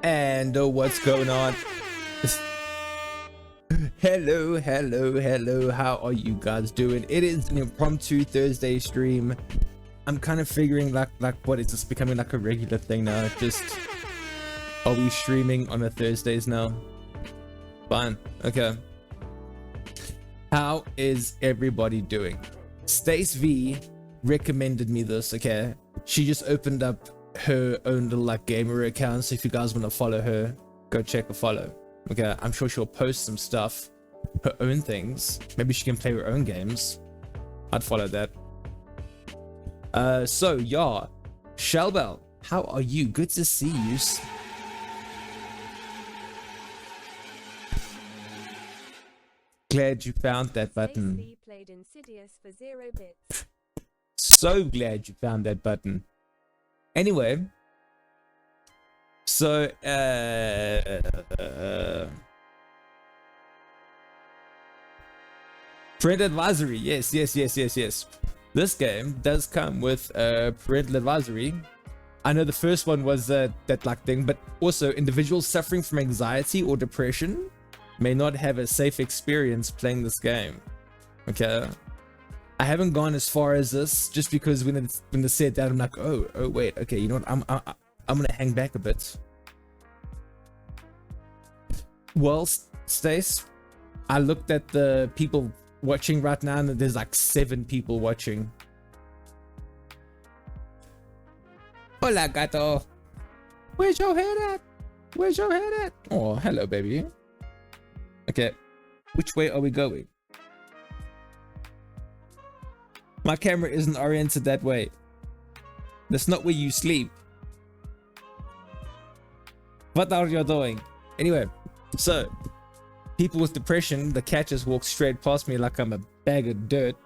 And what's going on? Hello. How are you guys doing? It is an impromptu Thursday stream. I'm kind of figuring like what is this becoming like a regular thing now? Just are we streaming on a Thursdays now? Fine. Okay. How is everybody doing? Stace V recommended me this. Okay, she just opened up her own little like gamer account, so if you guys want to follow her, go check a follow. Okay, I'm sure she'll post some stuff, her own things. Maybe she can play her own games. I'd follow that. So yeah, Shelbell, how are you? Good to see you. Glad you found that button. Played Insidious for 0 bits. So glad you found that button. Anyway, so friend advisory. Yes. This game does come with parental advisory. I know the first one was that like thing, but also individuals suffering from anxiety or depression may not have a safe experience playing this game. Okay. I haven't gone as far as this just because when they said that, I'm like, oh wait, okay, you know what? I'm gonna hang back a bit. Well, Stace, I looked at the people watching right now, and there's like 7 people watching. Hola, gato. Where's your head at? Where's your head at? Oh, hello, baby. Okay, which way are we going? My camera isn't oriented that way. That's not where you sleep. What are you doing? Anyway, so people with depression, the cat just walks straight past me like I'm a bag of dirt,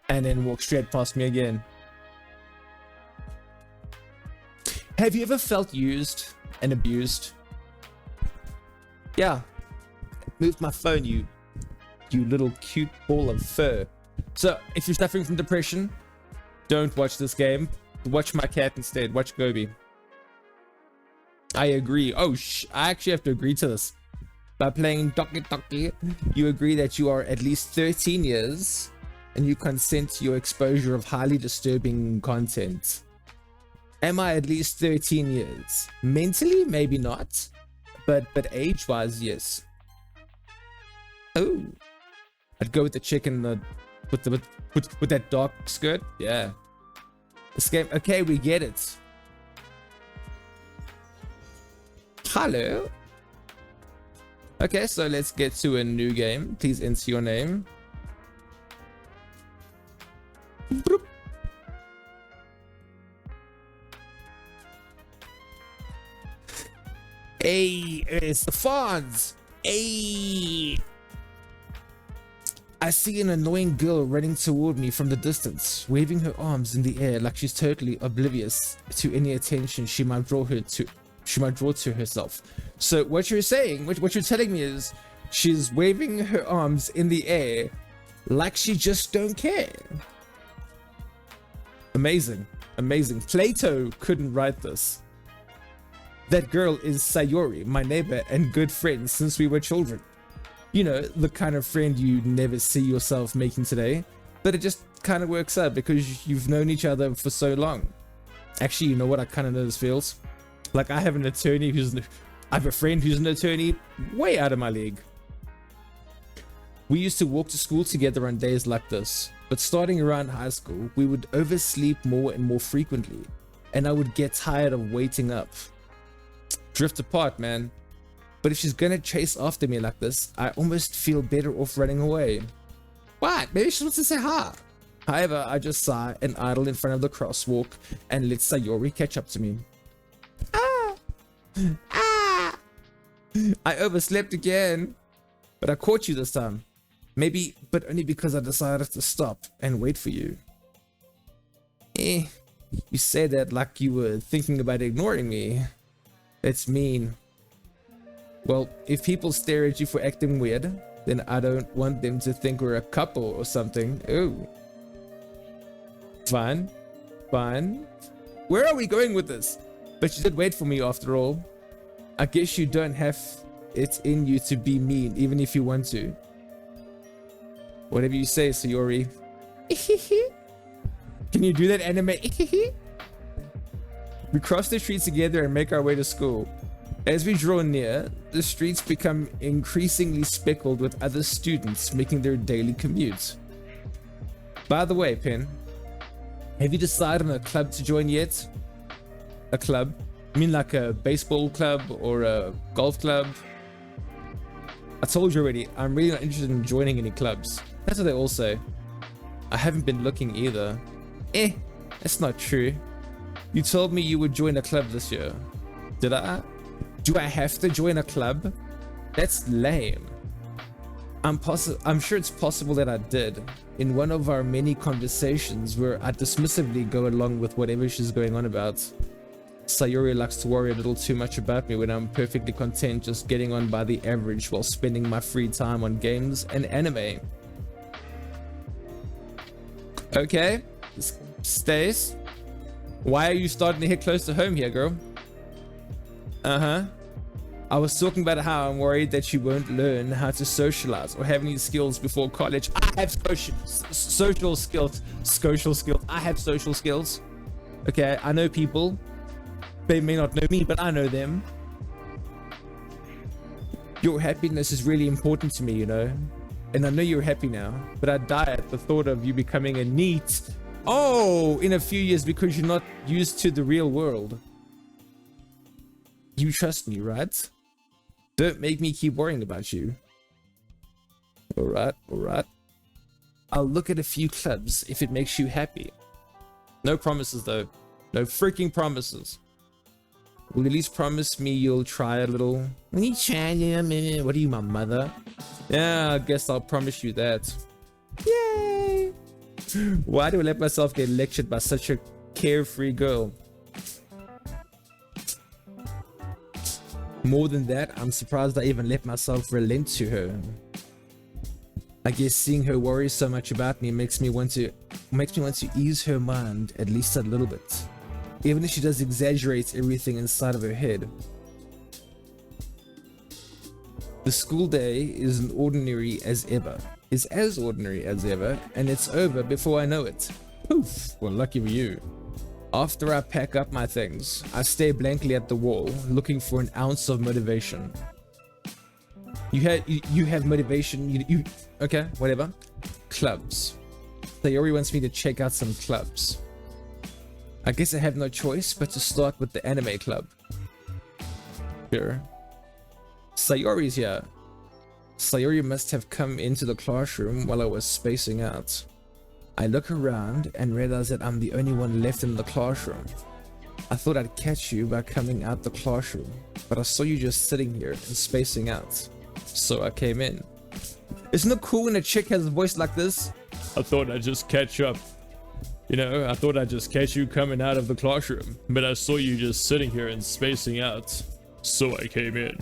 and then walks straight past me again. Have you ever felt used and abused? Yeah. Moved my phone, you little cute ball of fur. So if you're suffering from depression, don't watch this game. Watch my cat instead. Watch Gobi. I agree. Oh, I actually have to agree to this. By playing Doki, you agree that you are at least 13 years and you consent to your exposure of highly disturbing content. Am I at least 13 years? Mentally, maybe not, but age-wise, yes. Oh, I'd go with the chick in the with that dark skirt. Yeah, this game. Okay, we get it. Hello. Okay, so let's get to a new game. Please enter your name. Boop. Hey, it's the Fonz. Hey. I see an annoying girl running toward me from the distance, waving her arms in the air like she's totally oblivious to any attention she might draw to herself. So what you're saying, what you're telling me is she's waving her arms in the air like she just don't care. Amazing. Plato couldn't write this. That girl is Sayori, my neighbor and good friend since we were children. You know, the kind of friend you never see yourself making today, but it just kind of works out because you've known each other for so long. Actually, you know what I kind of know this feels? Like I have I have a friend who's an attorney way out of my league. We used to walk to school together on days like this, but starting around high school, we would oversleep more and more frequently, and I would get tired of waiting up. Drift apart, man. But if she's gonna chase after me like this, I almost feel better off running away. What? Maybe she wants to say hi. However, I just sigh and idle in front of the crosswalk and let Sayori catch up to me. Ah! I overslept again. But I caught you this time. Maybe, but only because I decided to stop and wait for you. You said that like you were thinking about ignoring me. That's mean. Well, if people stare at you for acting weird, then I don't want them to think we're a couple or something. Ooh. Fine. Where are we going with this? But you did wait for me after all. I guess you don't have it in you to be mean, even if you want to. Whatever you say, Sayori. Can you do that anime? We cross the streets together and make our way to school. As we draw near, the streets become increasingly speckled with other students making their daily commutes. By the way, Pen, have you decided on a club to join yet? A club? I mean like a baseball club or a golf club? I told you already, I'm really not interested in joining any clubs. That's what they all say. I haven't been looking either. That's not true. You told me you would join a club this year. Did I? Do I have to join a club? That's lame. I'm sure it's possible that I did. In one of our many conversations where I dismissively go along with whatever she's going on about. Sayori likes to worry a little too much about me when I'm perfectly content just getting on by the average while spending my free time on games and anime. Okay, Stace, why are you starting to hit close to home here, girl? I was talking about how I'm worried that you won't learn how to socialize or have any skills before college. I have social skills. I have social skills. Okay, I know people. They may not know me, but I know them. Your happiness is really important to me, you know. And I know you're happy now, but I die at the thought of you becoming a NEET. Oh, in a few years because you're not used to the real world. You trust me, right? Don't make me keep worrying about you. Alright. I'll look at a few clubs if it makes you happy. No promises though. No freaking promises. Will you at least promise me you'll try a little? What are you, my mother? Yeah, I guess I'll promise you that. Yay! Why do I let myself get lectured by such a carefree girl? More than that, I'm surprised I even let myself relent to her. I guess seeing her worry so much about me makes me want to ease her mind at least a little bit. Even if she does exaggerate everything inside of her head. The school day is as ordinary as ever, and it's over before I know it. Poof, well, lucky for you. After I pack up my things, I stare blankly at the wall, looking for an ounce of motivation. You have motivation, okay, whatever. Clubs. Sayori wants me to check out some clubs. I guess I have no choice but to start with the anime club. Sure. Sayori's here. Sayori must have come into the classroom while I was spacing out. I look around and realize that I'm the only one left in the classroom. I thought I'd catch you by coming out the classroom, but I saw you just sitting here and spacing out. So I came in. Isn't it cool when a chick has a voice like this? I thought I'd just catch up. You know, I thought I'd just catch you coming out of the classroom, but I saw you just sitting here and spacing out. So I came in.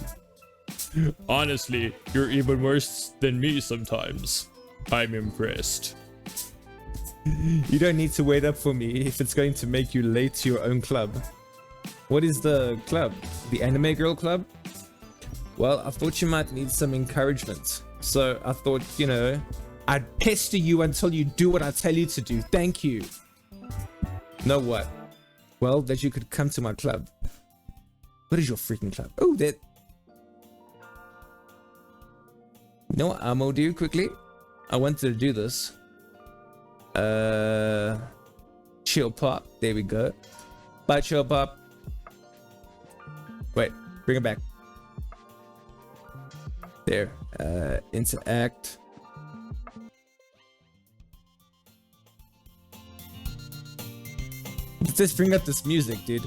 Honestly, you're even worse than me sometimes. I'm impressed. You don't need to wait up for me if it's going to make you late to your own club. What is the club? The anime girl club? Well, I thought you might need some encouragement. So I thought, you know, I'd pester you until you do what I tell you to do. Thank you. Know what? Well, that you could come to my club. What is your freaking club? Oh, that. You know what I'm gonna do quickly? I wanted to do this. Chill pop. There we go. Bye, chill pop. Wait, bring it back. There. Interact. Let's just bring up this music, dude.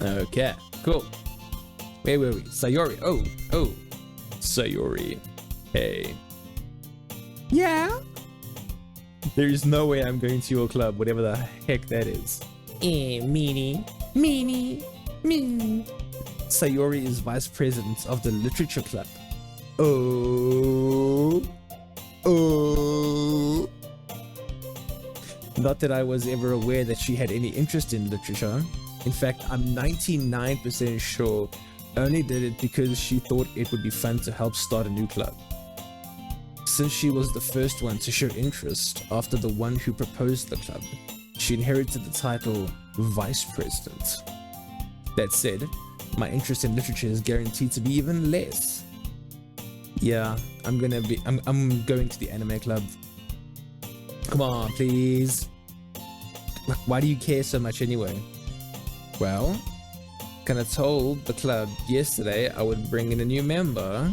Okay, cool. Wait. Sayori. Oh. Sayori. Hey. Yeah? There's no way I'm going to your club, whatever the heck that is. Meanie. Sayori is vice president of the literature club. Oh. Not that I was ever aware that she had any interest in literature. In fact, I'm 99% sure only did it because she thought it would be fun to help start a new club. Since she was the first one to show interest after the one who proposed the club, she inherited the title Vice President. That said, my interest in literature is guaranteed to be even less. Yeah, I'm going to the anime club. Come on, please. Like, why do you care so much anyway? Well, kinda told the club yesterday I would bring in a new member,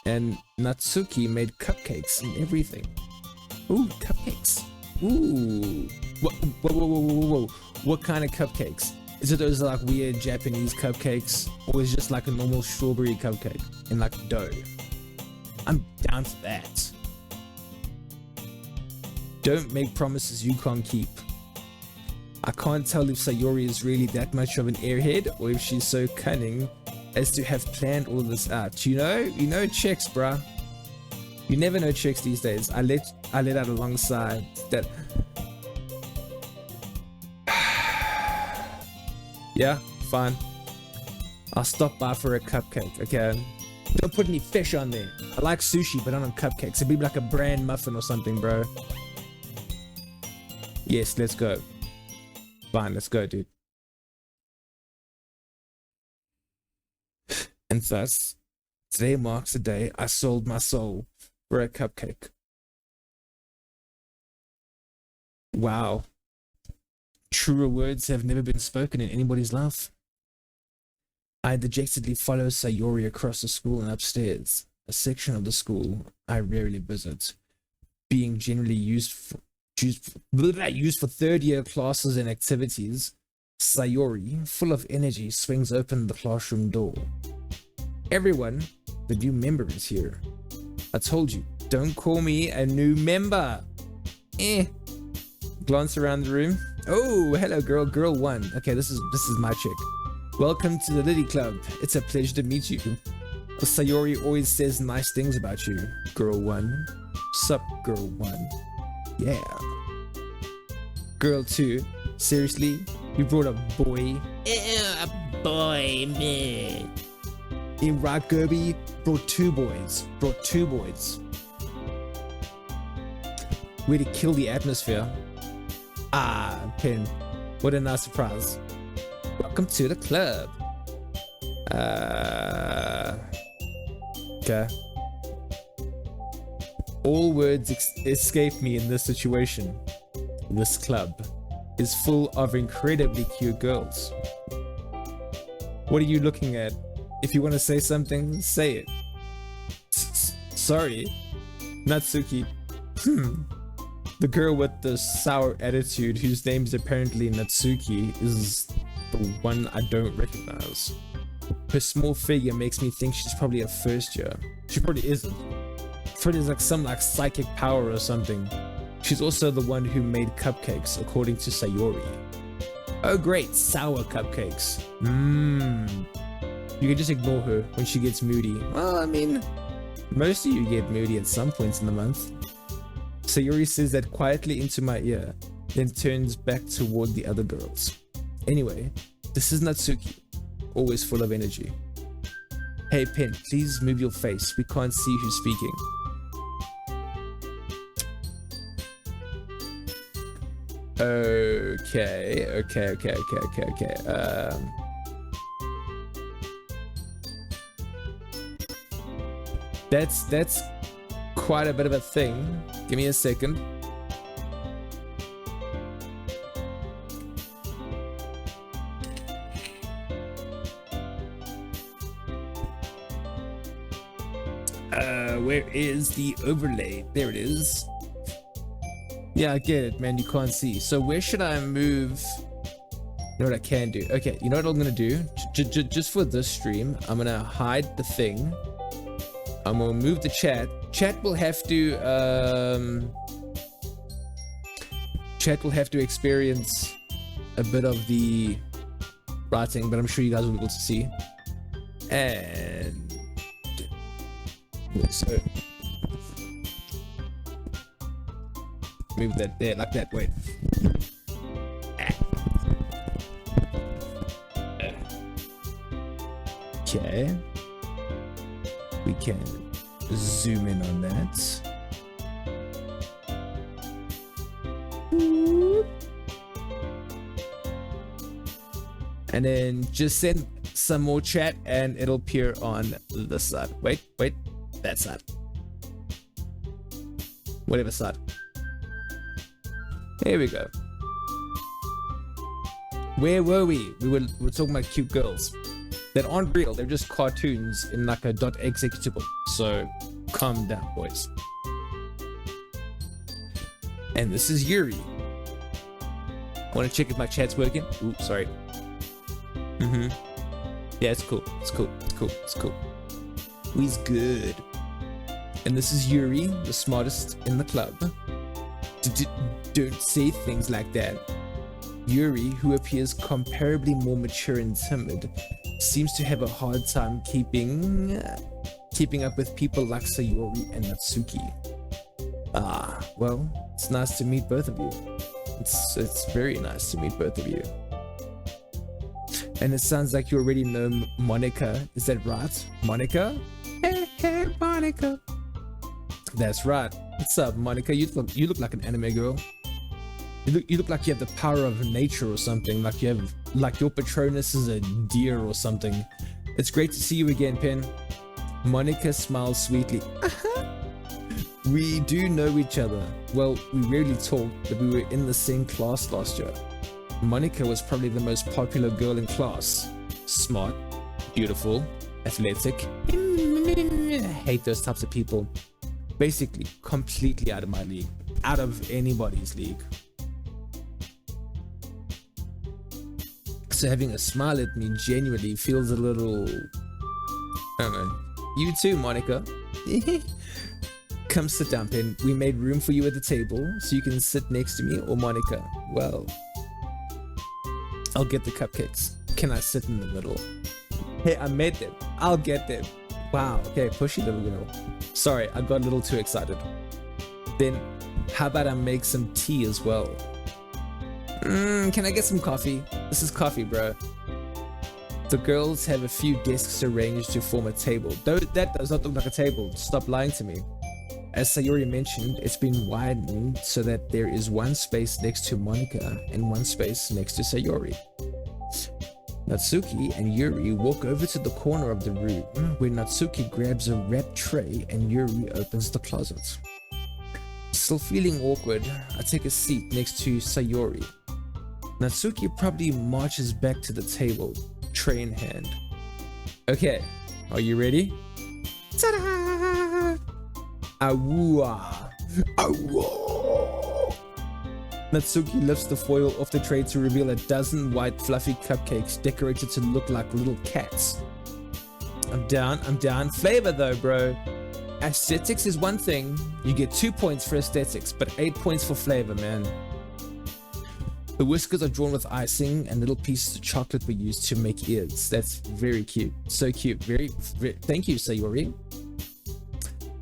and Natsuki made cupcakes and everything. Ooh, cupcakes. Ooh. Whoa. What kind of cupcakes? Is it those like weird Japanese cupcakes, or is it just like a normal strawberry cupcake in like dough? I'm down for that. Don't make promises you can't keep. I can't tell if Sayori is really that much of an airhead or if she's so cunning as to have planned all this out. You know chicks, bruh. You never know chicks these days. I let out alongside that. Yeah, fine. I'll stop by for a cupcake, okay? Don't put any fish on there. I like sushi, but not on cupcakes. It'd be like a bran muffin or something, bro. Yes, let's go. Fine, let's go, dude. And thus, today marks the day I sold my soul for a cupcake. Wow. Truer words have never been spoken in anybody's life. I dejectedly follow Sayori across the school and upstairs, a section of the school I rarely visit, being generally used for third-year classes and activities. Sayori, full of energy, swings open the classroom door. Everyone, the new member is here. I told you, don't call me a new member. Glance around the room. Oh, hello, girl one. Okay, this is my chick. Welcome to the Liddy Club. It's a pleasure to meet you. Sayori always says nice things about you, girl one. Sup, girl one. Yeah. Girl 2, seriously? You brought a boy? A boy, me. In Rock Gerby, brought two boys. Way to kill the atmosphere. Ah, Pin. What a nice surprise. Welcome to the club. Okay. All words escape me in this situation. This club is full of incredibly cute girls. What are you looking at? If you want to say something, say it. Sorry, Natsuki. The girl with the sour attitude, whose name is apparently Natsuki, is the one I don't recognize. Her small figure makes me think she's probably a first year. She probably isn't. Fred is like some psychic power or something. She's also the one who made cupcakes, according to Sayori. Oh great, sour cupcakes. You can just ignore her when she gets moody. Well, I mean, most of you get moody at some points in the month. Sayori says that quietly into my ear, then turns back toward the other girls. Anyway, this is Natsuki, always full of energy. Hey Pen, please move your face. We can't see who's speaking. Okay. That's quite a bit of a thing. Give me a second. Where is the overlay? There it is. Yeah, I get it, man. You can't see. So where should I move? You know what I can do? Okay, you know what I'm gonna do? Just for this stream, I'm gonna hide the thing. I'm gonna move the chat. Chat will have to experience a bit of the writing, but I'm sure you guys will be able to see. And so Move that there, like that. Wait. Okay. We can zoom in on that. And then just send some more chat and it'll appear on this side. Wait, that side. Whatever side. There we go. Where were we? We were talking about cute girls that aren't real. They're just cartoons in like a .executable. So calm down, boys. And this is Yuri. Want to check if my chat's working? Oops, sorry. Yeah, it's cool. It's cool. It's cool. It's cool. We's good. And this is Yuri, the smartest in the club. Don't say things like that. Yuri, who appears comparably more mature and timid, seems to have a hard time keeping up with people like Sayori and Natsuki. Ah, well, it's nice to meet both of you. It's very nice to meet both of you. And it sounds like you already know Monica. Is that right? Monica? Hey, Monica. That's right. What's up, Monica? You look like an anime girl. You look like you have the power of nature or something. Like your Patronus is a deer or something. It's great to see you again, Pen. Monica smiles sweetly. We do know each other. Well, we rarely talk, but we were in the same class last year. Monica was probably the most popular girl in class. Smart, beautiful, athletic. I hate those types of people. Basically, completely out of my league. Out of anybody's league. So having a smile at me genuinely feels a little... I don't know. You too, Monica. Come sit down, Pen. We made room for you at the table, so you can sit next to me or Monica. Well... I'll get the cupcakes. Can I sit in the middle? Hey, I made them. I'll get them. Wow, okay, pushy little girl. Sorry, I got a little too excited. Then, how about I make some tea as well? Can I get some coffee? This is coffee, bro. The girls have a few desks arranged to form a table. Though that does not look like a table. Stop lying to me. As Sayori mentioned, it's been widened so that there is one space next to Monica and one space next to Sayori. Natsuki and Yuri walk over to the corner of the room where Natsuki grabs a wrapped tray and Yuri opens the closet. Still feeling awkward, I take a seat next to Sayori. Natsuki probably marches back to the table, tray in hand. Okay, are you ready? Ta-da! Awwa! Awwa! Natsuki lifts the foil off the tray to reveal a dozen white fluffy cupcakes decorated to look like little cats. I'm down. Flavor though, bro. Aesthetics is one thing. You get 2 points for aesthetics, but 8 points for flavor, man. The whiskers are drawn with icing and little pieces of chocolate were used to make ears. That's very cute. So cute. Very thank you, Sayori.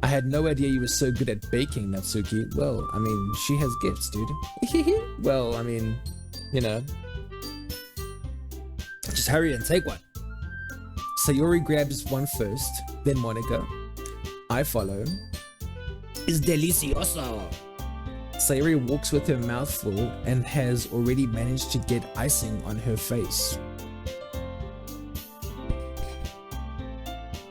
I had no idea you were so good at baking, Natsuki. Well, I mean, she has gifts, dude. Well, I mean, you know. Just hurry and take one. Sayori grabs one first, then Monica. I follow. It's delicioso. Sayori walks with her mouth full and has already managed to get icing on her face.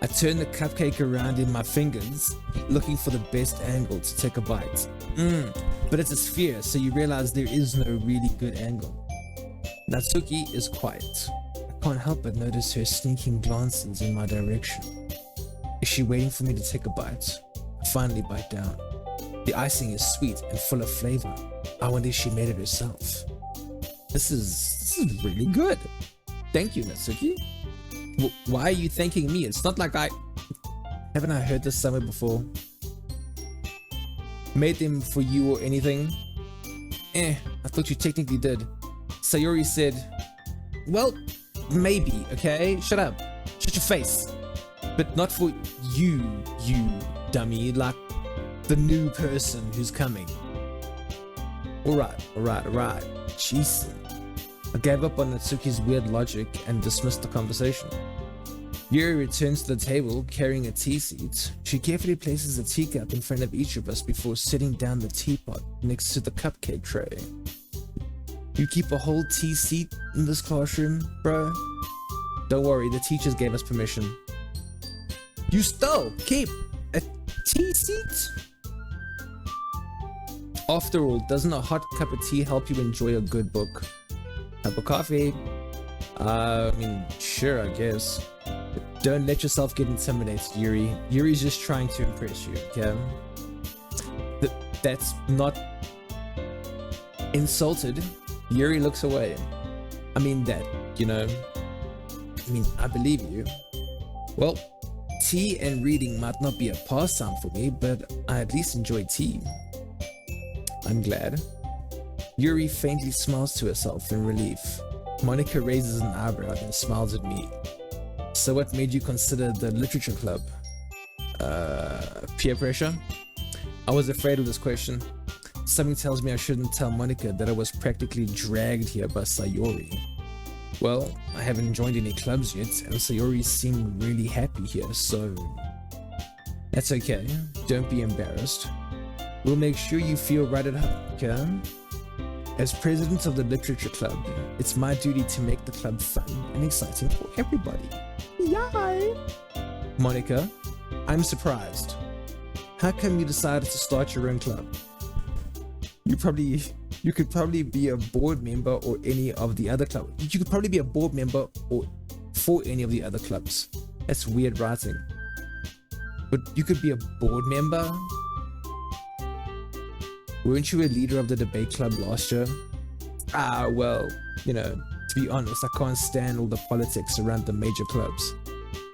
I turn the cupcake around in my fingers, looking for the best angle to take a bite. But it's a sphere, so you realize there is no really good angle. Natsuki is quiet. I can't help but notice her sneaking glances in my direction. Is she waiting for me to take a bite? I finally bite down. The icing is sweet and full of flavor. I wonder if she made it herself. This is really good. Thank you, Natsuki. Why are you thanking me? It's not like haven't I heard this somewhere before? Made them for you or anything? I thought you technically did. Sayori said, well, maybe, okay? Shut up. Shut your face. But not for you dummy, like the new person who's coming. Alright. Jeez. I gave up on Natsuki's weird logic and dismissed the conversation. Yuri returns to the table carrying a tea seat. She carefully places a teacup in front of each of us before setting down the teapot next to the cupcake tray. You keep a whole tea seat in this classroom, bro? Don't worry, the teachers gave us permission. You still keep a tea seat? After all, doesn't a hot cup of tea help you enjoy a good book? Cup of coffee? Sure, I guess. But don't let yourself get intimidated, Yuri. Yuri's just trying to impress you, okay? That's not insulted. Yuri looks away. I believe you. Well, tea and reading might not be a pastime for me, but I at least enjoy tea. I'm glad. Yuri faintly smiles to herself in relief. Monica raises an eyebrow and smiles at me. So what made you consider the literature club? Peer pressure? I was afraid of this question. Something tells me I shouldn't tell Monica that I was practically dragged here by Sayori. Well, I haven't joined any clubs yet, and Sayori seemed really happy here, so... That's okay. Don't be embarrassed. We'll make sure you feel right at home, okay? As president of the literature club, it's my duty to make the club fun and exciting for everybody. Yay! Monica, I'm surprised. How come you decided to start your own club? You could probably be a board member or any of the other clubs. You could probably be a board member or for any of the other clubs. That's weird writing. But you could be a board member? Weren't you a leader of the debate club last year? Well, to be honest, I can't stand all the politics around the major clubs.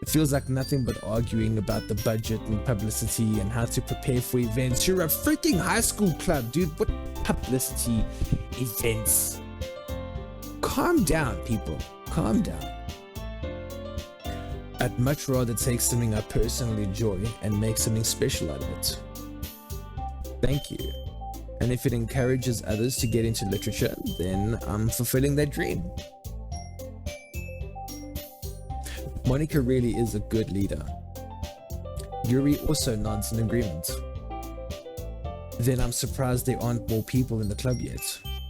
It feels like nothing but arguing about the budget and publicity and how to prepare for events. You're a freaking high school club, dude. What publicity events? Calm down, people. Calm down. I'd much rather take something I personally enjoy and make something special out of it. Thank you. And if it encourages others to get into literature, then I'm fulfilling their dream. Monica really is a good leader. Yuri also nods in agreement. Then I'm surprised there aren't more people in the club yet.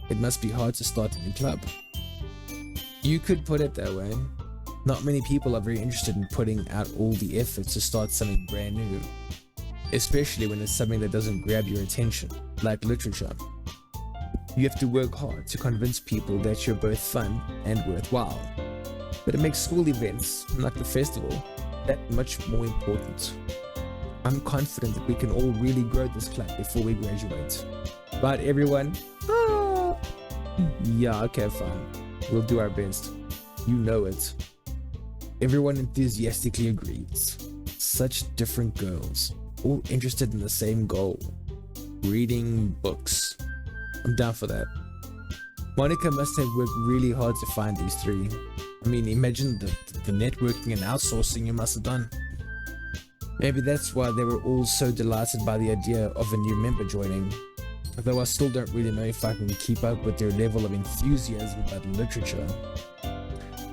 It must be hard to start a new club. You could put it that way. Not many people are very interested in putting out all the effort to start something brand new. Especially when it's something that doesn't grab your attention, like literature. You have to work hard to convince people that you're both fun and worthwhile. But it makes school events, like the festival, that much more important. I'm confident that we can all really grow this club before we graduate. Right, everyone? Yeah, okay, fine. We'll do our best. You know it. Everyone enthusiastically agrees. Such different girls, all interested in the same goal. Reading books. I'm down for that. Monica must have worked really hard to find these three. Imagine the networking and outsourcing you must have done. Maybe that's why they were all so delighted by the idea of a new member joining. Though I still don't really know if I can keep up with their level of enthusiasm about literature.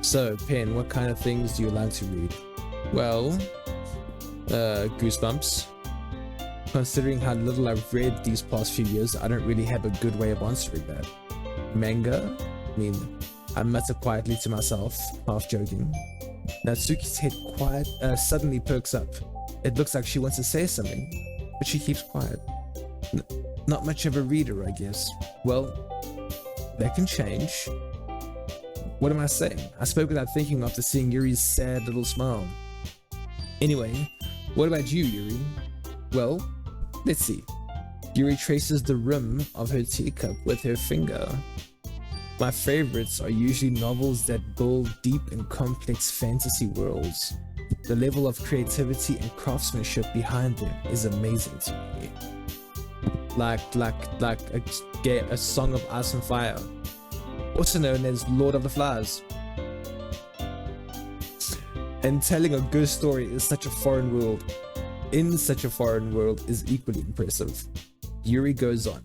So, Pen, what kind of things do you like to read? Well, Goosebumps. Considering how little I've read these past few years, I don't really have a good way of answering that. Manga? I mutter quietly to myself, half joking. Natsuki's head suddenly perks up. It looks like she wants to say something, but she keeps quiet. Not much of a reader, I guess. Well, that can change. What am I saying? I spoke without thinking after seeing Yuri's sad little smile. Anyway, what about you, Yuri? Well, let's see. Yuri traces the rim of her teacup with her finger. My favorites are usually novels that build deep and complex fantasy worlds. The level of creativity and craftsmanship behind them is amazing to me. Like a Song of Ice and Fire, also known as Lord of the Flies. And telling a good story in such a foreign world is equally impressive. Yuri goes on,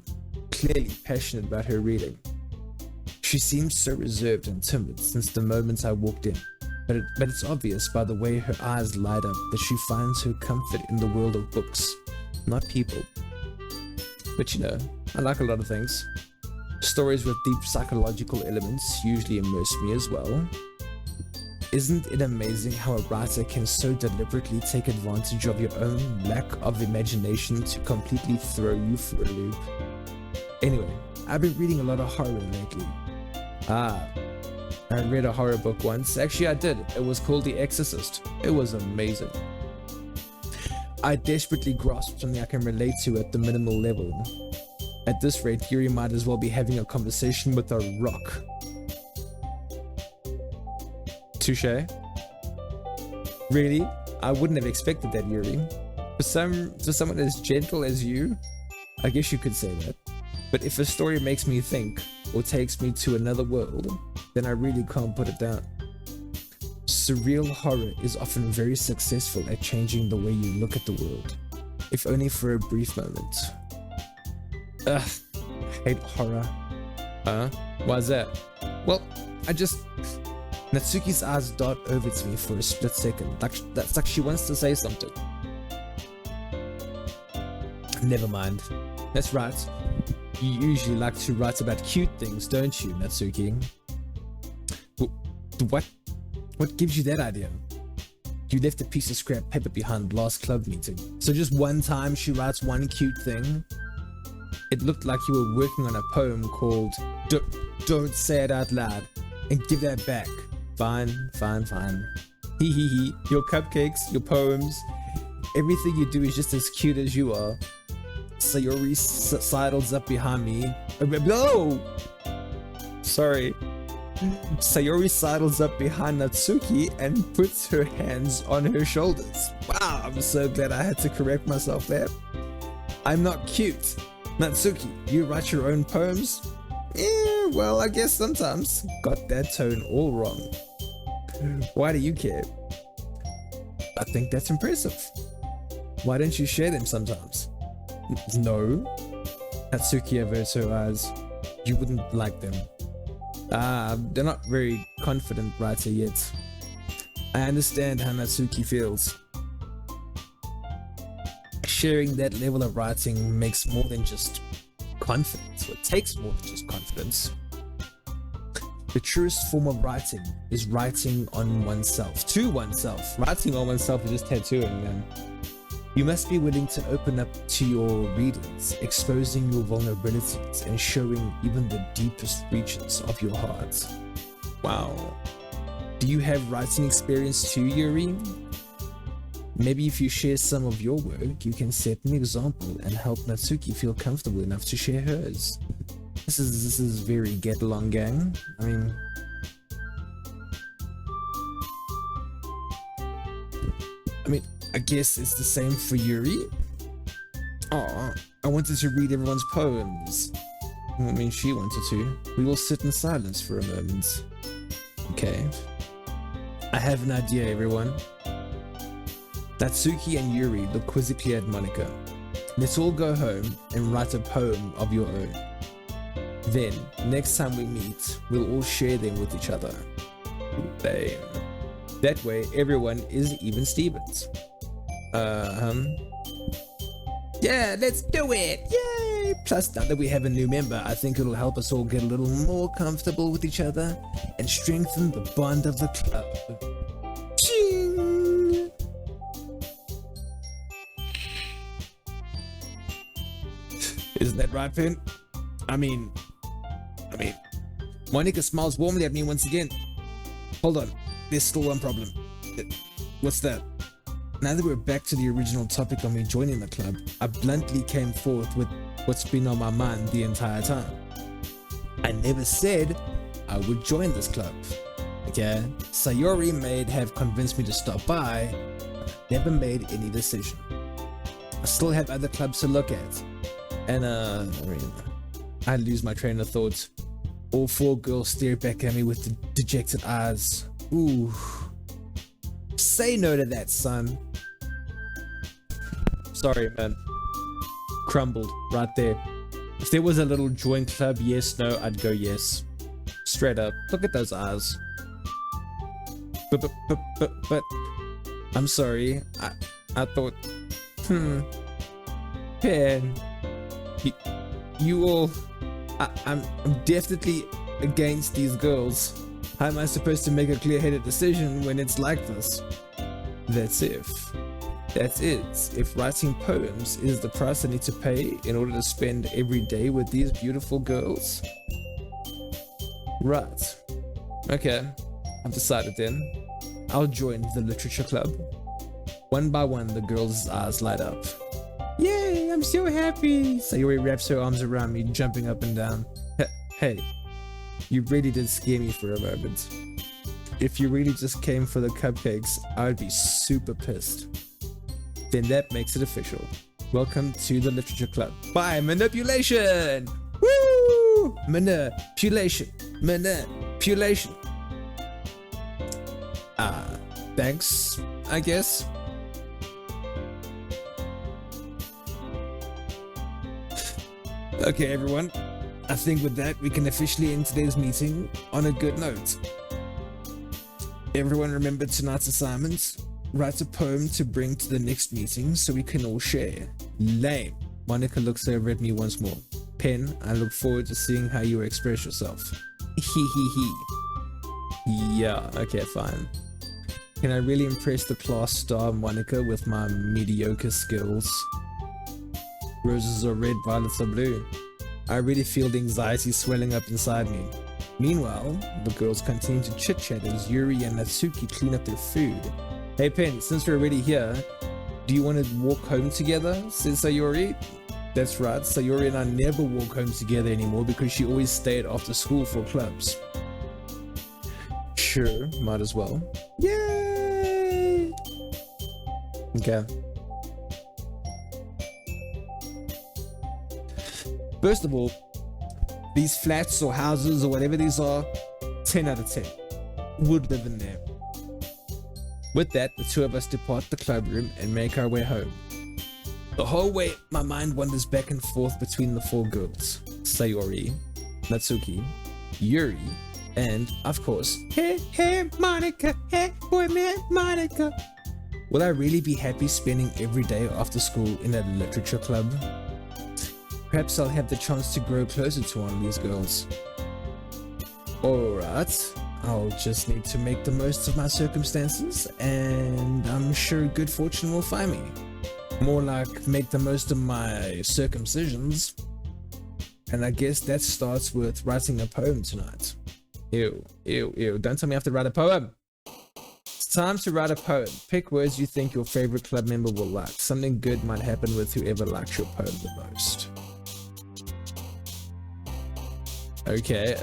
clearly passionate about her reading. She seems so reserved and timid since the moment I walked in, but it's obvious by the way her eyes light up that she finds her comfort in the world of books, not people. But you know, I like a lot of things. Stories with deep psychological elements usually immerse me as well. Isn't it amazing how a writer can so deliberately take advantage of your own lack of imagination to completely throw you for a loop? Anyway, I've been reading a lot of horror lately. I read a horror book once. Actually, I did. It was called The Exorcist. It was amazing. I desperately grasped something I can relate to at the minimal level. At this rate, Yuri might as well be having a conversation with a rock. Touche. Really? I wouldn't have expected that, Yuri. For someone as gentle as you, I guess you could say that. But if a story makes me think, or takes me to another world, then I really can't put it down. Surreal horror is often very successful at changing the way you look at the world, if only for a brief moment. Ugh, I hate horror. Why's that? Well, Natsuki's eyes dart over to me for a split second, that's like she wants to say something. Never mind. That's right. You usually like to write about cute things, don't you, Natsuki? What gives you that idea? You left a piece of scrap paper behind last club meeting. So just one time she writes one cute thing? It looked like you were working on a poem called Don't Say It Out Loud and Give That Back. Fine. Hee hee hee. Your cupcakes, your poems, everything you do is just as cute as you are. Sayori sidles up behind me. No! Sorry. Sayori sidles up behind Natsuki and puts her hands on her shoulders. Wow, I'm so glad I had to correct myself there. I'm not cute. Natsuki, you write your own poems? Yeah, well, I guess sometimes. Got that tone all wrong. Why do you care? I think that's impressive. Why don't you share them sometimes? No. Natsuki averts her eyes. You wouldn't like them. They're not very confident writer yet. I understand how Natsuki feels. Sharing that level of writing makes more than just confidence, or it takes more than just confidence. The truest form of writing is writing on oneself, to oneself. Writing on oneself is just tattooing them. You must be willing to open up to your readers, exposing your vulnerabilities and showing even the deepest reaches of your heart. Wow. Do you have writing experience too, Yuri? Maybe if you share some of your work, you can set an example and help Natsuki feel comfortable enough to share hers. This is very get along, gang. I guess it's the same for Yuri. Aw, I wanted to read everyone's poems. She wanted to. We will sit in silence for a moment. Okay. I have an idea, everyone. Natsuki and Yuri look quizzically at Monika. Let's all go home and write a poem of your own. Then, next time we meet, we'll all share them with each other. Lame. That way, everyone is even Stevens. Yeah, let's do it! Yay! Plus, now that we have a new member, I think it'll help us all get a little more comfortable with each other and strengthen the bond of the club. Ching! Isn't that right, Finn? Monika smiles warmly at me once again. Hold on, there's still one problem. What's that? Now that we're back to the original topic of me joining the club, I bluntly came forth with what's been on my mind the entire time. I never said I would join this club. Okay? Sayori may have convinced me to stop by, but I never made any decision. I still have other clubs to look at. And I lose my train of thought. All four girls stare back at me with dejected eyes. Ooh. Say no to that, son. Sorry, man. Crumbled right there. If there was a little joint club, yes, no, I'd go yes. Straight up. Look at those eyes. But I'm sorry. I thought, Pen, you all, I'm definitely against these girls. How am I supposed to make a clear-headed decision when it's like this? That's it. If writing poems is the price I need to pay in order to spend every day with these beautiful girls. Right. Okay. I've decided then. I'll join the literature club. One by one, the girls' eyes light up. Yay, I'm so happy. Sayori wraps her arms around me, jumping up and down. Hey, you really did scare me for a moment. If you really just came for the cupcakes, I would be super pissed. Then that makes it official. Welcome to the literature club. By manipulation! Woo! Manipulation. Manipulation. Thanks, I guess. Okay, everyone. I think with that, we can officially end today's meeting on a good note. Everyone remember tonight's assignment? Write a poem to bring to the next meeting so we can all share. Lame. Monica looks over at me once more. Pen, I look forward to seeing how you express yourself. Hee. Yeah, okay, fine. Can I really impress the class star Monica with my mediocre skills? Roses are red, violets are blue. I really feel the anxiety swelling up inside me. Meanwhile, the girls continue to chit-chat as Yuri and Natsuki clean up their food. Hey Pen, since we're already here, do you want to walk home together? Says Sayori. That's right, Sayori and I never walk home together anymore because she always stayed after school for clubs. Sure, might as well. Yay! Okay. First of all, these flats or houses or whatever these are, 10 out of 10. Would live in there. With that, the two of us depart the club room and make our way home. The whole way, my mind wanders back and forth between the four girls. Sayori, Natsuki, Yuri, and, of course, hey, Monica, hey, boy man, Monica. Will I really be happy spending every day after school in a literature club? Perhaps I'll have the chance to grow closer to one of these girls. Alright, I'll just need to make the most of my circumstances, and I'm sure good fortune will find me. More like make the most of my circumcisions. And I guess that starts with writing a poem tonight. Ew, don't tell me I have to write a poem. It's time to write a poem. Pick words you think your favorite club member will like. Something good might happen with whoever likes your poem the most. Okay.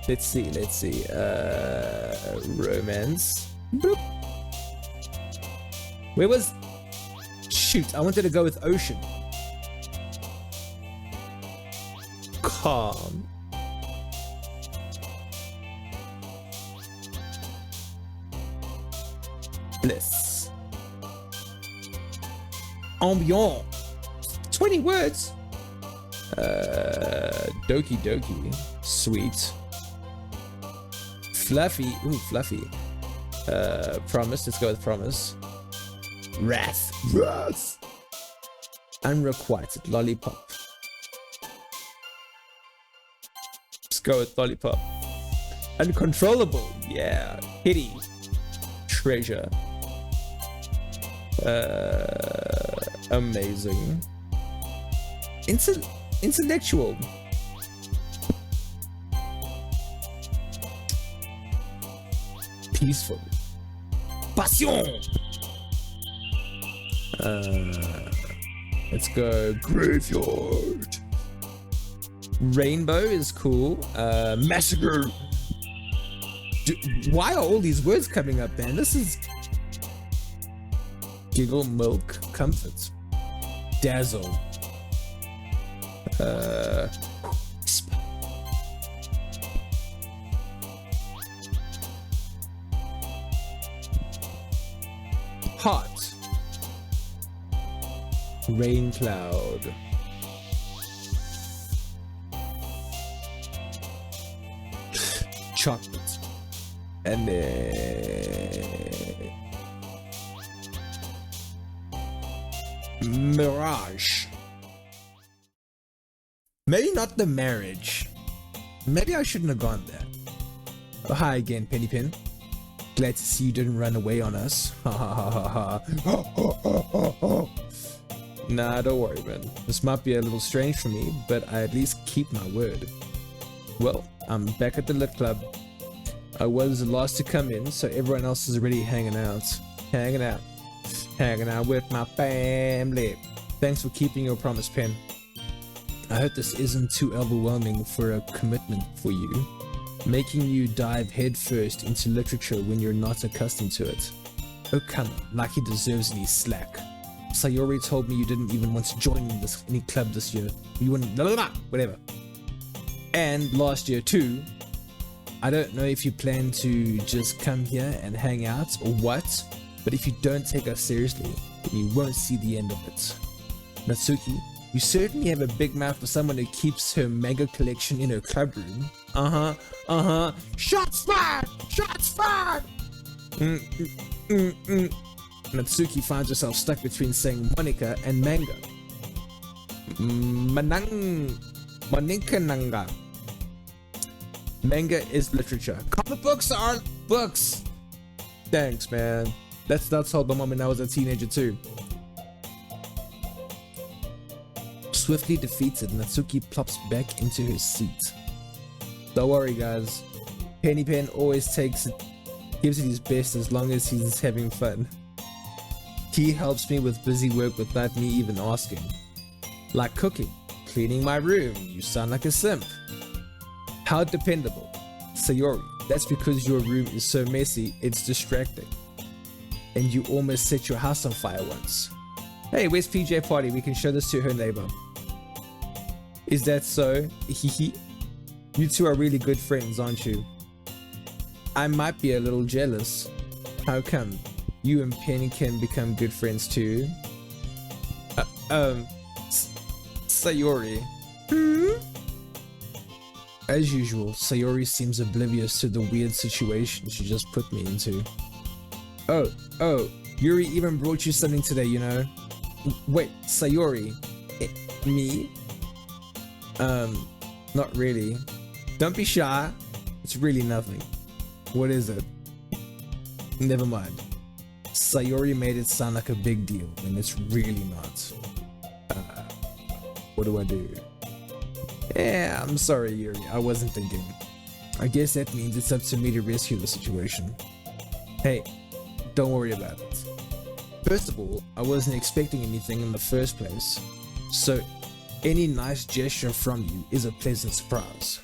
Let's see. Romance. Boop. Where was... Shoot, I wanted to go with ocean. Calm. Bliss. Ambiance. 20 words. Doki. Sweet. Fluffy. Ooh, fluffy. Promise. Let's go with promise. Wrath. Unrequited. Lollipop. Let's go with lollipop. Uncontrollable. Yeah. Hitty. Treasure. Amazing. Intellectual. Peaceful. Passion. Let's go graveyard. Rainbow is cool. Massacre. Why are all these words coming up, man? This is giggle, milk, comfort. Dazzle. Hot. Rain cloud. Chocolate. And then mirage. Maybe not the marriage. Maybe I shouldn't have gone there. Oh, hi again, Penny Pin. Glad to see you didn't run away on us. Ha ha ha ha ha. Nah, don't worry, man. This might be a little strange for me, but I at least keep my word. Well, I'm back at the lit club. I was the last to come in, so everyone else is already hanging out. Hanging out with my family. Thanks for keeping your promise, Pen. I hope this isn't too overwhelming for a commitment for you, making you dive headfirst into literature when you're not accustomed to it. Oh come on, like he deserves any slack. Sayori told me you didn't even want to join any club this year. You wouldn't, blah, blah, blah, whatever. And last year too. I don't know if you plan to just come here and hang out or what, but if you don't take us seriously, then you won't see the end of it. Natsuki, you certainly have a big mouth for someone who keeps her manga collection in her club room. Shots fired! Shots fired! Natsuki finds herself stuck between saying Monica and manga. Monica Nanga. Manga is literature. Comic books are books. Thanks, man. That's told my mom when I was a teenager too. Swiftly defeated, Natsuki plops back into her seat. Don't worry, guys. Penny Pen always gives it his best as long as he's having fun. He helps me with busy work without me even asking. Like cooking, cleaning my room. You sound like a simp. How dependable. Sayori, that's because your room is so messy, it's distracting. And you almost set your house on fire once. Hey, where's PJ Party? We can show this to her neighbor. Is that so? Hehe. You two are really good friends, aren't you? I might be a little jealous. How come? You and Penny can become good friends too? Sayori. As usual, Sayori seems oblivious to the weird situation she just put me into. Oh, Yuri even brought you something today, you know? Wait, Sayori? Me? Not really. Don't be shy. It's really nothing. What is it? Never mind. Sayori made it sound like a big deal, and it's really not. What do I do? Yeah, I'm sorry, Yuri. I wasn't thinking. I guess that means it's up to me to rescue the situation. Hey, don't worry about it. First of all, I wasn't expecting anything in the first place, so any nice gesture from you is a pleasant surprise.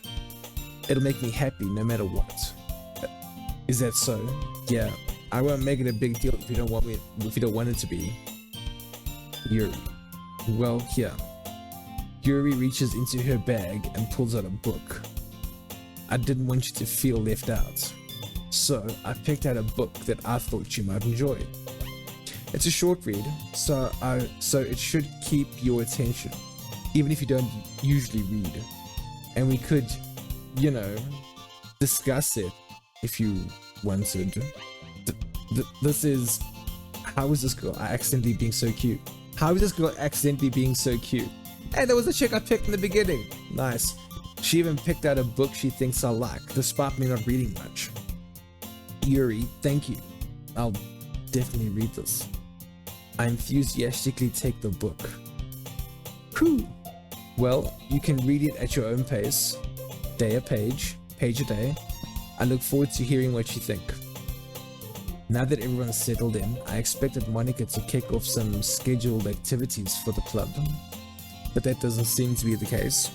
It'll make me happy no matter what. Is that so? Yeah, I won't make it a big deal if you don't want it to be. Yuri. Well, here. Yuri reaches into her bag and pulls out a book. I didn't want you to feel left out, so I picked out a book that I thought you might enjoy. It's a short read, so it should keep your attention, even if you don't usually read. And we could, you know, discuss it if you wanted. This is... How is this girl accidentally being so cute? How is this girl accidentally being so cute? Hey, there was a chick I picked in the beginning. Nice. She even picked out a book she thinks I'll like, despite me not reading much. Yuri, thank you. I'll definitely read this. I enthusiastically take the book. Whew. Well, you can read it at your own pace. Day a page a day. I look forward to hearing what you think. Now that everyone's settled in, I expected Monica to kick off some scheduled activities for the club. But that doesn't seem to be the case.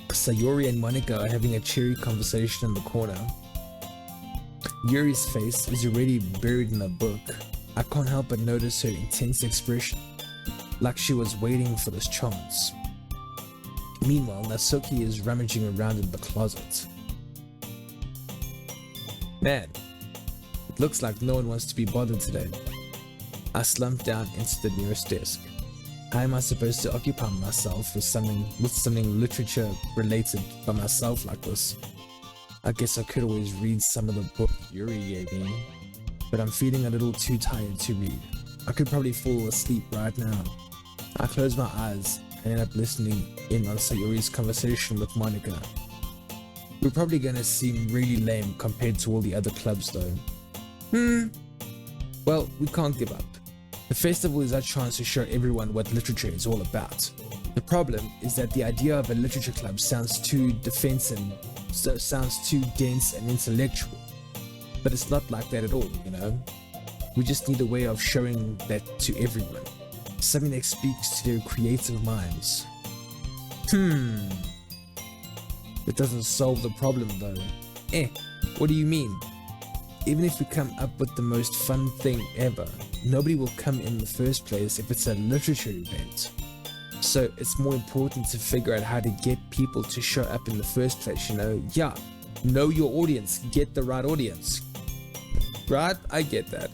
Sayori and Monica are having a cheery conversation in the corner. Yuri's face is already buried in a book. I can't help but notice her intense expression, like she was waiting for this chance. Meanwhile, Natsuki is rummaging around in the closet. Man, it looks like no one wants to be bothered today. I slumped down into the nearest desk. How am I supposed to occupy myself with something literature related by myself like this? I guess I could always read some of the book Yuri gave me, but I'm feeling a little too tired to read. I could probably fall asleep right now. I close my eyes and end up listening in on Sayori's conversation with Monica. We're probably gonna seem really lame compared to all the other clubs though. Well, we can't give up. The festival is our chance to show everyone what literature is all about. The problem is that the idea of a literature club sounds too dense and intellectual. But it's not like that at all, you know? We just need a way of showing that to everyone. Something that speaks to their creative minds. It doesn't solve the problem though. What do you mean? Even if we come up with the most fun thing ever, nobody will come in the first place if it's a literature event. So it's more important to figure out how to get people to show up in the first place, you know? Yeah, know your audience, get the right audience. Right? I get that.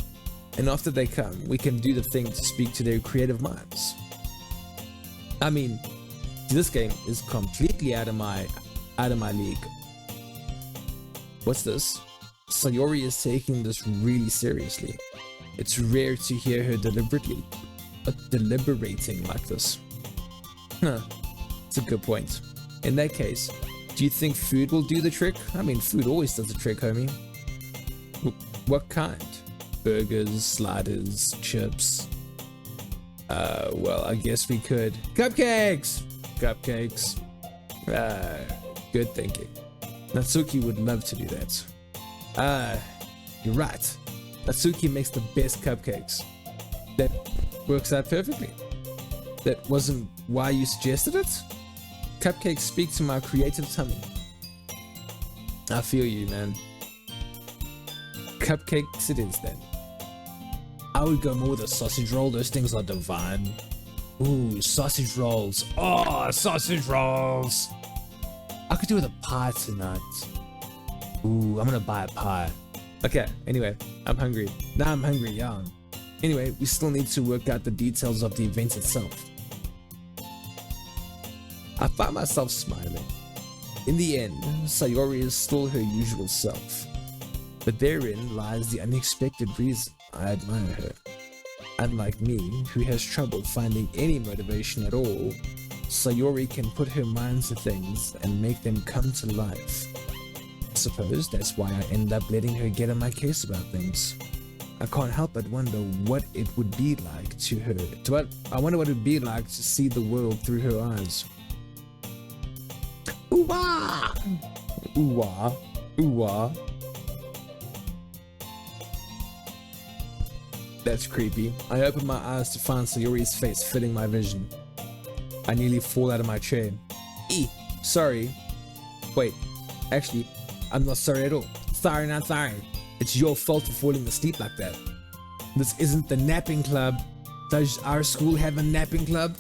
And after they come, we can do the thing to speak to their creative minds. I mean, this game is completely out of my league. What's this? Sayori is taking this really seriously. It's rare to hear her deliberating like this. It's a good point. In that case, do you think food will do the trick? I mean, food always does the trick, homie. What kind? Burgers, sliders, chips. Well, I guess we could. Cupcakes! Cupcakes. Good thinking. Natsuki would love to do that. You're right. Natsuki makes the best cupcakes. That works out perfectly. That wasn't why you suggested it? Cupcakes speak to my creative tummy. I feel you, man. Cupcakes it is then. I would go more with a sausage roll. Those things are divine. Ooh, sausage rolls. Oh, sausage rolls. I could do with a pie tonight. Ooh, I'm gonna buy a pie. Okay, anyway, I'm hungry. Now I'm hungry, yeah. Anyway, we still need to work out the details of the event itself. I find myself smiling. In the end, Sayori is still her usual self. But therein lies the unexpected reason I admire her. Unlike me, who has trouble finding any motivation at all, Sayori can put her mind to things and make them come to life. I suppose that's why I end up letting her get on my case about things. I can't help but wonder what it would be like to her. I wonder what it would be like to see the world through her eyes. Ooh-wah! Ooh-wah! Ooh-wah! That's creepy. I open my eyes to find Sayori's face filling my vision. I nearly fall out of my chair. Sorry. Wait, actually, I'm not sorry at all. Sorry, not sorry. It's your fault for falling asleep like that. This isn't the napping club. Does our school have a napping club?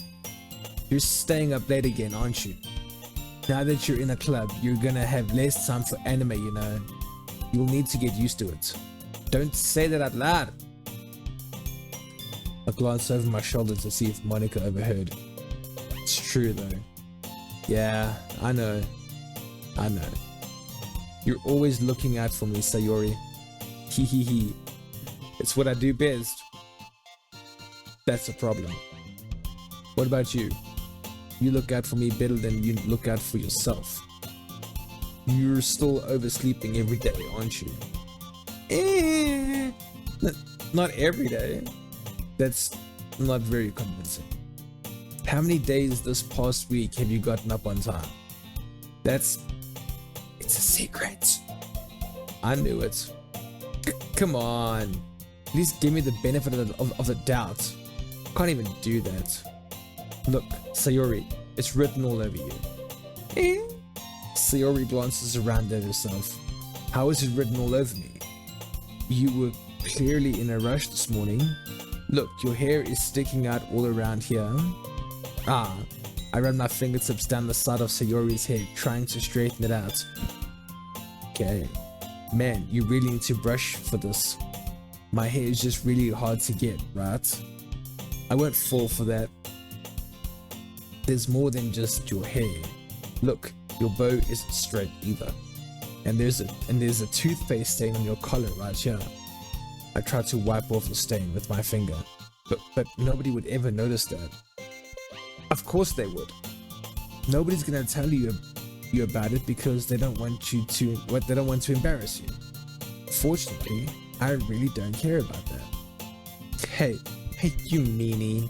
You're staying up late again, aren't you? Now that you're in a club, you're gonna have less time for anime, you know. You'll need to get used to it. Don't say that out loud. I glance over my shoulder to see if Monica overheard. It's true though. Yeah, I know. You're always looking out for me, Sayori. Hee. It's what I do best. That's a problem. What about you? You look out for me better than you look out for yourself. You're still oversleeping every day, aren't you? Not every day. That's not very convincing. How many days this past week have you gotten up on time? It's a secret. I knew it. Come on. At least give me the benefit of the doubt. Can't even do that. Look, Sayori, it's written all over you. Sayori glances around at herself. How is it written all over me? You were clearly in a rush this morning. Look, your hair is sticking out all around here. I run my fingertips down the side of Sayori's head, trying to straighten it out. Okay. Man, you really need to brush for this. My hair is just really hard to get, right? I won't fall for that. There's more than just your hair. Look, your bow isn't straight either. And there's a toothpaste stain on your collar right here. I tried to wipe off the stain with my finger, but nobody would ever notice that. Of course they would. Nobody's gonna tell you about it because they don't want to embarrass you. Fortunately, I really don't care about that. Hey, you meanie.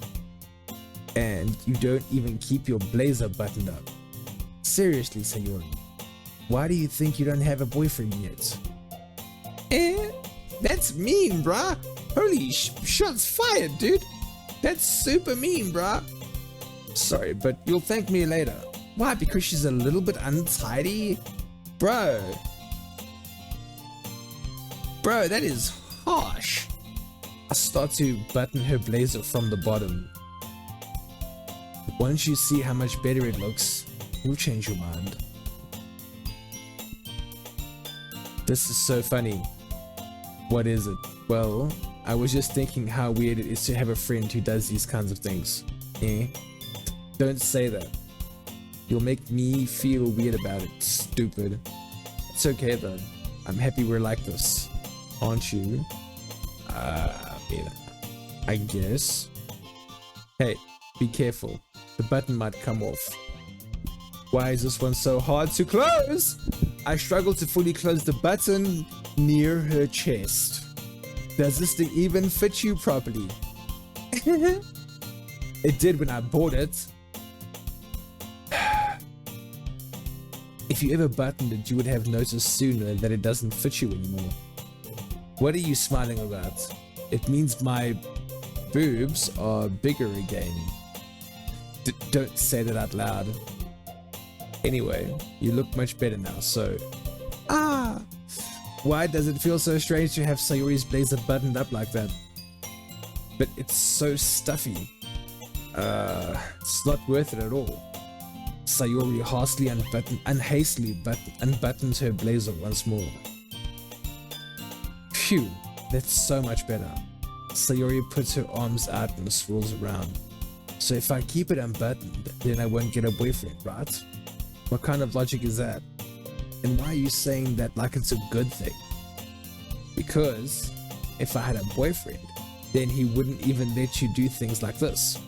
And you don't even keep your blazer buttoned up. Seriously, Sayori, why do you think you don't have a boyfriend yet? That's mean, bruh. Holy shots fired, dude. That's super mean, bruh. Sorry, but you'll thank me later. Why? Because she's a little bit untidy? Bro, that is harsh. I start to button her blazer from the bottom. Once you see how much better it looks, you'll change your mind. This is so funny. What is it? Well, I was just thinking how weird it is to have a friend who does these kinds of things. Don't say that. You'll make me feel weird about it, stupid. It's okay though. I'm happy we're like this. Aren't you? I guess. Hey, be careful. The button might come off. Why is this one so hard to close? I struggle to fully close the button near her chest. Does this thing even fit you properly? It did when I bought it. If you ever buttoned it, you would have noticed sooner that it doesn't fit you anymore. What are you smiling about? It means my boobs are bigger again. Don't say that out loud. Anyway, you look much better now, so... Why does it feel so strange to have Sayori's blazer buttoned up like that? But it's so stuffy. It's not worth it at all. Sayori hastily unbuttons her blazer once more. Phew, that's so much better. Sayori puts her arms out and swirls around. So if I keep it unbuttoned, then I won't get a boyfriend, right? What kind of logic is that? And why are you saying that like it's a good thing? Because if I had a boyfriend, then he wouldn't even let you do things like this.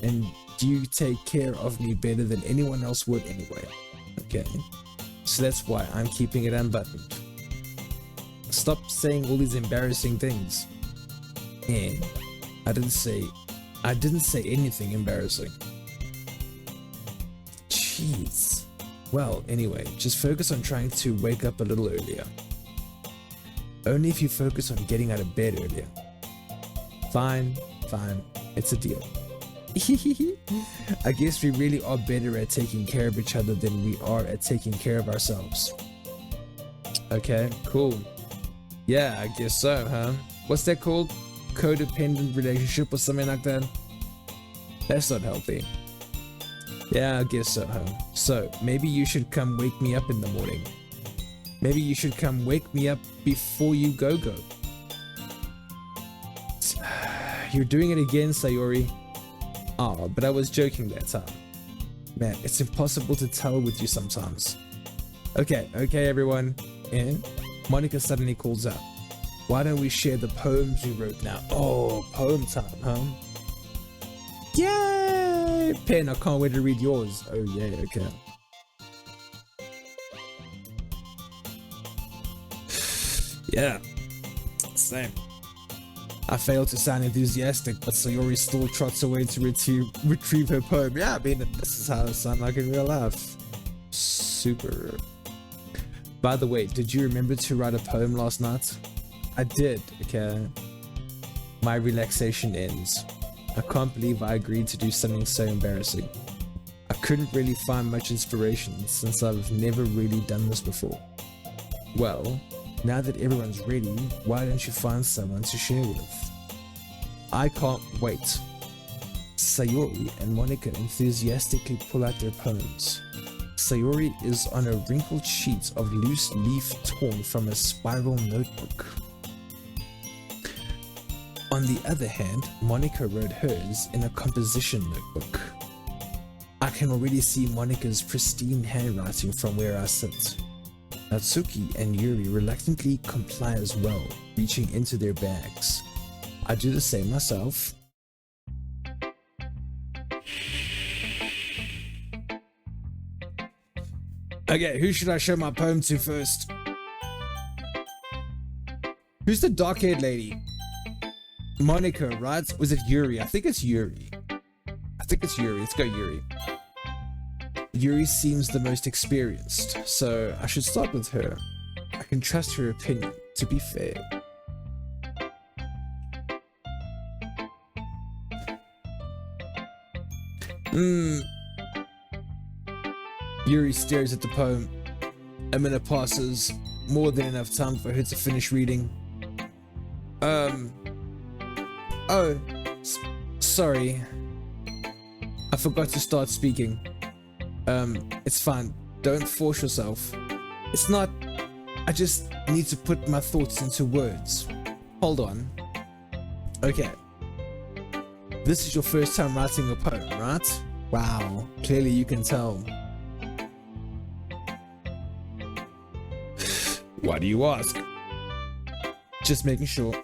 And you take care of me better than anyone else would anyway. Okay, so that's why I'm keeping it unbuttoned. Stop saying all these embarrassing things. And I didn't say anything embarrassing. Jeez. Well, anyway, just focus on trying to wake up a little earlier. Only if you focus on getting out of bed earlier. Fine, it's a deal. I guess we really are better at taking care of each other than we are at taking care of ourselves. Okay, cool. Yeah, I guess so, huh? What's that called? Codependent relationship or something like that? That's not healthy. Yeah, I guess so, huh? So, maybe you should come wake me up in the morning. Maybe you should come wake me up before you go. You're doing it again, Sayori. Oh, but I was joking that time. Man, it's impossible to tell with you sometimes. Okay, everyone. And Monica suddenly calls out. Why don't we share the poems we wrote now? Oh, poem time, huh? Yay! Pen, I can't wait to read yours. Oh yeah, okay. Yeah, same. I failed to sound enthusiastic, but Sayori still trots away to retrieve her poem. Yeah, I mean, this is how I sound like in real life. Super. By the way, did you remember to write a poem last night? I did, okay. My relaxation ends. I can't believe I agreed to do something so embarrassing. I couldn't really find much inspiration since I've never really done this before. Well, now that everyone's ready, why don't you find someone to share with? I can't wait. Sayori and Monica enthusiastically pull out their poems. Sayori is on a wrinkled sheet of loose leaf torn from a spiral notebook. On the other hand, Monica wrote hers in a composition notebook. I can already see Monica's pristine handwriting from where I sit. Natsuki and Yuri reluctantly comply as well, reaching into their bags. I do the same myself. Okay, who should I show my poem to first? Who's the dark-haired lady? Monica, right? Was it Yuri? I think it's Yuri. Let's go Yuri. Yuri seems the most experienced, so I should start with her. I can trust her opinion, to be fair. Yuri stares at the poem. A minute passes, more than enough time for her to finish reading. Sorry. I forgot to start speaking. It's fine. Don't force yourself. It's not... I just need to put my thoughts into words. Hold on. Okay. This is your first time writing a poem, right? Wow. Clearly you can tell. Why do you ask? Just making sure.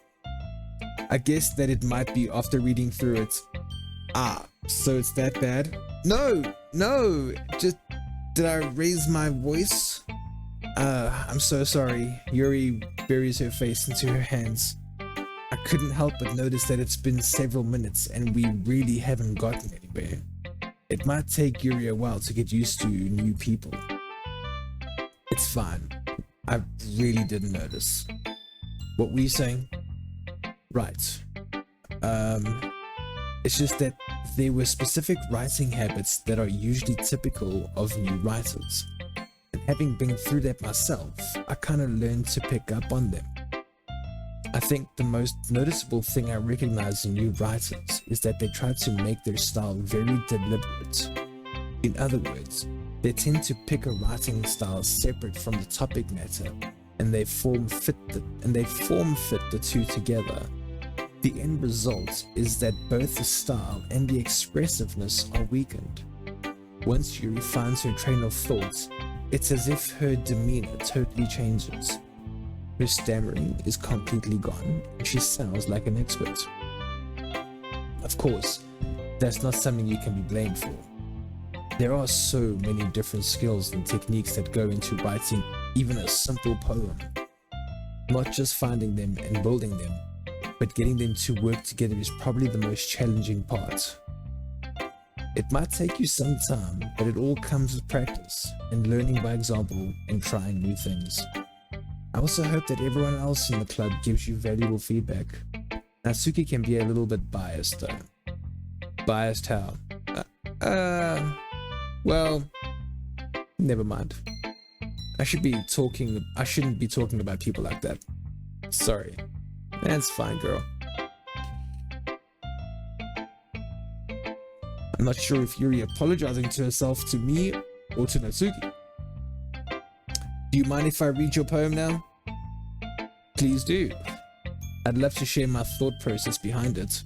I guess that it might be after reading through it. Ah, so it's that bad? No, just did I raise my voice? I'm so sorry. Yuri buries her face into her hands. I couldn't help but notice that it's been several minutes and we really haven't gotten anywhere. It might take Yuri a while to get used to new people. It's fine. I really didn't notice. What were you saying? Right. It's just that there were specific writing habits that are usually typical of new writers. And having been through that myself, I kind of learned to pick up on them. I think the most noticeable thing I recognize in new writers is that they try to make their style very deliberate. In other words, they tend to pick a writing style separate from the topic matter, and they form fit the two together. The end result is that both the style and the expressiveness are weakened. Once Yuri finds her train of thought, it's as if her demeanor totally changes. Her stammering is completely gone, and she sounds like an expert. Of course, that's not something you can be blamed for. There are so many different skills and techniques that go into writing even a simple poem. Not just finding them and building them, but getting them to work together is probably the most challenging part. It might take you some time, but it all comes with practice and learning by example and trying new things. I also hope that everyone else in the club gives you valuable feedback. Natsuki can be a little bit biased though. Biased how? Well, never mind. I shouldn't be talking about people like that. Sorry. That's fine, girl. I'm not sure if Yuri apologizing to herself to me or to Natsuki. Do you mind if I read your poem now? Please do. I'd love to share my thought process behind it.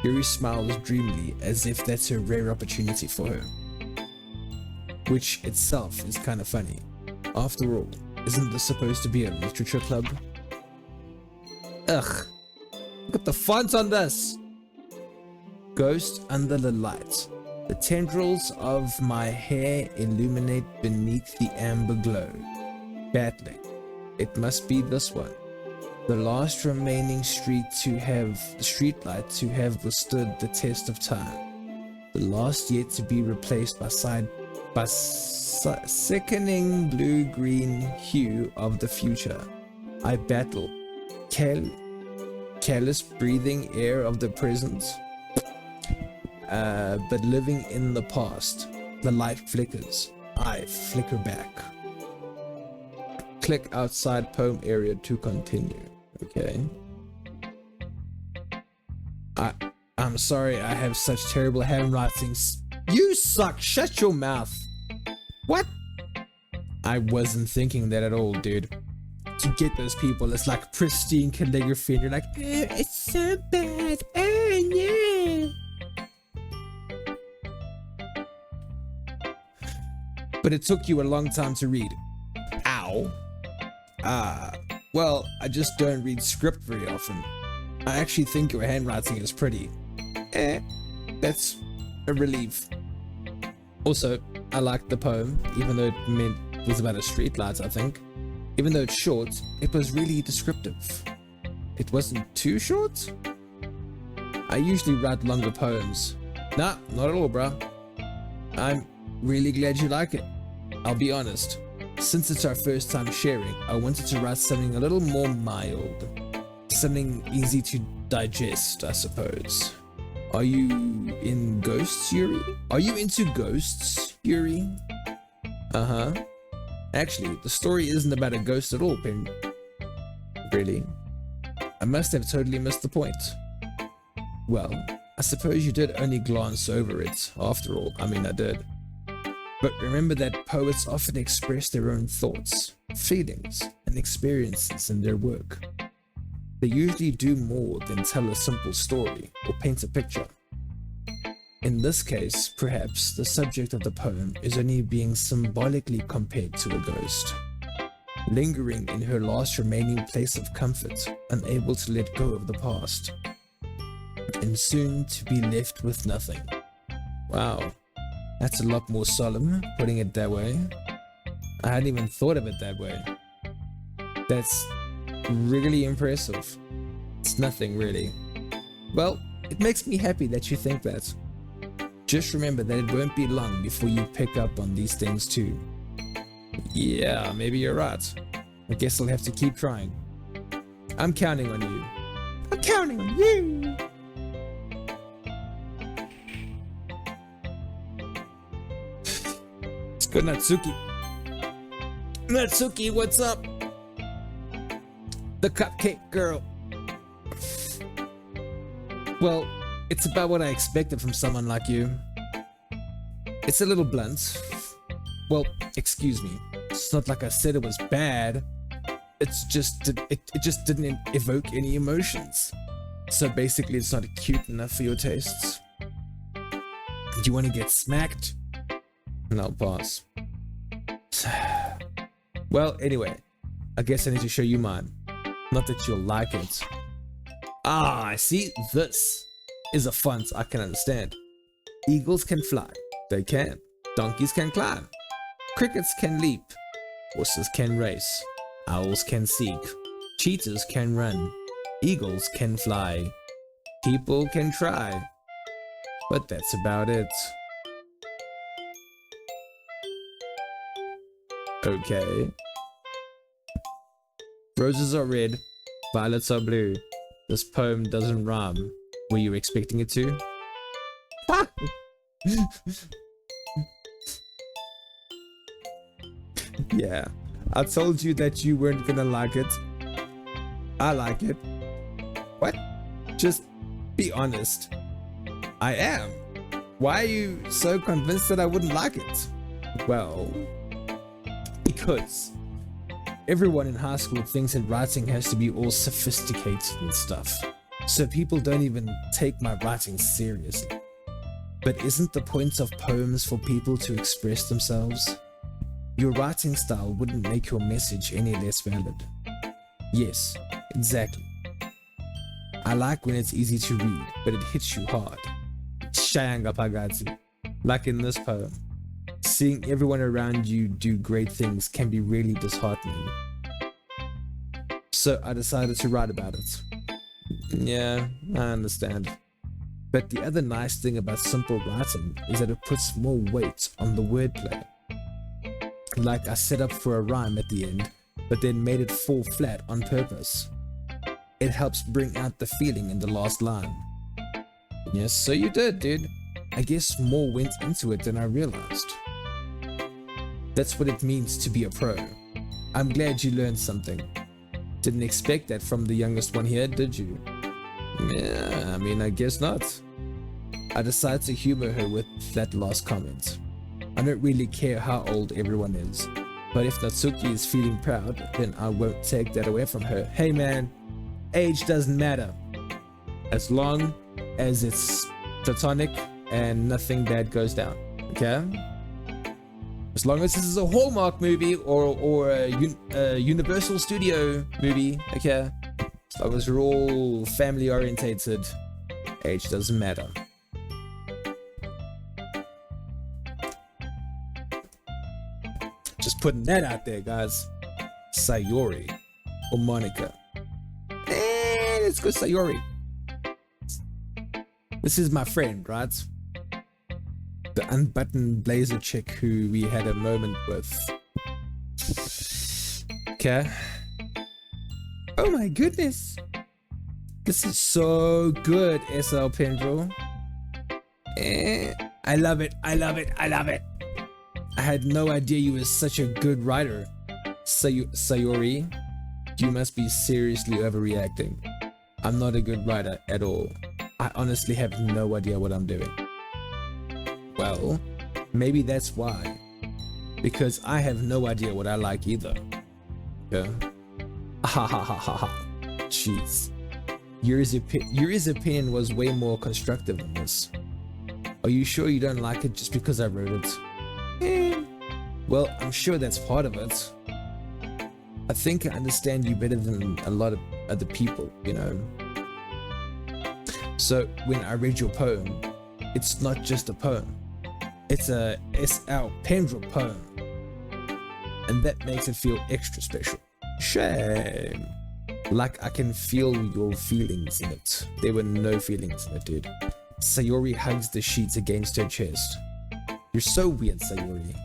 Yuri smiles dreamily as if that's a rare opportunity for her. Which itself is kind of funny. After all, isn't this supposed to be a literature club? Ugh, look at the font on this! Ghost under the light. The tendrils of my hair illuminate beneath the amber glow. Battling. It must be this one. The last remaining streetlight to have withstood the test of time. The last yet to be replaced by sickening blue-green hue of the future. I battle. Careless breathing air of the present. But living in the past. The light flickers. I flicker back. Click outside poem area to continue. Okay. I'm sorry I have such terrible handwriting. You suck! Shut your mouth! What? I wasn't thinking that at all, dude. To get those people, it's like pristine calligraphy and you're like, it's so bad. Oh no. But it took you a long time to read. Ow. Well, I just don't read script very often. I actually think your handwriting is pretty. That's a relief. Also, I liked the poem, even though it was about a streetlight, I think. Even though it's short, it was really descriptive. It wasn't too short? I usually write longer poems. Nah, not at all, bruh. I'm really glad you like it. I'll be honest. Since it's our first time sharing, I wanted to write something a little more mild. Something easy to digest, I suppose. Are you in ghosts, Yuri? Are you into ghosts, Yuri? Uh-huh. Actually, the story isn't about a ghost at all, Pin. Really? I must have totally missed the point. Well, I suppose you did only glance over it, after all. I mean, I did. But remember that poets often express their own thoughts, feelings, and experiences in their work. They usually do more than tell a simple story or paint a picture. In this case, perhaps the subject of the poem is only being symbolically compared to a ghost, lingering in her last remaining place of comfort, unable to let go of the past, and soon to be left with nothing. Wow, that's a lot more solemn, putting it that way. I hadn't even thought of it that way. That's really impressive. It's nothing really. Well, it makes me happy that you think that. Just remember that it won't be long before you pick up on these things too. Yeah, maybe you're right. I guess I'll have to keep trying. I'm counting on you. I'm counting on you! It's good, Natsuki. Natsuki, what's up? The cupcake girl. Well, it's about what I expected from someone like you. It's a little blunt. Well, excuse me. It's not like I said it was bad. It's just it just didn't evoke any emotions. So basically, it's not cute enough for your tastes. Do you want to get smacked? And I'll pass. Well, anyway, I guess I need to show you mine. Not that you'll like it. Ah, I see. This is a font I can understand. Eagles can fly. They can. Donkeys can climb. Crickets can leap. Horses can race. Owls can seek. Cheetahs can run. Eagles can fly. People can try. But that's about it. Okay. Roses are red, violets are blue. This poem doesn't rhyme. Were you expecting it to? Yeah, I told you that you weren't gonna like it. I like it. What? Just be honest. I am. Why are you so convinced that I wouldn't like it? Well, because everyone in high school thinks that writing has to be all sophisticated and stuff, so people don't even take my writing seriously. But isn't the point of poems for people to express themselves? Your writing style wouldn't make your message any less valid. Yes, exactly. I like when it's easy to read, but it hits you hard. Shayanga Pagati. Like in this poem. Seeing everyone around you do great things can be really disheartening. So I decided to write about it. Yeah, I understand. But the other nice thing about simple writing is that it puts more weight on the wordplay. Like I set up for a rhyme at the end, but then made it fall flat on purpose. It helps bring out the feeling in the last line. Yes, so you did, dude. I guess more went into it than I realized. That's what it means to be a pro. I'm glad you learned something. Didn't expect that from the youngest one here, did you? Yeah, I mean, I guess not. I decided to humor her with that last comment. I don't really care how old everyone is, but if Natsuki is feeling proud, then I won't take that away from her. Hey man, age doesn't matter. as long as it's platonic and nothing bad goes down. Okay? As long as this is a Hallmark movie or a Universal Studio movie. Okay? As long as we're all family orientated, age doesn't matter. Just putting that out there, guys. Sayori or Monica. Let's go Sayori. This is my friend, right? The unbuttoned blazer chick who we had a moment with. Okay. Oh my goodness. This is so good, SL Pendrel. I love it. I love it. I love it. I had no idea you were such a good writer. Sayori, you must be seriously overreacting. I'm not a good writer at all. I honestly have no idea what I'm doing. Well, maybe that's why. Because I have no idea what I like either. Yeah. Ha ha ha ha ha. Jeez. Yuri's opinion was way more constructive than this. Are you sure you don't like it just because I wrote it? Well, I'm sure that's part of it. I think I understand you better than a lot of other people, you know. So when I read your poem, it's not just a poem. It's a SL Pendrel poem. And that makes it feel extra special. Shame. Like I can feel your feelings in it. There were no feelings in it, dude. Sayori hugs the sheets against her chest. You're so weird, Sayori.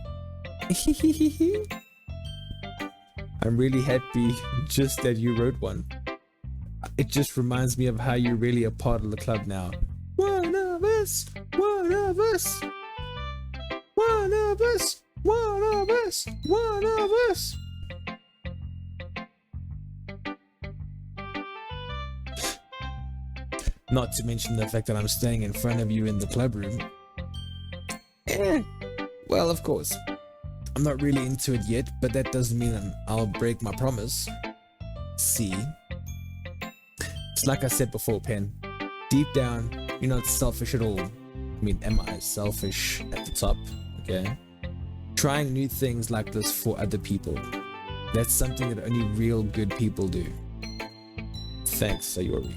I'm really happy just that you wrote one. It just reminds me of how you're really a part of the club now. One of us, one of us, one of us, one of us, one of us. Not to mention the fact that I'm staying in front of you in the club room. Well, of course. I'm not really into it yet, but that doesn't mean I'll break my promise. See? It's like I said before, Pen. Deep down, you're not selfish at all. I mean, am I selfish at the top? Okay? Trying new things like this for other people. That's something that only real good people do. Thanks, Sayori.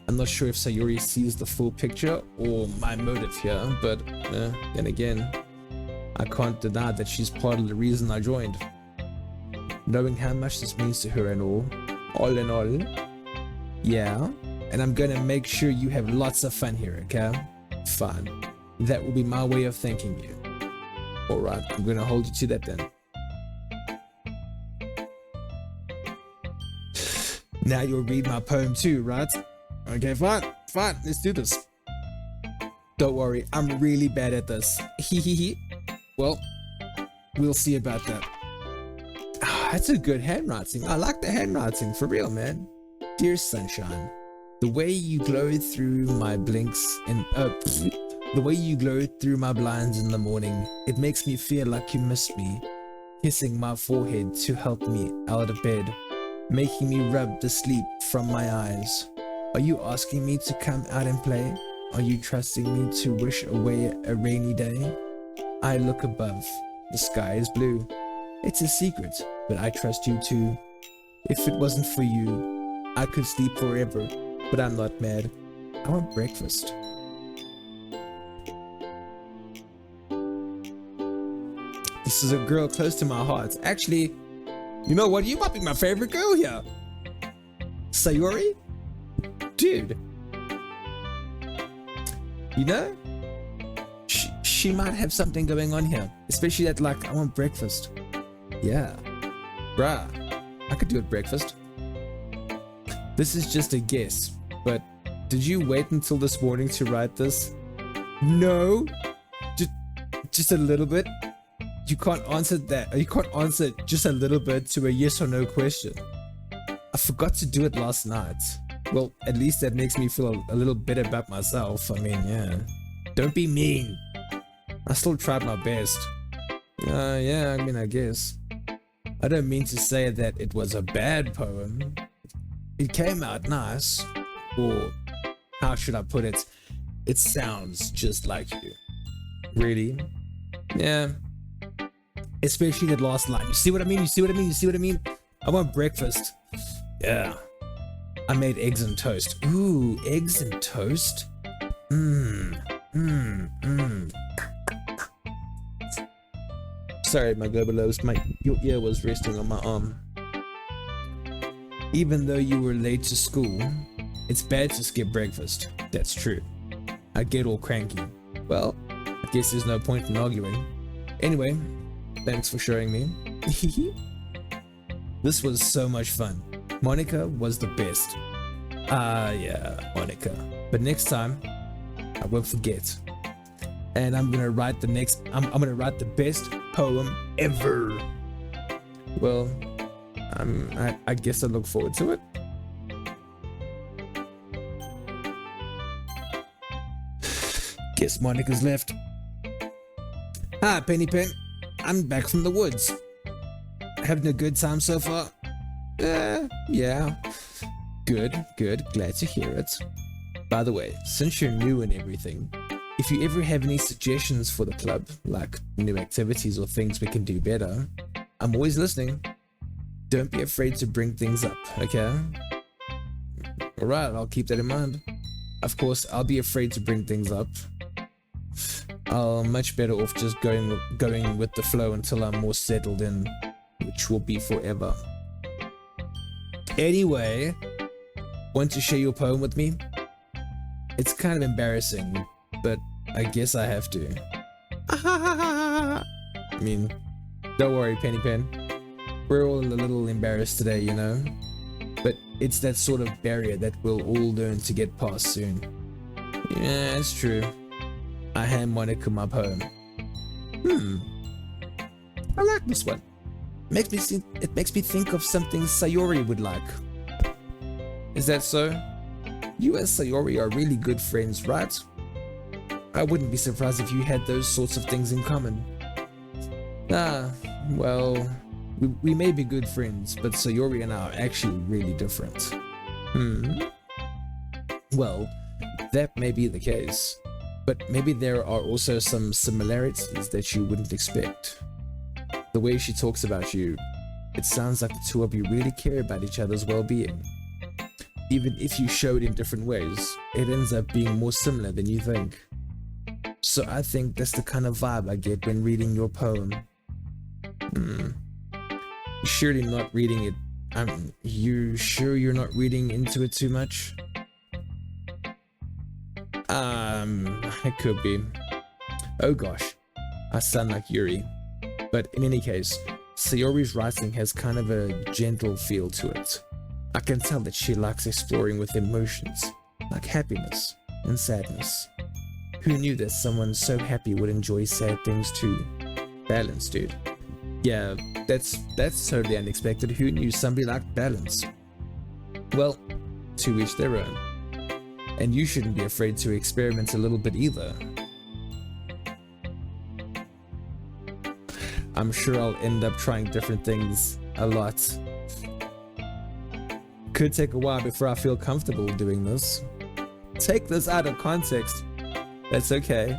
I'm not sure if Sayori sees the full picture or my motive here, but then again, I can't deny that she's part of the reason I joined. Knowing how much this means to her and all in all, yeah, and I'm gonna make sure you have lots of fun here, okay? Fun. That will be my way of thanking you. Alright, I'm gonna hold you to that then. Now you'll read my poem too, right? Okay, fine, let's do this. Don't worry, I'm really bad at this. Hehehe. Well, we'll see about that. That's a good handwriting. I like the handwriting, for real, man. Dear Sunshine, the way you glow through my blinks and the way you glow through my blinds in the morning, it makes me feel like you miss me. Kissing my forehead to help me out of bed, making me rub the sleep from my eyes. Are you asking me to come out and play? Are you trusting me to wish away a rainy day? I look above. The sky is blue. It's a secret, but I trust you too. If it wasn't for you, I could sleep forever, but I'm not mad. I want breakfast. This is a girl close to my heart. Actually, you know what? You might be my favorite girl here. Sayori? Dude. You know? She might have something going on here. Especially that, like, I want breakfast. Yeah. Bruh. I could do it breakfast. This is just a guess, but did you wait until this morning to write this? No. Just a little bit. You can't answer that. You can't answer just a little bit to a yes or no question. I forgot to do it last night. Well, at least that makes me feel a little better about myself. I mean, yeah. Don't be mean. I still tried my best. Yeah, I mean, I guess. I don't mean to say that it was a bad poem. It came out nice. Or how should I put it? It sounds just like you. Really? Yeah. Especially that last line. You see what I mean? You see what I mean? You see what I mean? I want breakfast. Yeah. I made eggs and toast. Ooh, eggs and toast? Sorry, my Gobelos, your ear was resting on my arm. Even though you were late to school, it's bad to skip breakfast. That's true. I get all cranky. Well, I guess there's no point in arguing. Anyway, thanks for showing me. This was so much fun. Monica was the best. Yeah, Monica. But next time, I won't forget. And I'm gonna write I'm gonna write the best poem ever. Well, I guess I look forward to it. Guess Monica's left. Hi, Penny Pen. I'm back from the woods. Having a good time so far? Yeah. Good. Glad to hear it. By the way, since you're new and everything, if you ever have any suggestions for the club, like new activities or things we can do better, I'm always listening. Don't be afraid to bring things up, okay? Alright, I'll keep that in mind. Of course, I'll be afraid to bring things up. I'm much better off just going with the flow until I'm more settled in, which will be forever. Anyway, want to share your poem with me? It's kind of embarrassing, but I guess I have to. I mean, don't worry, Penny Pen. We're all a little embarrassed today, you know? But it's that sort of barrier that we'll all learn to get past soon. Yeah, it's true. I hand Monica my poem. I like this one. It makes me think of something Sayori would like. Is that so? You and Sayori are really good friends, right? I wouldn't be surprised if you had those sorts of things in common. Well, we may be good friends, but Sayori and I are actually really different. Well, that may be the case, but maybe there are also some similarities that you wouldn't expect. The way she talks about you, it sounds like the two of you really care about each other's well-being. Even if you show it in different ways, it ends up being more similar than you think. So I think that's the kind of vibe I get when reading your poem. You're surely not reading it. You sure you're not reading into it too much? It could be. Oh gosh, I sound like Yuri. But in any case, Sayori's writing has kind of a gentle feel to it. I can tell that she likes exploring with emotions, like happiness and sadness. Who knew that someone so happy would enjoy sad things too? Balance, dude. Yeah, that's totally unexpected. Who knew somebody liked balance? Well, to each their own. And you shouldn't be afraid to experiment a little bit either. I'm sure I'll end up trying different things a lot. Could take a while before I feel comfortable doing this. Take this out of context. That's okay.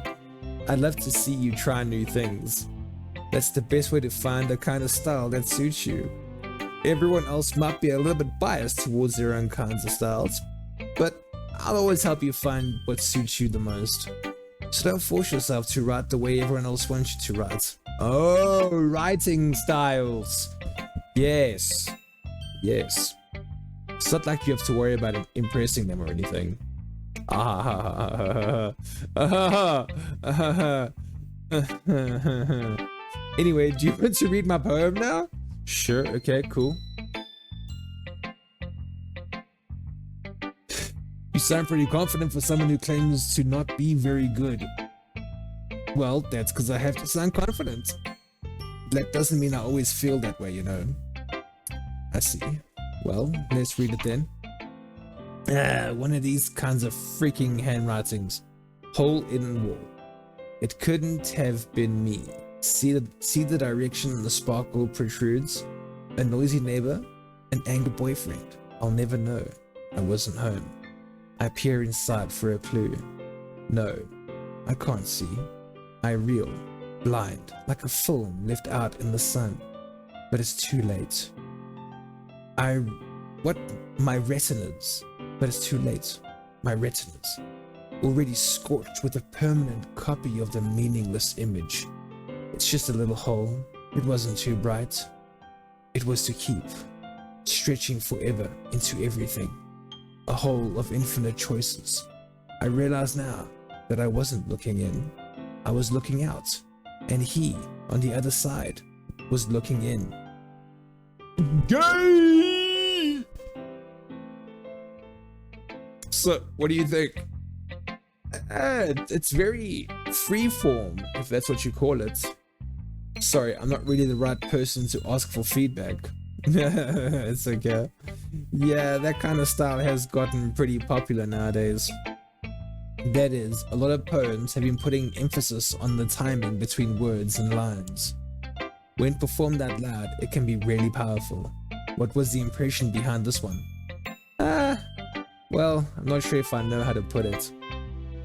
I'd love to see you try new things. That's the best way to find the kind of style that suits you. Everyone else might be a little bit biased towards their own kinds of styles, but I'll always help you find what suits you the most. So don't force yourself to write the way everyone else wants you to write. Oh, writing styles. Yes. It's not like you have to worry about impressing them or anything. Anyway, do you want to read my poem now? Sure, okay, cool. You sound pretty confident for someone who claims to not be very good. Well, that's because I have to sound confident. That doesn't mean I always feel that way, you know. I see. Well, let's read it then. One of these kinds of freaking handwritings. Hole in wall. It couldn't have been me. See the direction the sparkle protrudes? A noisy neighbor? An angry boyfriend? I'll never know. I wasn't home. I peer inside for a clue. No, I can't see. I reel, blind, like a film left out in the sun. But it's too late. My retinas. But it's too late. My retinas. Already scorched with a permanent copy of the meaningless image. It's just a little hole. It wasn't too bright. It was to keep, stretching forever into everything. A hole of infinite choices. I realize now that I wasn't looking in. I was looking out. And he, on the other side, was looking in. Gay! So, what do you think? It's very freeform, if that's what you call it. Sorry, I'm not really the right person to ask for feedback. It's okay. Yeah, that kind of style has gotten pretty popular nowadays. That is, a lot of poems have been putting emphasis on the timing between words and lines. When performed out loud, it can be really powerful. What was the impression behind this one? Well, I'm not sure if I know how to put it.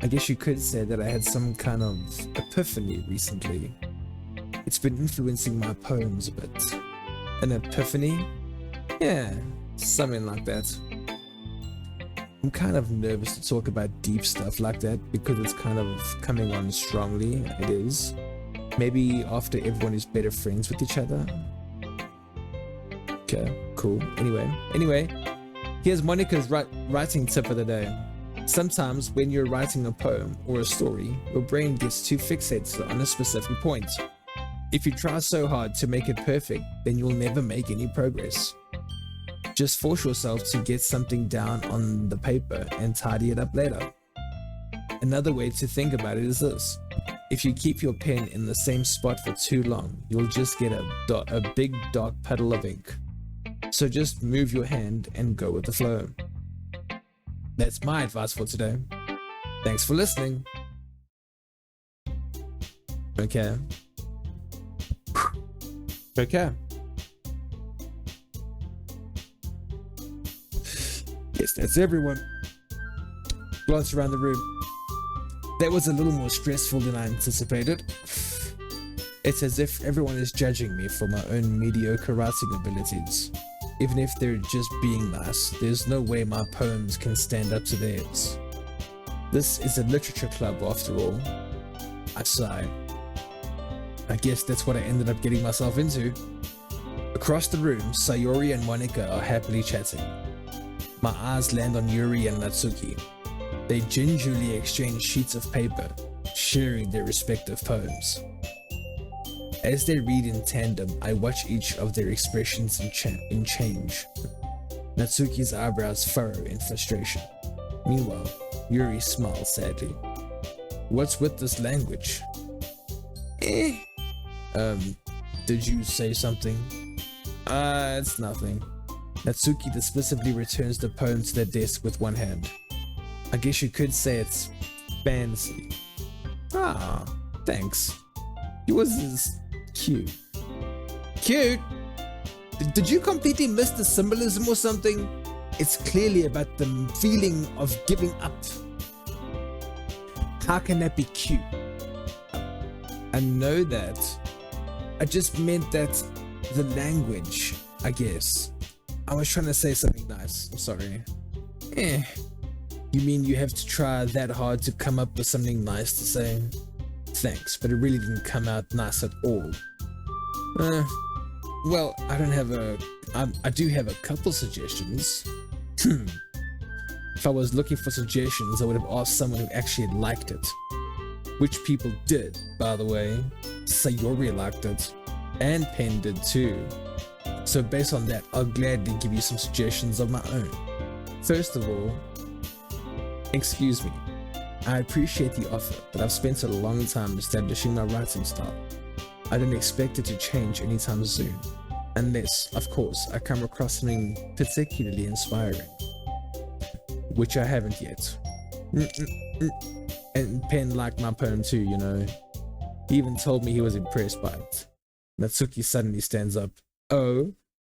I guess you could say that I had some kind of epiphany recently. It's been influencing my poems a bit. An epiphany? Yeah, something like that. I'm kind of nervous to talk about deep stuff like that because it's kind of coming on strongly. It is. Maybe after everyone is better friends with each other. Okay, cool. Anyway, here's Monica's writing tip of the day. Sometimes when you're writing a poem or a story, your brain gets too fixated on a specific point. If you try so hard to make it perfect, then you'll never make any progress. Just force yourself to get something down on the paper and tidy it up later. Another way to think about it is this. If you keep your pen in the same spot for too long, you'll just get a big dark puddle of ink. So just move your hand and go with the flow. That's my advice for today. Thanks for listening. Okay. Yes, that's everyone. Glance around the room. That was a little more stressful than I anticipated. It's as if everyone is judging me for my own mediocre writing abilities. Even if they're just being nice, there's no way my poems can stand up to theirs. This is a literature club after all. I sigh. I guess that's what I ended up getting myself into. Across the room, Sayori and Monika are happily chatting. My eyes land on Yuri and Natsuki. They gingerly exchange sheets of paper, sharing their respective poems. As they read in tandem, I watch each of their expressions in change. Natsuki's eyebrows furrow in frustration. Meanwhile, Yuri smiles sadly. What's with this language? Did you say something? It's nothing. Natsuki dismissively returns the poem to their desk with one hand. I guess you could say it's fancy. Ah, thanks. Yours is cute. Cute? Did you completely miss the symbolism or something? It's clearly about the feeling of giving up. How can that be cute? I know that. I just meant that the language, I guess. I was trying to say something nice. I'm sorry. You mean you have to try that hard to come up with something nice to say? Thanks, but it really didn't come out nice at all. Well, I do have a couple suggestions. If I was looking for suggestions, I would have asked someone who actually liked it. Which people did, by the way. Sayori liked it, and Pen did too. So based on that, I'll gladly give you some suggestions of my own. First of all, excuse me. I appreciate the offer, but I've spent a long time establishing my writing style. I don't expect it to change anytime soon. Unless, of course, I come across something particularly inspiring. Which I haven't yet. And Pen liked my poem too, you know. He even told me he was impressed by it. Natsuki suddenly stands up. Oh,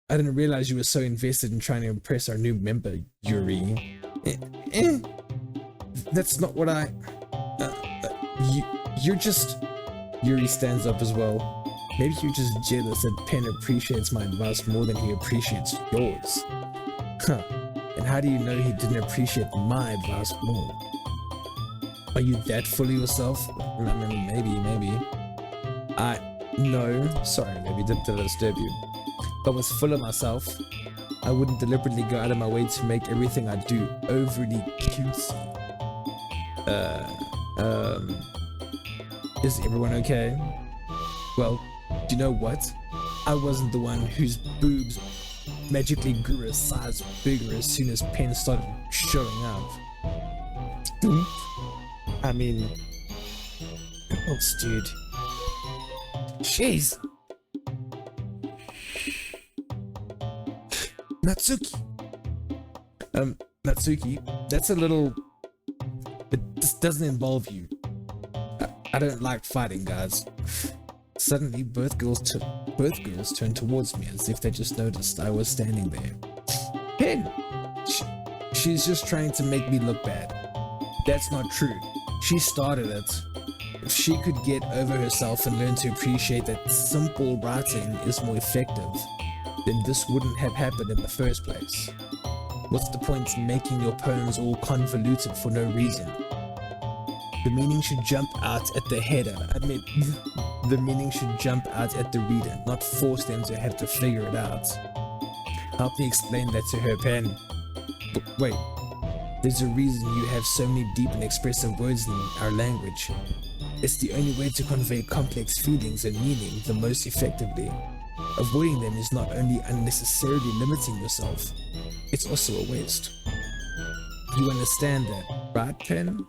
I didn't realize you were so invested in trying to impress our new member, Yuri. That's not what I... you're just... Yuri stands up as well. Maybe you're just jealous that Pen appreciates my advice more than he appreciates yours. Huh. And how do you know he didn't appreciate my advice more? Are you that full of yourself? I mean, maybe. No, sorry, maybe did I disturb you? If I was full of myself, I wouldn't deliberately go out of my way to make everything I do overly cutesy. Is everyone okay? Well, do you know what? I wasn't the one whose boobs magically grew a size bigger as soon as Pen started showing up. I mean, gross, dude. Jeez. Natsuki. Natsuki, that's a little... It just doesn't involve you. I don't like fighting, guys. Suddenly, both girls turned towards me as if they just noticed I was standing there. Pen! She's just trying to make me look bad. That's not true. She started it. If she could get over herself and learn to appreciate that simple writing is more effective, then this wouldn't have happened in the first place. What's the point in making your poems all convoluted for no reason? The meaning should jump out at the header. I mean, the meaning should jump out at the reader, not force them to have to figure it out. Help me explain that to her, Pen. But wait, there's a reason you have so many deep and expressive words in our language. It's the only way to convey complex feelings and meaning the most effectively. Avoiding them is not only unnecessarily limiting yourself, it's also a waste. You understand that, right, Pen?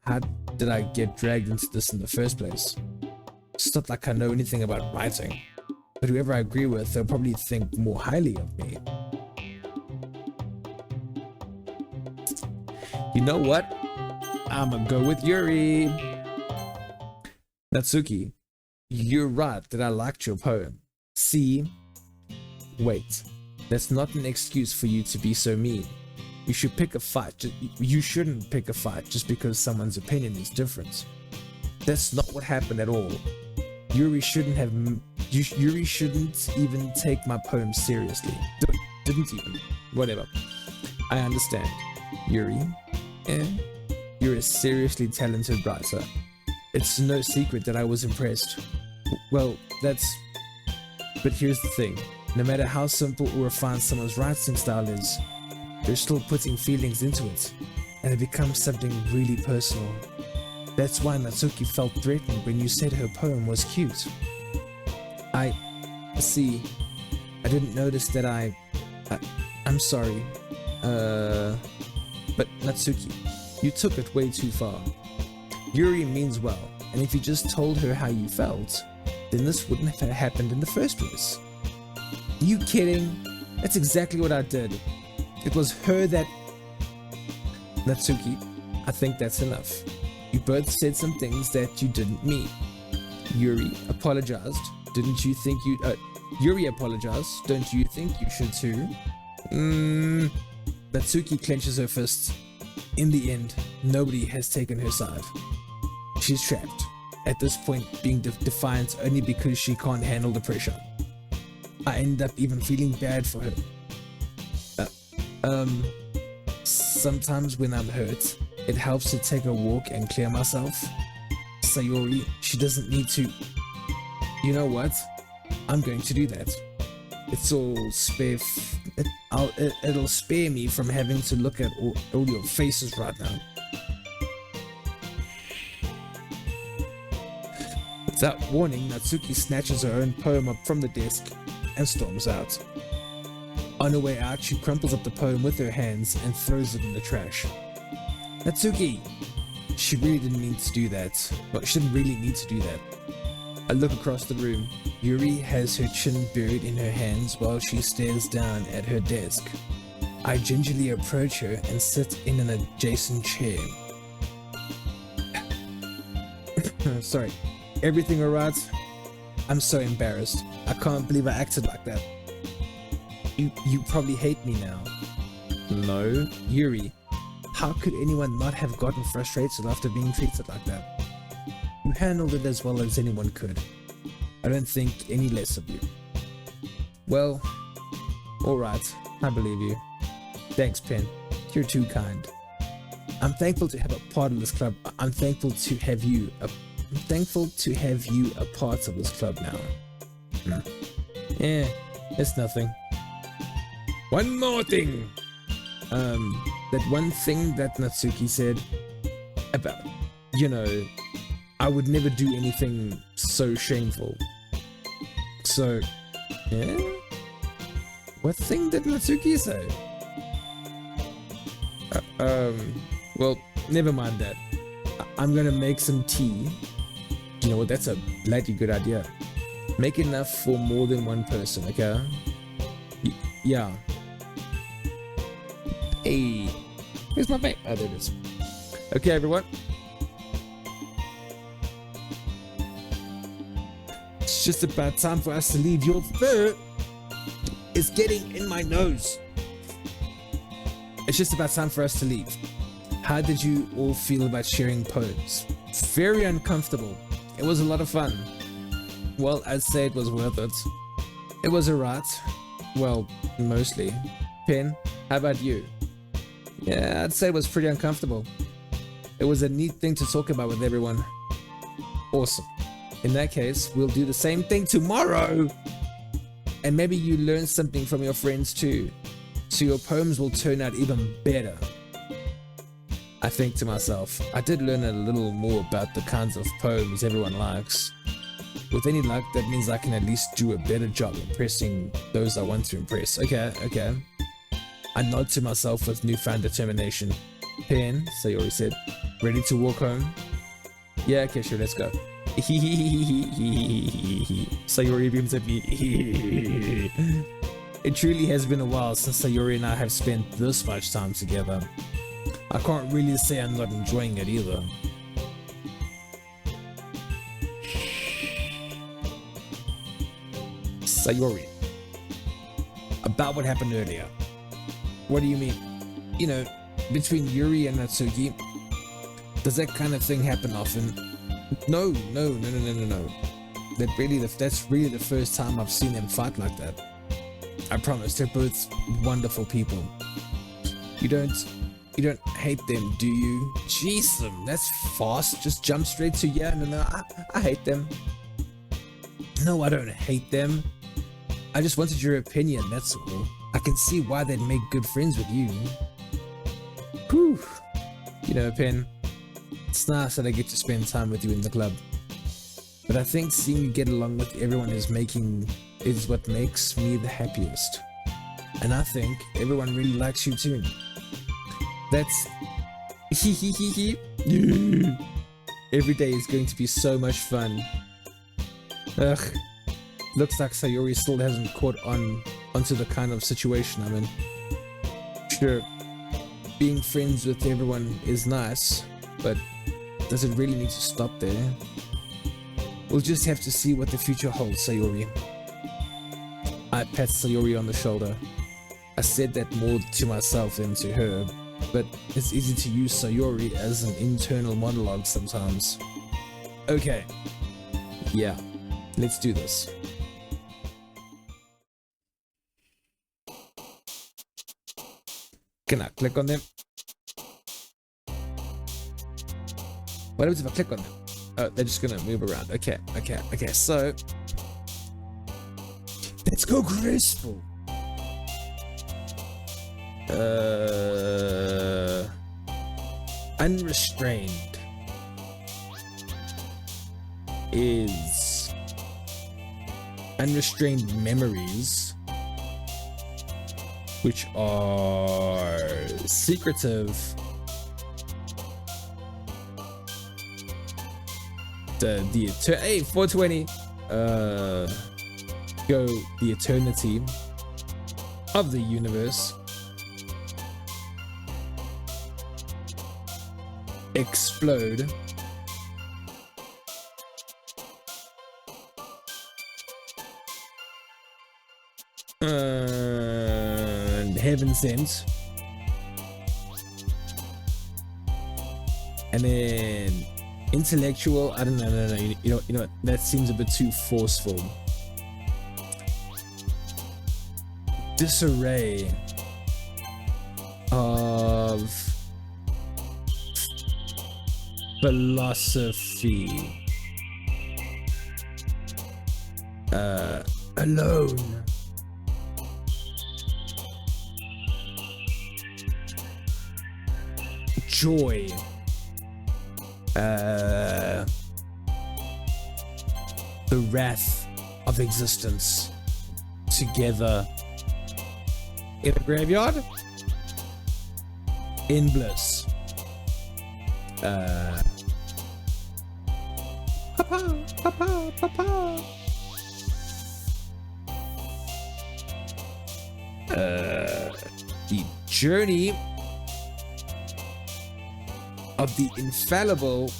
How did I get dragged into this in the first place? It's not like I know anything about writing, but whoever I agree with, they'll probably think more highly of me. You know what? I'ma go with Yuri. Natsuki, you're right that I liked your poem. See? Wait. That's not an excuse for you to be so mean. You should pick a fight. You shouldn't pick a fight just because someone's opinion is different. That's not what happened at all. Yuri shouldn't even take my poem seriously. Didn't even. Whatever. I understand. Yuri, you're a seriously talented writer. It's no secret that I was impressed. Well, but here's the thing. No matter how simple or refined someone's writing style is, they're still putting feelings into it, and it becomes something really personal. That's why Natsuki felt threatened when you said her poem was cute. I didn't notice that I'm sorry. But Natsuki, you took it way too far. Yuri means well, and if you just told her how you felt, then this wouldn't have happened in the first place. You kidding? That's exactly what I did. It was her that... Natsuki, I think that's enough. You both said some things that you didn't mean. Yuri apologized. Didn't you think you... Yuri apologized. Don't you think you should too? Natsuki clenches her fists. In the end, nobody has taken her side. She's trapped. At this point, being defiant only because she can't handle the pressure. I end up even feeling bad for her. Sometimes when I'm hurt, it helps to take a walk and clear myself. Sayori, she doesn't need to... You know what? I'm going to do that. It's all it'll spare me from having to look at all your faces right now. Without warning, Natsuki snatches her own poem up from the desk and storms out. On her way out, she crumples up the poem with her hands and throws it in the trash. Natsuki! She really didn't mean to do that. Well, she didn't really need to do that. I look across the room. Yuri has her chin buried in her hands while she stares down at her desk. I gingerly approach her and sit in an adjacent chair. Sorry. Everything alright? I'm so embarrassed. I can't believe I acted like that. You probably hate me now. No, Yuri. How could anyone not have gotten frustrated after being treated like that? You handled it as well as anyone could. I don't think any less of you. Well, alright, I believe you. Thanks, Pen. You're too kind. I'm thankful to have a part of this club. I'm thankful to have you a part of this club now. Yeah, it's nothing. One more thing. That one thing that Natsuki said about, I would never do anything so shameful. So, yeah? What thing did Natsuki say? Well, never mind that. I'm gonna make some tea. You know what, that's a bloody good idea. Make enough for more than one person, okay? Yeah. Hey, here's my vape. Oh, there it is. Okay, everyone. It's just about time for us to leave. Your fur is getting in my nose. It's just about time for us to leave. How did you all feel about sharing poems? Very uncomfortable. It was a lot of fun. Well, I'd say it was worth it. It was alright. Well, mostly. Pen, how about you? Yeah, I'd say it was pretty uncomfortable. It was a neat thing to talk about with everyone. Awesome. In that case, we'll do the same thing tomorrow. And maybe you learn something from your friends too. So your poems will turn out even better. I think to myself, I did learn a little more about the kinds of poems everyone likes. With any luck, that means I can at least do a better job impressing those I want to impress. Okay. I nod to myself with newfound determination. Pen, Sayori said, ready to walk home? Yeah, okay, sure, let's go. Sayori beams at me. It truly has been a while since Sayori and I have spent this much time together. I can't really say I'm not enjoying it either. Sayori, about what happened earlier. What do you mean? Between Yuri and Natsuki, does that kind of thing happen often? No. That's really the first time I've seen them fight like that. I promise, they're both wonderful people. You don't hate them, do you? Jeez, that's fast. Just jump straight to yeah. No, I hate them. No, I don't hate them. I just wanted your opinion, that's all. I can see why they'd make good friends with you. Whew. Pen, it's nice that I get to spend time with you in the club. But I think seeing you get along with everyone is what makes me the happiest. And I think everyone really likes you too. That's every day is going to be so much fun. Ugh. Looks like Sayori still hasn't caught onto the kind of situation I'm in. Sure, being friends with everyone is nice, but does it really need to stop there? We'll just have to see what the future holds, Sayori. I pat Sayori on the shoulder. I said that more to myself than to her, but it's easy to use Sayori as an internal monologue sometimes. Okay. Yeah, let's do this. Can I click on them? What happens if I click on them? Oh, they're just gonna move around. Okay, so let's go graceful. Unrestrained is unrestrained memories, which are secretive. Hey, 420. Go the eternity of the universe. Explode. heaven sent. And then intellectual, I don't know, no, you know what, that seems a bit too forceful. Disarray of philosophy. Alone. Joy. The wrath of existence. Together. In a graveyard. In bliss. Papa, papa, papa. The journey of the infallible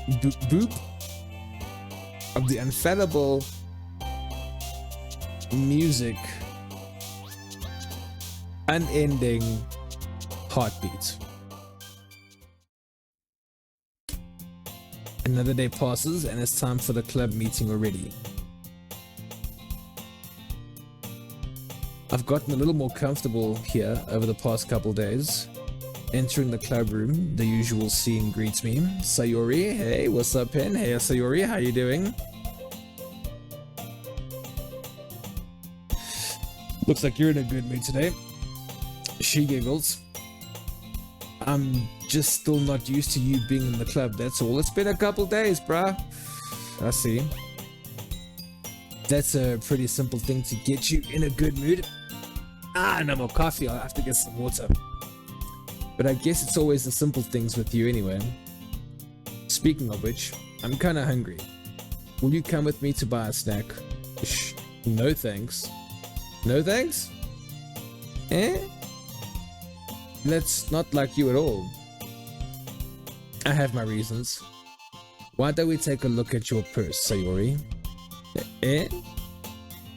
boop of the infallible music, unending heartbeat. Another day passes and it's time for the club meeting already. I've gotten a little more comfortable here over the past couple days. Entering the club room, the usual scene greets me. Sayori, hey, what's up, Pen? Hey, Sayori, how you doing? Looks like you're in a good mood today. She giggles. I'm just still not used to you being in the club, that's all. It's been a couple days, bruh. I see. That's a pretty simple thing to get you in a good mood. No more coffee, I'll have to get some water. But I guess it's always the simple things with you anyway. Speaking of which, I'm kinda hungry. Will you come with me to buy a snack? Shh, no thanks. No thanks? That's not like you at all. I have my reasons. Why don't we take a look at your purse, Sayori?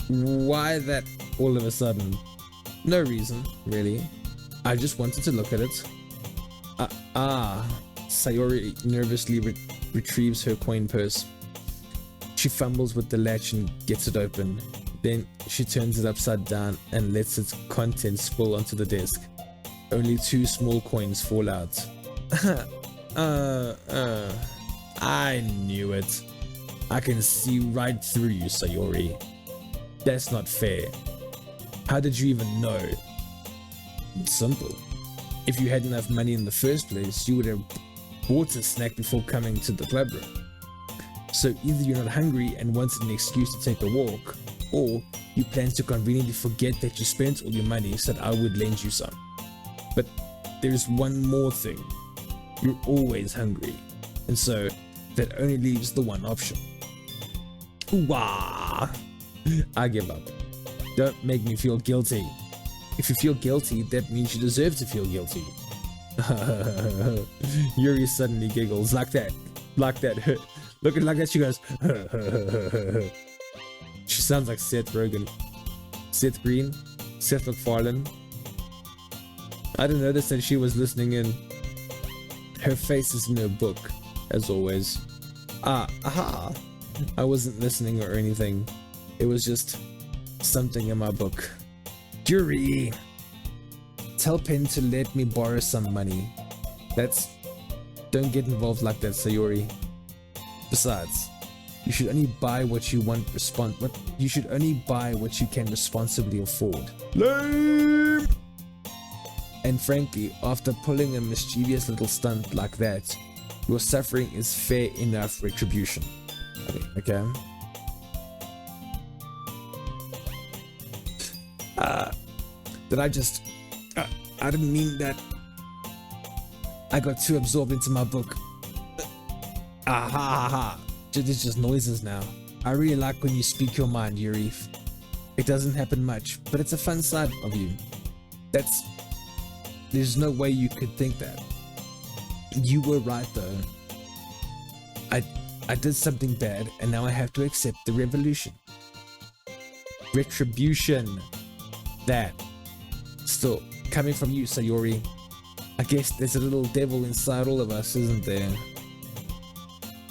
Why that all of a sudden? No reason, really. I just wanted to look at it. Sayori nervously retrieves her coin purse. She fumbles with the latch and gets it open. Then she turns it upside down and lets its contents spill onto the desk. Only 2 small coins fall out. I knew it. I can see right through you, Sayori. That's not fair. How did you even know? It's simple. If you had enough money in the first place, you would have bought a snack before coming to the club room. So either you're not hungry and wanted an excuse to take a walk, or you plan to conveniently forget that you spent all your money so that I would lend you some. But there's one more thing. You're always hungry, and so that only leaves the one option. Wah! I give up. Don't make me feel guilty. If you feel guilty, that means you deserve to feel guilty. Yuri suddenly giggles like that. Looking like that, she goes. She sounds like Seth Rogen. Seth Green? Seth MacFarlane? I didn't notice that she was listening in. Her face is in her book, as always. Aha! I wasn't listening or anything. It was just something in my book. Yuri! Tell Pen to let me borrow some money. Don't get involved like that, Sayori. Besides, you should only buy what you want. You should only buy what you can responsibly afford. Lame! And frankly, after pulling a mischievous little stunt like that, your suffering is fair enough retribution. Okay? I didn't mean that. I got too absorbed into my book. It's just noises now. I really like when you speak your mind, Yuri. It doesn't happen much, but it's a fun side of you. There's no way you could think that. You were right though. I did something bad and now I have to accept the retribution. That. Still, coming from you, Sayori, I guess there's a little devil inside all of us, isn't there?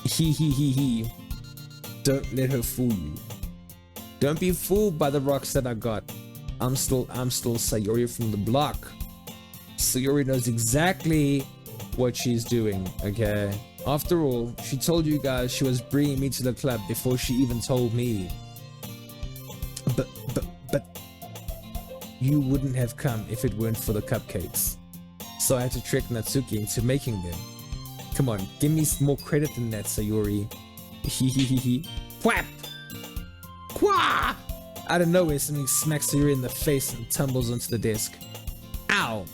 He. Don't let her fool you. Don't be fooled by the rocks that I got. I'm still Sayori from the block. Sayori knows exactly what she's doing, okay? After all, she told you guys she was bringing me to the club before she even told me. But you wouldn't have come if it weren't for the cupcakes. So I had to trick Natsuki into making them. Come on, give me some more credit than that, Sayori. Hehehehe. Whap! Qua! Out of nowhere, something smacks Sayori in the face and tumbles onto the desk. Ow!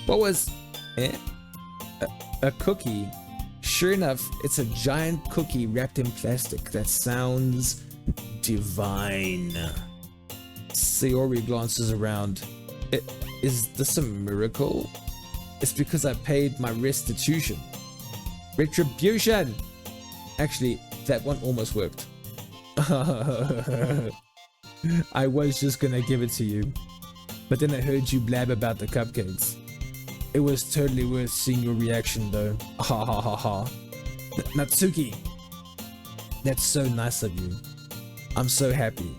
What was... A cookie. Sure enough, it's a giant cookie wrapped in plastic. That sounds divine. Sayori glances around. Is this a miracle? It's because I paid my restitution. Retribution! Actually, that one almost worked. I was just gonna give it to you, but then I heard you blab about the cupcakes. It was totally worth seeing your reaction though. Ha ha ha ha. Natsuki! That's so nice of you. I'm so happy.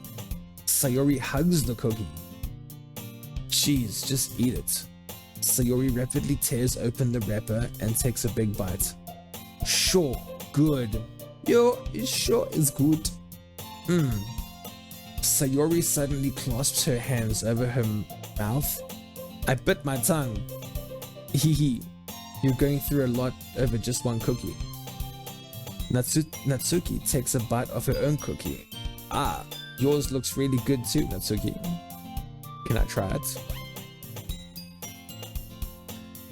Sayori hugs the cookie. Jeez, just eat it. Sayori rapidly tears open the wrapper and takes a big bite. Sure, good. Yo, it sure is good. Sayori suddenly clasps her hands over her mouth. I bit my tongue. Hehe, you're going through a lot over just one cookie. Natsuki takes a bite of her own cookie. Ah, yours looks really good too, Natsuki. Can I try it?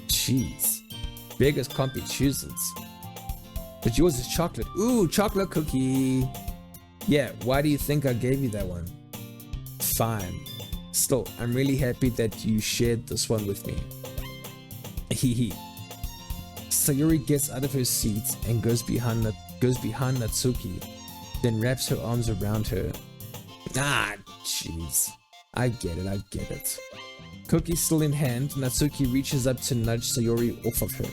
Jeez, beggars can't be choosers. But yours is chocolate. Ooh, chocolate cookie. Yeah, why do you think I gave you that one? Fine. Still, I'm really happy that you shared this one with me. Hehe. Sayori gets out of her seat and goes behind Natsuki, then wraps her arms around her. Ah, jeez. I get it. Cookie still in hand, Natsuki reaches up to nudge Sayori off of her.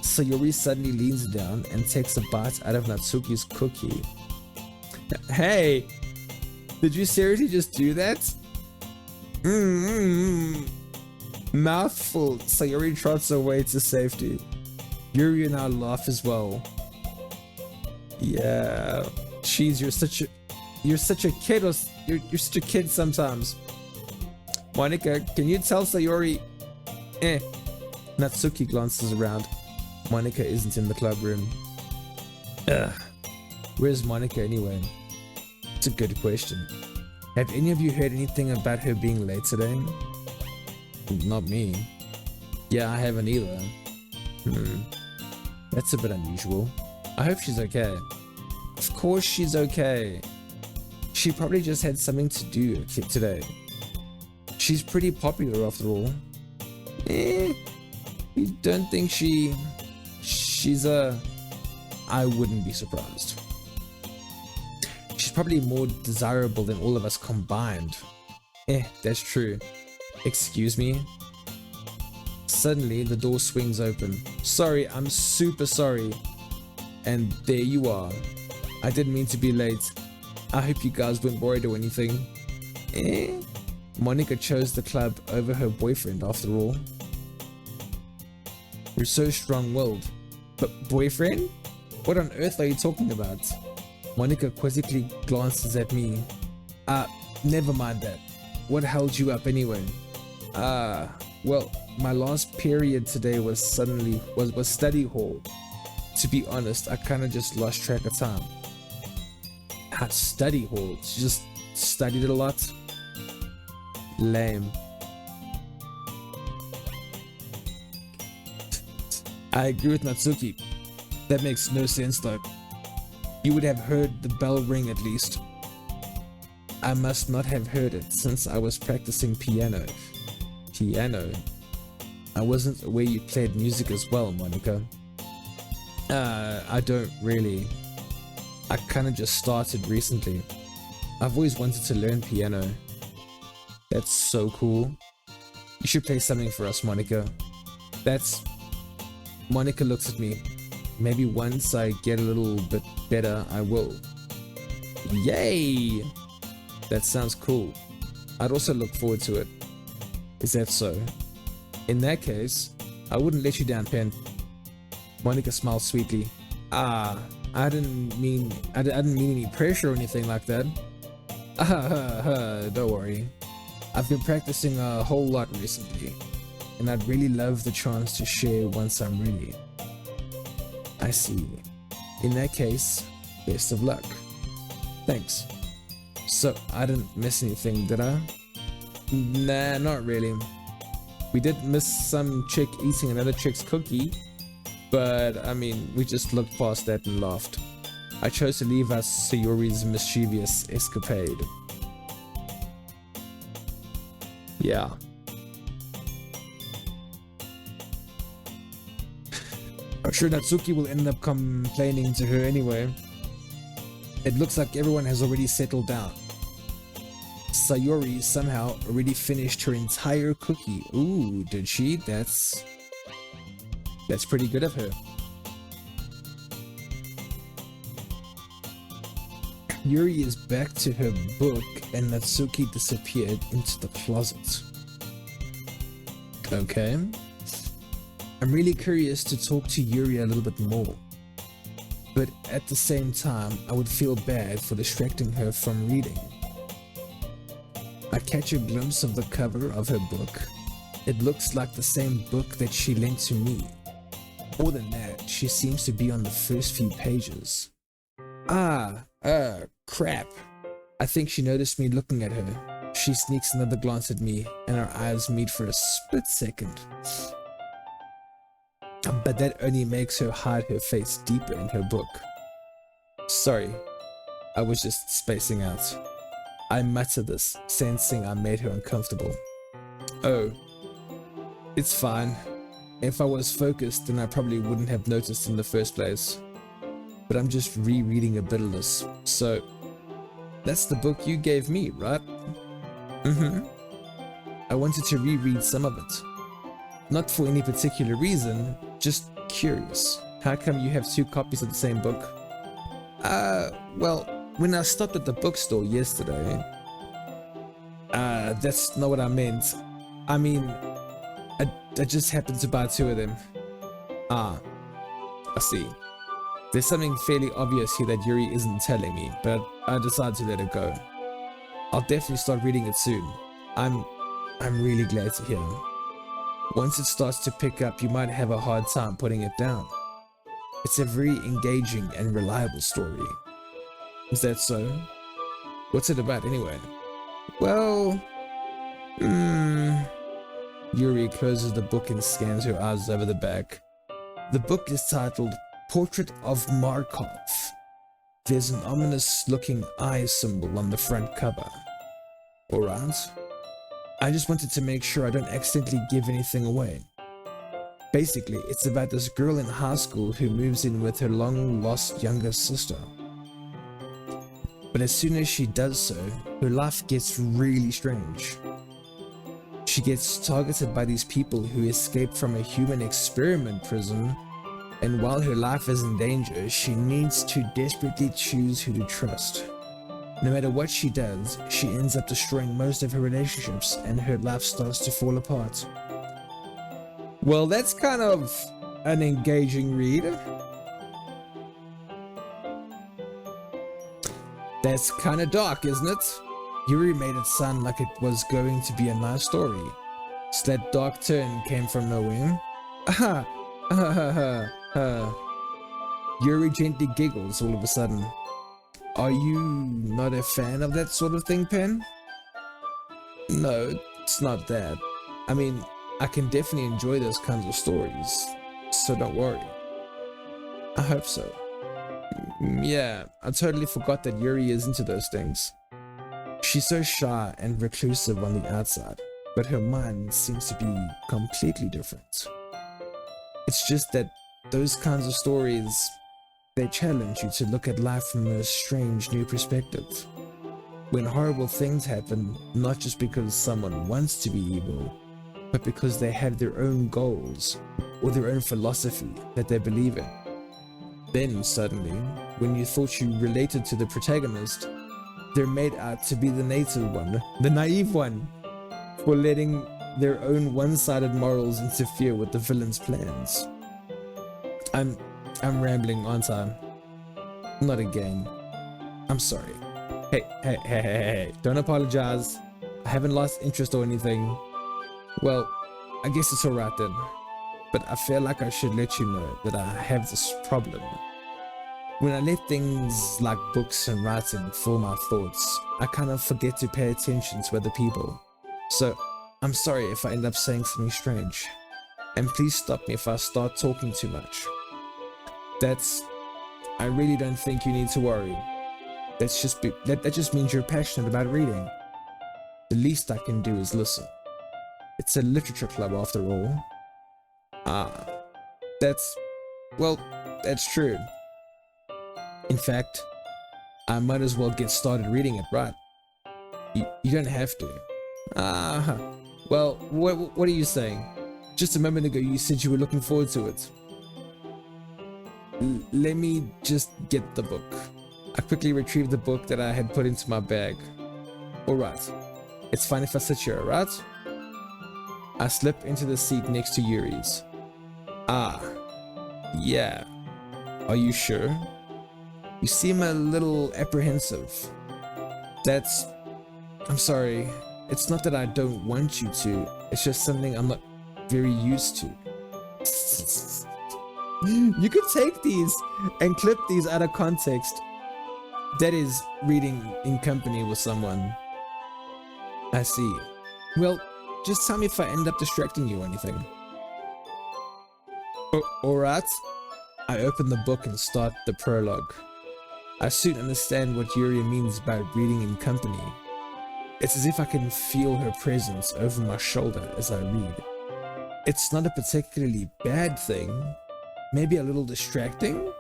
Sayori suddenly leans down and takes a bite out of Natsuki's cookie. Hey! Did you seriously just do that? Mouthful. Sayori trots away to safety. Yuri and I laugh as well. Yeah. Jeez, you're such a kid, or you're such a kid sometimes. Monika, can you tell Sayori? Natsuki glances around. Monika isn't in the club room. Ugh. Where's Monika anyway? It's a good question. Have any of you heard anything about her being late today? Not me. Yeah, I haven't either. That's a bit unusual. I hope she's okay. Of course she's okay. She probably just had something to do today. She's pretty popular after all. You don't think she's I wouldn't be surprised. She's probably more desirable than all of us combined. That's true. Excuse me? Suddenly, the door swings open. Sorry, I'm super sorry. And there you are. I didn't mean to be late. I hope you guys weren't worried or anything. Monika chose the club over her boyfriend after all. You're so strong-willed. But boyfriend? What on earth are you talking about? Monika quizzically glances at me. Never mind that. What held you up anyway? Well, my last period today was study hall. To be honest, I kind of just lost track of time. Study hall? She just studied it a lot? Lame. I agree with Natsuki. That makes no sense though. You would have heard the bell ring at least. I must not have heard it since I was practicing piano. Piano? I wasn't aware you played music as well, Monika. I don't really. I kinda just started recently. I've always wanted to learn piano. That's so cool. You should play something for us, Monica. Monica looks at me. Maybe once I get a little bit better, I will. Yay! That sounds cool. I'd also look forward to it. Is that so? In that case, I wouldn't let you down, Pen. Monica smiled sweetly. I didn't mean any pressure or anything like that. Don't worry. I've been practicing a whole lot recently, and I'd really love the chance to share once I'm ready. I see. In that case, best of luck. Thanks. So, I didn't miss anything, did I? Nah, not really. We did miss some chick eating another chick's cookie, but I mean, we just looked past that and laughed. I chose to leave out Sayori's mischievous escapade. Yeah. I'm sure Natsuki will end up complaining to her anyway. It looks like everyone has already settled down. Sayori somehow already finished her entire cookie. Ooh, did she? That's pretty good of her. Yuri is back to her book and Natsuki disappeared into the closet. Okay. I'm really curious to talk to Yuri a little bit more. But at the same time, I would feel bad for distracting her from reading. I catch a glimpse of the cover of her book. It looks like the same book that she lent to me. More than that, she seems to be on the first few pages. Crap. I think she noticed me looking at her. She sneaks another glance at me, and our eyes meet for a split second. But that only makes her hide her face deeper in her book. Sorry, I was just spacing out. I mutter this, sensing I made her uncomfortable. Oh, it's fine. If I was focused, then I probably wouldn't have noticed in the first place. But I'm just rereading a bit of this, so that's the book you gave me, right? Mm-hmm. I wanted to reread some of it. Not for any particular reason, just curious. How come you have 2 copies of the same book? Well, when I stopped at the bookstore yesterday... that's not what I meant. I mean, I just happened to buy 2 of them. I see. There's something fairly obvious here that Yuri isn't telling me, but I decided to let it go. I'll definitely start reading it soon. I'm really glad to hear. Once it starts to pick up, you might have a hard time putting it down. It's a very engaging and reliable story. Is that so? What's it about anyway? Well... Yuri closes the book and scans her eyes over the back. The book is titled Portrait of Markov. There's an ominous looking eye symbol on the front cover. Alright. I just wanted to make sure I don't accidentally give anything away. Basically, it's about this girl in high school who moves in with her long-lost younger sister. But as soon as she does so, her life gets really strange. She gets targeted by these people who escaped from a human experiment prison, and while her life is in danger, she needs to desperately choose who to trust. No matter what she does, she ends up destroying most of her relationships and her life starts to fall apart. Well, that's kind of an engaging read. That's kind of dark, isn't it? Yuri made it sound like it was going to be a nice story. So that dark turn came from nowhere. Yuri gently giggles all of a sudden. Are you not a fan of that sort of thing, Pen? No, it's not that. I mean, I can definitely enjoy those kinds of stories, so don't worry. I hope so. Yeah, I totally forgot that Yuri is into those things. She's so shy and reclusive on the outside, but her mind seems to be completely different. It's just that those kinds of stories, they challenge you to look at life from a strange new perspective. when horrible things happen, not just because someone wants to be evil, but because they have their own goals or their own philosophy that they believe in. Then suddenly, when you thought you related to the protagonist, they're made out to be the native one, the naive one, for letting their own one-sided morals interfere with the villain's plans. I'm rambling, aren't I? Not again. I'm sorry. Hey, don't apologize. I haven't lost interest or anything. Well, I guess it's alright then. But I feel like I should let you know that I have this problem. When I let things like books and writing fill my thoughts, I kind of forget to pay attention to other people. So, I'm sorry if I end up saying something strange. And please stop me if I start talking too much. I really don't think you need to worry. That just means you're passionate about reading. The least I can do is listen. It's a literature club after all. That's true. In fact, I might as well get started reading it, right? You don't have to. Well, what are you saying? Just a moment ago you said you were looking forward to it. Let me just get the book. I quickly retrieved the book that I had put into my bag. Alright, it's fine if I sit here, right? I slip into the seat next to Yuri's. Yeah. Are you sure? You seem a little apprehensive. I'm sorry. It's not that I don't want you to. It's just something I'm not very used to. You could take these and clip these out of context. That is reading in company with someone. I see. Well, just tell me if I end up distracting you or anything. Alright. I open the book and start the prologue. I soon understand what Yuri means by reading in company. It's as if I can feel her presence over my shoulder as I read. It's not a particularly bad thing, maybe a little distracting,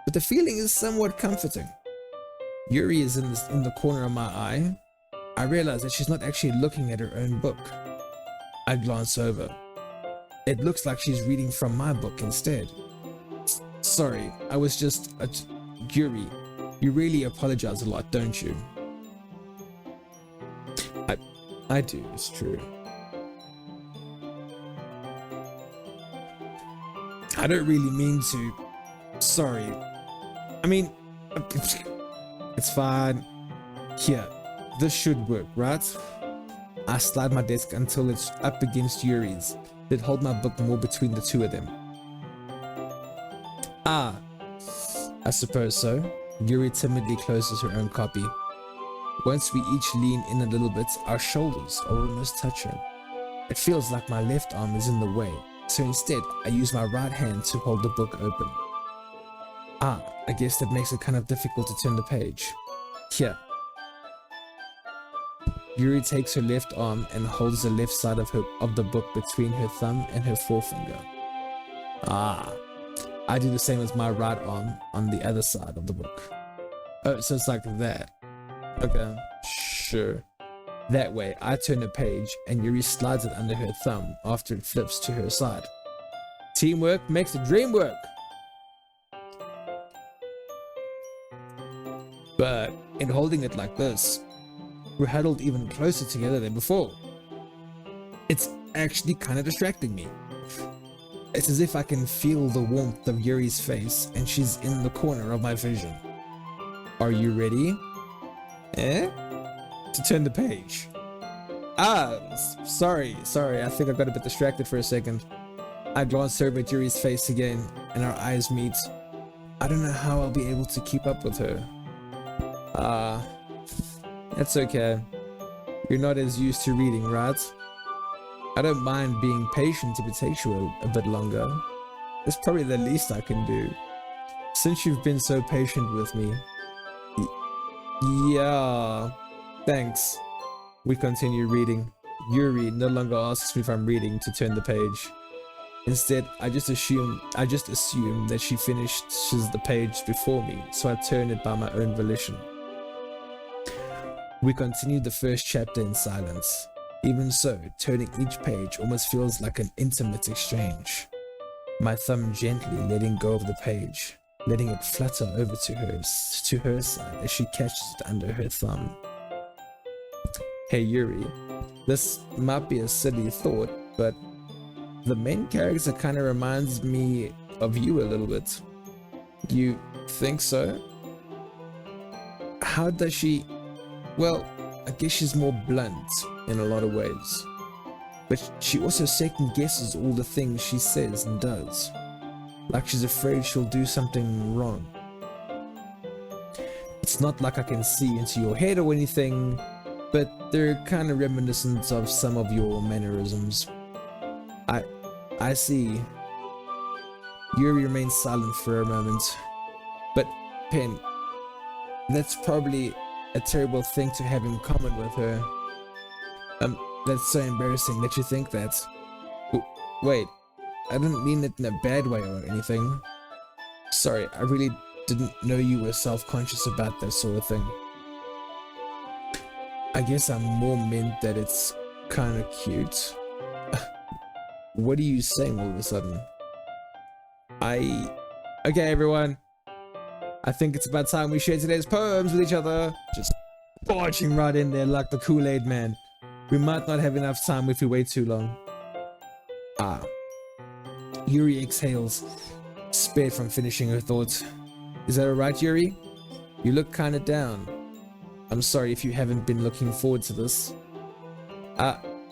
but the feeling is somewhat comforting. Yuri is in the corner of my eye. I realize that she's not actually looking at her own book. I glance over. It looks like she's reading from my book instead. Sorry, I was just... Yuri, you really apologize a lot, don't you? I do, it's true. I don't really mean to. Sorry. I mean, it's fine. Here, this should work, right? I slide my desk until it's up against Yuri's. Then hold my book more between the two of them. I suppose so. Yuri timidly closes her own copy. Once we each lean in a little bit, our shoulders are almost touching. It feels like my left arm is in the way, so instead I use my right hand to hold the book open. I guess that makes it kind of difficult to turn the page. Here. Yuri takes her left arm and holds the left side of the book between her thumb and her forefinger. I do the same as my right arm on the other side of the book. Oh, so it's like that. Okay, sure. That way, I turn the page and Yuri slides it under her thumb after it flips to her side. Teamwork makes the dream work! But in holding it like this, we're huddled even closer together than before. It's actually kind of distracting me. It's as if I can feel the warmth of Yuri's face and she's in the corner of my vision. Are you ready? To turn the page. Sorry, I think I got a bit distracted for a second. I glance over at Yuri's face again and our eyes meet. I don't know how I'll be able to keep up with her. That's okay. You're not as used to reading, right? I don't mind being patient if it takes you a bit longer. It's probably the least I can do. Since you've been so patient with me. Yeah, thanks. We continue reading. Yuri no longer asks me if I'm reading to turn the page. Instead, I just assume that she finishes the page before me, so I turn it by my own volition. We continue the first chapter in silence. Even so, turning each page almost feels like an intimate exchange. My thumb gently letting go of the page, letting it flutter over to her side as she catches it under her thumb. Hey Yuri, this might be a silly thought, but the main character kind of reminds me of you a little bit. You think so? How does she... Well, I guess she's more blunt in a lot of ways. But she also second guesses all the things she says and does. Like she's afraid she'll do something wrong. It's not like I can see into your head or anything, but they're kind of reminiscent of some of your mannerisms. I see. Yuri remains silent for a moment. But, Pen, that's probably a terrible thing to have in common with her. That's so embarrassing that you think that. Wait, I didn't mean it in a bad way or anything. Sorry, I really didn't know you were self-conscious about that sort of thing. I guess I more meant that it's kind of cute. What are you saying all of a sudden? Okay, everyone. I think it's about time we share today's poems with each other. Just barging right in there like the Kool-Aid man. We might not have enough time if we wait too long. Yuri exhales, spared from finishing her thoughts. Is that alright, Yuri? You look kinda down. I'm sorry if you haven't been looking forward to this.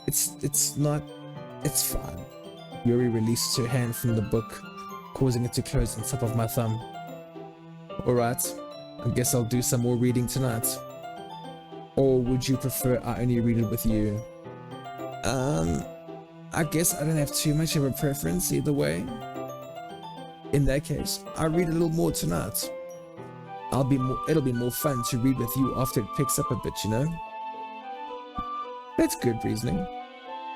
It's fine. Yuri releases her hand from the book, causing it to close on top of my thumb. Alright, I guess I'll do some more reading tonight. Or would you prefer I only read it with you? I guess I don't have too much of a preference either way. In that case, I'll read a little more tonight. It'll be more fun to read with you after it picks up a bit, you know? That's good reasoning.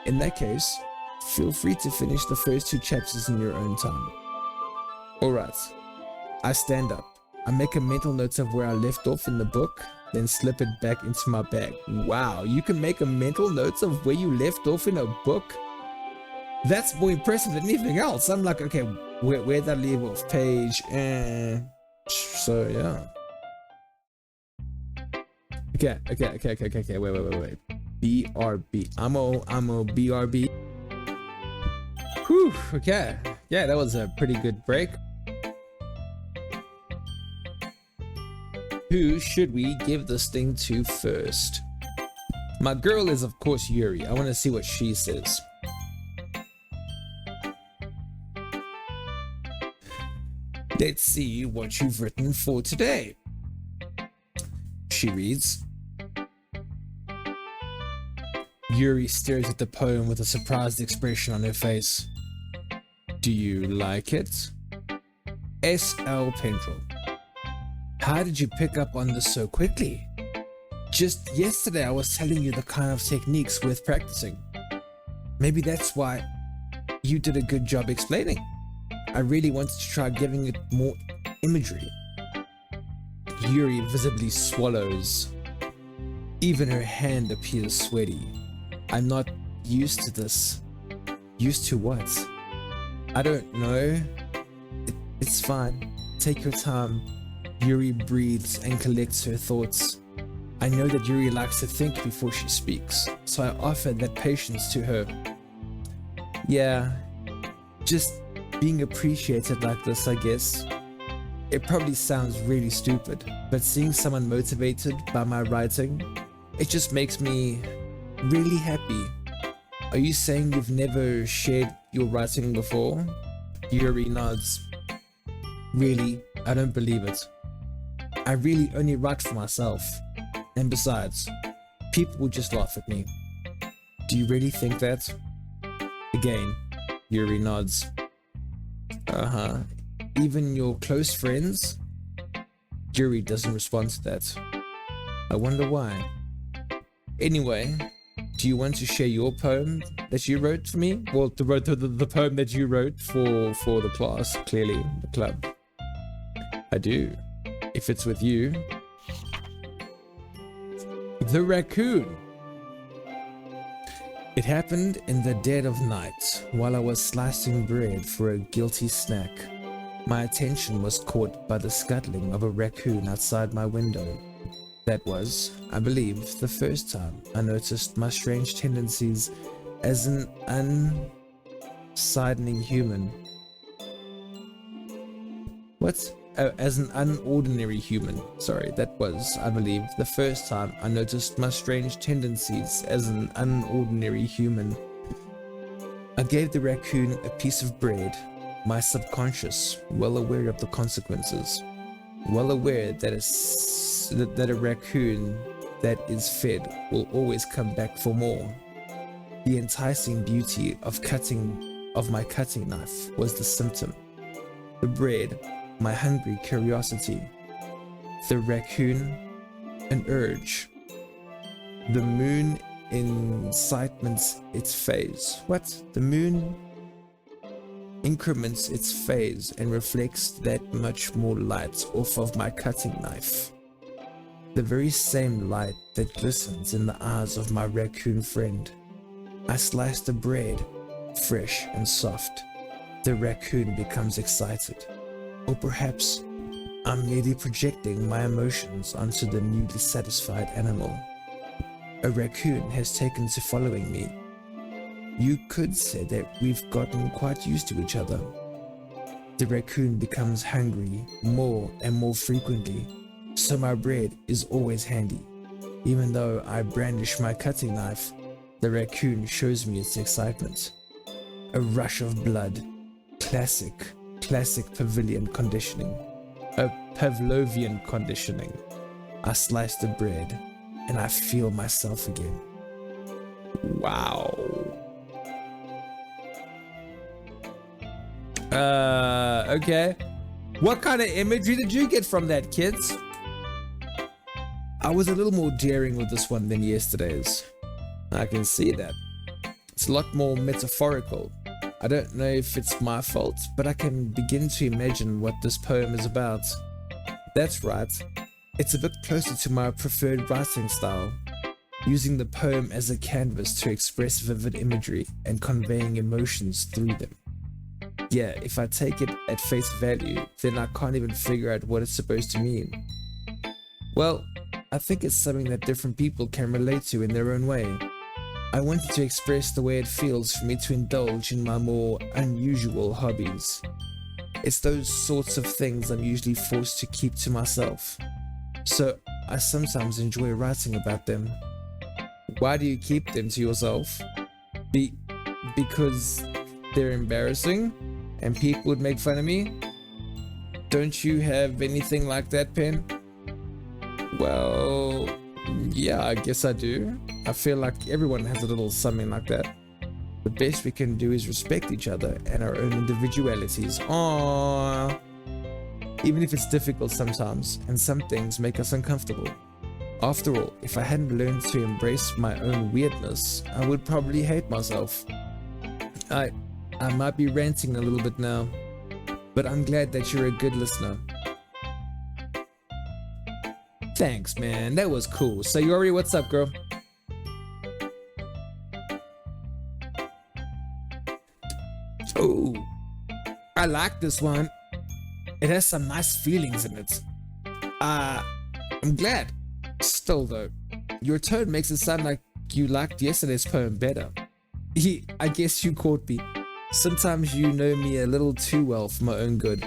In that case, feel free to finish the first 2 chapters in your own time. Alright, I stand up. I make a mental note of where I left off in the book, then slip it back into my bag. Wow, you can make a mental note of where you left off in a book? That's more impressive than anything else. I'm like, okay, where'd that leave off? Page, so yeah. Okay, wait. BRB. I'm a BRB. Whew, okay. Yeah, that was a pretty good break. Who should we give this thing to first? My girl is of course Yuri. I want to see what she says. Let's see what you've written for today. She reads. Yuri stares at the poem with a surprised expression on her face. Do you like it? S.L. Pendrell. How did you pick up on this so quickly? Just yesterday I was telling you the kind of techniques worth practicing. Maybe that's why you did a good job explaining. I really wanted to try giving it more imagery. Yuri visibly swallows. Even her hand appears sweaty. I'm not used to this. Used to what? I don't know. It's fine. Take your time. Yuri breathes and collects her thoughts. I know that Yuri likes to think before she speaks, so I offer that patience to her. Yeah, just being appreciated like this, I guess. It probably sounds really stupid, but seeing someone motivated by my writing, it just makes me really happy. Are you saying you've never shared your writing before? Yuri nods. Really, I don't believe it. I really only write for myself. And besides, people will just laugh at me. Do you really think that? Again, Yuri nods. Uh-huh. Even your close friends? Yuri doesn't respond to that. I wonder why. Anyway, do you want to share your poem that you wrote for me? Well, the poem that you wrote for the class, clearly, the club. I do. If it's with you. The raccoon. It happened in the dead of night while I was slicing bread for a guilty snack. My attention was caught by the scuttling of a raccoon outside my window. That was, I believe, the first time I noticed my strange tendencies as an unsidening human. What? Oh, as an unordinary human. Sorry, that was, I believe, the first time I noticed my strange tendencies as an unordinary human. I gave the raccoon a piece of bread, my subconscious, well aware of the consequences, well aware that a raccoon that is fed will always come back for more. The enticing beauty of my cutting knife was the symptom. The bread, my hungry curiosity. The raccoon, an urge. The moon incitements its phase. What? The moon increments its phase and reflects that much more light off of my cutting knife. The very same light that glistens in the eyes of my raccoon friend. I slice the bread, fresh and soft. The raccoon becomes excited. Or perhaps I'm merely projecting my emotions onto the newly satisfied animal. A raccoon has taken to following me. You could say that we've gotten quite used to each other. The raccoon becomes hungry more and more frequently, so my bread is always handy. Even though I brandish my cutting knife, the raccoon shows me its excitement. A rush of blood. Classic Pavlovian conditioning. Pavlovian conditioning. I slice the bread and I feel myself again. Wow. Okay. What kind of imagery did you get from that, kids? I was a little more daring with this one than yesterday's. I can see that. It's a lot more metaphorical. I don't know if it's my fault, but I can begin to imagine what this poem is about. That's right. It's a bit closer to my preferred writing style, using the poem as a canvas to express vivid imagery and conveying emotions through them. Yeah, if I take it at face value, then I can't even figure out what it's supposed to mean. Well, I think it's something that different people can relate to in their own way. I wanted to express the way it feels for me to indulge in my more unusual hobbies. It's those sorts of things I'm usually forced to keep to myself. So I sometimes enjoy writing about them. Why do you keep them to yourself? Because they're embarrassing and people would make fun of me? Don't you have anything like that, Pen? Well, yeah, I guess I do. I feel like everyone has a little something like that. The best we can do is respect each other and our own individualities. Aww. Even if it's difficult sometimes, and some things make us uncomfortable. After all, if I hadn't learned to embrace my own weirdness, I would probably hate myself. I might be ranting a little bit now, but I'm glad that you're a good listener. Thanks, man. That was cool. Sayori, what's up, girl? Ooh, I like this one. It has some nice feelings in it. I'm glad. Still though, your tone makes it sound like you liked yesterday's poem better. I guess you caught me. Sometimes you know me a little too well for my own good.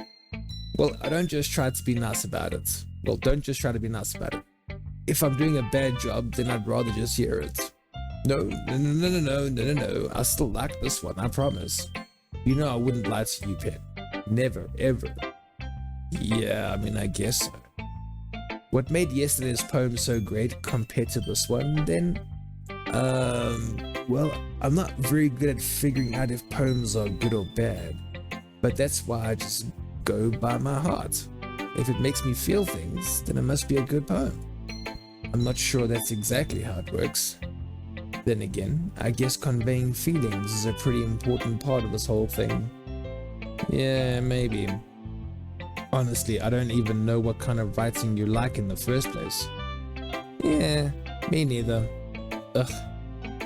Well, I don't just try to be nice about it. Well, don't just try to be nice about it. If I'm doing a bad job, then I'd rather just hear it. No. I still like this one, I promise. You know I wouldn't lie to you, Pen. Never, ever. Yeah, I mean, I guess so. What made yesterday's poem so great compared to this one, then? Well, I'm not very good at figuring out if poems are good or bad, but that's why I just go by my heart. If it makes me feel things, then it must be a good poem. I'm not sure that's exactly how it works. Then again, I guess conveying feelings is a pretty important part of this whole thing. Yeah, maybe. Honestly, I don't even know what kind of writing you like in the first place. Yeah, Me neither. Ugh.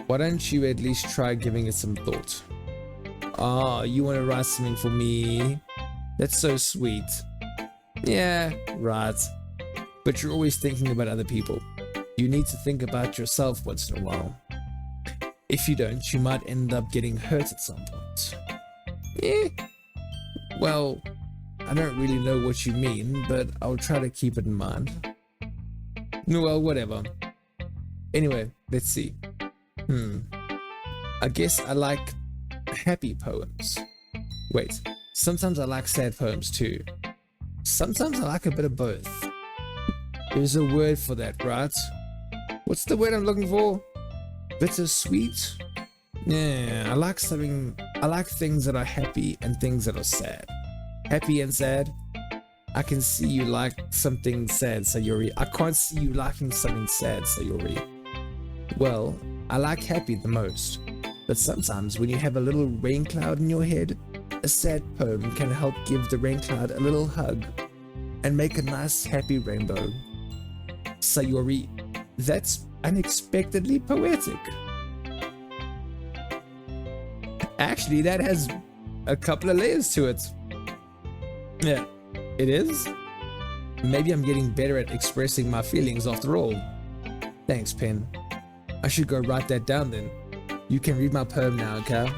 Why don't you at least try giving it some thought? Ah, you want to write something for me? That's so sweet. Yeah, right. But you're always thinking about other people. You need to think about yourself once in a while. If you don't, you might end up getting hurt at some point. Well, I don't really know what you mean, but I'll try to keep it in mind. Well, whatever. Anyway, let's see. I guess I like happy poems. Wait, sometimes I like sad poems too. Sometimes I like a bit of both. There's a word for that, right? What's the word I'm looking for? Bittersweet? Yeah, I like things that are happy and things that are sad. Happy and sad? I can see you like something sad, Sayori. I can't see you liking something sad, Sayori. Well, I like happy the most, but sometimes when you have a little rain cloud in your head, a sad poem can help give the rain cloud a little hug and make a nice happy rainbow. Sayori, that's unexpectedly poetic. Actually, that has a couple of layers to it. Yeah, it is? Maybe I'm getting better at expressing my feelings after all. Thanks, Pen. I should go write that down then. You can read my poem now, okay?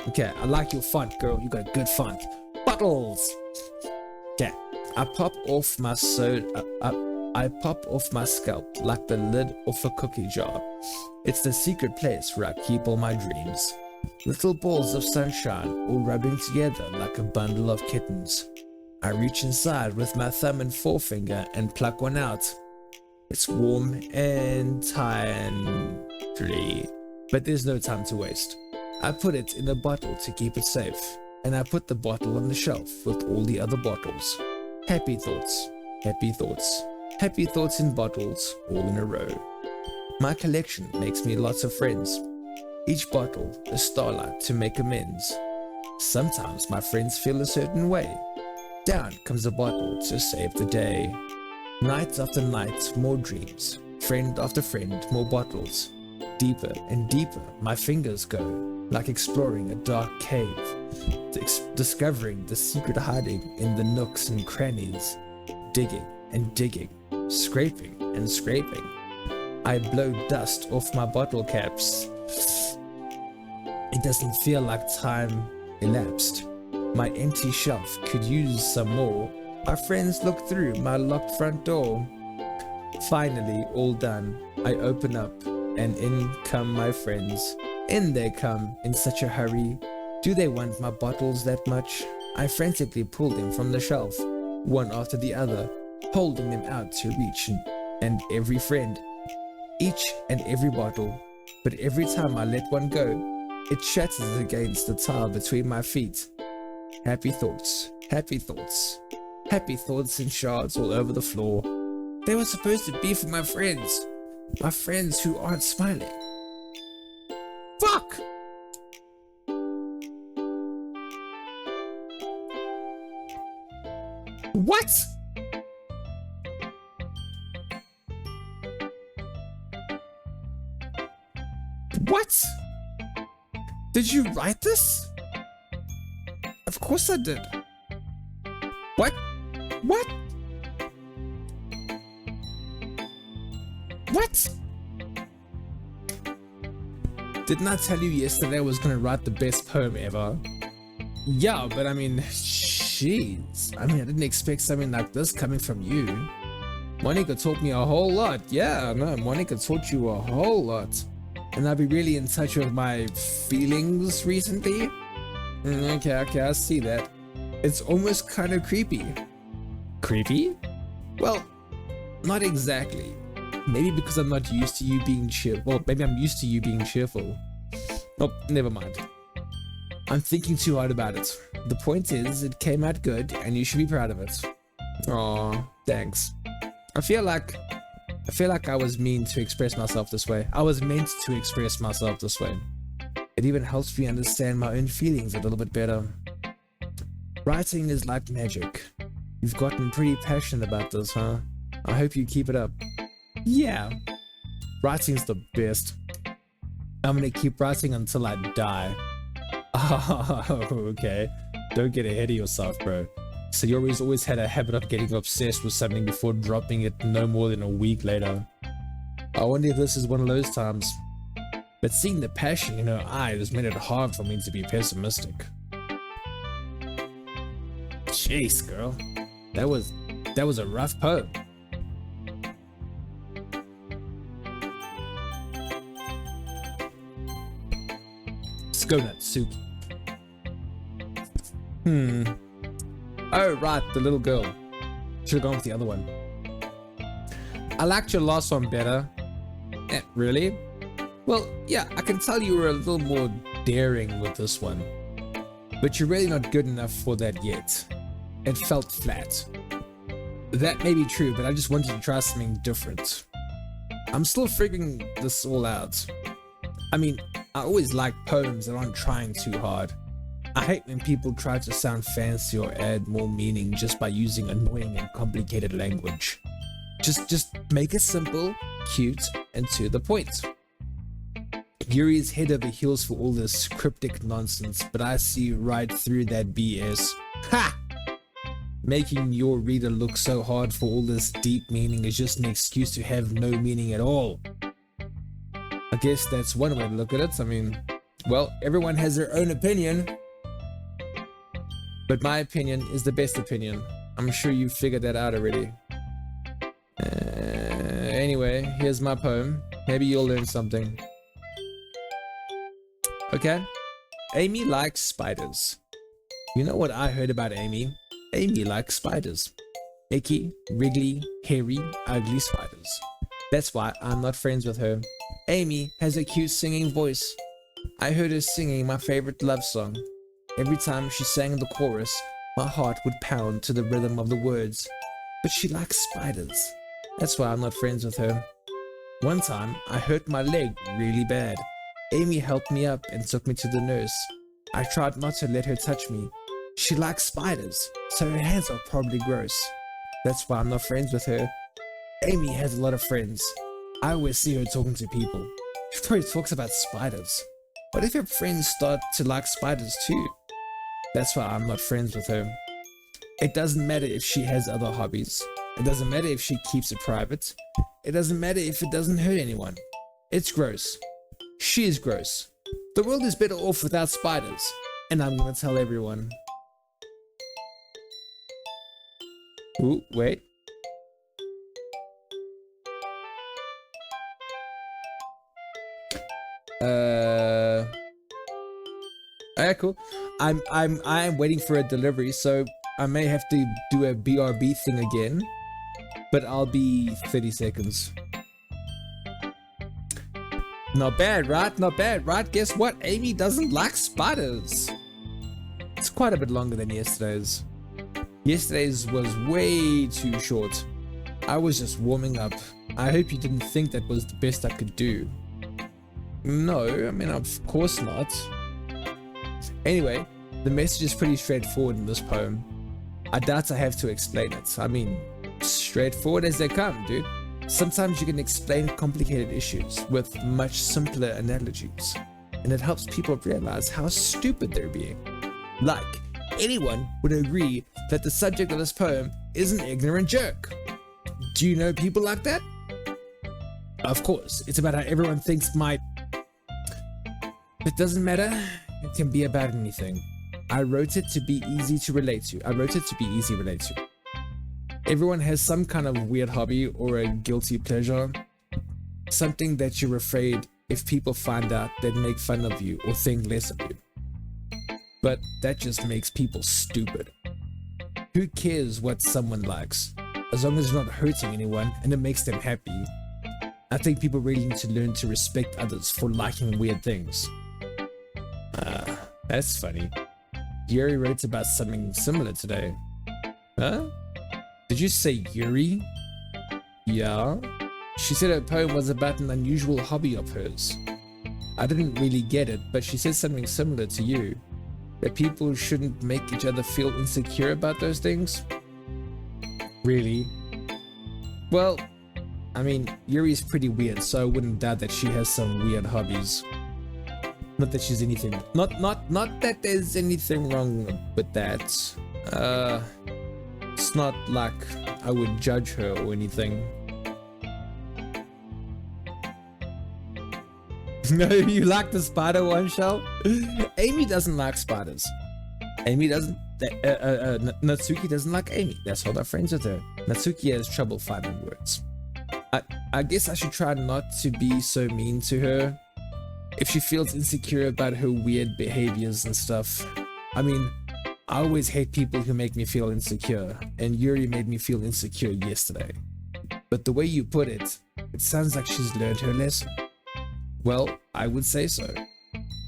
Okay, I like your font, girl. You got a good font. Bottles! Okay, I pop off my scalp like the lid off a cookie jar. It's the secret place where I keep all my dreams. Little balls of sunshine all rubbing together like a bundle of kittens. I reach inside with my thumb and forefinger and pluck one out. It's warm and tiny, but there's no time to waste. I put it in a bottle to keep it safe, and I put the bottle on the shelf with all the other bottles. Happy thoughts, happy thoughts, happy thoughts in bottles, all in a row. My collection makes me lots of friends. Each bottle a starlight to make amends. Sometimes my friends feel a certain way. Down comes a bottle to save the day. Night after night, more dreams. Friend after friend, more bottles. Deeper and deeper my fingers go, like exploring a dark cave, discovering the secret hiding in the nooks and crannies. Digging and digging, scraping and scraping. I blow dust off my bottle caps. It doesn't feel like time elapsed. My empty shelf could use some more. My friends look through my locked front door. Finally, all done, I open up, and in come my friends. In they come, in such a hurry. Do they want my bottles that much? I frantically pull them from the shelf, one after the other, holding them out to reach, and every friend, each and every bottle. But every time I let one go, it shatters against the tile between my feet. Happy thoughts, happy thoughts, happy thoughts in shards all over the floor. They were supposed to be for my friends who aren't smiling. Fuck! What? What? Did you write this? Of course I did. What? What? What? Didn't I tell you yesterday I was gonna write the best poem ever? Yeah, but I mean, jeez. I mean, I didn't expect something like this coming from you. Monica taught me a whole lot. Yeah, no, Monica taught you a whole lot. And I've been really in touch with my feelings recently. Okay, I see that. It's almost kind of creepy. Creepy? Well, not exactly. Maybe because I'm not used to you being cheerful. Well, maybe I'm used to you being cheerful. Oh, never mind. I'm thinking too hard about it. The point is, it came out good, and you should be proud of it. Aw, thanks. I feel like I was mean to express myself this way. I was meant to express myself this way. It even helps me understand my own feelings a little bit better. Writing is like magic. You've gotten pretty passionate about this, huh? I hope you keep it up. Yeah. Writing's the best. I'm gonna keep writing until I die. Oh, okay. Don't get ahead of yourself, bro. Sayori's always had a habit of getting obsessed with something before dropping it no more than a week later. I wonder if this is one of those times. But seeing the passion in her eyes made it hard for me to be pessimistic. Jeez, girl. That was a rough poem. Skonut soup. Oh, right, the little girl. Should've gone with the other one. I liked your last one better. Really? Well, yeah, I can tell you were a little more daring with this one. But you're really not good enough for that yet. It felt flat. That may be true, but I just wanted to try something different. I'm still figuring this all out. I mean, I always like poems that aren't trying too hard. I hate when people try to sound fancy or add more meaning just by using annoying and complicated language. Just make it simple, cute, and to the point. Yuri's head over heels for all this cryptic nonsense, but I see right through that BS. Ha! Making your reader look so hard for all this deep meaning is just an excuse to have no meaning at all. I guess that's one way to look at it. I mean, well, everyone has their own opinion. But my opinion is the best opinion. I'm sure you figured that out already. Anyway, here's my poem. Maybe you'll learn something. Okay. Amy likes spiders. You know what I heard about Amy? Amy likes spiders. Icky, wriggly, hairy, ugly spiders. That's why I'm not friends with her. Amy has a cute singing voice. I heard her singing my favorite love song. Every time she sang the chorus, my heart would pound to the rhythm of the words. But she likes spiders. That's why I'm not friends with her. One time, I hurt my leg really bad. Amy helped me up and took me to the nurse. I tried not to let her touch me. She likes spiders, so her hands are probably gross. That's why I'm not friends with her. Amy has a lot of friends. I always see her talking to people. She probably talks about spiders. What if her friends start to like spiders too? That's why I'm not friends with her. It doesn't matter if she has other hobbies. It doesn't matter if she keeps it private. It doesn't matter if it doesn't hurt anyone. It's gross. She is gross. The world is better off without spiders. And I'm gonna tell everyone. Ooh, wait. Alright, cool. I am waiting for a delivery, so I may have to do a BRB thing again, but I'll be 30 seconds. Not bad, right? Not bad, right? Guess what? Amy doesn't like spiders. It's quite a bit longer than yesterday's. Yesterday's was way too short. I was just warming up. I hope you didn't think that was the best I could do. No, I mean, of course not. Anyway, the message is pretty straightforward in this poem. I doubt I have to explain it. I mean, straightforward as they come, dude. Sometimes you can explain complicated issues with much simpler analogies, and it helps people realize how stupid they're being. Like, anyone would agree that the subject of this poem is an ignorant jerk. Do you know people like that? Of course, it's about how everyone thinks It doesn't matter. It can be about anything. I wrote it to be easy to relate to. Everyone has some kind of weird hobby or a guilty pleasure. Something that you're afraid if people find out they'd make fun of you or think less of you. But that just makes people stupid. Who cares what someone likes, as long as you're not hurting anyone and it makes them happy? I think people really need to learn to respect others for liking weird things. That's funny. Yuri wrote about something similar today. Huh? Did you say Yuri? Yeah. She said her poem was about an unusual hobby of hers. I didn't really get it, but she said something similar to you. That people shouldn't make each other feel insecure about those things? Really? Well, I mean, Yuri's pretty weird, so I wouldn't doubt that she has some weird hobbies. Not that she's anything. Not that there's anything wrong with that. It's not like I would judge her or anything. No, you like the spider one, Shell? Amy doesn't like spiders. Amy doesn't. Natsuki doesn't like Amy. That's why they're friends with her. Natsuki has trouble finding words. I guess I should try not to be so mean to her. If she feels insecure about her weird behaviors and stuff. I mean, I always hate people who make me feel insecure, and Yuri made me feel insecure yesterday. But the way you put it, it sounds like she's learned her lesson. Well, I would say so.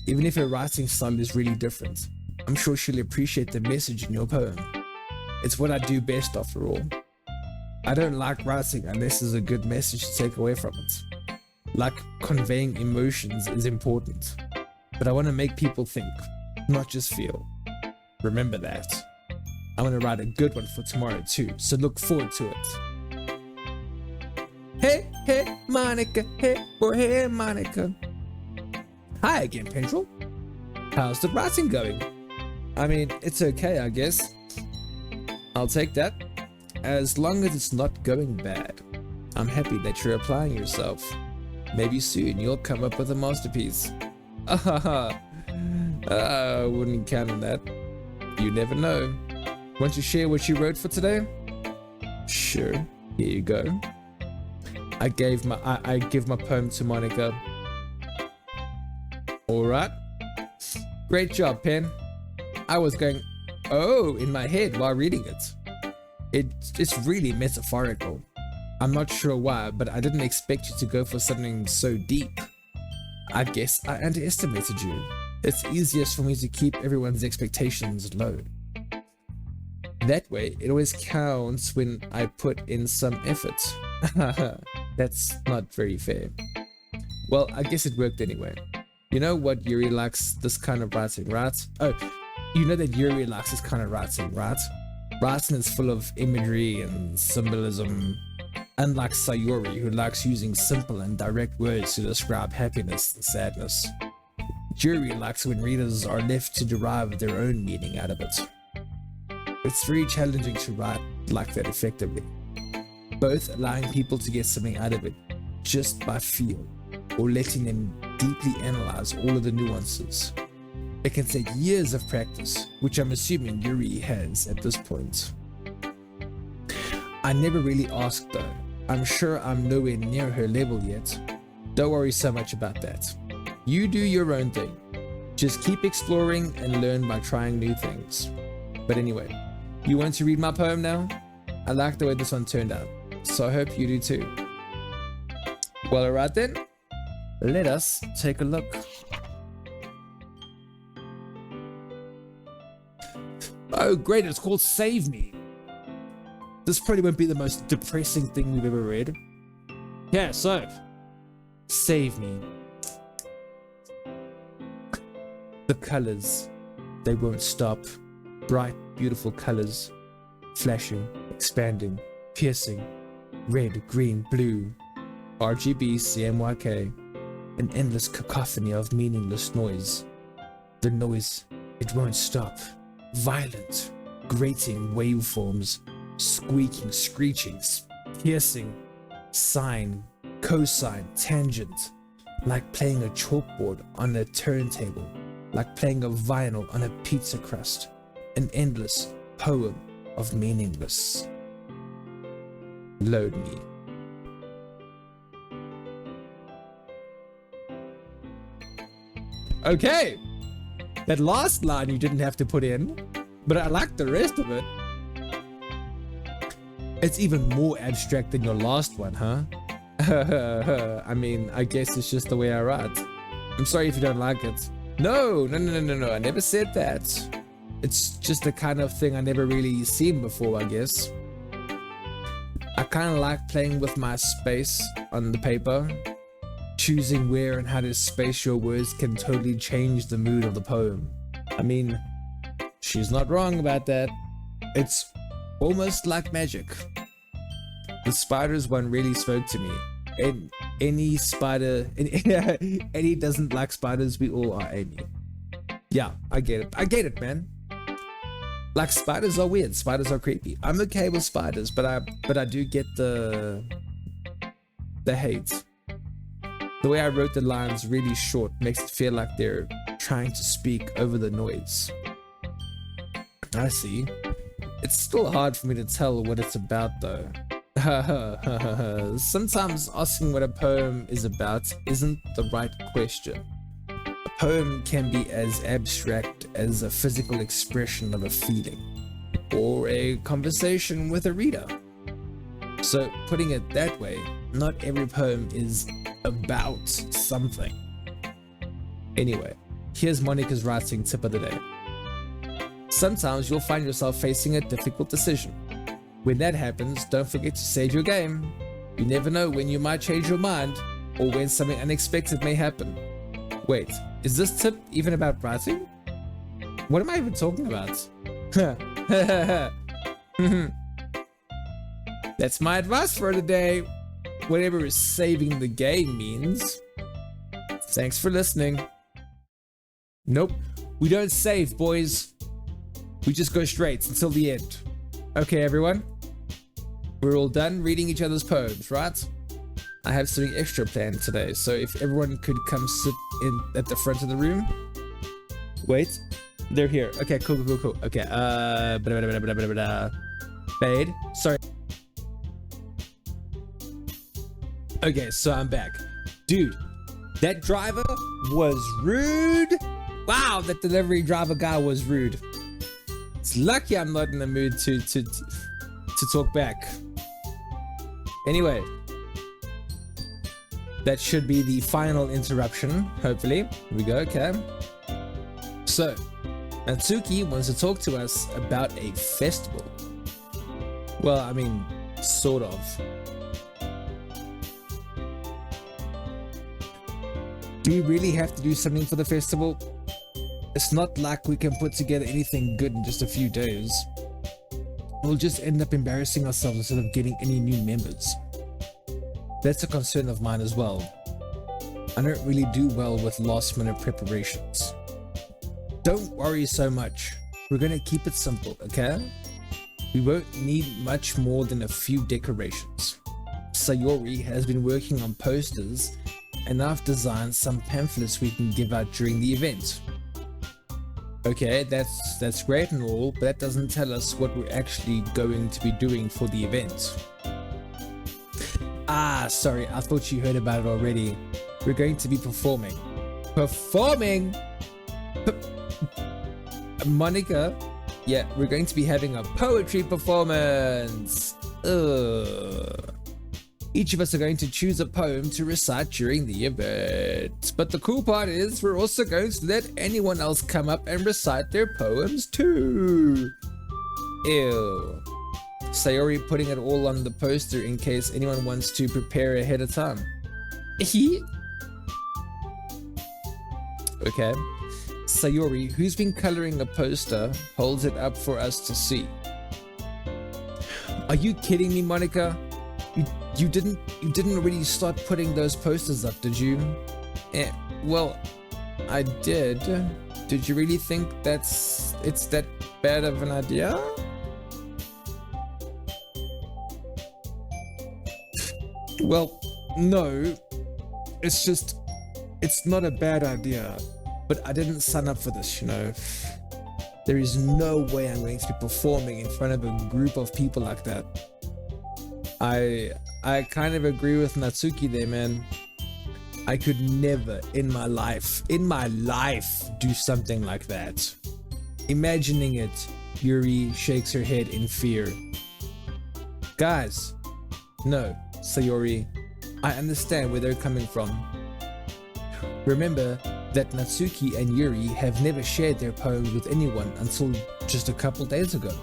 Even if her writing style is really different, I'm sure she'll appreciate the message in your poem. It's what I do best after all. I don't like writing unless there's a good message to take away from it. Like conveying emotions is important, but I want to make people think, not just feel. Remember that. I'm going to write a good one for tomorrow too, so look forward to it. Hey, Monica, hey, Monica. Hi again, Pendrel. How's the writing going? I mean, it's okay, I guess. I'll take that. As long as it's not going bad. I'm happy that you're applying yourself. Maybe soon you'll come up with a masterpiece. I wouldn't count on that. You never know. Want to share what you wrote for today? Sure, here you go. I give my poem to Monica. Alright. Great job, Pen. I was going, oh, in my head while reading it. It's really metaphorical. I'm not sure why, but I didn't expect you to go for something so deep. I guess I underestimated you. It's easiest for me to keep everyone's expectations low. That way, it always counts when I put in some effort. That's not very fair. Well, I guess it worked anyway. You know what Yuri likes this kind of writing, right? Oh, you know that Yuri likes this kind of writing, right? Writing is full of imagery and symbolism. Unlike Sayori, who likes using simple and direct words to describe happiness and sadness. Yuri likes when readers are left to derive their own meaning out of it. It's very challenging to write like that effectively, both allowing people to get something out of it just by feel, or letting them deeply analyze all of the nuances. It can take years of practice, which I'm assuming Yuri has at this point. I never really asked though. I'm sure I'm nowhere near her level yet. Don't worry so much about that. You do your own thing. Just keep exploring and learn by trying new things. But anyway, you want to read my poem now? I like the way this one turned out, so I hope you do too. Well, alright then, let us take a look. Oh great, it's called Save Me. This probably won't be the most depressing thing we've ever read. Yeah, so, Save Me. The colors, they won't stop. Bright, beautiful colors, flashing, expanding, piercing, red, green, blue, RGB, CMYK, an endless cacophony of meaningless noise. The noise, it won't stop. Violent, grating waveforms, squeaking, screeching, piercing, sine, cosine, tangent, like playing a chalkboard on a turntable, like playing a vinyl on a pizza crust, an endless poem of meaningless. Load me. Okay, that last line you didn't have to put in, but I like the rest of it. It's even more abstract than your last one, huh? I mean, I guess it's just the way I write. I'm sorry if you don't like it. No, I never said that. It's just the kind of thing I never really seen before, I guess. I kind of like playing with my space on the paper. Choosing where and how to space your words can totally change the mood of the poem. I mean, she's not wrong about that. It's almost like magic. The spiders one really spoke to me. And any spider, any doesn't like spiders, we all are Amy. Yeah, I get it, man. Like, spiders are weird, spiders are creepy. I'm okay with spiders, but I do get the hate. The way I wrote the lines really short makes it feel like they're trying to speak over the noise. I see. It's still hard for me to tell what it's about though. Sometimes asking what a poem is about isn't the right question. A poem can be as abstract as a physical expression of a feeling, or a conversation with a reader. So putting it that way, not every poem is about something. Anyway, here's Monica's writing tip of the day. Sometimes you'll find yourself facing a difficult decision. When that happens, don't forget to save your game. You never know when you might change your mind, or when something unexpected may happen. Wait, is this tip even about writing? What am I even talking about? That's my advice for today. Whatever saving the game means. Thanks for listening. Nope, we don't save, boys. We just go straight until the end. Okay, everyone. We're all done reading each other's poems, right? I have something extra planned today, so if everyone could come sit in at the front of the room. Wait, they're here. Okay, cool. Okay, fade. Sorry. Okay, so I'm back. Dude, that driver was rude. Wow, that delivery driver guy was rude. It's lucky I'm not in the mood to talk back. Anyway, that should be the final interruption, hopefully. Here we go, okay. So, Natsuki wants to talk to us about a festival. Well, I mean, sort of. Do we really have to do something for the festival? It's not like we can put together anything good in just a few days. We'll just end up embarrassing ourselves instead of getting any new members. That's a concern of mine as well. I don't really do well with last minute preparations. Don't worry so much. We're gonna keep it simple, okay? We won't need much more than a few decorations. Sayori has been working on posters, and I've designed some pamphlets we can give out during the event. Okay, that's great and all, but that doesn't tell us what we're actually going to be doing for the event. Ah, sorry, I thought you heard about it already. We're going to be performing. Performing? Monica? Yeah, we're going to be having a poetry performance. Each of us are going to choose a poem to recite during the event. But the cool part is we're also going to let anyone else come up and recite their poems too. Ew. Sayori putting it all on the poster in case anyone wants to prepare ahead of time. Okay. Sayori, who's been coloring the poster, holds it up for us to see. Are you kidding me, Monica? You didn't already start putting those posters up, did you? Well, I did. Did you really think it's that bad of an idea? Well, no. It's not a bad idea. But I didn't sign up for this, you know. There is no way I'm going to be performing in front of a group of people like that. I kind of agree with Natsuki there, man. I could never in my life do something like that. Imagining it, Yuri shakes her head in fear. Guys, no, Sayori, I understand where they're coming from. Remember that Natsuki and Yuri have never shared their poems with anyone until just a couple days ago.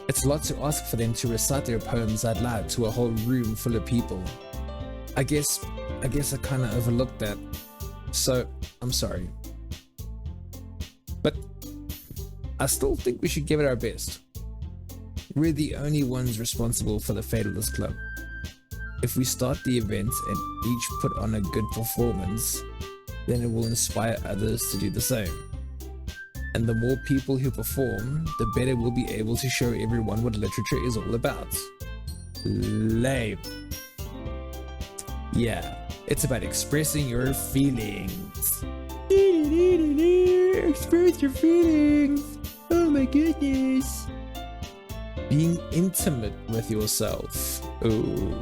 It's a lot to ask for them to recite their poems out loud to a whole room full of people. I guess I kind of overlooked that. So, I'm sorry. But I still think we should give it our best. We're the only ones responsible for the fate of this club. If we start the event and each put on a good performance, then it will inspire others to do the same. And the more people who perform, the better we'll be able to show everyone what literature is all about. Lame. Yeah, it's about expressing your feelings. Express your feelings. Oh my goodness. Being intimate with yourself. Oh,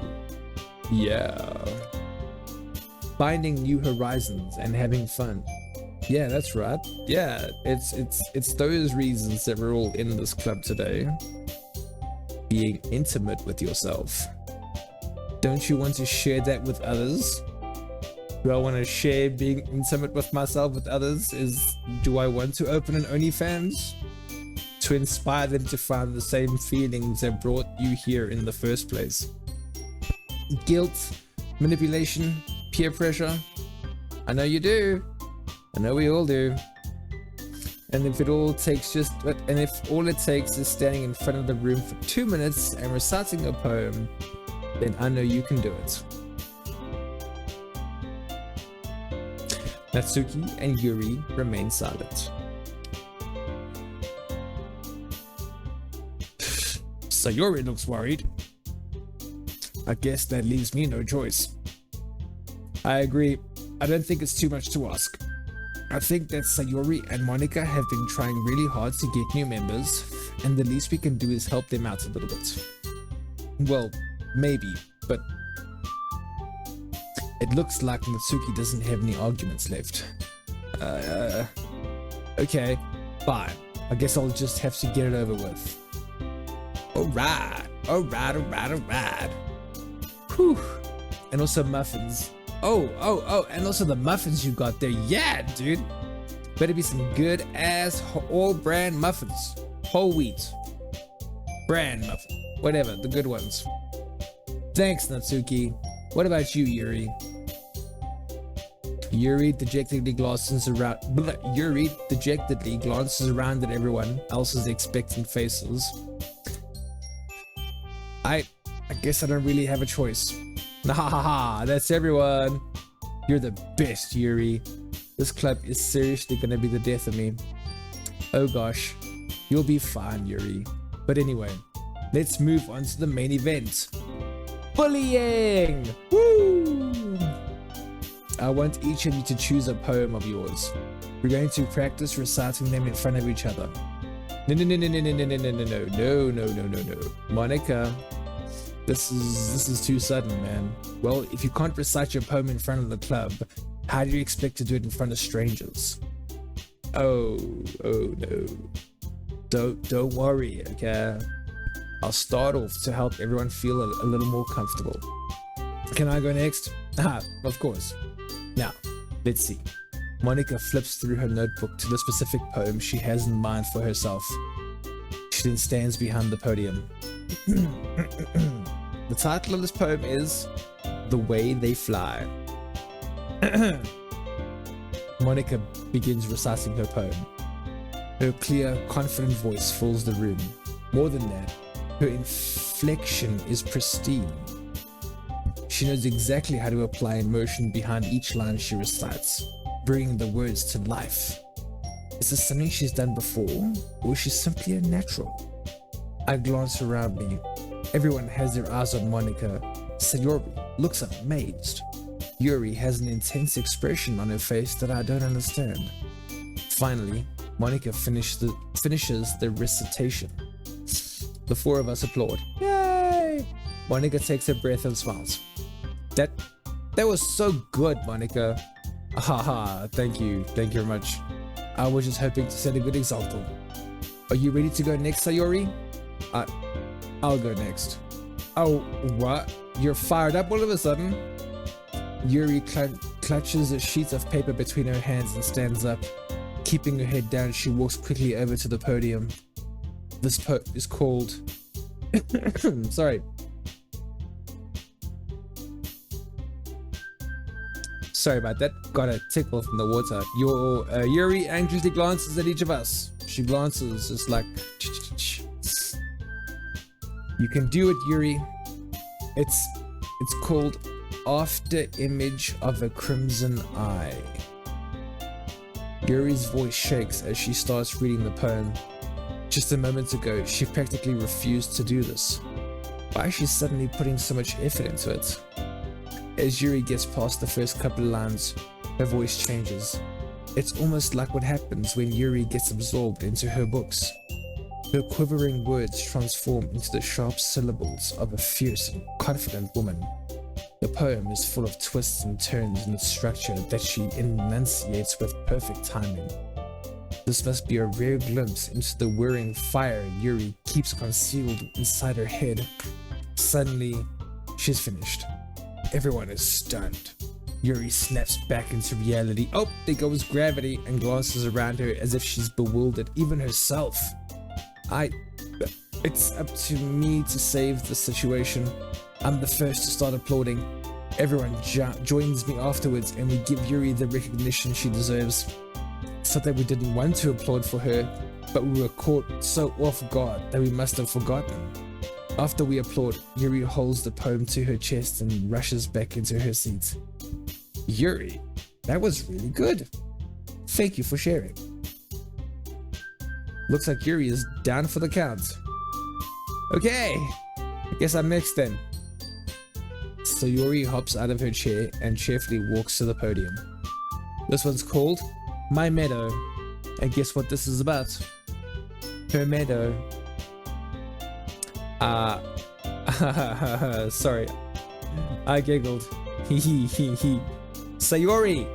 yeah. Finding new horizons and having fun. Yeah, that's right. Yeah, it's those reasons that we're all in this club today. Being intimate with yourself. Don't you want to share that with others? Do I want to share being intimate with myself with others? Do I want to open an OnlyFans? To inspire them to find the same feelings that brought you here in the first place. Guilt, manipulation, peer pressure. I know you do. I know we all do. And if all it takes is standing in front of the room for 2 minutes and reciting a poem, then I know you can do it. Natsuki and Yuri remain silent. Sayori looks worried. I guess that leaves me no choice. I agree. I don't think it's too much to ask. I think that Sayori and Monika have been trying really hard to get new members, and the least we can do is help them out a little bit. Well, maybe, but it looks like Natsuki doesn't have any arguments left. Okay, fine. I guess I'll just have to get it over with. Alright. Whew. And also muffins. Oh, and also the muffins you got there. Yeah, dude. Better be some good ass all brand muffins. Whole wheat. Brand muffin. Whatever, the good ones. Thanks, Natsuki. What about you, Yuri? Yuri dejectedly glances around at everyone else's expectant faces. I guess I don't really have a choice. Nah, that's everyone. You're the best, Yuri. This club is seriously gonna be the death of me. Oh gosh, you'll be fine, Yuri. But anyway, let's move on to the main event. Bullying! Woo! I want each of you to choose a poem of yours. We're going to practice reciting them in front of each other. No. Monika, this is too sudden, man. Well, if you can't recite your poem in front of the club, how do you expect to do it in front of strangers? Oh no. Don't worry, okay? I'll start off to help everyone feel a little more comfortable. Can I go next? Of course. Now, let's see. Monika flips through her notebook to the specific poem she has in mind for herself. She then stands behind the podium. The title of this poem is The Way They Fly. Monika begins reciting her poem. Her clear, confident voice fills the room. More than that, her inflection is pristine. She knows exactly how to apply emotion behind each line she recites, bringing the words to life. Is this something she's done before, or is she simply a natural? I glance around me. Everyone has their eyes on Monika. Sayori looks amazed. Yuri has an intense expression on her face that I don't understand. Finally, Monika finishes the recitation. The four of us applaud. Yay! Monika takes a breath and smiles. That was so good, Monika. Haha, thank you very much. I was just hoping to set a good example. Are you ready to go next, Sayori? I'll go next. Oh, what? You're fired up all of a sudden? Yuri clutches a sheet of paper between her hands and stands up. Keeping her head down, she walks quickly over to the podium. This poem is called... Sorry. Sorry about that. Got a tickle from the water. Yuri anxiously glances at each of us. She glances just like... You can do it, Yuri. It's called After Image of a Crimson Eye. Yuri's voice shakes as she starts reading the poem. Just a moment ago, she practically refused to do this. Why is she suddenly putting so much effort into it? As Yuri gets past the first couple of lines, her voice changes. It's almost like what happens when Yuri gets absorbed into her books. Her quivering words transform into the sharp syllables of a fierce and confident woman. The poem is full of twists and turns in its structure that she enunciates with perfect timing. This must be a rare glimpse into the whirring fire Yuri keeps concealed inside her head. Suddenly, she's finished. Everyone is stunned. Yuri snaps back into reality. Oh, there goes gravity, and glances around her as if she's bewildered, even herself. It's up to me to save the situation. I'm the first to start applauding. Everyone joins me afterwards, and we give Yuri the recognition she deserves. It's not that we didn't want to applaud for her, but we were caught so off guard that we must have forgotten. After we applaud, Yuri holds the poem to her chest and rushes back into her seat. Yuri, that was really good. Thank you for sharing. Looks like Yuri is down for the count. Okay, I guess I'm next then. So Yuri hops out of her chair and cheerfully walks to the podium. This one's called My Meadow. And guess what this is about? Her meadow. Sorry. I giggled. Hee. Sayori!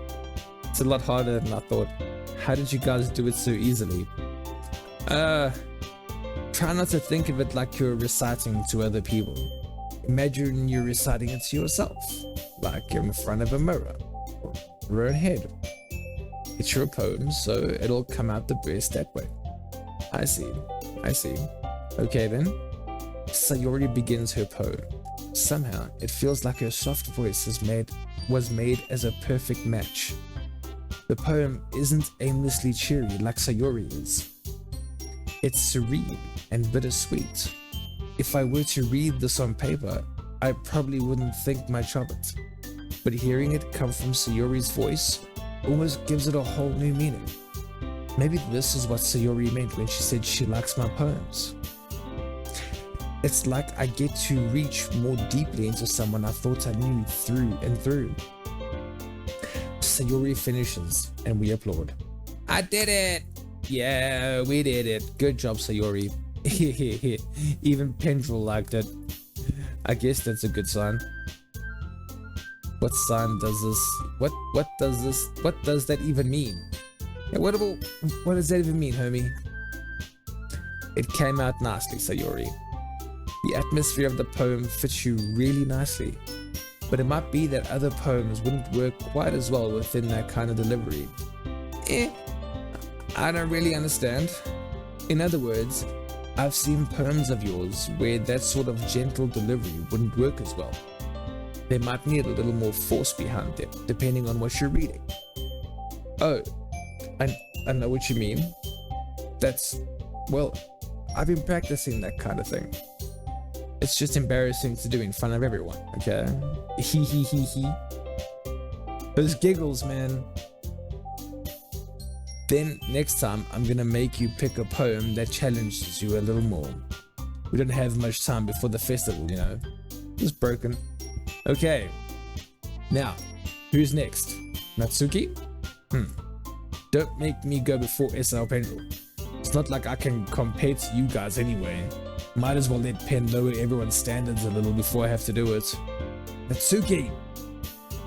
It's a lot harder than I thought. How did you guys do it so easily? Try not to think of it like you're reciting to other people. Imagine you're reciting it to yourself, like in front of a mirror, or your own head. It's your poem, so it'll come out the best that way. I see. Okay then. Sayori begins her poem. Somehow, it feels like her soft voice was made as a perfect match. The poem isn't aimlessly cheery like Sayori is. It's serene and bittersweet. If I were to read this on paper, I probably wouldn't think much of it. But hearing it come from Sayori's voice almost gives it a whole new meaning. Maybe this is what Sayori meant when she said she likes my poems. It's like I get to reach more deeply into someone I thought I knew through and through. Sayori finishes and we applaud. I did it! Yeah, we did it. Good job, Sayori. Even Pendrel liked it. I guess that's a good sign. What sign does this? What does that even mean? Yeah, what does that even mean, homie? It came out nicely, Sayori. The atmosphere of the poem fits you really nicely, but it might be that other poems wouldn't work quite as well within that kind of delivery. I don't really understand. In other words, I've seen poems of yours where that sort of gentle delivery wouldn't work as well. They might need a little more force behind them, depending on what you're reading. Oh, I know what you mean. Well, I've been practicing that kind of thing. It's just embarrassing to do in front of everyone, okay? Hee. Those giggles, man. Then next time, I'm gonna make you pick a poem that challenges you a little more. We don't have much time before the festival, you know. It's broken. Okay. Now, who's next? Natsuki? Don't make me go before SL Pendrel. It's not like I can compare to you guys anyway. Might as well let Pen lower everyone's standards a little before I have to do it. Natsuki!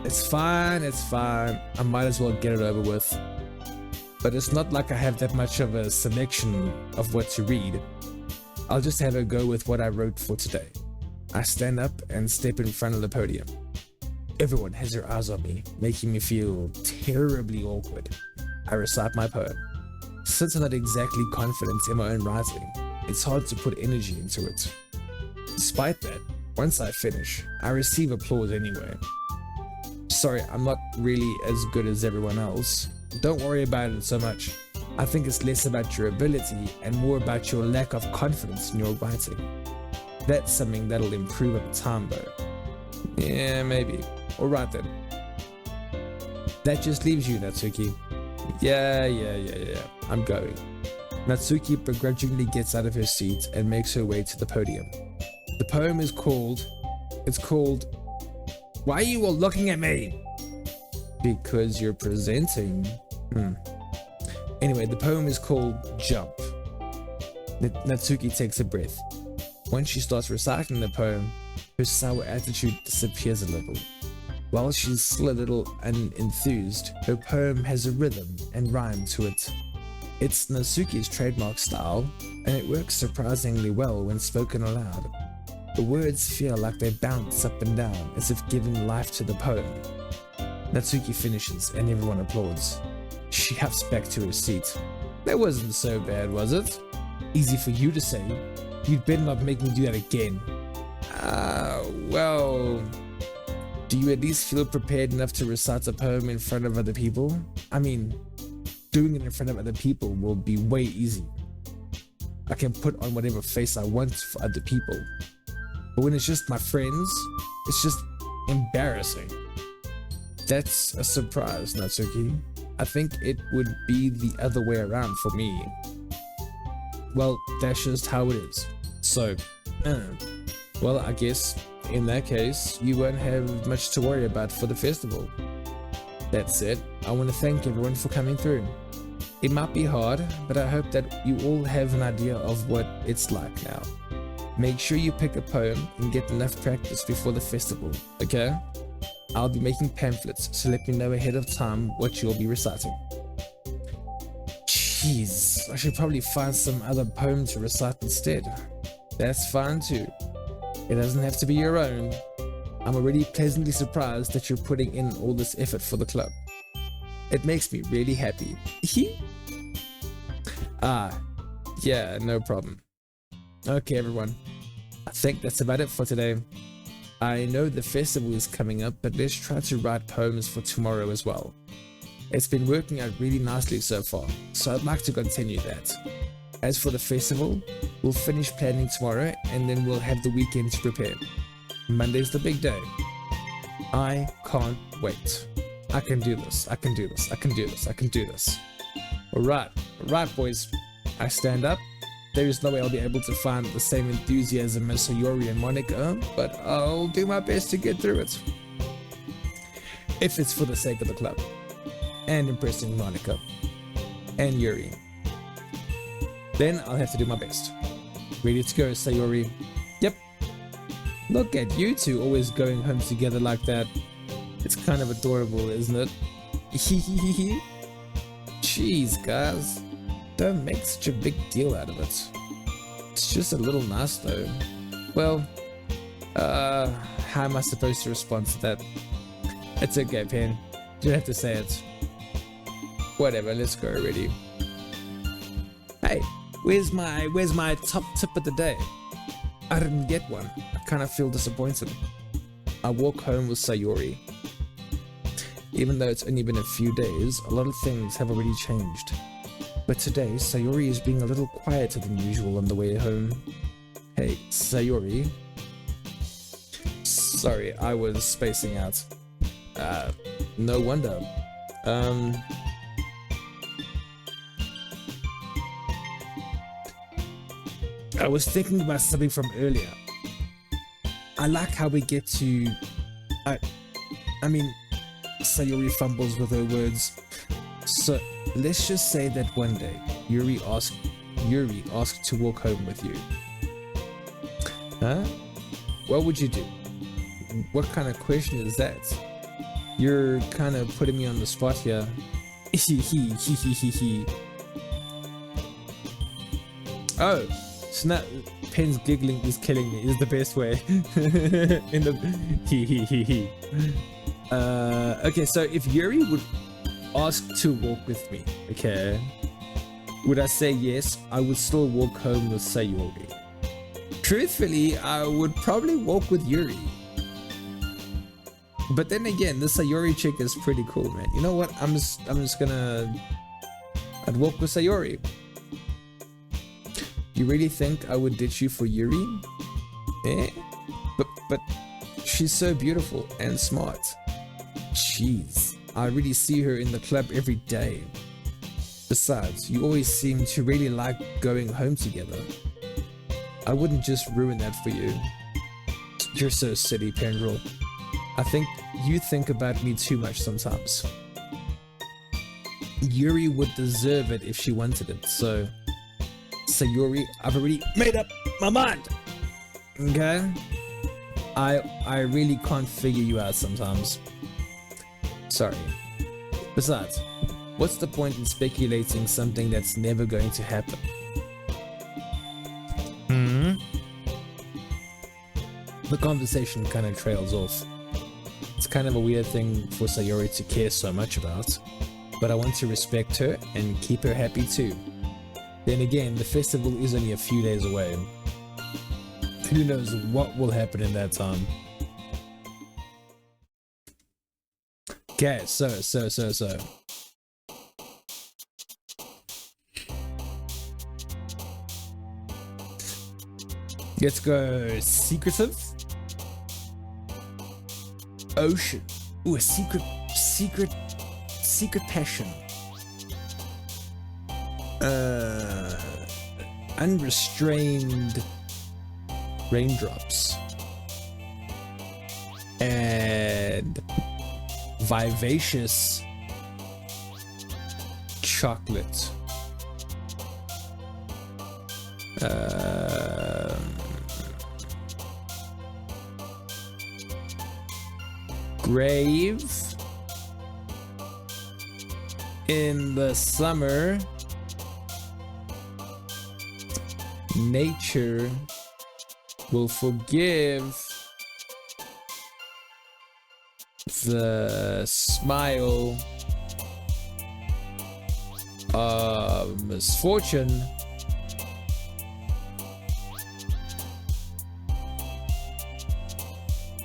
It's fine. I might as well get it over with. But it's not like I have that much of a selection of what to read. I'll just have a go with what I wrote for today. I stand up and step in front of the podium. Everyone has their eyes on me, making me feel terribly awkward. I recite my poem. Since I'm not exactly confident in my own writing, it's hard to put energy into it. Despite that, once I finish, I receive applause anyway. Sorry, I'm not really as good as everyone else. Don't worry about it so much. I think it's less about your ability and more about your lack of confidence in your writing. That's something that'll improve over time though. Yeah, maybe. Alright then. That just leaves you, Natsuki. Yeah. I'm going. Natsuki begrudgingly gets out of her seat and makes her way to the podium. The poem is called... It's called... Why are you all looking at me? Because you're presenting. Anyway, the poem is called Jump. Natsuki takes a breath. Once she starts reciting the poem, her sour attitude disappears a little. While she's still a little unenthused, her poem has a rhythm and rhyme to it. It's Natsuki's trademark style, and it works surprisingly well when spoken aloud. The words feel like they bounce up and down as if giving life to the poem. Natsuki finishes and everyone applauds. She hops back to her seat. That wasn't so bad, was it? Easy for you to say. You'd better not make me do that again. Well... Do you at least feel prepared enough to recite a poem in front of other people? I mean, doing it in front of other people will be way easier. I can put on whatever face I want for other people. But when it's just my friends, it's just embarrassing. That's a surprise, Natsuki. I think it would be the other way around for me. Well, that's just how it is. So, well, I guess in that case, you won't have much to worry about for the festival. That's it. I want to thank everyone for coming through. It might be hard, but I hope that you all have an idea of what it's like now. Make sure you pick a poem and get enough practice before the festival, okay? I'll be making pamphlets, so let me know ahead of time what you'll be reciting. Jeez, I should probably find some other poem to recite instead. That's fine too. It doesn't have to be your own. I'm already pleasantly surprised that you're putting in all this effort for the club. It makes me really happy. Yeah, no problem. Okay, everyone. I think that's about it for today. I know the festival is coming up, but let's try to write poems for tomorrow as well. It's been working out really nicely so far, so I'd like to continue that. As for the festival, we'll finish planning tomorrow and then we'll have the weekend to prepare. Monday's the big day. I can't wait. I can do this. I can do this. I can do this. I can do this. Alright, boys. I stand up. There is no way I'll be able to find the same enthusiasm as Sayori and Monica, but I'll do my best to get through it. If it's for the sake of the club. And impressing Monica. And Yuri. Then I'll have to do my best. Ready to go, Sayori? Yep. Look at you two always going home together like that. It's kind of adorable, isn't it? Jeez, guys. Don't make such a big deal out of it. It's just a little nice though. Well, how am I supposed to respond to that? It's okay, Pen. You don't have to say it. Whatever, let's go already. Hey, where's my top tip of the day? I didn't get one. I kind of feel disappointed. I walk home with Sayori. Even though it's only been a few days, a lot of things have already changed. But today, Sayori is being a little quieter than usual on the way home. Hey, Sayori. Sorry, I was spacing out. No wonder. I was thinking about something from earlier. I like how we get to... I mean, Sayori fumbles with her words. So, let's just say that one day, Yuri asked to walk home with you. Huh? What would you do? What kind of question is that? You're kind of putting me on the spot here. Oh, snap! Pen's giggling is killing me. Is the best way. In the okay, so if Yuri would ask to walk with me, okay, would I say yes? I would still walk home with Sayori. Truthfully, I would probably walk with Yuri. But then again, the Sayori chick is pretty cool, man. You know what? I'm just gonna... I'd walk with Sayori. You really think I would ditch you for Yuri? Eh? But She's so beautiful and smart. Jeez, I really see her in the club every day. Besides, you always seem to really like going home together. I wouldn't just ruin that for you. You're so silly, Pendrell. I think you think about me too much sometimes. Yuri would deserve it if she wanted it, so... Sayori, I've already made up my mind! Okay? I really can't figure you out sometimes. Sorry. Besides, what's the point in speculating something that's never going to happen? The conversation kind of trails off. It's kind of a weird thing for Sayori to care so much about, but I want to respect her and keep her happy too. Then again, the festival is only a few days away. Who knows what will happen in that time. Okay, so. Let's go secretive. Ocean. Ooh, a secret passion. Unrestrained raindrops. And vivacious chocolate. Grave in the summer. Nature will forgive the smile of misfortune.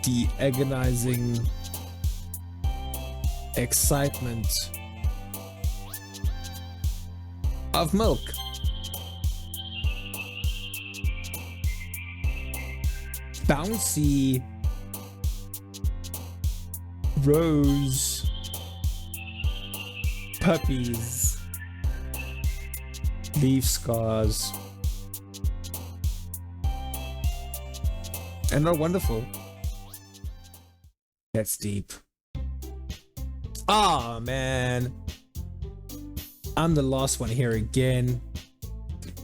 The agonizing excitement of milk. Bouncy rose puppies, leaf scars, and are wonderful. That's deep. Ah, man. I'm the last one here again.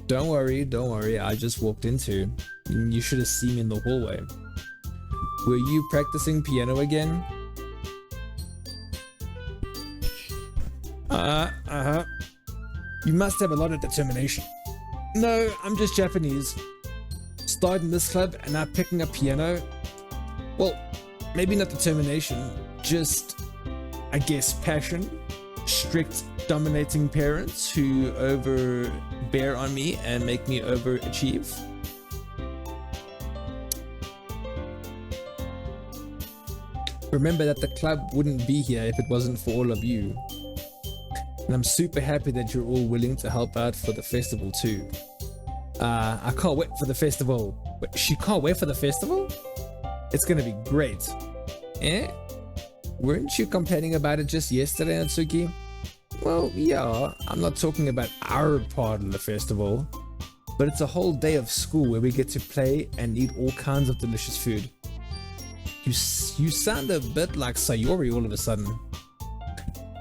Don't worry. I just walked into. You should have seen me in the hallway. Were you practicing piano again? You must have a lot of determination. No, I'm just Japanese. Starting this club and now picking up piano. Well, maybe not determination, just, I guess, passion. Strict, dominating parents who overbear on me and make me overachieve. Remember that the club wouldn't be here if it wasn't for all of you. And I'm super happy that you're all willing to help out for the festival too. I can't wait for the festival. Wait, she can't wait for the festival? It's gonna be great. Eh? Weren't you complaining about it just yesterday, Natsuki? Well, yeah, I'm not talking about our part of the festival, but it's a whole day of school where we get to play and eat all kinds of delicious food. You sound a bit like Sayori all of a sudden.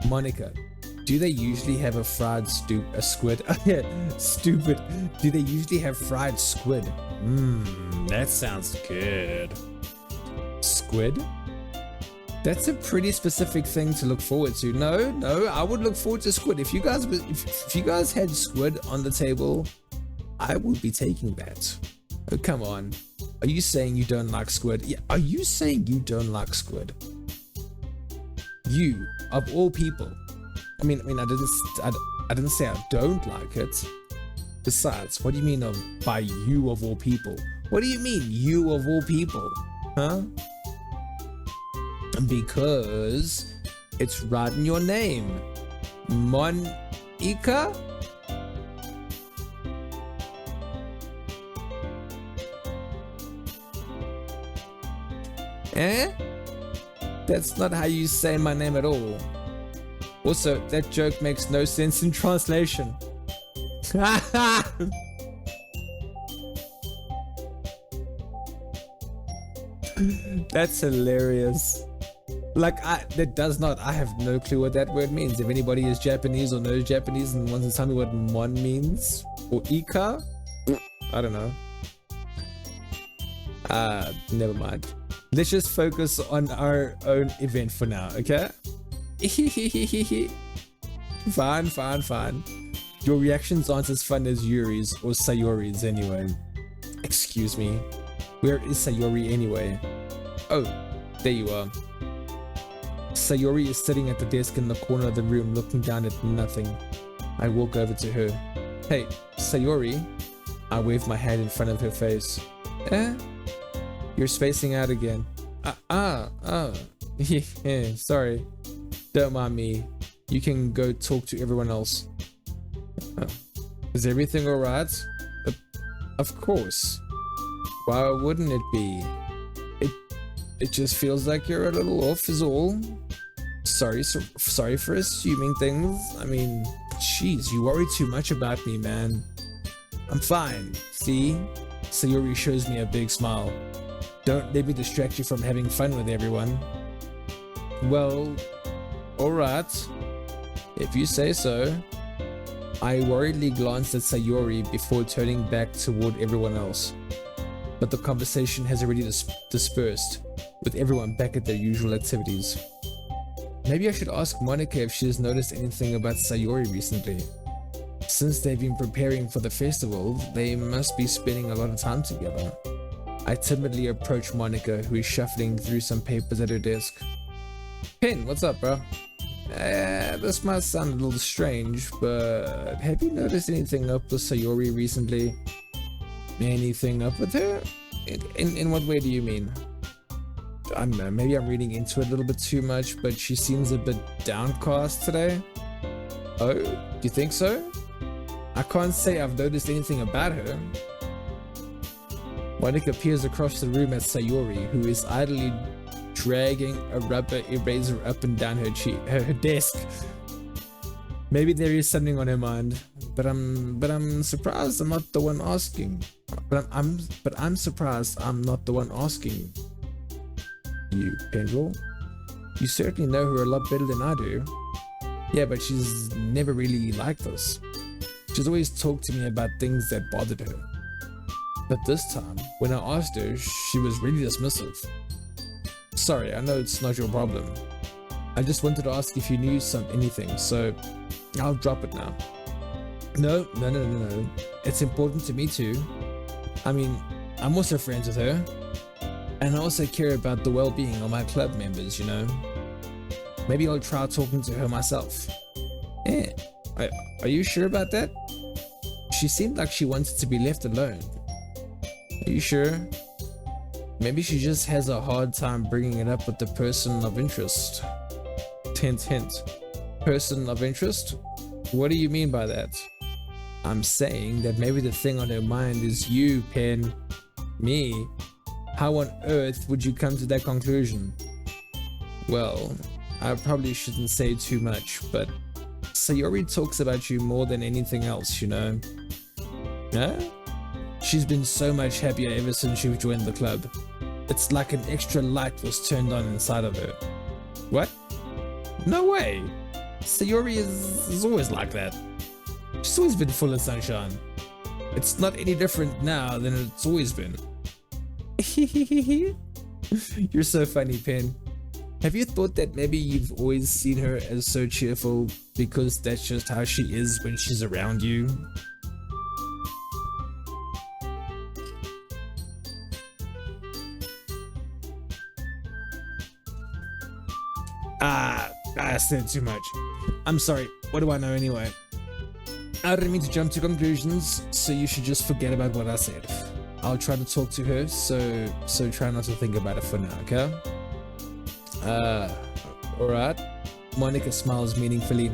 Monica, do they usually have a fried squid? Stupid. Do they usually have fried squid? That sounds good. Squid? That's a pretty specific thing to look forward to. No, I would look forward to squid. If you guys had squid on the table, I would be taking that. Oh, come on. Are you saying you don't like squid? Yeah, are you saying you don't like squid? You, of all people. I mean, I didn't say I don't like it. Besides, what do you mean by you of all people? What do you mean, you of all people? Huh? Because it's right in your name. Monica? Eh? That's not how you say my name at all. Also, that joke makes no sense in translation. That's hilarious. Like, I have no clue what that word means. If anybody is Japanese or knows Japanese and wants to tell me what mon means, or ika, I don't know. Never mind. Let's just focus on our own event for now, okay? Fine. Your reactions aren't as fun as Yuri's or Sayori's anyway. Excuse me. Where is Sayori anyway? Oh, there you are. Sayori is sitting at the desk in the corner of the room looking down at nothing. I walk over to her. Hey, Sayori. I wave my hand in front of her face. Eh? You're spacing out again. Yeah, sorry. Don't mind me. You can go talk to everyone else. Is everything alright? Of course. Why wouldn't it be? It just feels like you're a little off is all. Sorry for assuming things. I mean, jeez, you worry too much about me, man. I'm fine. See? Sayori shows me a big smile. Don't let me distract you from having fun with everyone. Well, alright. If you say so. I worriedly glanced at Sayori before turning back toward everyone else. But the conversation has already dispersed, with everyone back at their usual activities. Maybe I should ask Monika if she has noticed anything about Sayori recently. Since they've been preparing for the festival, they must be spending a lot of time together. I timidly approach Monika, who is shuffling through some papers at her desk. Pen, what's up, bro? This might sound a little strange, but have you noticed anything up with Sayori recently? Anything up with her? In what way do you mean? I don't know, maybe I'm reading into it a little bit too much, but she seems a bit downcast today. Oh, do you think so? I can't say I've noticed anything about her. Monika peers across the room at Sayori, who is idly dragging a rubber eraser up and down her desk. Maybe there is something on her mind, but I'm surprised I'm not the one asking. But I'm surprised I'm not the one asking. You, Pendrell? You certainly know her a lot better than I do. Yeah, but she's never really like this. She's always talked to me about things that bothered her. But this time, when I asked her, she was really dismissive. Sorry, I know it's not your problem. I just wanted to ask if you knew anything, so I'll drop it now. No. It's important to me too. I mean, I'm also friends with her. And I also care about the well-being of my club members, you know. Maybe I'll try talking to her myself. Yeah, are you sure about that? She seemed like she wanted to be left alone. Are you sure? Maybe she just has a hard time bringing it up with the person of interest. Hint. Person of interest? What do you mean by that? I'm saying that maybe the thing on her mind is you, Pen. Me. How on earth would you come to that conclusion? Well, I probably shouldn't say too much, but Sayori talks about you more than anything else, you know? Yeah? She's been so much happier ever since you've joined the club. It's like an extra light was turned on inside of her. What? No way! Sayori is always like that. She's always been full of sunshine. It's not any different now than it's always been. You're so funny, Pen. Have you thought that maybe you've always seen her as so cheerful because that's just how she is when she's around you? I said too much. I'm sorry, what do I know anyway? I didn't mean to jump to conclusions, so you should just forget about what I said. I'll try to talk to her, so try not to think about it for now, okay? Alright. Monika smiles meaningfully.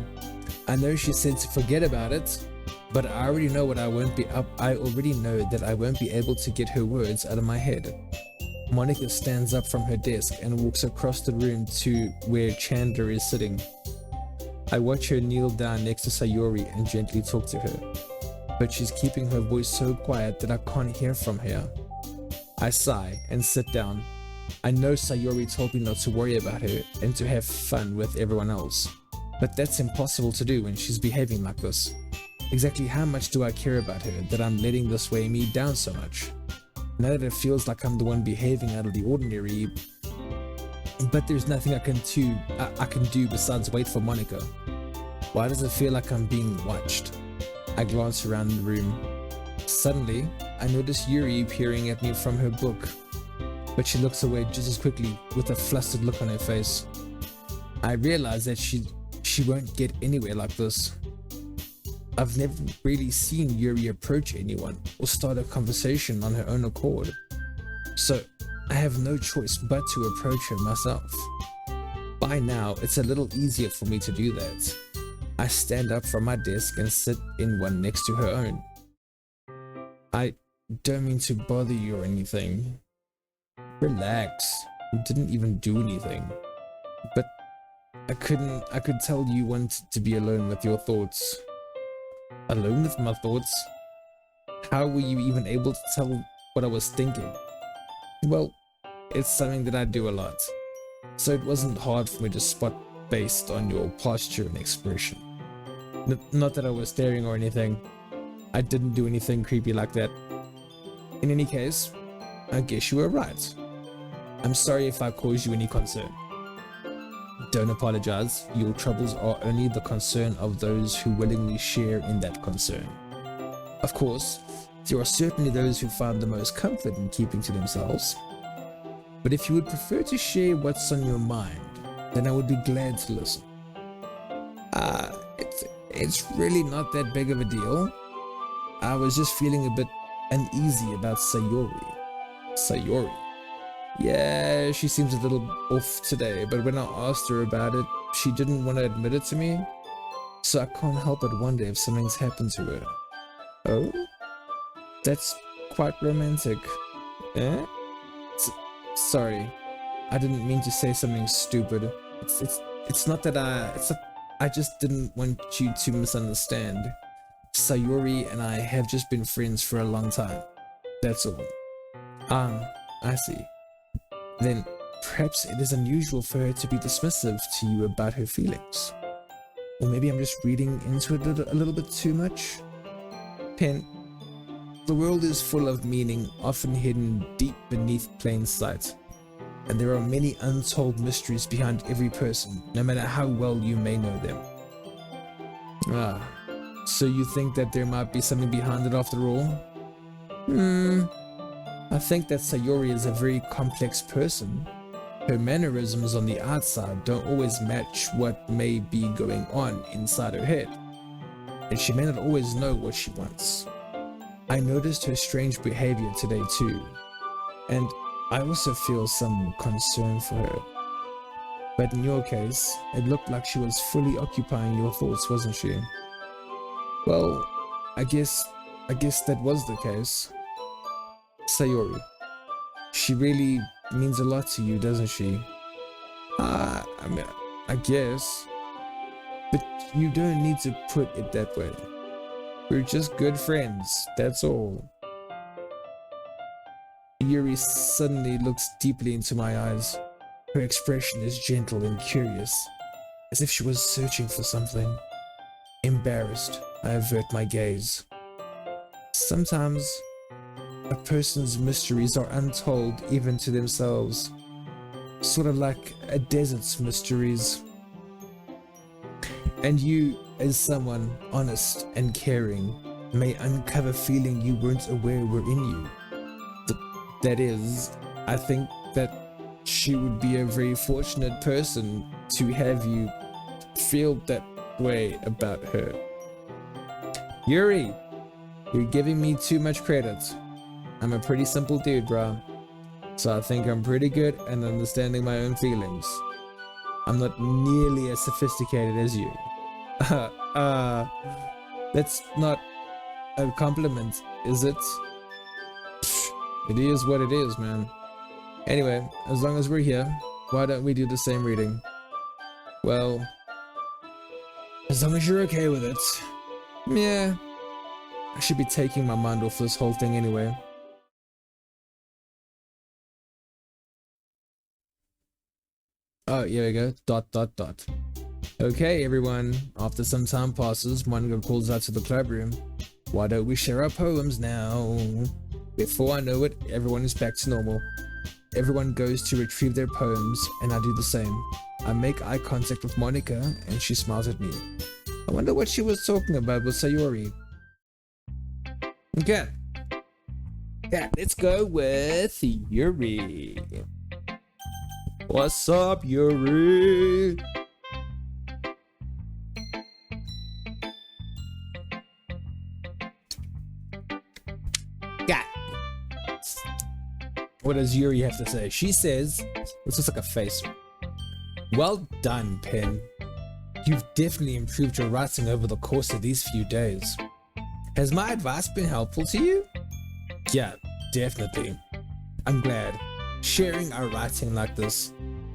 I know she said to forget about it, but I already know that I won't be able to get her words out of my head. Monica stands up from her desk and walks across the room to where Chandler is sitting. I watch her kneel down next to Sayori and gently talk to her, but she's keeping her voice so quiet that I can't hear from her. I sigh and sit down. I know Sayori told me not to worry about her and to have fun with everyone else, but that's impossible to do when she's behaving like this. Exactly how much do I care about her that I'm letting this weigh me down so much? Now that it feels like I'm the one behaving out of the ordinary, but there's nothing I can do besides wait for Monica. Why does it feel like I'm being watched? I glance around the room. Suddenly, I notice Yuri peering at me from her book, but she looks away just as quickly with a flustered look on her face. I realize that she won't get anywhere like this. I've never really seen Yuri approach anyone or start a conversation on her own accord, so I have no choice but to approach her myself. By now, it's a little easier for me to do that. I stand up from my desk and sit in one next to her own. I don't mean to bother you or anything. Relax, you didn't even do anything. But I could tell you wanted to be alone with your thoughts. Alone with my thoughts? How were you even able to tell what I was thinking? Well, it's something that I do a lot, so it wasn't hard for me to spot based on your posture and expression. Not that I was staring or anything. I didn't do anything creepy like that. In any case, I guess you were right. I'm sorry if I caused you any concern. Don't apologize. Your troubles are only the concern of those who willingly share in that concern. Of course, there are certainly those who find the most comfort in keeping to themselves. But if you would prefer to share what's on your mind, then I would be glad to listen. It's really not that big of a deal. I was just feeling a bit uneasy about Sayori. Sayori? Yeah, she seems a little off today, but when I asked her about it, she didn't want to admit it to me. So I can't help but wonder if something's happened to her. Oh? That's quite romantic. Eh? Sorry, I didn't mean to say something stupid. It's not that I just didn't want you to misunderstand. Sayori and I have just been friends for a long time. That's all. I see. Then perhaps it is unusual for her to be dismissive to you about her feelings. Or maybe I'm just reading into it a little bit too much. Pen, the world is full of meaning, often hidden deep beneath plain sight. And there are many untold mysteries behind every person, no matter how well you may know them. So you think that there might be something behind it after all? I think that Sayori is a very complex person. Her mannerisms on the outside don't always match what may be going on inside her head, and she may not always know what she wants. I noticed her strange behavior today too, and I also feel some concern for her. But in your case, it looked like she was fully occupying your thoughts, wasn't she? Well, I guess that was the case. Sayori, she really means a lot to you, doesn't she? I mean, I guess. But you don't need to put it that way. We're just good friends, that's all. Yuri suddenly looks deeply into my eyes. Her expression is gentle and curious, as if she was searching for something. Embarrassed, I avert my gaze. Sometimes, a person's mysteries are untold even to themselves, sort of like a desert's mysteries. And you, as someone honest and caring, may uncover feeling you weren't aware were in you. That is, I think that she would be a very fortunate person to have you feel that way about her. Yuri, you're giving me too much credit. I'm a pretty simple dude, bro. So I think I'm pretty good at understanding my own feelings. I'm not nearly as sophisticated as you. That's not a compliment, is it? It is what it is, man. Anyway, as long as we're here, why don't we do the same reading? Well, as long as you're okay with it. Yeah, I should be taking my mind off this whole thing anyway. Oh, here we go. ... Okay, everyone. After some time passes, Monica calls out to the club room. Why don't we share our poems now? Before I know it, everyone is back to normal. Everyone goes to retrieve their poems, and I do the same. I make eye contact with Monica, and she smiles at me. I wonder what she was talking about with Sayori. Okay. Yeah, let's go with Yuri. What's up, Yuri? Yeah. What does Yuri have to say? She says, this looks like a face. Well done, Pen. You've definitely improved your writing over the course of these few days. Has my advice been helpful to you? Yeah, definitely. I'm glad. Sharing our writing like this,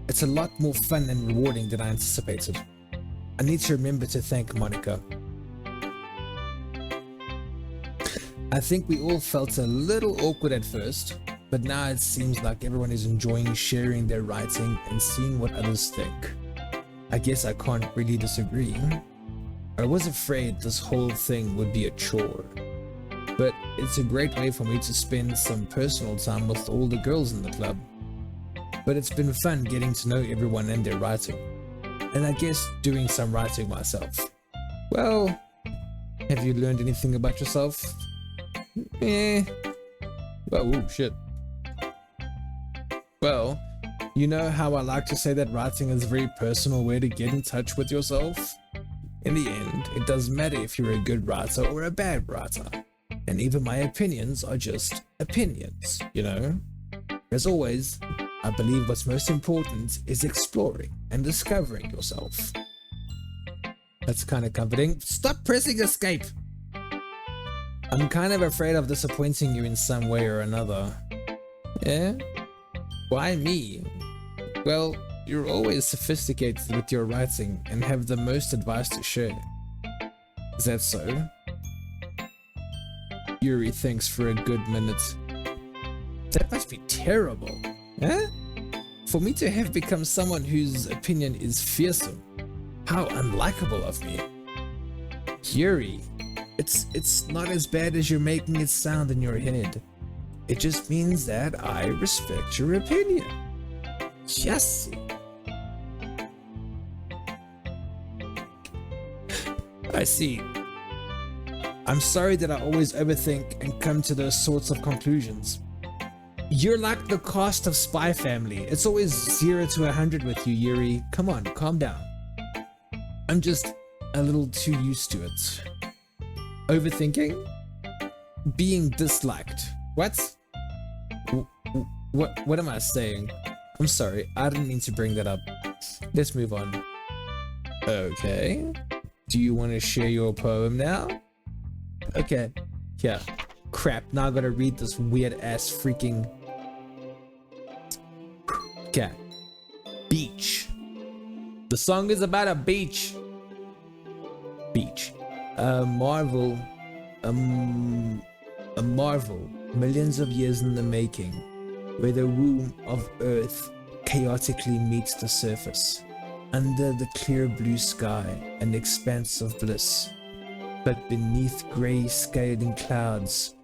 it's a lot more fun and rewarding than I anticipated. I need to remember to thank Monica. I think we all felt a little awkward at first, but now it seems like everyone is enjoying sharing their writing and seeing what others think. I guess I can't really disagree. I was afraid this whole thing would be a chore, but it's a great way for me to spend some personal time with all the girls in the club. But it's been fun getting to know everyone and their writing, and I guess doing some writing myself. Well, have you learned anything about yourself? Well, ooh, shit. Well, you know how I like to say that writing is a very personal way to get in touch with yourself? In the end, it doesn't matter if you're a good writer or a bad writer. And even my opinions are just opinions, you know? As always, I believe what's most important is exploring and discovering yourself. That's kind of comforting. Stop pressing escape! I'm kind of afraid of disappointing you in some way or another. Yeah? Why me? Well, you're always sophisticated with your writing and have the most advice to share. Is that so? Yuri thinks for a good minute. That must be terrible. Huh? For me to have become someone whose opinion is fearsome. How unlikable of me. Yuri, it's not as bad as you're making it sound in your head. It just means that I respect your opinion. Yes. I see. I'm sorry that I always overthink and come to those sorts of conclusions. You're like the cast of Spy Family. It's always 0 to 100 with you, Yuri. Come on, calm down. I'm just a little too used to it. Overthinking? Being disliked. What? What am I saying? I'm sorry, I didn't mean to bring that up. Let's move on. Okay. Do you want to share your poem now? Okay. Yeah. Crap, now I gotta read this weird ass freaking... Okay. Beach. The song is about a beach. Beach. A marvel. A marvel. Millions of years in the making. Where the womb of Earth chaotically meets the surface. Under the clear blue sky, an expanse of bliss. But beneath grey scaling clouds,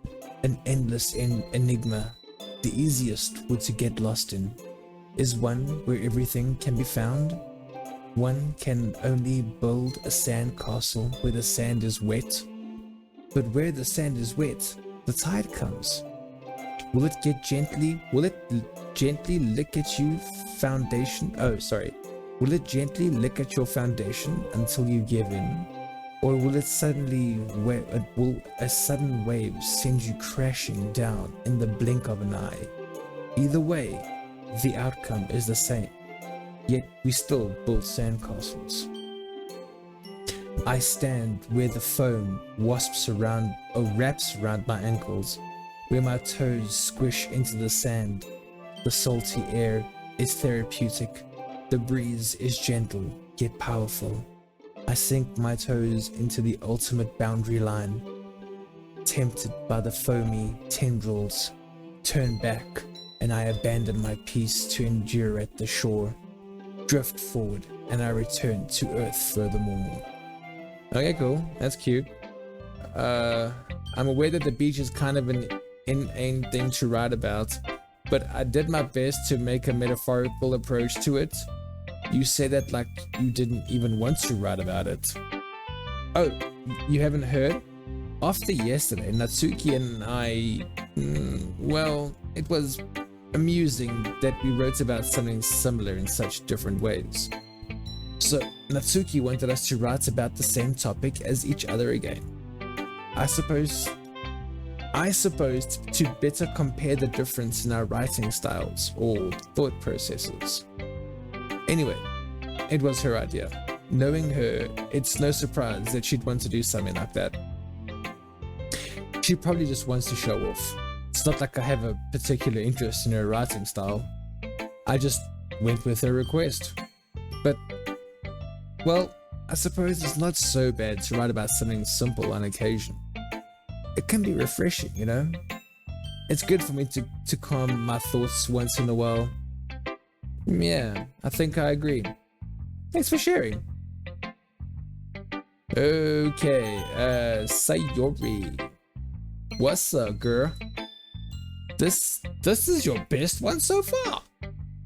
an endless enigma. The easiest wood to get lost in is one where everything can be found. One can only build a sand castle where the sand is wet. But where the sand is wet, the tide comes. Will it gently lick at you foundation? Oh, sorry. Will it gently lick at your foundation until you give in? Or will a sudden wave send you crashing down in the blink of an eye? Either way, the outcome is the same. Yet we still build sandcastles. I stand where the foam wraps around my ankles, where my toes squish into the sand. The salty air is therapeutic. The breeze is gentle yet powerful. I sink my toes into the ultimate boundary line. Tempted by the foamy tendrils, turn back and I abandon my peace to endure at the shore. Drift forward and I return to earth furthermore. Okay, cool. That's cute. I'm aware that the beach is kind of an inane thing to write about, but I did my best to make a metaphorical approach to it. You say that like you didn't even want to write about it. Oh, you haven't heard? After yesterday, Natsuki and I, well, it was amusing that we wrote about something similar in such different ways. So Natsuki wanted us to write about the same topic as each other again. I suppose to better compare the difference in our writing styles or thought processes. Anyway, it was her idea. Knowing her, it's no surprise that she'd want to do something like that. She probably just wants to show off. It's not like I have a particular interest in her writing style. I just went with her request. But, well, I suppose it's not so bad to write about something simple on occasion. It can be refreshing, you know? It's good for me to calm my thoughts once in a while. Yeah, I think I agree. Thanks for sharing. Okay, Sayori. What's up, girl? This is your best one so far.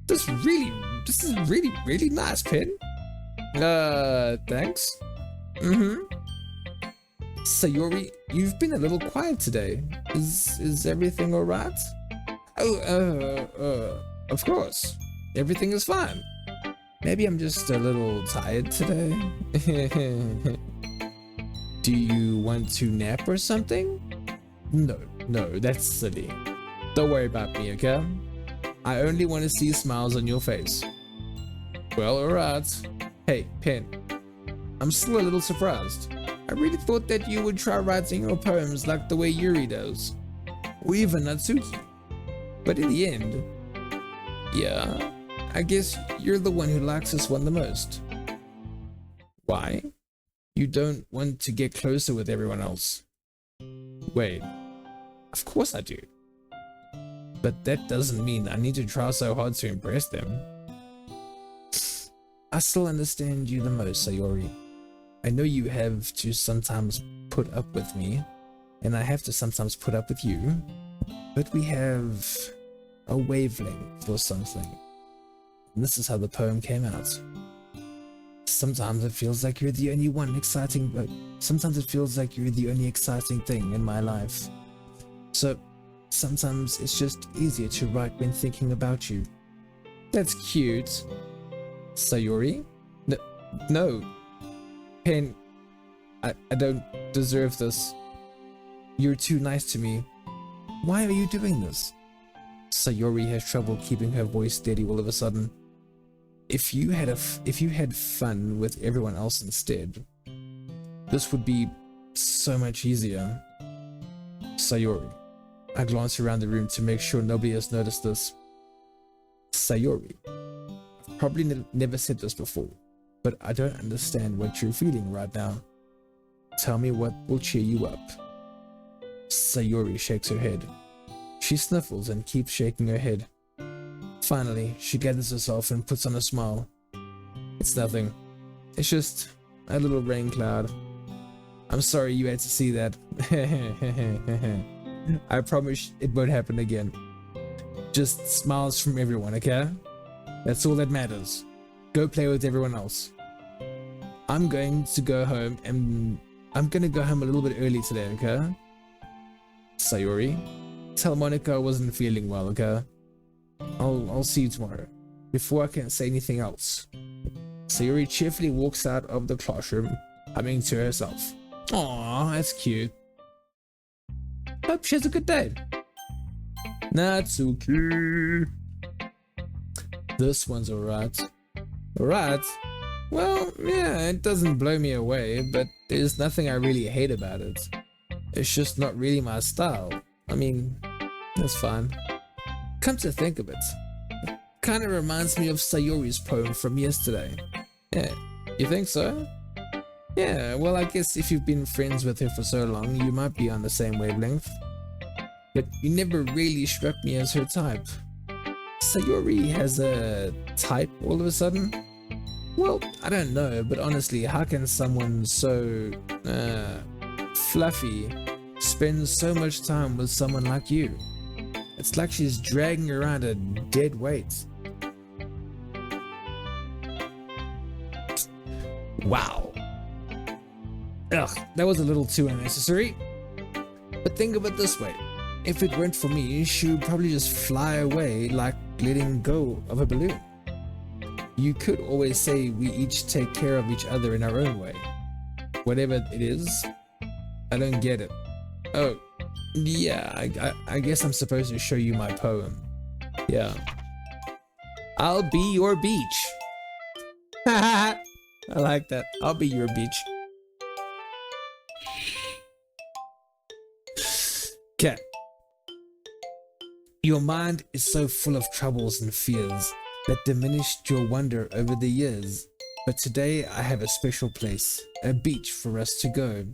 This is really nice, Pin. Thanks. Sayori, you've been a little quiet today. Is everything alright? Oh, of course. Everything is fine. Maybe I'm just a little tired today. Do you want to nap or something? No, that's silly. Don't worry about me, okay? I only want to see smiles on your face. Well, alright. Hey, Pen. I'm still a little surprised. I really thought that you would try writing your poems like the way Yuri does. Or even Natsuki. But in the end, yeah, I guess you're the one who likes this one the most. Why? You don't want to get closer with everyone else. Wait, of course I do. But that doesn't mean I need to try so hard to impress them. I still understand you the most, Sayori. I know you have to sometimes put up with me, and I have to sometimes put up with you, but we have a wavelength for something. And this is how the poem came out. Sometimes it feels like you're the only sometimes it feels like you're the only exciting thing in my life. So sometimes it's just easier to write when thinking about you. That's cute. Sayori? No. Pen, I don't deserve this. You're too nice to me. Why are you doing this? Sayori has trouble keeping her voice steady all of a sudden. If you had fun with everyone else instead, this would be so much easier. Sayori. I glance around the room to make sure nobody has noticed this. Sayori. I've probably never said this before, but I don't understand what you're feeling right now. Tell me what will cheer you up. Sayori shakes her head. She sniffles and keeps shaking her head. Finally, she gathers herself and puts on a smile. It's nothing. It's just a little rain cloud. I'm sorry you had to see that. I promise it won't happen again. Just smiles from everyone, okay? That's all that matters. Go play with everyone else. I'm going to go home and I'm gonna go home a little bit early today, okay? Sayori, tell Monica I wasn't feeling well, okay? I'll see you tomorrow. Before I can say anything else, Sayori cheerfully walks out of the classroom, humming to herself. Aww, that's cute. Hope she has a good day. Natsuki. This one's alright. Alright? Well, yeah, it doesn't blow me away, but there's nothing I really hate about it. It's just not really my style. I mean, that's fine. Come to think of it, kind of reminds me of Sayori's poem from yesterday. Yeah, you think so? Yeah, well, I guess if you've been friends with her for so long, you might be on the same wavelength. But you never really struck me as her type. Sayori has a type all of a sudden? Well, I don't know, but honestly, how can someone so fluffy spend so much time with someone like you? It's like she's dragging around a dead weight. Wow. Ugh, that was a little too unnecessary. But think of it this way. If it weren't for me, she would probably just fly away like letting go of a balloon. You could always say we each take care of each other in our own way. Whatever it is, I don't get it. Oh, yeah, I guess I'm supposed to show you my poem. Yeah. I'll be your beach. I like that. I'll be your beach. Okay. Your mind is so full of troubles and fears that diminished your wonder over the years. But today I have a special place, a beach for us to go,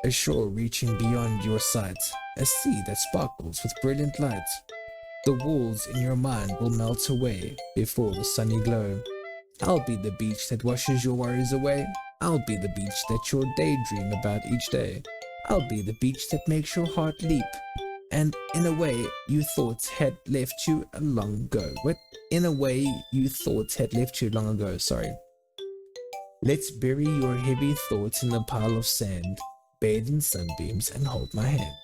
a shore reaching beyond your sight, a sea that sparkles with brilliant light. The walls in your mind will melt away before the sunny glow. I'll be the beach that washes your worries away. I'll be the beach that you'll daydream about each day. I'll be the beach that makes your heart leap. And in a way you thought had left you long ago. What? In a way you thought had left you long ago, sorry. Let's bury your heavy thoughts in a pile of sand, bathe in sunbeams and hold my hand.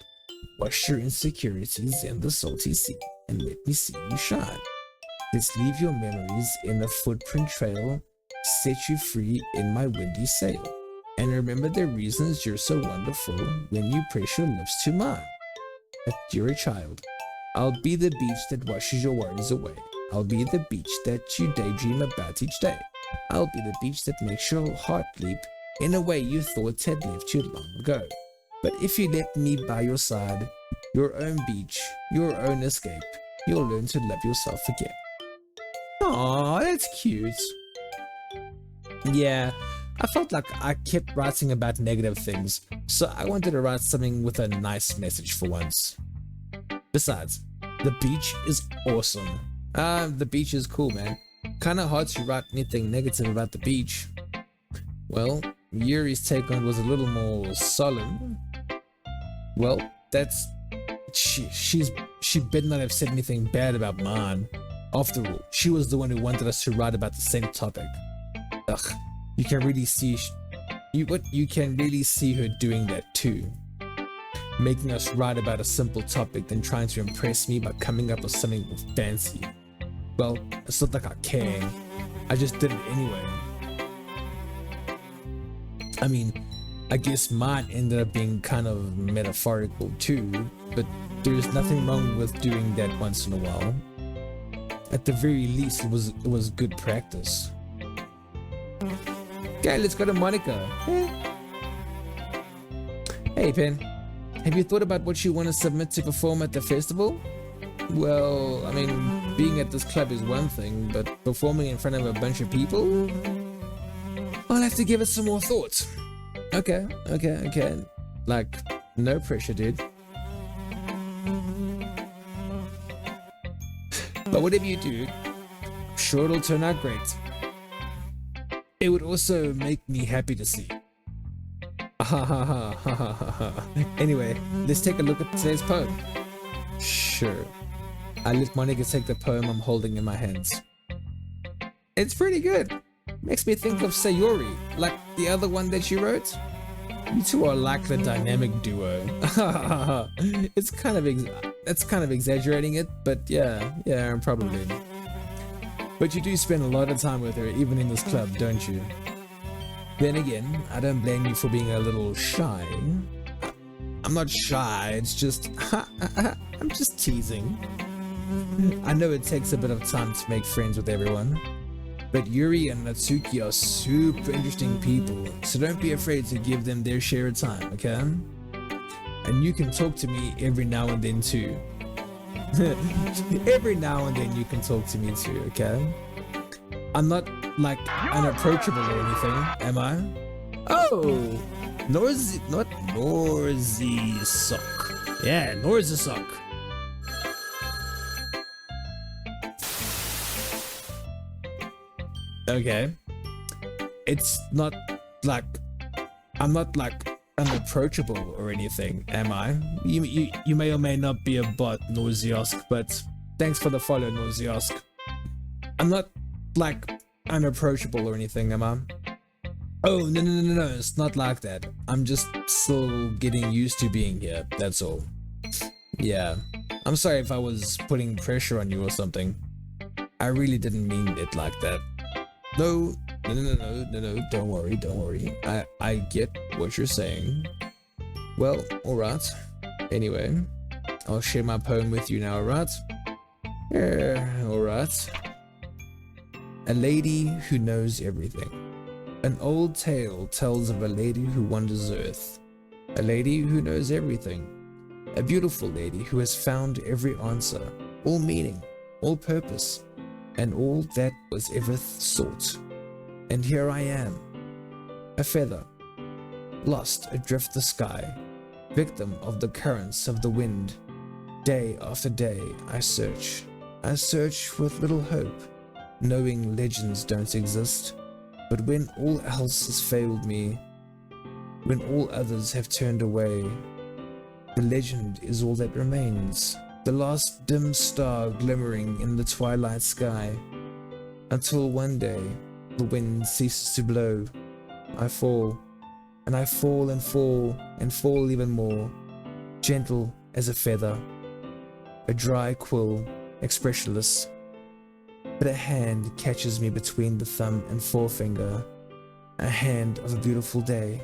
Wash your insecurities in the salty sea and let me see you shine. Let's leave your memories in a footprint trail, set you free in my windy sail. And remember the reasons you're so wonderful when you press your lips to mine. That you're a child. I'll be the beach that washes your worries away. I'll be the beach that you daydream about each day. I'll be the beach that makes your heart leap in a way you thought had left you long ago. But if you let me by your side, your own beach, your own escape, you'll learn to love yourself again. Aw, that's cute. Yeah, I felt like I kept writing about negative things, so I wanted to write something with a nice message for once. Besides, the beach is awesome. The beach is cool, man. Kinda hard to write anything negative about the beach. Well, Yuri's take on it was a little more solemn. Well, that's... She better not have said anything bad about mine. After all, she was the one who wanted us to write about the same topic. Ugh, you can really see... You can really see her doing that too. Making us write about a simple topic then trying to impress me by coming up with something fancy. Well, it's not like I care. I just did it anyway. I mean, I guess mine ended up being kind of metaphorical too, but there's nothing wrong with doing that once in a while. At the very least, it was good practice. Okay, let's go to Monica. Hey, Pen. Have you thought about what you want to submit to perform at the festival? Well, I mean, being at this club is one thing, but performing in front of a bunch of people? I'll have to give it some more thought. Okay. Like, no pressure, dude. But whatever you do, I'm sure it'll turn out great. It would also make me happy to see. Anyway, let's take a look at today's poem. Sure. I let Monica take the poem I'm holding in my hands. It's pretty good. Makes me think of Sayori, like the other one that she wrote. You two are like the dynamic duo. That's kind of exaggerating it, but yeah, probably. But you do spend a lot of time with her, even in this club, don't you? Then again, I don't blame you for being a little shy. I'm not shy, it's just... I'm just teasing. I know it takes a bit of time to make friends with everyone, but Yuri and Natsuki are super interesting people, so don't be afraid to give them their share of time, okay? And you can talk to me every now and then too. Every now and then you can talk to me too, okay? I'm not like unapproachable or anything, am I? Oh, Norzy, not Norzy sock. Yeah, Norzy sock. Okay. It's not like I'm not like unapproachable or anything, am I? You may or may not be a bot, Norziosk, but thanks for the follow, Norziosk. I'm not like unapproachable or anything, am I? Oh, no, it's not like that. I'm just still getting used to being here, that's all. Yeah, I'm sorry if I was putting pressure on you or something. I really didn't mean it like that. No, don't worry. I get what you're saying. Well, alright. Anyway, I'll share my poem with you now, alright? Alright. A lady who knows everything. An old tale tells of a lady who wanders earth. A lady who knows everything. A beautiful lady who has found every answer, all meaning, all purpose, and all that was ever sought. And here I am, a feather, lost adrift the sky, victim of the currents of the wind. Day after day I search with little hope, knowing legends don't exist. But when all else has failed me, when all others have turned away, the legend is all that remains, the last dim star glimmering in the twilight sky. Until one day, the wind ceases to blow. I fall, and I fall and fall and fall even more, gentle as a feather, a dry quill, expressionless. But a hand catches me between the thumb and forefinger, a hand of a beautiful day.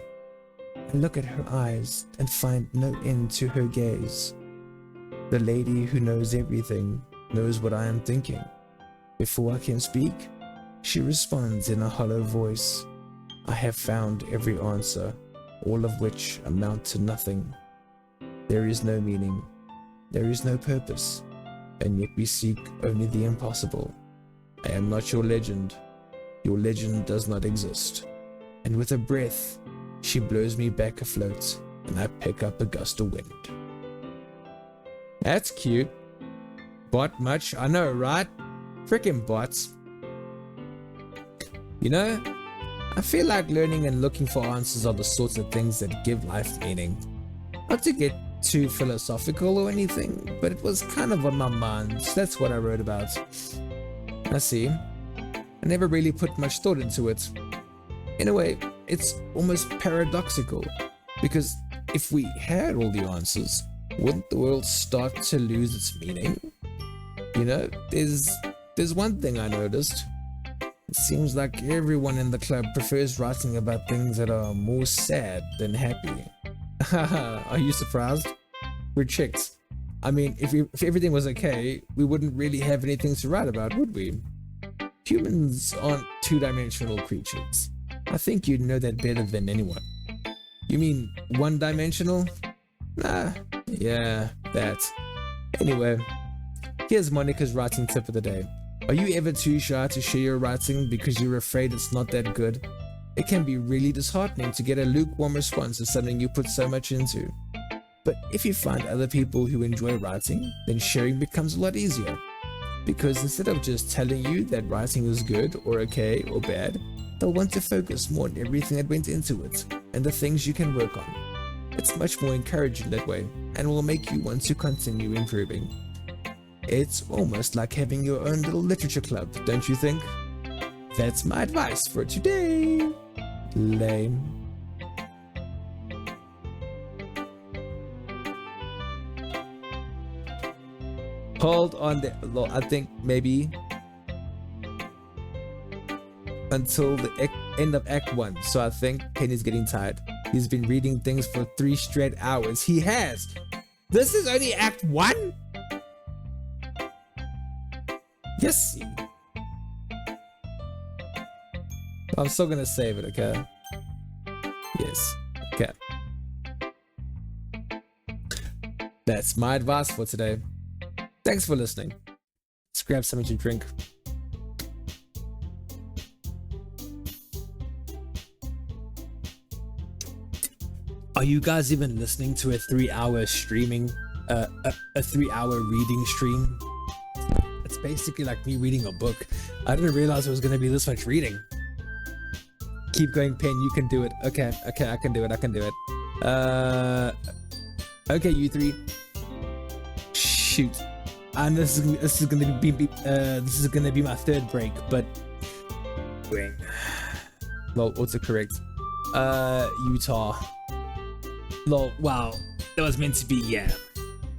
I look at her eyes and find no end to her gaze. The lady who knows everything knows what I am thinking. Before I can speak, she responds in a hollow voice. I have found every answer, all of which amount to nothing. There is no meaning, there is no purpose, and yet we seek only the impossible. I am not your legend does not exist. And with a breath, she blows me back afloat, and I pick up a gust of wind. That's cute. Bot much? I know, right? Frickin' bots. You know, I feel like learning and looking for answers are the sorts of things that give life meaning. Not to get too philosophical or anything, but it was kind of on my mind, so that's what I wrote about. I see. I never really put much thought into it. In a way, it's almost paradoxical, because if we had all the answers, wouldn't the world start to lose its meaning? You know, there's one thing I noticed. It seems like everyone in the club prefers writing about things that are more sad than happy. Are you surprised? We're chicks. I mean, if everything was okay, we wouldn't really have anything to write about, would we? Humans aren't two-dimensional creatures. I think you'd know that better than anyone. You mean one-dimensional? Nah, yeah, that. Anyway, here's Monica's writing tip of the day. Are you ever too shy to share your writing because you're afraid it's not that good? It can be really disheartening to get a lukewarm response to something you put so much into. But if you find other people who enjoy writing, then sharing becomes a lot easier. Because instead of just telling you that writing is good or okay or bad, they'll want to focus more on everything that went into it and the things you can work on. It's much more encouraging that way and will make you want to continue improving. It's almost like having your own little literature club, don't you think? That's my advice for today. Lame. Hold on there. I think maybe until the end of Act 1. So I think Kenny's getting tired. He's been reading things for 3 straight hours. He has. This is only Act 1? Yes. I'm still gonna save it, okay? Yes. Okay. That's my advice for today. Thanks for listening. Let's grab something to drink. Are you guys even listening to a 3-hour streaming, a 3-hour reading stream? It's basically like me reading a book. I didn't realize it was going to be this much reading. Keep going, Pen. You can do it. Okay, I can do it. Okay, you three. Shoot. And this is gonna be my third break, but well, what's it correct? Utah. Lol, wow, that was meant to be.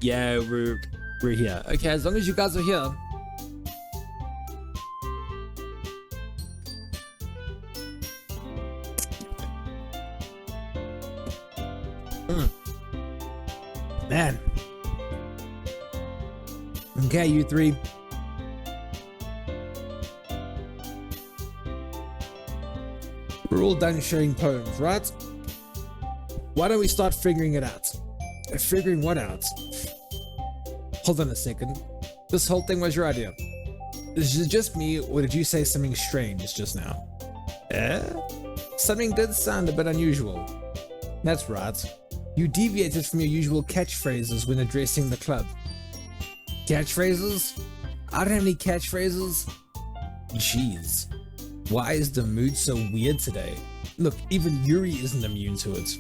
Yeah, we're here. Okay, as long as you guys are here. Man. Okay, you three. We're all done sharing poems, right? Why don't we start figuring it out? Figuring what out? Hold on a second. This whole thing was your idea. Is it just me, or did you say something strange just now? Something did sound a bit unusual. That's right. You deviated from your usual catchphrases when addressing the club. Catchphrases? I don't have any catchphrases. Jeez. Why is the mood so weird today? Look, even Yuri isn't immune to it.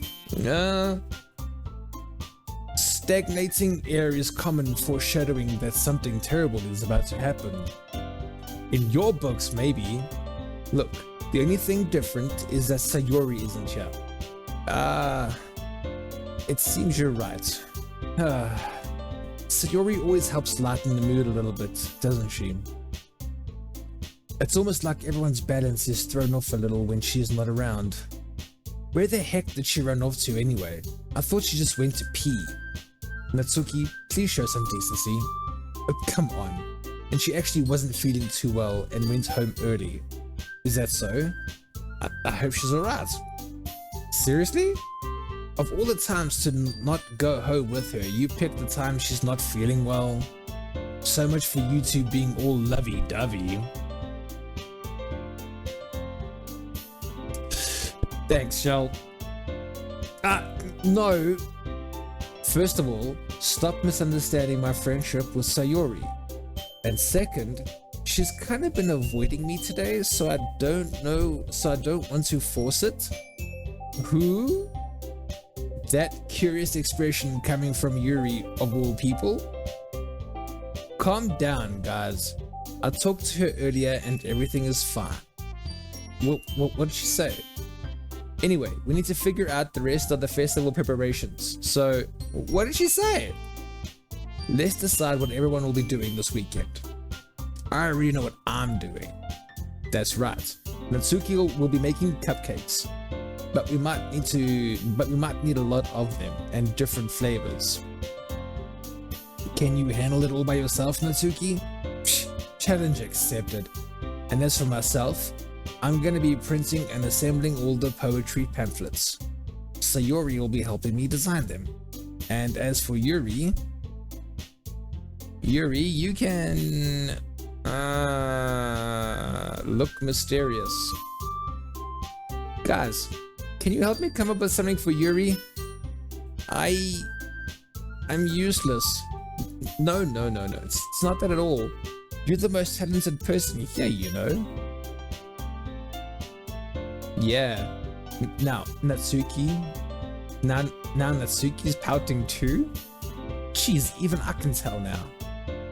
Stagnating air is common foreshadowing that something terrible is about to happen. In your books, maybe. Look, the only thing different is that Sayori isn't here. It seems you're right. Sayori always helps lighten the mood a little bit, doesn't she? It's almost like everyone's balance is thrown off a little when she's not around. Where the heck did she run off to anyway? I thought she just went to pee. Natsuki, please show some decency. Oh, come on. And she actually wasn't feeling too well and went home early. Is that so? I hope she's alright. Seriously? Of all the times to not go home with her, you picked the time she's not feeling well. So much for you two being all lovey-dovey. Thanks, Shell. No. First of all, stop misunderstanding my friendship with Sayori. And second, she's kind of been avoiding me today, so I don't want to force it. Who? That curious expression coming from Yuri of all people? Calm down, guys. I talked to her earlier and everything is fine. What did she say? Anyway, we need to figure out the rest of the festival preparations. So, what did she say? Let's decide what everyone will be doing this weekend. I already know what I'm doing. That's right. Natsuki will be making cupcakes. But we might need a lot of them and different flavors. Can you handle it all by yourself, Natsuki? Psh, challenge accepted. And as for myself, I'm gonna be printing and assembling all the poetry pamphlets. Sayori will be helping me design them. And as for Yuri, you can look mysterious. Guys, can you help me come up with something for Yuri? I'm useless. No. It's not that at all. You're the most talented person here, you know. Yeah. Now Natsuki's pouting too? Jeez, even I can tell now.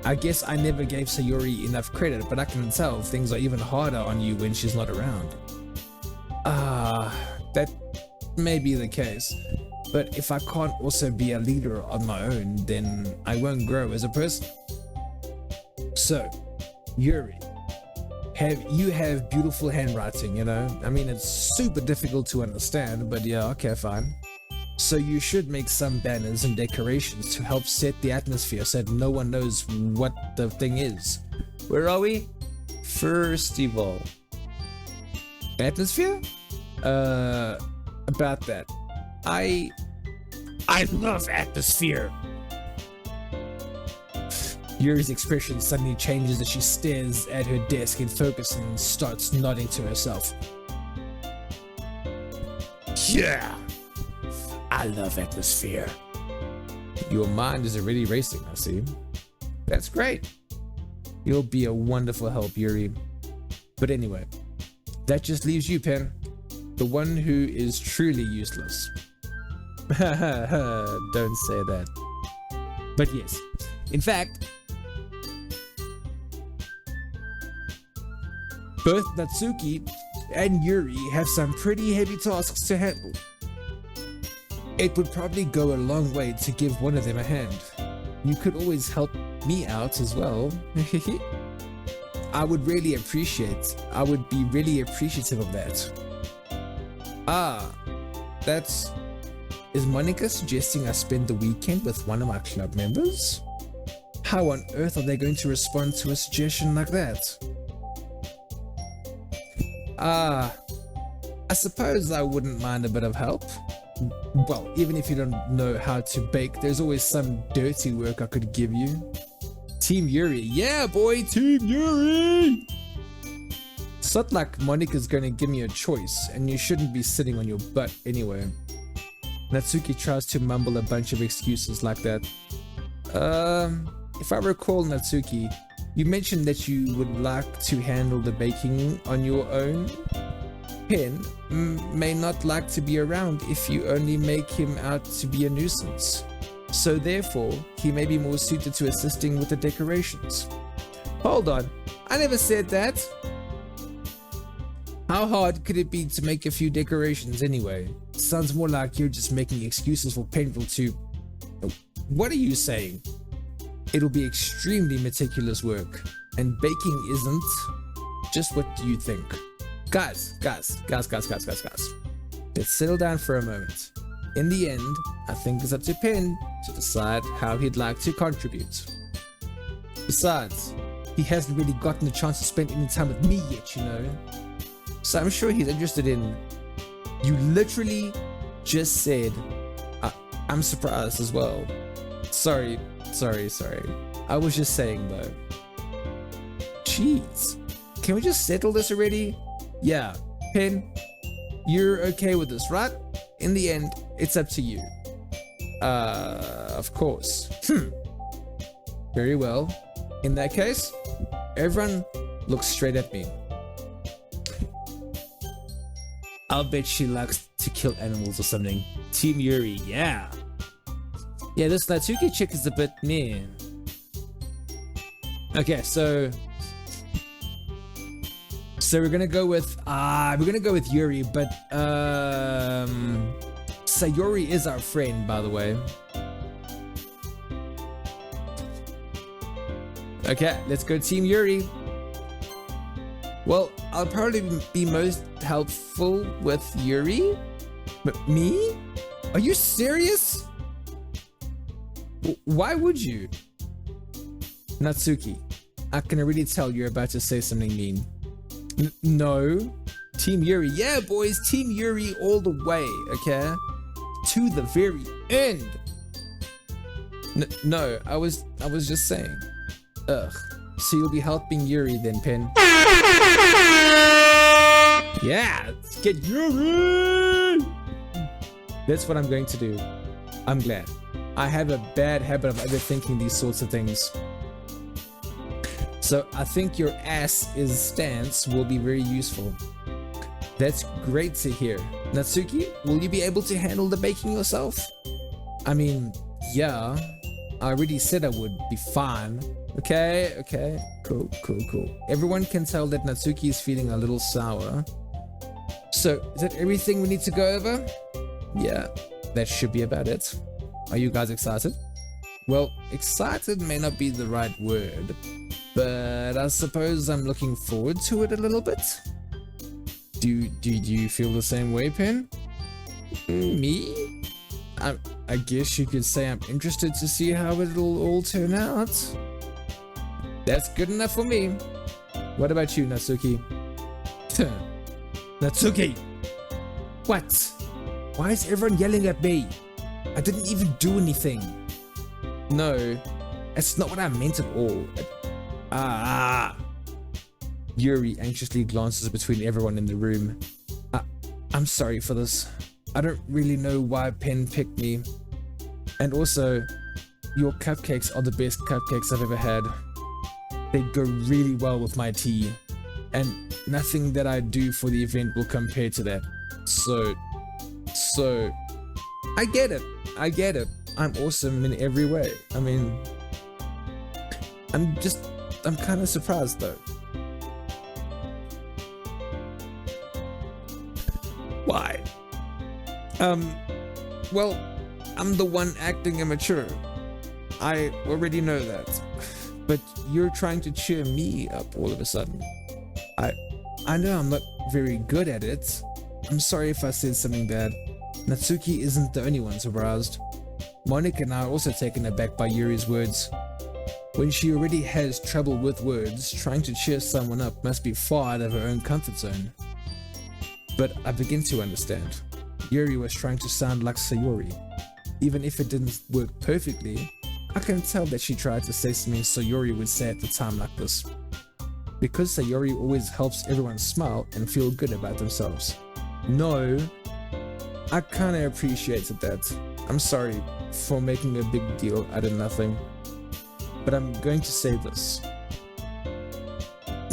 I guess I never gave Sayori enough credit, but I can tell things are even harder on you when she's not around. That may be the case, but if I can't also be a leader on my own, then I won't grow as a person. So, Yuri, you have beautiful handwriting, you know? I mean, it's super difficult to understand, but yeah, okay, fine. So you should make some banners and decorations to help set the atmosphere so that no one knows what the thing is. Where are we? Festival. Atmosphere? About that. I love atmosphere. Yuri's expression suddenly changes as she stares at her desk in focus and starts nodding to herself. Yeah, I love atmosphere. Your mind is already racing, I see. That's great. You'll be a wonderful help, Yuri. But anyway, that just leaves you, Pen, the one who is truly useless. Don't say that. But yes, in fact, both Natsuki and Yuri have some pretty heavy tasks to handle. It would probably go a long way to give one of them a hand. You could always help me out as well. I would be really appreciative of that. Is Monica suggesting I spend the weekend with one of my club members? How on earth are they going to respond to a suggestion like that? I suppose I wouldn't mind a bit of help. Well, even if you don't know how to bake, there's always some dirty work I could give you. Team Yuri. Yeah, boy, Team Yuri! It's not like Monica's going to give me a choice, and you shouldn't be sitting on your butt anyway. Natsuki tries to mumble a bunch of excuses like that. If I recall, Natsuki, you mentioned that you would like to handle the baking on your own. Pen may not like to be around if you only make him out to be a nuisance. So therefore, he may be more suited to assisting with the decorations. Hold on, I never said that. How hard could it be to make a few decorations anyway? Sounds more like you're just making excuses for Penville to... What are you saying? It'll be extremely meticulous work, and baking isn't just what you think. Guys. Let's settle down for a moment. In the end, I think it's up to Penn to decide how he'd like to contribute. Besides, he hasn't really gotten a chance to spend any time with me yet, you know. So I'm sure he's interested in... You literally just said, I'm surprised as well. Sorry. I was just saying though. Jeez. Can we just settle this already? Yeah, Pen, you're okay with this, right? In the end, it's up to you. Of course. Very well. In that case, everyone look straight at me. I'll bet she likes to kill animals or something. Team Yuri, yeah. Yeah, this Natsuki chick is a bit meh. Okay, so we're gonna go with Yuri, but Sayori is our friend, by the way. Okay, let's go Team Yuri. Well, I'll probably be most helpful with Yuri. But me? Are you serious? Why would you? Natsuki, I can already tell you're about to say something mean. No. Team Yuri. Yeah, boys. Team Yuri all the way, okay? To the very end. No, I was just saying. Ugh. So you'll be helping Yuri then, Pen. Yeah, let's get Yuri! That's what I'm going to do. I'm glad. I have a bad habit of overthinking these sorts of things. So I think your ass is stance will be very useful. That's great to hear. Natsuki, will you be able to handle the baking yourself? I mean, yeah. I already said I would be fine. Okay, cool. Everyone can tell that Natsuki is feeling a little sour. So, is that everything we need to go over? Yeah, that should be about it. Are you guys excited? Well, excited may not be the right word, but I suppose I'm looking forward to it a little bit. Do you feel the same way, Pen? Me? I guess you could say I'm interested to see how it'll all turn out. That's good enough for me. What about you, Natsuki? Natsuki! What? Why is everyone yelling at me? I didn't even do anything. No, That's not what I meant at all. Yuri anxiously glances between everyone in the room. I'm sorry for this. I don't really know why Pen picked me. And also, your cupcakes are the best cupcakes I've ever had. They go really well with my tea. And nothing that I do for the event will compare to that. So, I get it. I'm awesome in every way. I mean, I'm kind of surprised though. Why? Well, I'm the one acting immature. I already know that. But you're trying to cheer me up all of a sudden. I know I'm not very good at it. I'm sorry if I said something bad. Natsuki isn't the only one surprised. Monica and I are also taken aback by Yuri's words. When she already has trouble with words, trying to cheer someone up must be far out of her own comfort zone. But I begin to understand. Yuri was trying to sound like Sayori. Even if it didn't work perfectly, I can tell that she tried to say something Sayori would say at the time like this. Because Sayori always helps everyone smile and feel good about themselves. No, I kinda appreciated that. I'm sorry for making a big deal out of nothing. But I'm going to say this.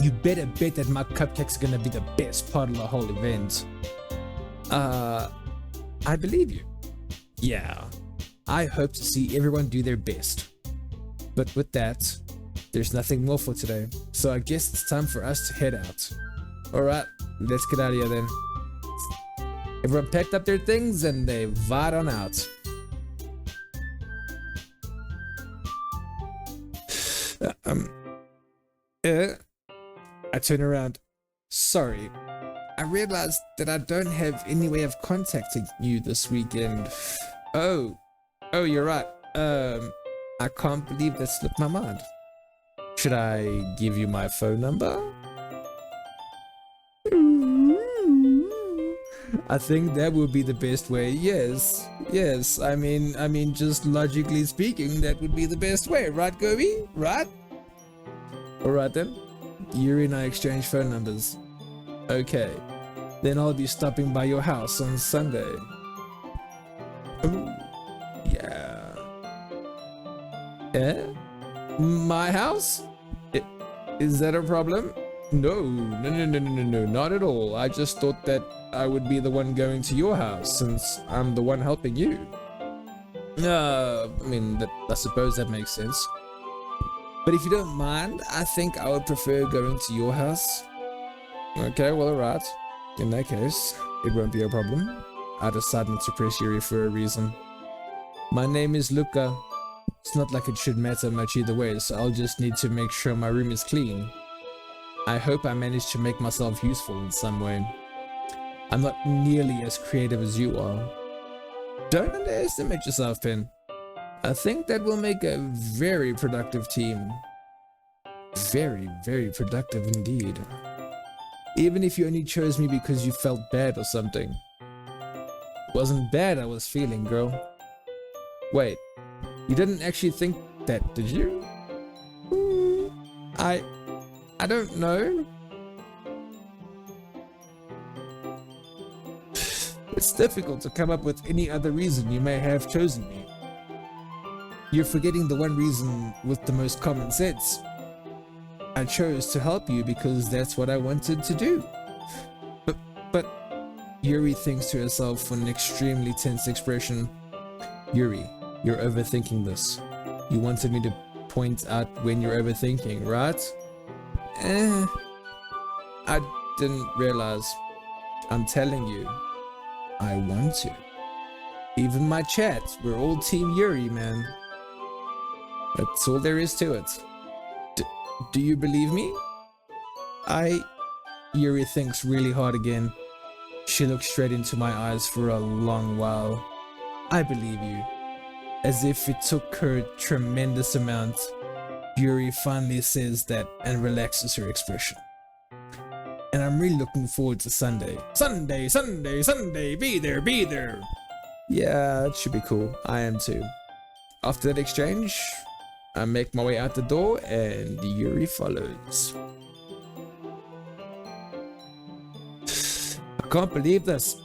You better bet that my cupcakes are gonna be the best part of the whole event. I believe you. Yeah, I hope to see everyone do their best. But with that, there's nothing more for today, so I guess it's time for us to head out. Alright, let's get out of here then. Everyone packed up their things and they vowed on out. I turn around. Sorry, I realized that I don't have any way of contacting you this weekend. Oh, you're right. I can't believe that slipped my mind. Should I give you my phone number? I think that would be the best way. Yes. I mean, just logically speaking, that would be the best way, right, Gobi? Right? Alright then. Yuri and I exchange phone numbers. Okay. Then I'll be stopping by your house on Sunday. Ooh, yeah. Eh? My house? Is that a problem? No, not at all. I just thought that I would be the one going to your house since I'm the one helping you. I mean, I suppose that makes sense. But if you don't mind, I think I would prefer going to your house. Okay, well, alright. In that case, it won't be a problem. I decided not to press Yuri for a reason. My name is Luca. It's not like it should matter much either way, so I'll just need to make sure my room is clean. I hope I managed to make myself useful in some way. I'm not nearly as creative as you are. Don't underestimate yourself, Pen. I think that will make a very productive team. Very, very productive indeed. Even if you only chose me because you felt bad or something. Wasn't bad I was feeling, girl. Wait, you didn't actually think that, did you? I don't know. It's difficult to come up with any other reason you may have chosen me. You're forgetting the one reason with the most common sense. I chose to help you because that's what I wanted to do. But Yuri thinks to herself with an extremely tense expression. Yuri, you're overthinking this. You wanted me to point out when you're overthinking, right? I didn't realize. I'm telling you, I want to. Even my chat, we're all Team Yuri, man. That's all there is to it. Do you believe me? Yuri thinks really hard again. She looks straight into my eyes for a long while. I believe you. As if it took her a tremendous amount, Yuri finally says that and relaxes her expression. And I'm really looking forward to Sunday. Sunday, be there. Yeah, it should be cool. I am too. After that exchange, I make my way out the door and Yuri follows. I can't believe this.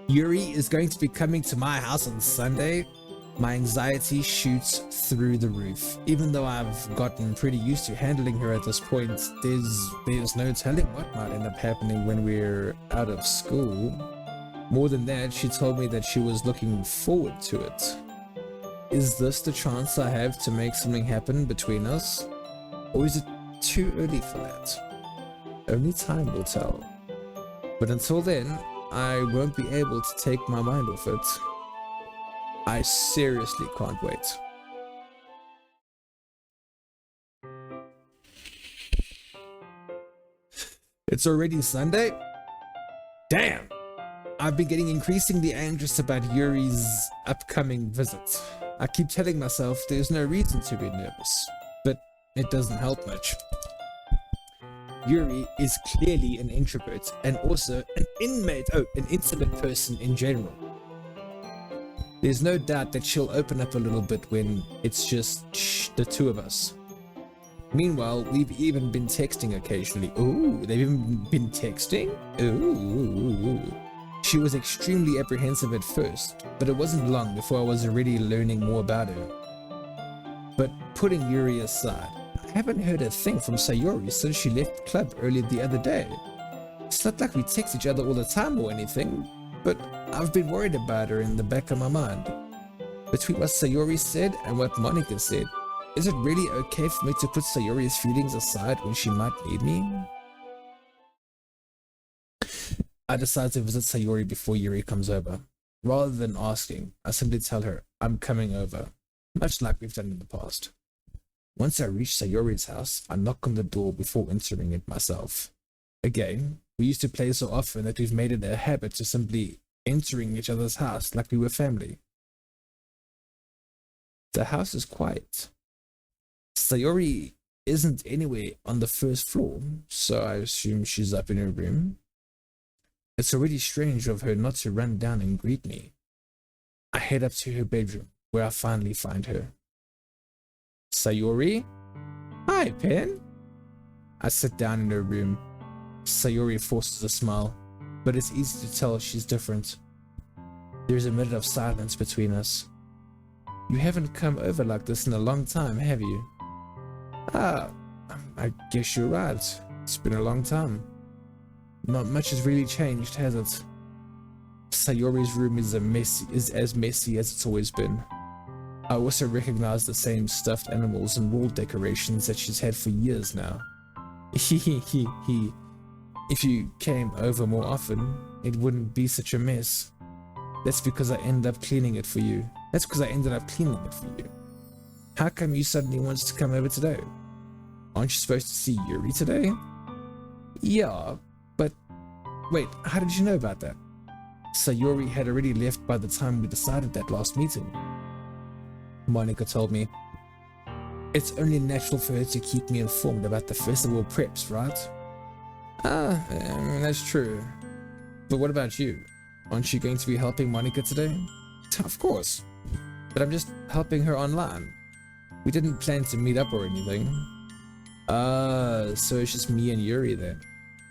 Yuri is going to be coming to my house on Sunday. My anxiety shoots through the roof. Even though I've gotten pretty used to handling her at this point, there's no telling what might end up happening when we're out of school. More than that, she told me that she was looking forward to it. Is this the chance I have to make something happen between us? Or is it too early for that? Only time will tell. But until then, I won't be able to take my mind off it. I seriously can't wait. It's already Sunday? Damn! I've been getting increasingly anxious about Yuri's upcoming visit. I keep telling myself there's no reason to be nervous, but it doesn't help much. Yuri is clearly an introvert and also an intimate person in general. There's no doubt that she'll open up a little bit when it's just the two of us. Meanwhile, we've even been texting occasionally. Ooh, they've even been texting? Ooh. She was extremely apprehensive at first, but it wasn't long before I was already learning more about her. But putting Yuri aside, I haven't heard a thing from Sayori since she left the club earlier the other day. It's not like we text each other all the time or anything, but I've been worried about her in the back of my mind. Between what Sayori said and what Monica said, is it really okay for me to put Sayori's feelings aside when she might need me? I decide to visit Sayori before Yuri comes over. Rather than asking, I simply tell her I'm coming over, much like we've done in the past. Once I reach Sayori's house, I knock on the door before entering it myself. Again, we used to play so often that we've made it a habit to simply entering each other's house like we were family. The house is quiet. Sayori isn't anywhere on the first floor, so I assume she's up in her room. It's already strange of her not to run down and greet me. I head up to her bedroom, where I finally find her. Sayori? Hi, Pen. I sit down in her room. Sayori forces a smile, but it's easy to tell she's different. There's a minute of silence between us. You haven't come over like this in a long time, have you? Ah, I guess you're right. It's been a long time. Not much has really changed, has it? Sayori's room is as messy as it's always been. I also recognize the same stuffed animals and wall decorations that she's had for years now. If you came over more often, it wouldn't be such a mess. That's because I ended up cleaning it for you. How come you suddenly wanted to come over today? Aren't you supposed to see Yuri today? Yeah, but wait, how did you know about that? Sayori had already left by the time we decided that last meeting. Monica told me. It's only natural for her to keep me informed about the festival preps, right? That's true. But what about you? Aren't you going to be helping Monica today? Of course. But I'm just helping her online. We didn't plan to meet up or anything. So it's just me and Yuri then.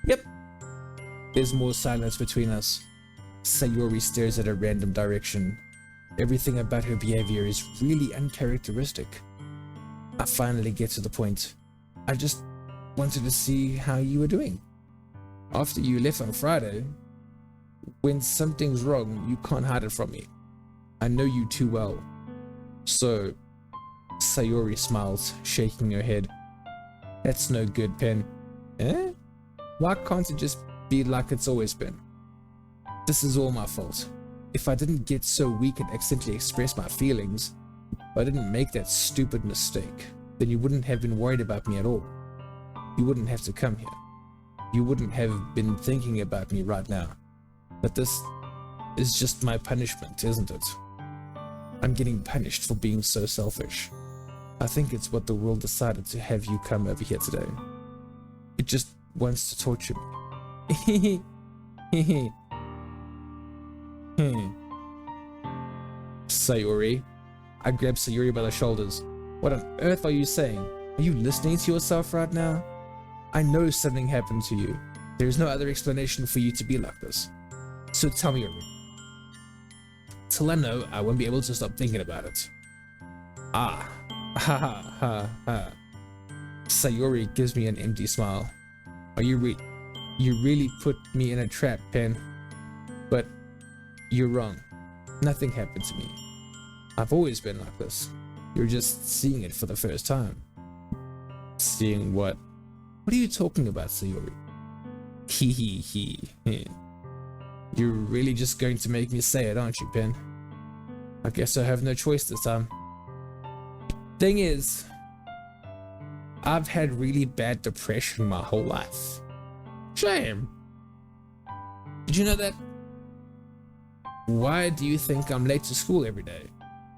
Yep. There's more silence between us. Sayori stares at a random direction. Everything about her behavior is really uncharacteristic. I finally get to the point. I just wanted to see how you were doing. After you left on Friday, when something's wrong, you can't hide it from me. I know you too well. So, Sayori smiles, shaking her head. That's no good, Pen. Eh? Why can't it just be like it's always been? This is all my fault. If I didn't get so weak and accidentally express my feelings, if I didn't make that stupid mistake, then you wouldn't have been worried about me at all. You wouldn't have to come here. You wouldn't have been thinking about me right now. But this is just my punishment, isn't it? I'm getting punished for being so selfish. I think it's what the world decided to have you come over here today. It just wants to torture me. Sayori. I grab Sayori by the shoulders. What on earth are you saying? Are you listening to yourself right now? I know something happened to you. There's no other explanation for you to be like this. So tell me already. Till I know, I won't be able to stop thinking about it. Ah. Ha ha ha ha. Sayori gives me an empty smile. Are you really put me in a trap, Pen? But you're wrong. Nothing happened to me. I've always been like this. You're just seeing it for the first time. Seeing what? What are you talking about, Sayori? Hee hee hee. You're really just going to make me say it, aren't you, Pen? I guess I have no choice this time. Thing is, I've had really bad depression my whole life. Shame. Did you know that? Why do you think I'm late to school every day?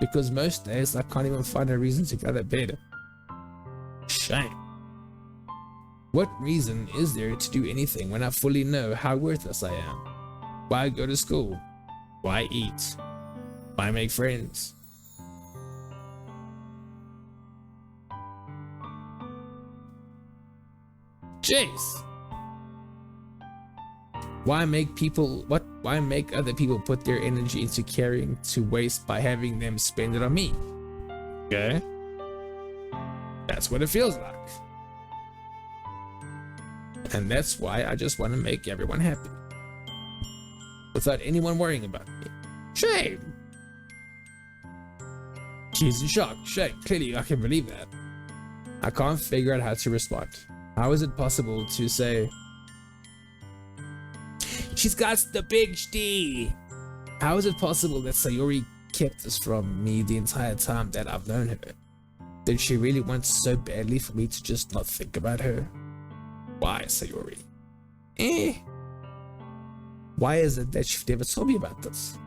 Because most days I can't even find a reason to go to bed. Shame. What reason is there to do anything when I fully know how worthless I am? Why go to school? Why eat? Why make friends? Jeez. Why make other people put their energy into caring to waste by having them spend it on me? Okay. That's what it feels like. And that's why I just want to make everyone happy. Without anyone worrying about me. Shame. She's in shock. Shame. Clearly, I can believe that. I can't figure out how to respond. How is it possible to say, she's got the big D? How is it possible that Sayori kept this from me the entire time that I've known her? Did she really want so badly for me to just not think about her? Why, Sayori? Why is it that you've never told me about this?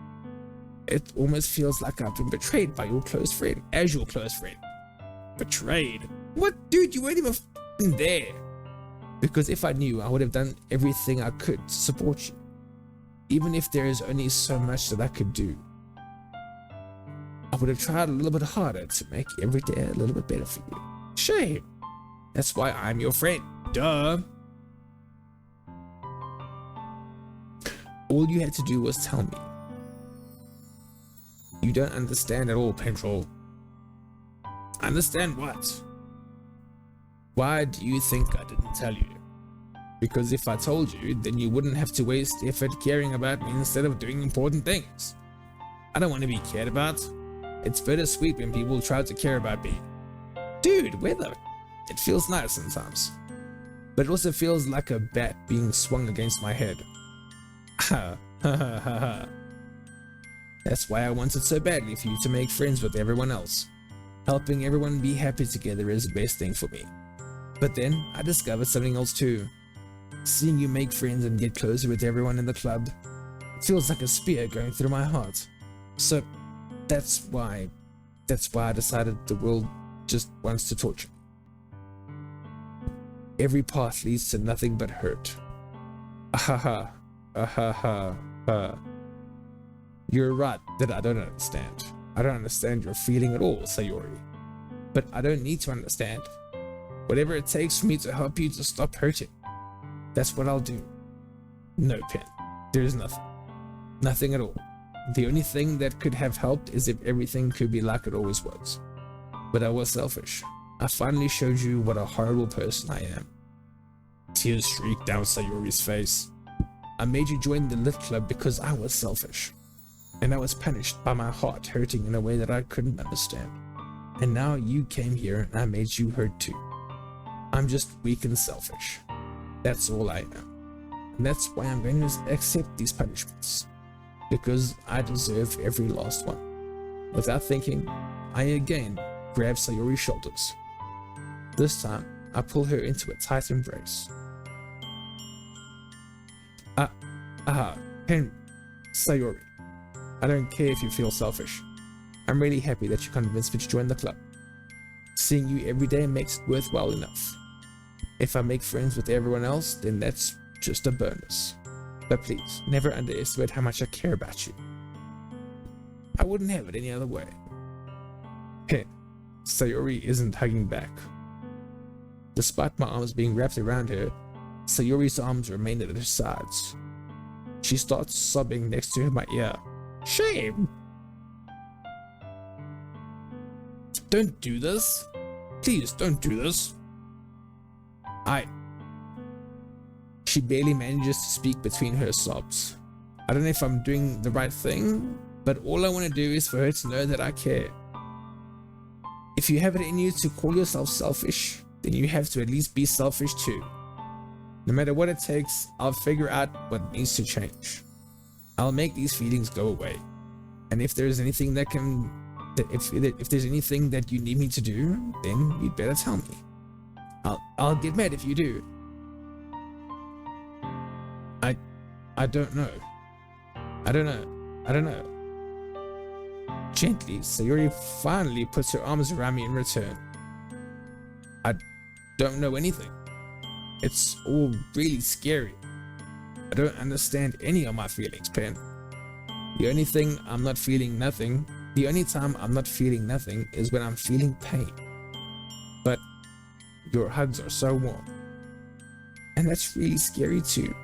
It almost feels like I've been betrayed by your close friend, as your close friend. Betrayed? What, dude? You weren't even there. Because if I knew, I would have done everything I could to support you. Even if there is only so much that I could do. I would have tried a little bit harder to make every day a little bit better for you. Shame. That's why I'm your friend. Duh. All you had to do was tell me. You don't understand at all, Pentrol. Understand what? Why do you think I didn't tell you? Because if I told you, then you wouldn't have to waste effort caring about me instead of doing important things. I don't want to be cared about. It's bittersweet when people try to care about me. Dude, it feels nice sometimes. But it also feels like a bat being swung against my head. Ha ha ha ha ha. That's why I wanted so badly for you to make friends with everyone else. Helping everyone be happy together is the best thing for me. But then I discovered something else too. Seeing you make friends and get closer with everyone in the club, it feels like a spear going through my heart. So that's why I decided the world just wants to torture me. Every path leads to nothing but hurt. Ahaha, ahaha, ha. You're right that I don't understand. I don't understand your feeling at all, Sayori. But I don't need to understand. Whatever it takes for me to help you to stop hurting, that's what I'll do. No, Pen. There's nothing. Nothing at all. The only thing that could have helped is if everything could be like it always was. But I was selfish. I finally showed you what a horrible person I am. Tears streaked down Sayori's face. I made you join the Lit Club because I was selfish. And I was punished by my heart hurting in a way that I couldn't understand. And now you came here and I made you hurt too. I'm just weak and selfish. That's all I am. And that's why I'm going to accept these punishments. Because I deserve every last one. Without thinking, I again grab Sayori's shoulders. This time, I pull her into a tight embrace. Pen, Sayori. I don't care if you feel selfish. I'm really happy that you convinced me to join the club. Seeing you every day makes it worthwhile enough. If I make friends with everyone else, then that's just a bonus. But please, never underestimate how much I care about you. I wouldn't have it any other way. Pen, Sayori isn't hugging back. Despite my arms being wrapped around her, Sayori's arms remain at her sides. She starts sobbing next to my ear. Shame! Don't do this. Please don't do this. She barely manages to speak between her sobs. I don't know if I'm doing the right thing, but all I want to do is for her to know that I care. If you have it in you to call yourself selfish, then you have to at least be selfish too. No matter what it takes, I'll figure out what needs to change. I'll make these feelings go away. And if there's anything that can, if there's anything that you need me to do, then you'd better tell me. I'll get mad if you do. I don't know. I don't know. Gently, Sayori finally puts her arms around me in return. I don't know anything. It's all really scary. I don't understand any of my feelings, Pen. The only time I'm not feeling nothing is when I'm feeling pain. But your hugs are so warm. And that's really scary too.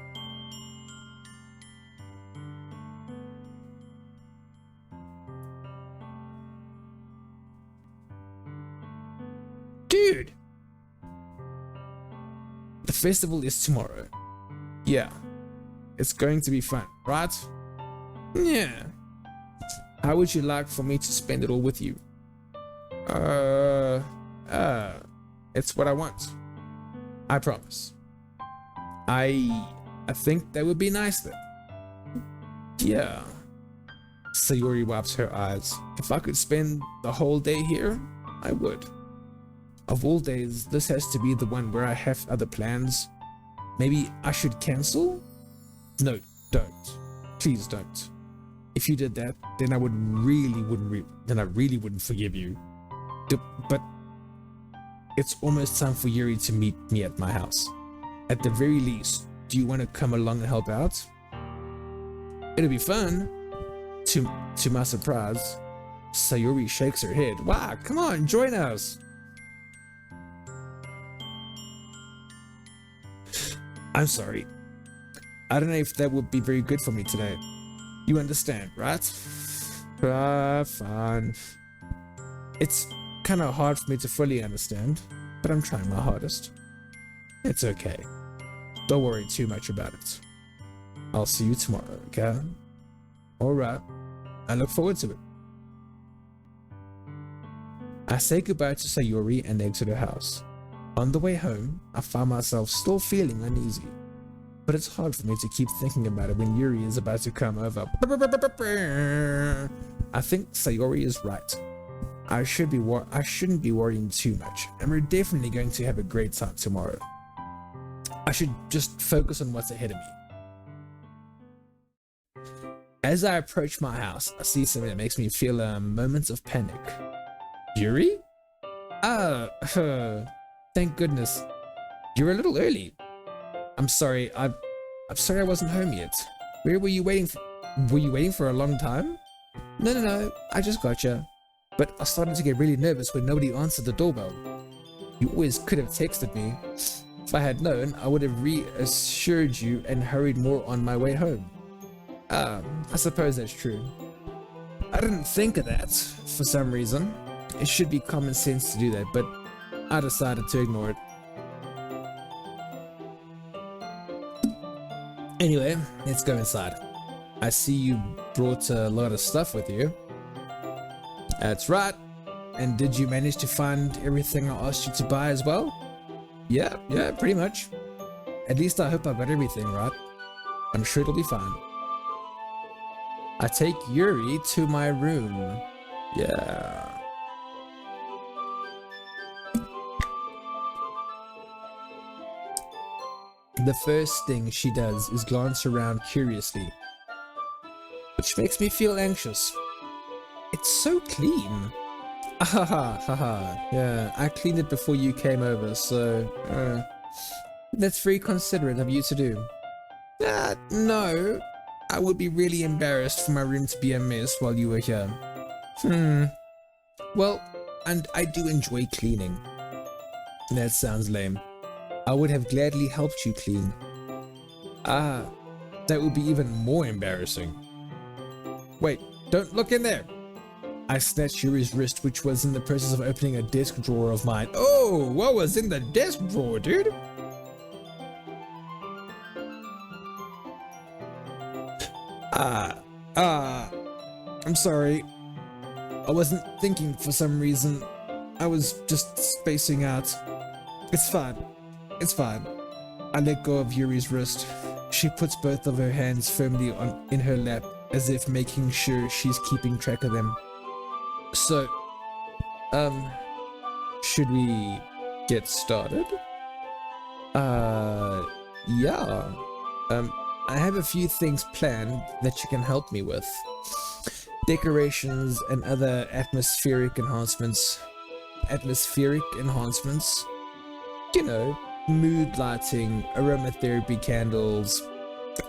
Dude! The festival is tomorrow. Yeah. It's going to be fun, right? Yeah. How would you like for me to spend it all with you? It's what I want. I promise. I think that would be nice then. Yeah. Sayori wipes her eyes. If I could spend the whole day here, I would. Of all days, this has to be the one where I have other plans. Maybe I should cancel? No, don't. Please don't. If you did that, then I really wouldn't forgive you. But it's almost time for Yuri to meet me at my house. At the very least, do you want to come along and help out? It'll be fun. To my surprise, Sayori shakes her head. Wow, come on, join us. I'm sorry. I don't know if that would be very good for me today. You understand, right? Fine. It's kind of hard for me to fully understand, but I'm trying my hardest. It's okay. Don't worry too much about it. I'll see you tomorrow, okay? Alright. I look forward to it. I say goodbye to Sayori and exit her house. On the way home, I find myself still feeling uneasy, but it's hard for me to keep thinking about it when Yuri is about to come over. I think Sayori is right. I shouldn't be worrying too much, and we're definitely going to have a great time tomorrow. I should just focus on what's ahead of me. As I approach my house, I see something that makes me feel moments of panic. Yuri? Thank goodness. You're a little early. I'm sorry. I'm sorry I wasn't home yet. Where were you waiting for? Were you waiting for a long time? No. I just got you. But I started to get really nervous when nobody answered the doorbell. You always could have texted me. If I had known, I would have reassured you and hurried more on my way home. I suppose that's true. I didn't think of that for some reason. It should be common sense to do that, but I decided to ignore it. Anyway, let's go inside. I see you brought a lot of stuff with you. That's right. And did you manage to find everything I asked you to buy as well? Yeah, pretty much. At least I hope I got everything right. I'm sure it'll be fine. I take Yuri to my room. Yeah. The first thing she does is glance around curiously, which makes me feel anxious. It's so clean. Yeah, I cleaned it before you came over, so that's very considerate of you to do. No, I would be really embarrassed for my room to be a mess while you were here. Well, and I do enjoy cleaning. That sounds lame. I would have gladly helped you clean. Ah, that would be even more embarrassing. Wait, don't look in there. I snatched Yuri's wrist, which was in the process of opening a desk drawer of mine. Oh, what was in the desk drawer, dude? I'm sorry. I wasn't thinking for some reason. I was just spacing out. It's fine. It's fine. I let go of Yuri's wrist. She puts both of her hands firmly in her lap, as if making sure she's keeping track of them. So, should we get started? Yeah. I have a few things planned that you can help me with. Decorations and other atmospheric enhancements. You know, mood lighting, aromatherapy candles.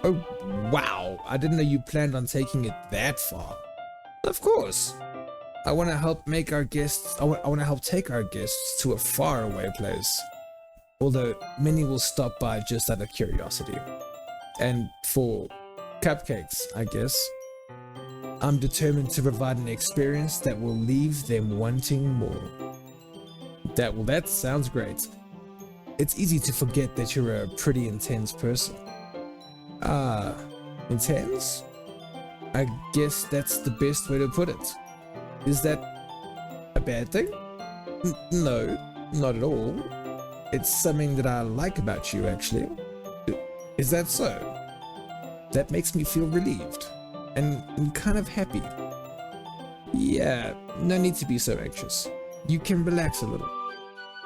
Oh, wow. I didn't know you planned on taking it that far. Of course. I want to help make our guests, I want to help take our guests to a faraway place. Although many will stop by just out of curiosity. And for cupcakes, I guess. I'm determined to provide an experience that will leave them wanting more. That sounds great. It's easy to forget that you're a pretty intense person. Intense? I guess that's the best way to put it. Is that a bad thing? No, not at all. It's something that I like about you, actually. Is that so? That makes me feel relieved and kind of happy. Yeah, no need to be so anxious. You can relax a little.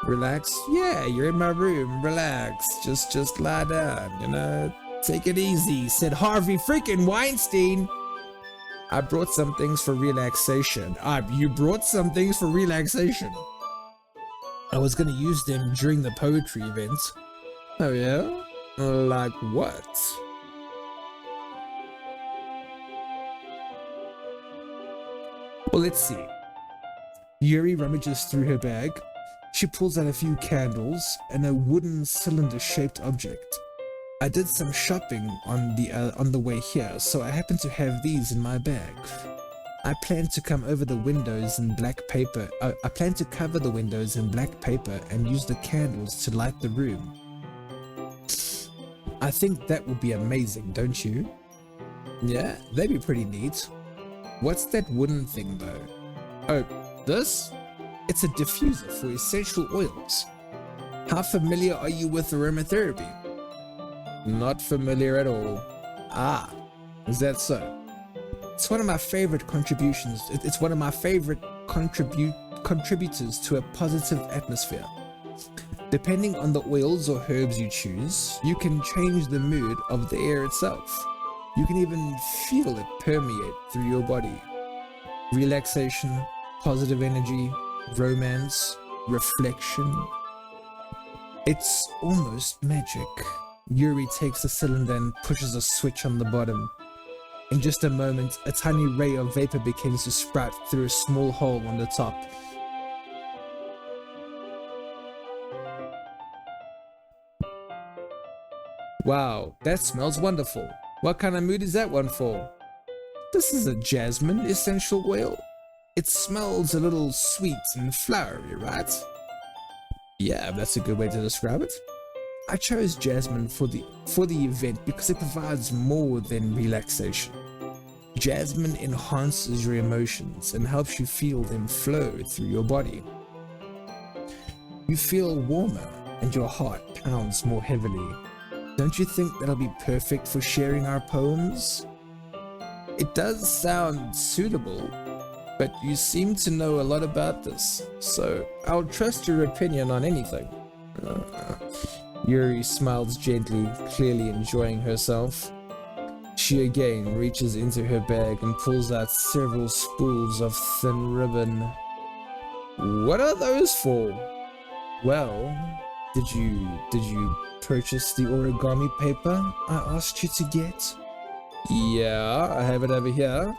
Relax? Yeah, you're in my room. Relax. Just lie down, you know. Take it easy, said Harvey freaking Weinstein. I brought some things for relaxation. You brought some things for relaxation. I was gonna use them during the poetry event. Oh yeah? Like what? Well, let's see. Yuri rummages through her bag. She pulls out a few candles and a wooden cylinder-shaped object. I did some shopping on the way here, so I happen to have these in my bag. I plan to cover the windows in black paper and use the candles to light the room. I think that would be amazing, don't you? Yeah, that'd be pretty neat. What's that wooden thing though? Oh, this? It's a diffuser for essential oils. How familiar are you with aromatherapy? Not familiar at all. Ah, is that so? It's one of my favorite contributions. It's one of my favorite contributors to a positive atmosphere. Depending on the oils or herbs you choose, you can change the mood of the air itself. You can even feel it permeate through your body. Relaxation, positive energy, romance, reflection. It's almost magic. Yuri takes the cylinder and pushes a switch on the bottom. In just a moment, a tiny ray of vapor begins to sprout through a small hole on the top. Wow, that smells wonderful. What kind of mood is that one for? This is a jasmine essential oil. It smells a little sweet and flowery, right? Yeah, that's a good way to describe it. I chose jasmine for the event because it provides more than relaxation. Jasmine enhances your emotions and helps you feel them flow through your body. You feel warmer and your heart pounds more heavily. Don't you think that'll be perfect for sharing our poems? It does sound suitable, but you seem to know a lot about this, so I'll trust your opinion on anything. Yuri smiles gently, clearly enjoying herself. She again reaches into her bag and pulls out several spools of thin ribbon. What are those for? Well, did you purchase the origami paper I asked you to get? Yeah, I have it over here.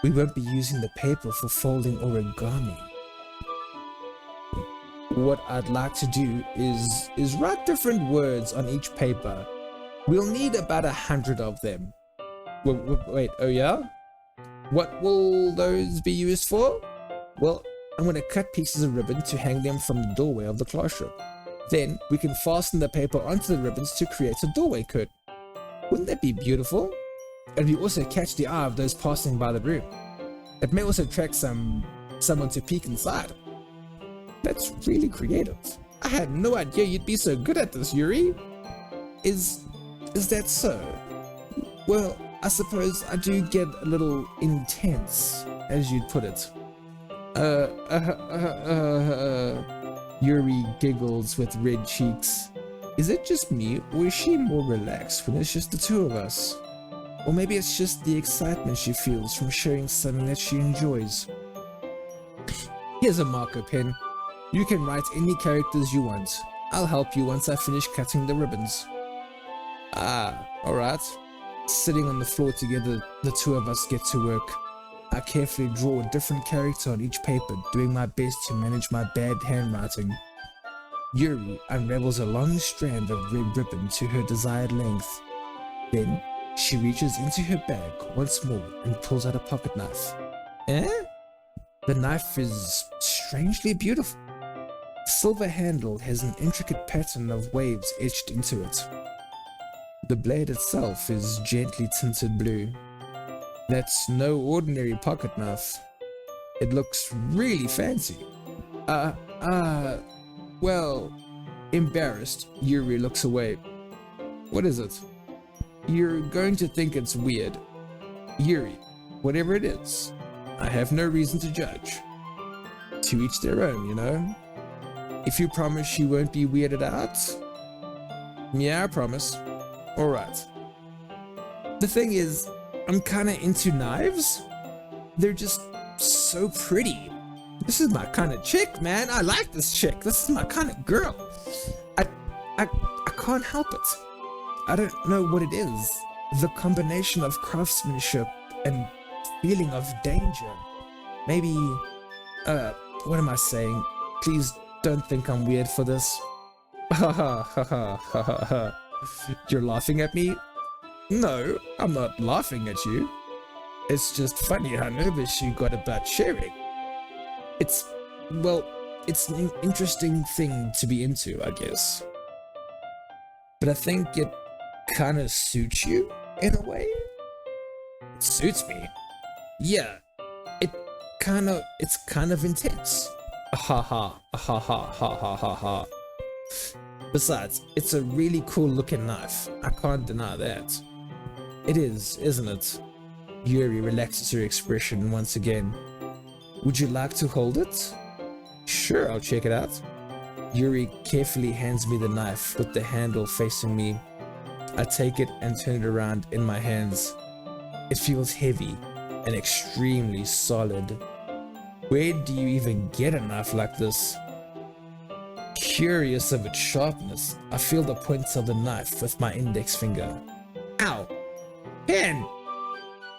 We won't be using the paper for folding origami. what I'd like to do is write different words on each paper. We'll need about 100 of them. Wait, oh yeah? What will those be used for? Well, I'm going to cut pieces of ribbon to hang them from the doorway of the classroom. Then we can fasten the paper onto the ribbons to create a doorway curtain. Wouldn't that be beautiful? And we also catch the eye of those passing by the room. It may also attract someone to peek inside. That's really creative. I had no idea you'd be so good at this, Yuri. Is that so? Well, I suppose I do get a little intense, as you'd put it. Yuri giggles with red cheeks. Is it just me, or is she more relaxed when it's just the two of us? Or maybe it's just the excitement she feels from sharing something that she enjoys. Here's a marker pen. You can write any characters you want. I'll help you once I finish cutting the ribbons. Alright. Sitting on the floor together, the two of us get to work. I carefully draw a different character on each paper, doing my best to manage my bad handwriting. Yuri unravels a long strand of red ribbon to her desired length. Then, she reaches into her bag once more and pulls out a pocket knife. The knife is strangely beautiful. The silver handle has an intricate pattern of waves etched into it. The blade itself is gently tinted blue. That's no ordinary pocket knife. It looks really fancy. Well, embarrassed, Yuri looks away. What is it? You're going to think it's weird. Yuri, whatever it is, I have no reason to judge. To each their own, you know? If you promise you won't be weirded out. Yeah, I promise. Alright. The thing is, I'm kinda into knives. They're just so pretty. This is my kind of chick, man. I like this chick. This is my kind of girl. I can't help it. I don't know what it is. The combination of craftsmanship and feeling of danger. Maybe, what am I saying? Please don't think I'm weird for this. Ha ha ha ha ha ha ha. You're laughing at me? No, I'm not laughing at you. It's just funny how nervous you got about sharing. It's an interesting thing to be into, I guess. But I think it kind of suits you in a way. It suits me. Yeah, it's kind of intense. Ha ha ha ha ha ha ha ha. Besides, it's a really cool looking knife. I can't deny that. It is, isn't it? Yuri relaxes her expression once again. Would you like to hold it? Sure, I'll check it out. Yuri carefully hands me the knife with the handle facing me. I take it and turn it around in my hands. It feels heavy and extremely solid. Where do you even get a knife like this? Curious of its sharpness, I feel the points of the knife with my index finger. Ow! Pen!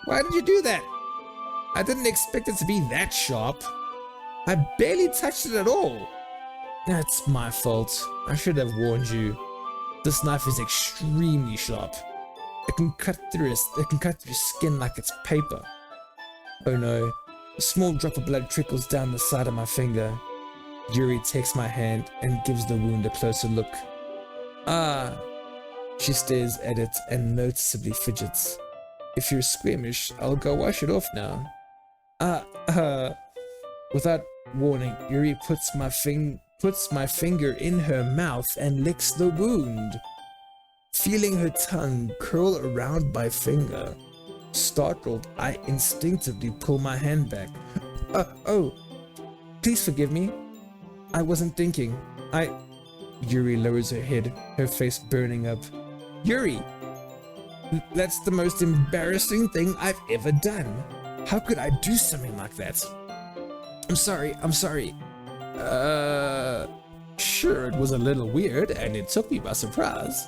Why did you do that? I didn't expect it to be that sharp. I barely touched it at all. That's my fault. I should have warned you. This knife is extremely sharp. It can cut through skin like it's paper. Oh no. A small drop of blood trickles down the side of my finger. Yuri takes my hand and gives the wound a closer look. Ah. She stares at it and noticeably fidgets. If you're squeamish, I'll go wash it off now. Without warning, Yuri puts my finger in her mouth and licks the wound. Feeling her tongue curl around my finger. Startled, I instinctively pull my hand back. Oh, please forgive me. I wasn't thinking. Yuri lowers her head, her face burning up. Yuri! That's the most embarrassing thing I've ever done. How could I do something like that? I'm sorry. Sure, it was a little weird and it took me by surprise.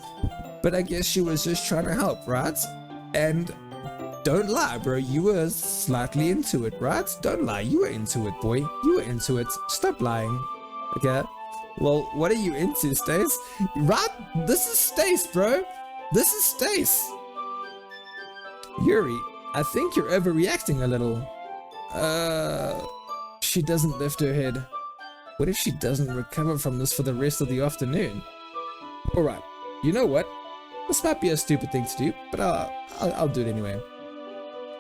But I guess she was just trying to help, right? And don't lie, bro, you were slightly into it, right? Don't lie, you were into it, boy. You were into it. Stop lying, okay? Well, what are you into, Stace? Right? This is Stace, bro. This is Stace. Yuri, I think you're overreacting a little. She doesn't lift her head. What if she doesn't recover from this for the rest of the afternoon? Alright, you know what? This might be a stupid thing to do, but I'll do it anyway.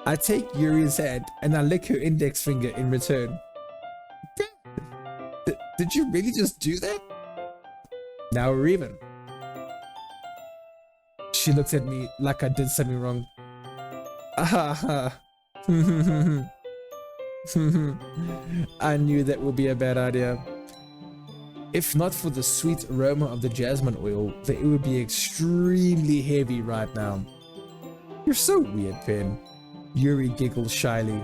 I take Yuri's hand and I lick her index finger in return. Did you really just do that? Now we're even. She looked at me like I did something wrong. I knew that would be a bad idea. If not for the sweet aroma of the jasmine oil, then it would be extremely heavy right now. You're so weird, Pen. Yuri giggled shyly.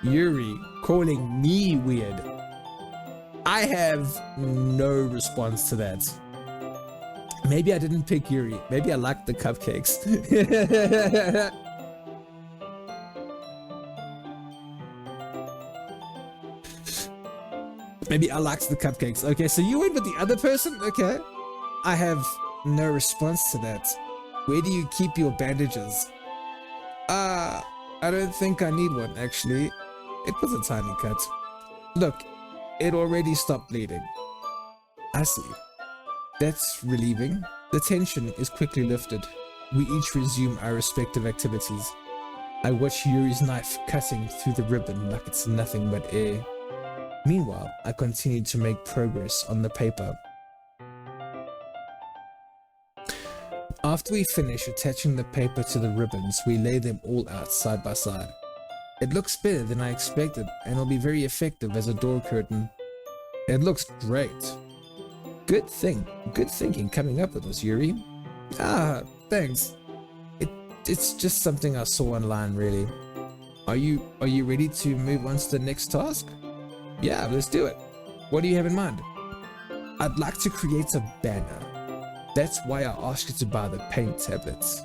Yuri calling me weird. I have no response to that. Maybe I didn't pick Yuri. Maybe I liked the cupcakes. Maybe I liked the cupcakes. Okay, so you went with the other person? Okay. I have no response to that. Where do you keep your bandages? I don't think I need one, actually. It was a tiny cut. Look, it already stopped bleeding. I see. That's relieving. The tension is quickly lifted. We each resume our respective activities. I watch Yuri's knife cutting through the ribbon like it's nothing but air. Meanwhile, I continue to make progress on the paper. After we finish attaching the paper to the ribbons, we lay them all out side by side. It looks better than I expected and will be very effective as a door curtain. It looks great. Good thinking coming up with this, Yuri. Thanks. It's just something I saw online, really. Are you ready to move on to the next task? Yeah, let's do it. What do you have in mind? I'd like to create a banner. That's why I asked you to buy the paint tablets.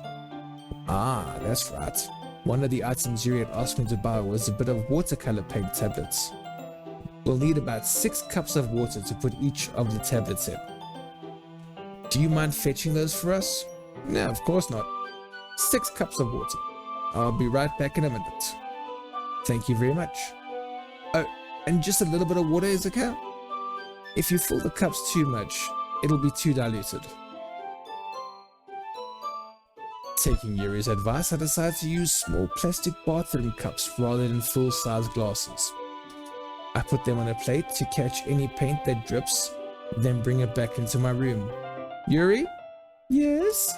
Ah, that's right. One of the items Yuri had asked me to buy was a bit of watercolor paint tablets. We'll need about 6 cups of water to put each of the tablets in. Do you mind fetching those for us? No, of course not. 6 cups of water. I'll be right back in a minute. Thank you very much. Oh, and just a little bit of water is okay? If you fill the cups too much, it'll be too diluted. Taking Yuri's advice, I decided to use small plastic bathroom cups rather than full-size glasses. I put them on a plate to catch any paint that drips, then bring it back into my room. Yuri? Yes?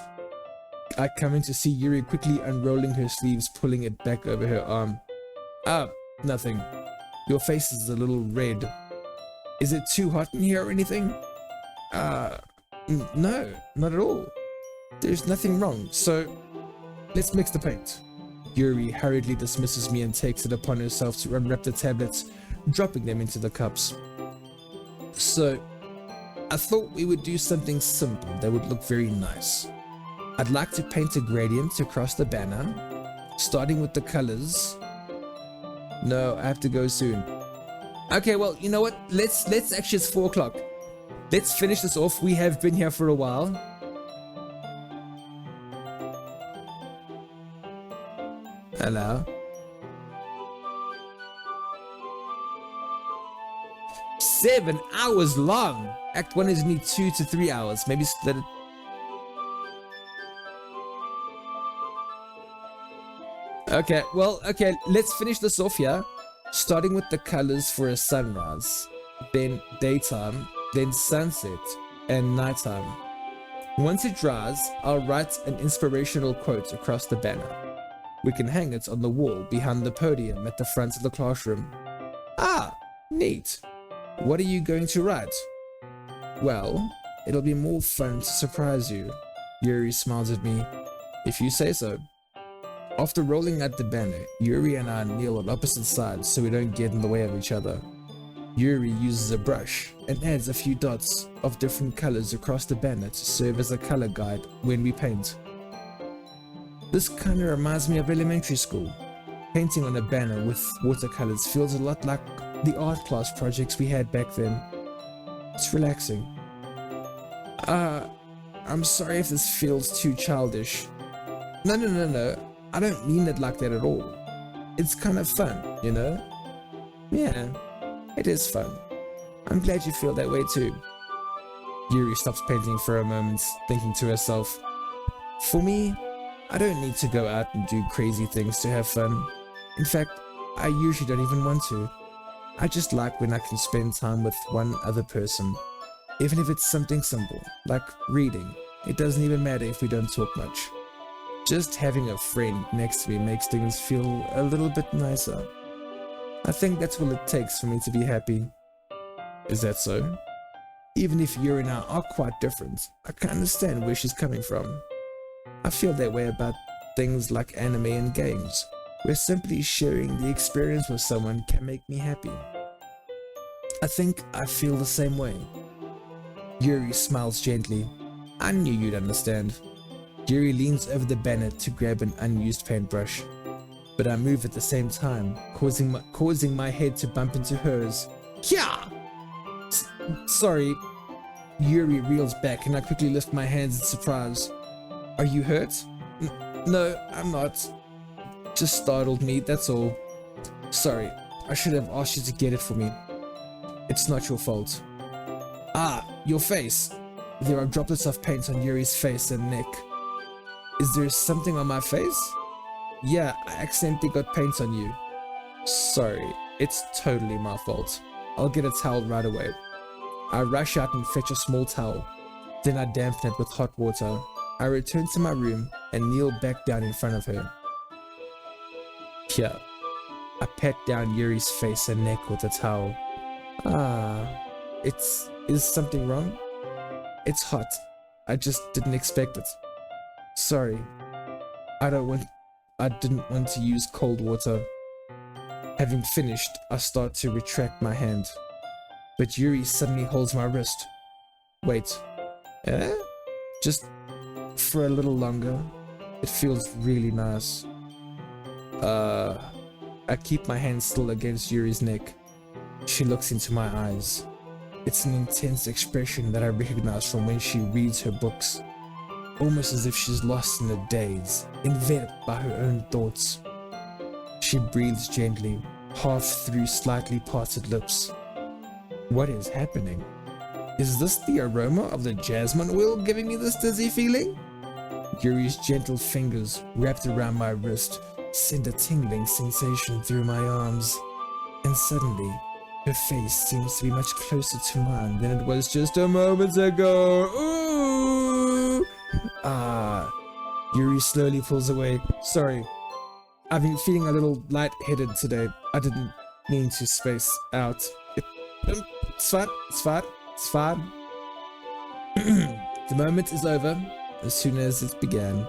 I come in to see Yuri quickly unrolling her sleeves, pulling it back over her arm. Nothing. Your face is a little red. Is it too hot in here or anything? No, not at all. There's nothing wrong, so let's mix the paint. Yuri hurriedly dismisses me and takes it upon herself to unwrap the tablets, dropping them into the cups. So, I thought we would do something simple that would look very nice. I'd like to paint a gradient across the banner, starting with the colors. No, I have to go soon. Okay, well, you know what? Let's actually, it's 4 o'clock. Let's finish this off. We have been here for a while. Hello. 7 hours long. Act 1 is need 2 to 3 hours. Maybe split it. Okay, well, okay, let's finish this off here. Starting with the colors for a sunrise, then daytime, then sunset, and nighttime. Once it dries, I'll write an inspirational quote across the banner. We can hang it on the wall behind the podium at the front of the classroom. Ah, neat. What are you going to write? Well, it'll be more fun to surprise you. Yuri smiles at me. If you say so. After rolling out the banner, Yuri and I kneel on opposite sides so we don't get in the way of each other. Yuri uses a brush and adds a few dots of different colors across the banner to serve as a color guide when we paint. This kind of reminds me of elementary school. Painting on a banner with watercolors feels a lot like the art class projects we had back then. It's relaxing. I'm sorry if this feels too childish. No. I don't mean it like that at all. It's kind of fun, you know? Yeah, it is fun. I'm glad you feel that way too. Yuri stops painting for a moment, thinking to herself, for me, I don't need to go out and do crazy things to have fun. In fact, I usually don't even want to. I just like when I can spend time with one other person. Even if it's something simple, like reading. It doesn't even matter if we don't talk much. Just having a friend next to me makes things feel a little bit nicer. I think that's all it takes for me to be happy. Is that so? Even if Yuri and I are quite different, I can understand where she's coming from. I feel that way about things like anime and games, where simply sharing the experience with someone can make me happy. I think I feel the same way. Yuri smiles gently. I knew you'd understand. Yuri leans over the banner to grab an unused paintbrush, but I move at the same time, causing my head to bump into hers. Yeah! Sorry. Yuri reels back and I quickly lift my hands in surprise. Are you hurt? No, I'm not. Just startled me, that's all. Sorry, I should have asked you to get it for me. It's not your fault. Ah, your face. There are droplets of paint on Yuri's face and neck. Is there something on my face? Yeah, I accidentally got paint on you. Sorry, it's totally my fault. I'll get a towel right away. I rush out and fetch a small towel. Then I dampen it with hot water. I return to my room and kneel back down in front of her. Here, I pat down Yuri's face and neck with a towel. Is something wrong? It's hot. I just didn't expect it. Sorry. I didn't want to use cold water. Having finished, I start to retract my hand. But Yuri suddenly holds my wrist. Wait. Eh? Just for a little longer. It feels really nice. I keep my hand still against Yuri's neck. She looks into my eyes. It's an intense expression that I recognize from when she reads her books. Almost as if she's lost in a daze, enveloped by her own thoughts. She breathes gently, half through slightly parted lips. What is happening? Is this the aroma of the jasmine oil giving me this dizzy feeling? Yuri's gentle fingers, wrapped around my wrist, send a tingling sensation through my arms. And suddenly, her face seems to be much closer to mine than it was just a moment ago. Ooh! Yuri slowly pulls away. Sorry, I've been feeling a little lightheaded today. I didn't mean to space out. It's fine. The moment is over as soon as it began.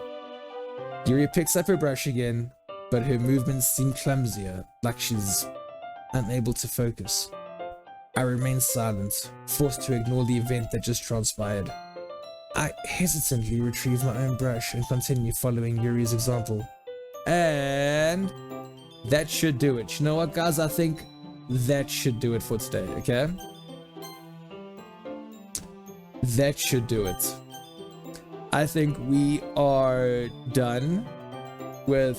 Yuri picks up her brush again, but her movements seem clumsier, like she's unable to focus. I remain silent, forced to ignore the event that just transpired. I hesitantly retrieve my own brush and continue following Yuri's example. And that should do it. You know what, guys? I think that should do it for today, okay? That should do it. I think we are done with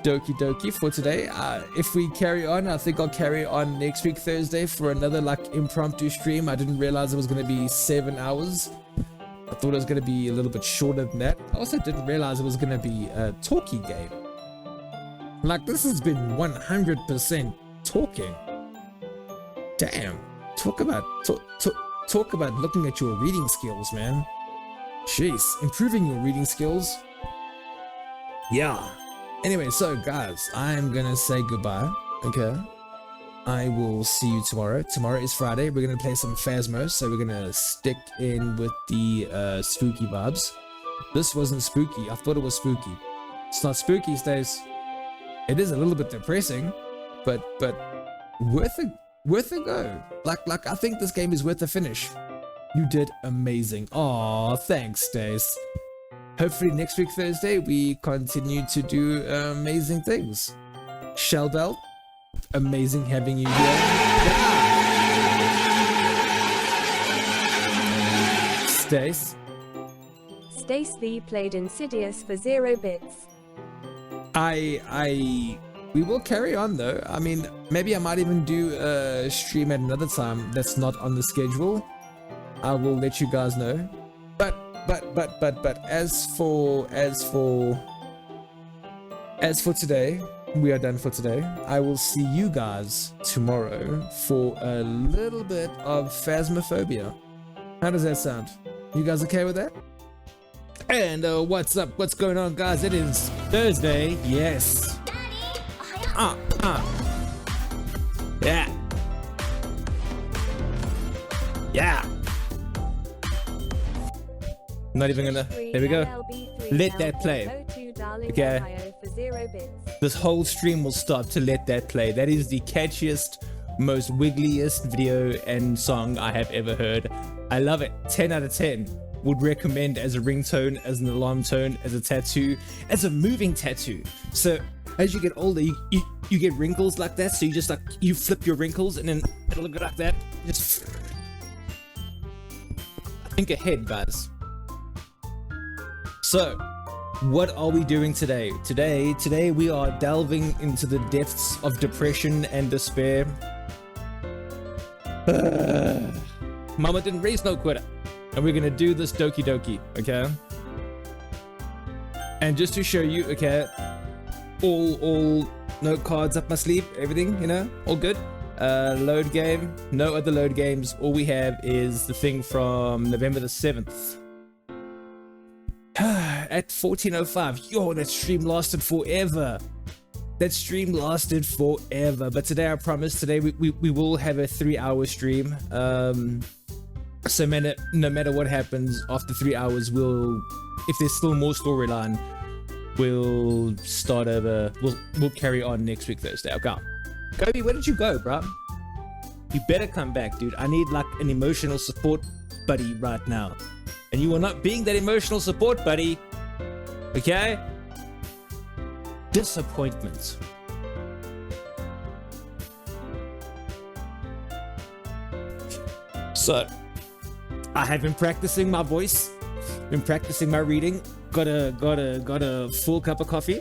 Doki for today. If we carry on, I think I'll carry on next week Thursday for another impromptu stream. I didn't realize it was going to be 7 hours. I thought it was going to be a little bit shorter than that. I also didn't realize it was going to be a talkie game. This has been 100% talking. Damn. Talk about looking at your reading skills, man. Jeez, improving your reading skills. Yeah. Anyway, so guys, I'm gonna say goodbye, okay? I will see you tomorrow. Tomorrow is Friday. We're gonna play some Phasmo, so we're gonna stick in with the spooky vibes. This wasn't spooky. I thought it was spooky. It's not spooky, Stace. It is a little bit depressing, but worth a go. I think this game is worth a finish. You did amazing. Aw, thanks, Stace. Hopefully next week Thursday we continue to do amazing things. Shellbell, Amazing having you here. Yeah. Stace. Stace V played Insidious for 0 bits. We will carry on though. I mean, maybe I might even do a stream at another time that's not on the schedule. I will let you guys know. But as for today, we are done for today. I will see you guys tomorrow for a little bit of Phasmophobia. How does that sound? You guys okay with that? And what's up? What's going on, guys? It is Thursday. Yes. Yeah. Yeah. Not even gonna. There we go. Let that play. Okay. This whole stream will start to let that play. That is the catchiest, most wiggliest video and song I have ever heard. I love it. 10 out of 10. Would recommend as a ringtone, as an alarm tone, as a tattoo, as a moving tattoo. So as you get older, you get wrinkles like that. So you just like, you flip your wrinkles and then it'll look like that. Just think ahead, guys. So what are we doing today? Today we are delving into the depths of depression and despair. Mama didn't raise no quitter. And we're gonna do this Doki Doki, okay? And just to show you, okay, all note cards up my sleeve, everything, you know, all good. Load game, no other load games. All we have is the thing from November the 7th. At 14:05. Yo, that stream lasted forever. That stream lasted forever. But today, I promise, today we will have a 3-hour stream. So no matter what happens after 3 hours, if there's still more storyline, we'll start over. We'll carry on next week Thursday. Okay. Kobe, where did you go, bro? You better come back, dude. I need like an emotional support buddy right now. And you are not being that emotional support buddy. Okay? Disappointment. So I have been practicing my voice, been practicing my reading, got a full cup of coffee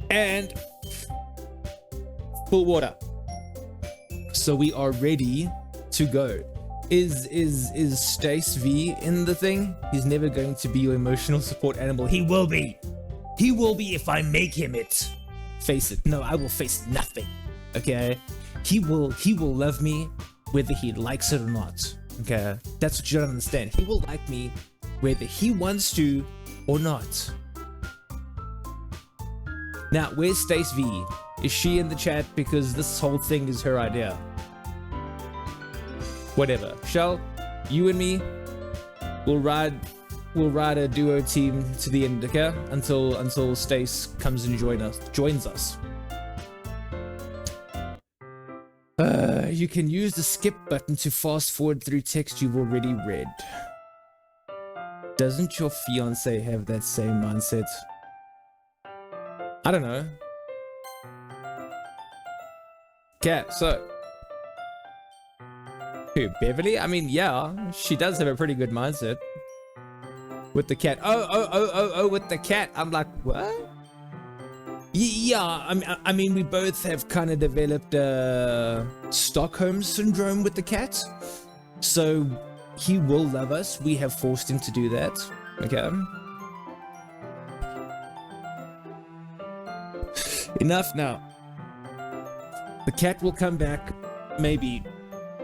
and full water. So we are ready to go. Is Stace V in the thing? He's never going to be your emotional support animal. He will be. He will be if I make him it. Face it. No, I will face nothing. Okay? He will love me whether he likes it or not. Okay, that's what you don't understand. He will like me whether he wants to or not. Now, where's Stace V? Is she in the chat? Because this whole thing is her idea. Whatever. Shell, you and me, we'll ride a duo team to the end, okay? Until Stace comes and joins us. You can use the skip button to fast forward through text you've already read. Doesn't your fiance have that same mindset? I don't know. Okay, so who, Beverly? I mean, yeah, she does have a pretty good mindset. With the cat. Oh, with the cat. I'm like, what? Yeah, I mean, we both have kind of developed Stockholm syndrome with the cat. So he will love us. We have forced him to do that. Okay. Enough now. The cat will come back. Maybe.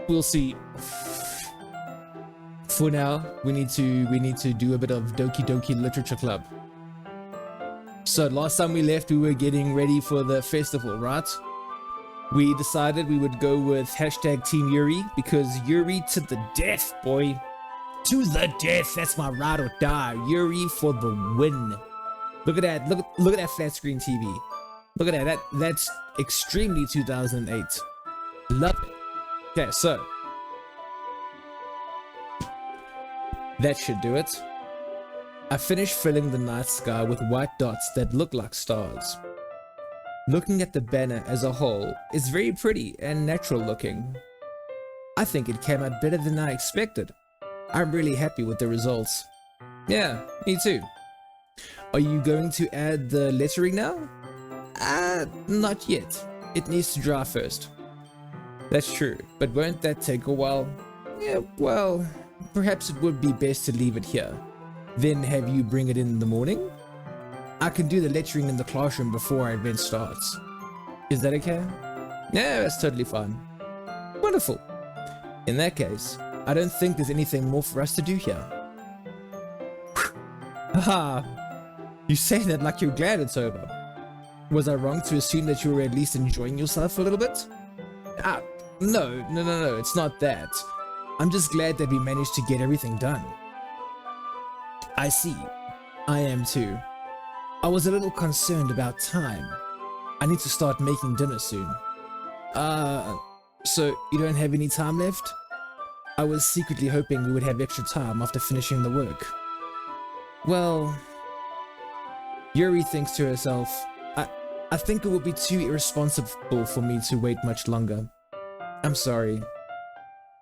We'll see. For now, we need to do a bit of Doki Doki Literature Club. So last time we left, we were getting ready for the festival, right? We decided we would go with hashtag Team Yuri because Yuri to the death, boy. To the death. That's my ride or die. Yuri for the win. Look at that. Look at that flat screen TV. Look at that. That's extremely 2008. Love it. Okay, so that should do it. I finished filling the night sky with white dots that look like stars. Looking at the banner as a whole, it's very pretty and natural looking. I think it came out better than I expected. I'm really happy with the results. Yeah, me too. Are you going to add the lettering now? Not yet. It needs to dry first. That's true, but won't that take a while? Yeah, well, perhaps it would be best to leave it here. Then have you bring it in the morning? I can do the lettering in the classroom before our event starts. Is that okay? Yeah, that's totally fine. Wonderful. In that case, I don't think there's anything more for us to do here. Haha, you say that like you're glad it's over. Was I wrong to assume that you were at least enjoying yourself a little bit? No, it's not that. I'm just glad that we managed to get everything done. I see. I am too. I was a little concerned about time. I need to start making dinner soon. So you don't have any time left? I was secretly hoping we would have extra time after finishing the work. Well, Yuri thinks to herself, I think it would be too irresponsible for me to wait much longer. I'm sorry.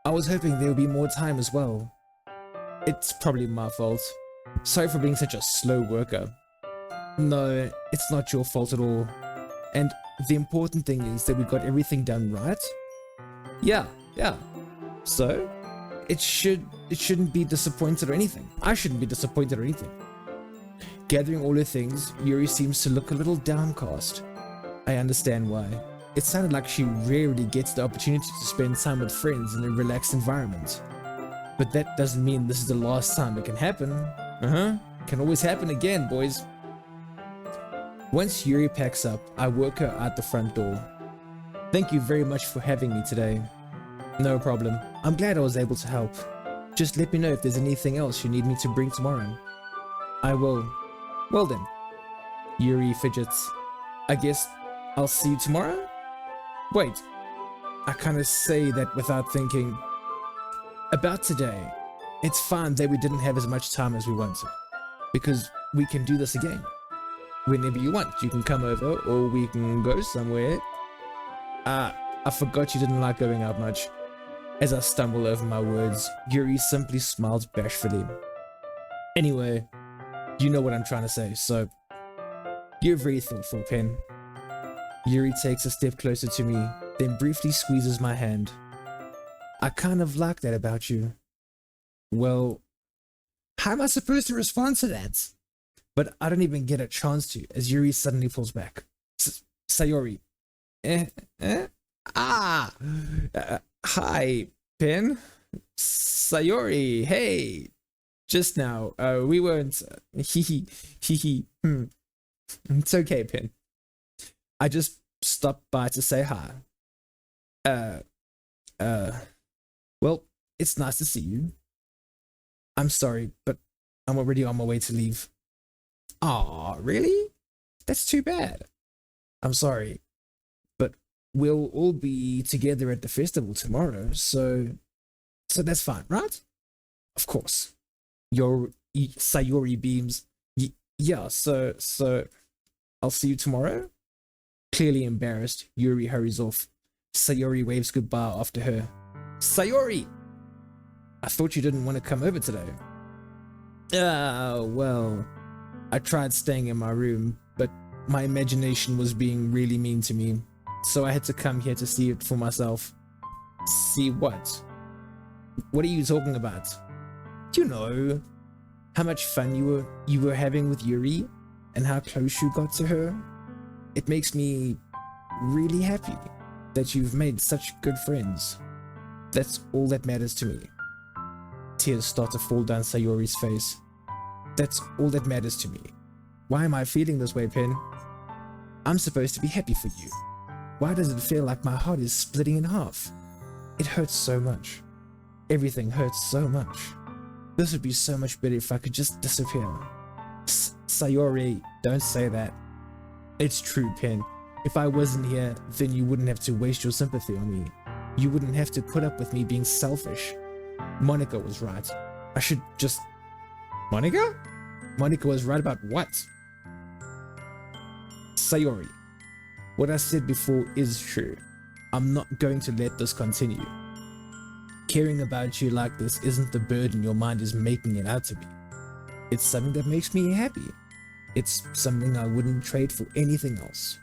I was hoping there would be more time as well. It's probably my fault. Sorry for being such a slow worker. No, it's not your fault at all. And the important thing is that we got everything done right. Yeah. So, it shouldn't be disappointed or anything. I shouldn't be disappointed or anything. Gathering all her things, Yuri seems to look a little downcast. I understand why. It sounded like she rarely gets the opportunity to spend time with friends in a relaxed environment. But that doesn't mean this is the last time it can happen. Can always happen again, boys. Once Yuri packs up, I work her out the front door. Thank you very much for having me today. No problem. I'm glad I was able to help. Just let me know if there's anything else you need me to bring tomorrow. I will. Well then. Yuri fidgets. I guess I'll see you tomorrow? Wait. I kinda say that without thinking. About today, it's fine that we didn't have as much time as we wanted. Because we can do this again. Whenever you want, you can come over or we can go somewhere. I forgot you didn't like going out much. As I stumble over my words, Yuri simply smiles bashfully. Anyway, you know what I'm trying to say, so you're very thoughtful, Pen. Yuri takes a step closer to me, then briefly squeezes my hand. I kind of like that about you. Well, how am I supposed to respond to that? But I don't even get a chance to, as Yuri suddenly pulls back. Sayori. Hi, Pen. Sayori, hey. Just now, we weren't, It's okay, Pen. I just stopped by to say hi. Well, it's nice to see you. I'm sorry, but I'm already on my way to leave. Aw, really? That's too bad. I'm sorry, but we'll all be together at the festival tomorrow, so that's fine, right? Of course. Sayori beams. Yeah, so I'll see you tomorrow? Clearly embarrassed, Yuri hurries off. Sayori waves goodbye after her. Sayori! I thought you didn't want to come over today. Well, I tried staying in my room, but my imagination was being really mean to me, so I had to come here to see it for myself. See what? What are you talking about? You know, how much fun you were having with Yuri, and how close you got to her. It makes me really happy that you've made such good friends. That's all that matters to me. Tears start to fall down Sayori's face. That's all that matters to me. Why am I feeling this way, Pen? I'm supposed to be happy for you. Why does it feel like my heart is splitting in half? It hurts so much. Everything hurts so much. This would be so much better if I could just disappear. Sayori, don't say that. It's true, Pen. If I wasn't here, then you wouldn't have to waste your sympathy on me. You wouldn't have to put up with me being selfish. Monica was right. I should just... Monica? Monica was right about what? Sayori, What I said before is true. I'm not going to let this continue. Caring about you like this isn't the burden your mind is making it out to be. It's something that makes me happy. It's something I wouldn't trade for anything else.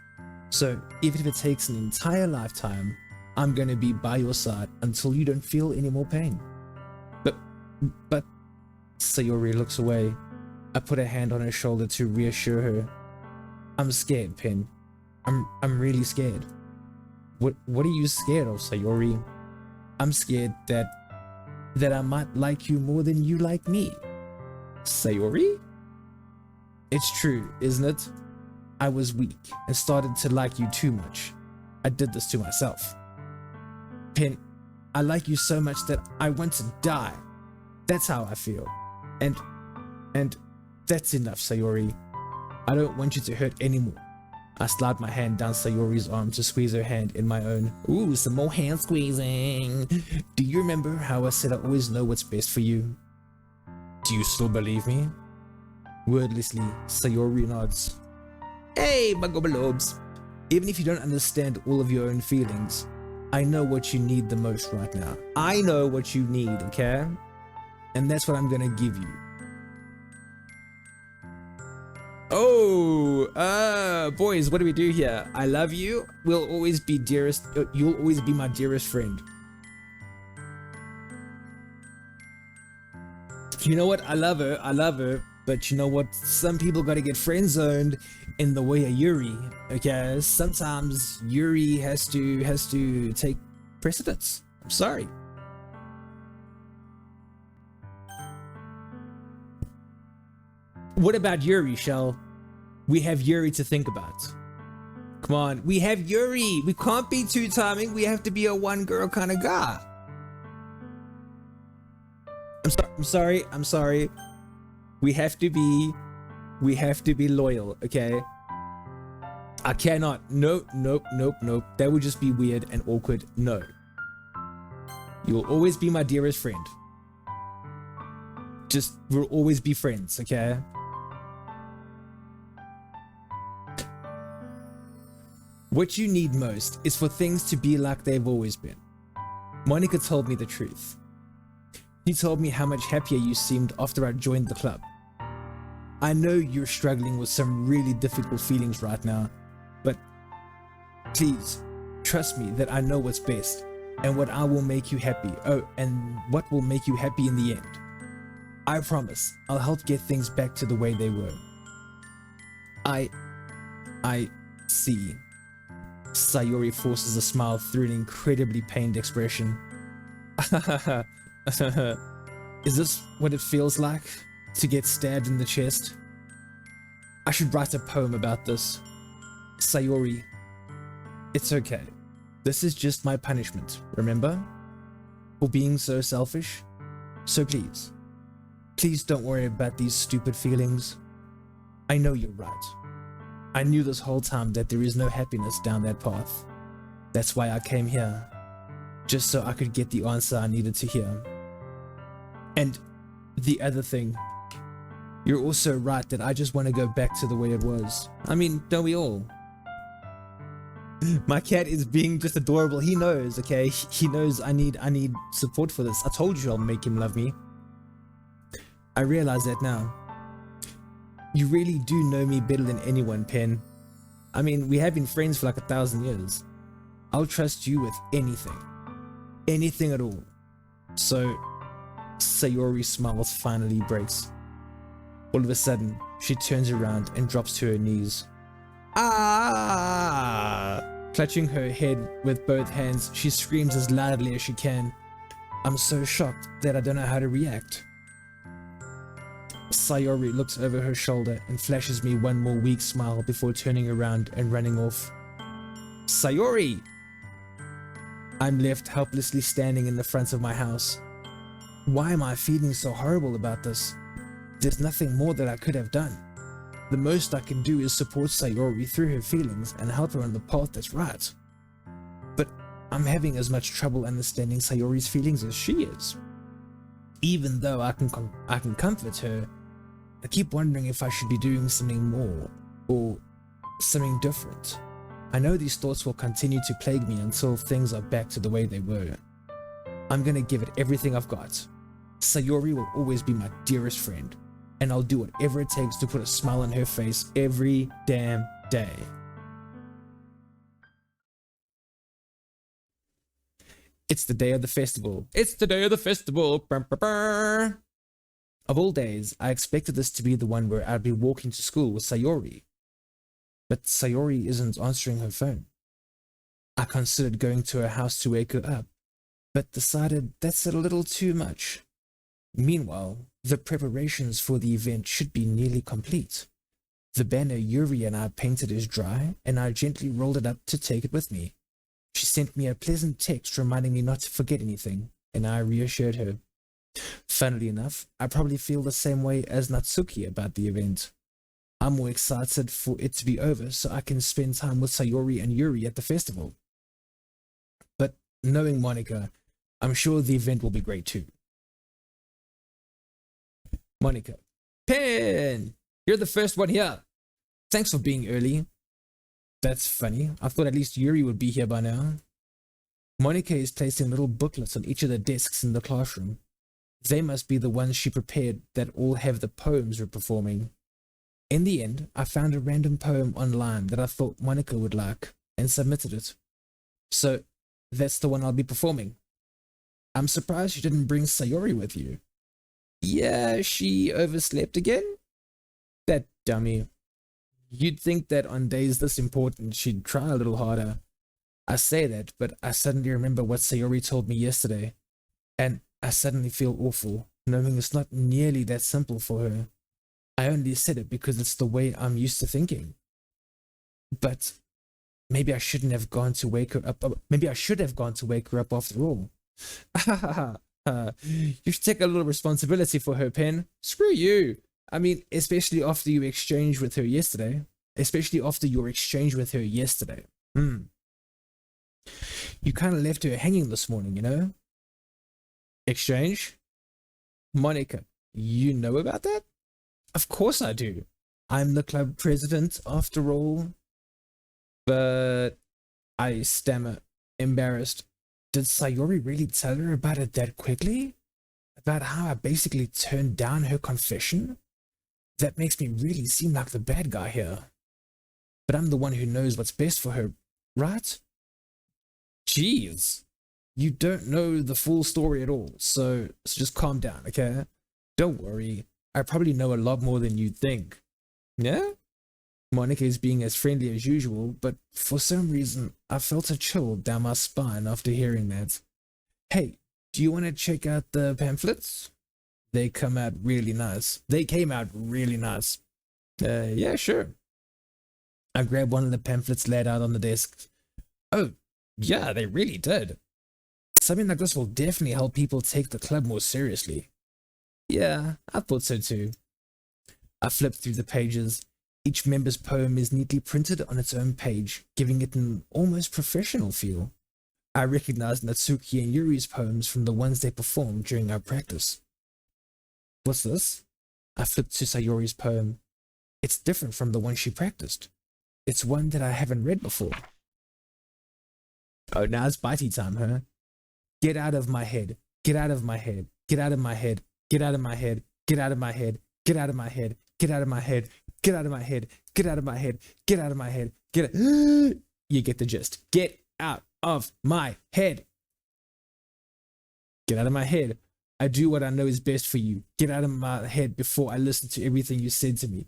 So even if it takes an entire lifetime, I'm gonna be by your side until you don't feel any more pain. But Sayori looks away. I put a hand on her shoulder to reassure her. I'm scared, Pen. I'm really scared. What are you scared of, Sayori? I'm scared that I might like you more than you like me. Sayori? It's true, isn't it? I was weak and started to like you too much. I did this to myself. Pen, I like you so much that I want to die. That's how I feel. And that's enough, Sayori. I don't want you to hurt anymore. I slide my hand down Sayori's arm to squeeze her hand in my own. Ooh, some more hand squeezing. Do you remember how I said I always know what's best for you? Do you still believe me? Wordlessly, Sayori nods. Hey, my gobelobes. Even if you don't understand all of your own feelings, I know what you need the most right now. I know what you need, okay? And that's what I'm gonna give you. Oh, boys, what do we do here? I love you. We'll always be dearest. You'll always be my dearest friend. You know what? I love her. But you know what? Some people gotta get friend zoned in the way of Yuri. Okay, sometimes Yuri has to take precedence. I'm sorry. What about Yuri, Shell? We have Yuri to think about. Come on, we have Yuri. We can't be two-timing. We have to be a one-girl kind of guy. I'm sorry. We have to be loyal, okay? I cannot. Nope. That would just be weird and awkward. No. You'll always be my dearest friend. We'll always be friends, okay? What you need most is for things to be like they've always been. Monica told me the truth. She told me how much happier you seemed after I joined the club. I know you're struggling with some really difficult feelings right now, but please, trust me that I know what's best and what I will make you happy. Oh, and what will make you happy in the end. I promise I'll help get things back to the way they were. I see. Sayori forces a smile through an incredibly pained expression. Is this what it feels like to get stabbed in the chest? I should write a poem about this. Sayori, it's okay. This is just my punishment, remember? For being so selfish. So please don't worry about these stupid feelings. I know you're right. I knew this whole time that there is no happiness down that path. That's why I came here, just so I could get the answer I needed to hear. And the other thing, you're also right that I just want to go back to the way it was. I mean, don't we all? My cat is being just adorable. He knows, okay? He knows I need support for this. I told you I'll make him love me. I realize that now. You really do know me better than anyone, Pen. I mean, we have been friends for like 1,000 years. I'll trust you with anything. Anything at all. So, Sayori's smile finally breaks. All of a sudden, she turns around and drops to her knees. Ah! Clutching her head with both hands, she screams as loudly as she can. I'm so shocked that I don't know how to react. Sayori looks over her shoulder and flashes me one more weak smile before turning around and running off. Sayori! I'm left helplessly standing in the front of my house. Why am I feeling so horrible about this? There's nothing more that I could have done. The most I can do is support Sayori through her feelings and help her on the path that's right. But I'm having as much trouble understanding Sayori's feelings as she is. Even though I can comfort her, I keep wondering if I should be doing something more or something different. I know these thoughts will continue to plague me until things are back to the way they were. I'm gonna give it everything I've got. Sayori will always be my dearest friend, and I'll do whatever it takes to put a smile on her face every damn day. It's the day of the festival. It's the day of the festival. Brr, brr, brr. Of all days, I expected this to be the one where I'd be walking to school with Sayori. But Sayori isn't answering her phone. I considered going to her house to wake her up, but decided that's a little too much. Meanwhile, the preparations for the event should be nearly complete. The banner Yuri and I painted is dry, and I gently rolled it up to take it with me. She sent me a pleasant text reminding me not to forget anything, and I reassured her. Funnily enough, I probably feel the same way as Natsuki about the event. I'm more excited for it to be over so I can spend time with Sayori and Yuri at the festival. But knowing Monica, I'm sure the event will be great too. Monica. Pen! You're the first one here. Thanks for being early. That's funny. I thought at least Yuri would be here by now. Monica is placing little booklets on each of the desks in the classroom. They must be the ones she prepared that all have the poems we're performing. In the end, I found a random poem online that I thought Monica would like and submitted it. So, that's the one I'll be performing. I'm surprised you didn't bring Sayori with you. Yeah, she overslept again? That dummy. You'd think that on days this important, she'd try a little harder. I say that, but I suddenly remember what Sayori told me yesterday, and I suddenly feel awful, knowing it's not nearly that simple for her. I only said it because it's the way I'm used to thinking. But maybe I shouldn't have gone to wake her up. Maybe I should have gone to wake her up after all. You should take a little responsibility for her, Pen. Screw you. I mean, especially after you exchanged with her yesterday. Especially after your exchange with her yesterday. You kind of left her hanging this morning, you know? Exchange? Monica, you know about that? Of course I do. I'm the club president, after all. But I stammer, embarrassed. Did Sayori really tell her about it that quickly? About how I basically turned down her confession? That makes me really seem like the bad guy here. But I'm the one who knows what's best for her, right? Jeez. You don't know the full story at all, so just calm down, okay? Don't worry. I probably know a lot more than you think. Yeah? Monica is being as friendly as usual, but for some reason, I felt a chill down my spine after hearing that. Hey, do you want to check out the pamphlets? They came out really nice. Yeah, sure. I grabbed one of the pamphlets laid out on the desk. Oh, yeah, they really did. Something like this will definitely help people take the club more seriously. Yeah, I thought so too. I flipped through the pages. Each member's poem is neatly printed on its own page, giving it an almost professional feel. I recognized Natsuki and Yuri's poems from the ones they performed during our practice. What's this? I flipped to Sayori's poem. It's different from the one she practiced. It's one that I haven't read before. Oh, now it's bitey time, huh? Get out of my head. Get out of my head. Get out of my head. Get out of my head. Get out of my head. Get out of my head. Get out of my head. Get out of my head. Get out of my head. Get out of my head. Get out. You get the gist. Get out of my head. Get out of my head. I do what I know is best for you. Get out of my head before I listen to everything you said to me.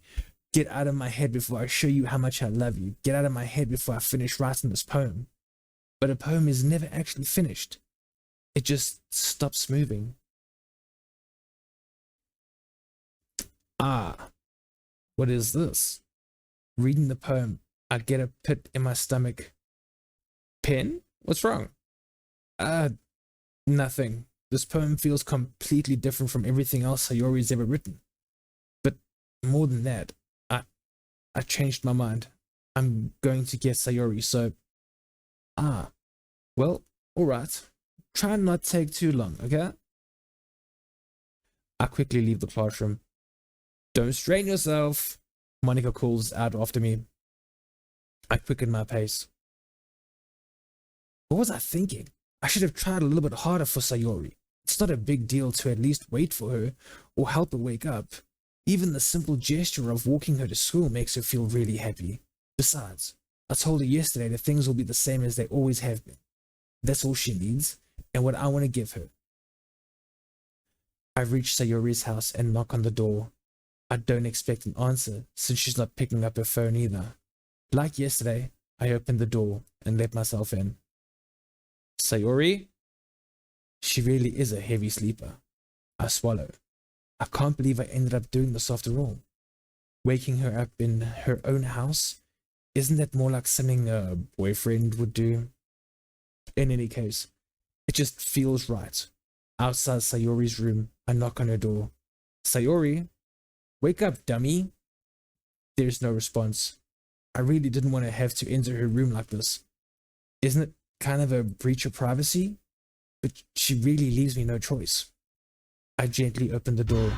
Get out of my head before I show you how much I love you. Get out of my head before I finish writing this poem. But a poem is never actually finished. It just stops moving. Ah, what is this? Reading the poem, I get a pit in my stomach. Pen? What's wrong? Nothing. This poem feels completely different from everything else Sayori's ever written. But more than that, I changed my mind. I'm going to get Sayori, so... Well, alright. Try and not take too long, okay? I quickly leave the classroom. Don't strain yourself, Monica calls out after me. I quickened my pace. What was I thinking? I should have tried a little bit harder for Sayori. It's not a big deal to at least wait for her or help her wake up. Even the simple gesture of walking her to school makes her feel really happy. Besides, I told her yesterday that things will be the same as they always have been. That's all she needs, and what I want to give her. I reach Sayori's house and knock on the door. I don't expect an answer, since she's not picking up her phone either. Like yesterday, I opened the door and let myself in. Sayori? She really is a heavy sleeper. I swallow. I can't believe I ended up doing this after all. Waking her up in her own house? Isn't that more like something a boyfriend would do? In any case, it just feels right. Outside Sayori's room, I knock on her door. Sayori? Wake up, dummy. There's no response. I really didn't want to have to enter her room like this. Isn't it kind of a breach of privacy? But she really leaves me no choice. I gently open the door.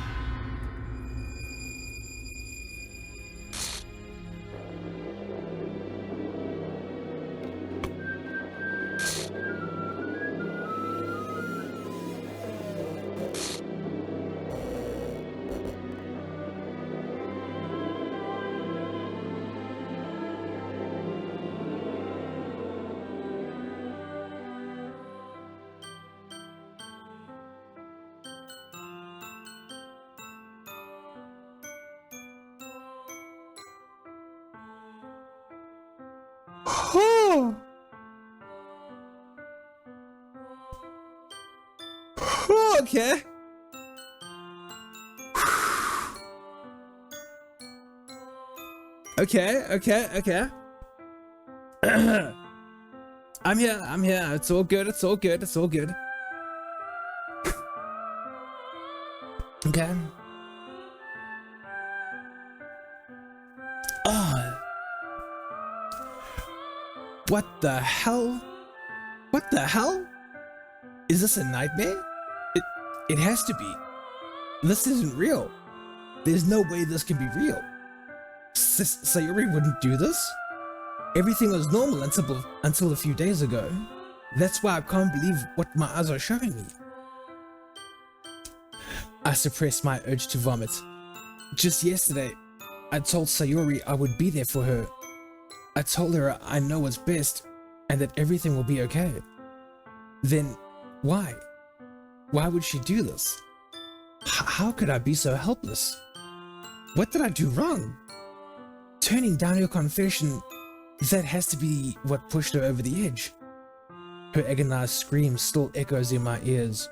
Oh. Okay. Okay. I'm here. It's all good. Okay. Oh. What the hell? Is this a nightmare? It has to be. This isn't real. There's no way this can be real. Sayori wouldn't do this. Everything was normal until a few days ago. That's why I can't believe what my eyes are showing me. I suppress my urge to vomit. Just yesterday, I told Sayori I would be there for her. I told her I know what's best and that everything will be okay. Then why? Why would she do this? How could I be so helpless? What did I do wrong? Turning down her confession, that has to be what pushed her over the edge. Her agonized scream still echoes in my ears.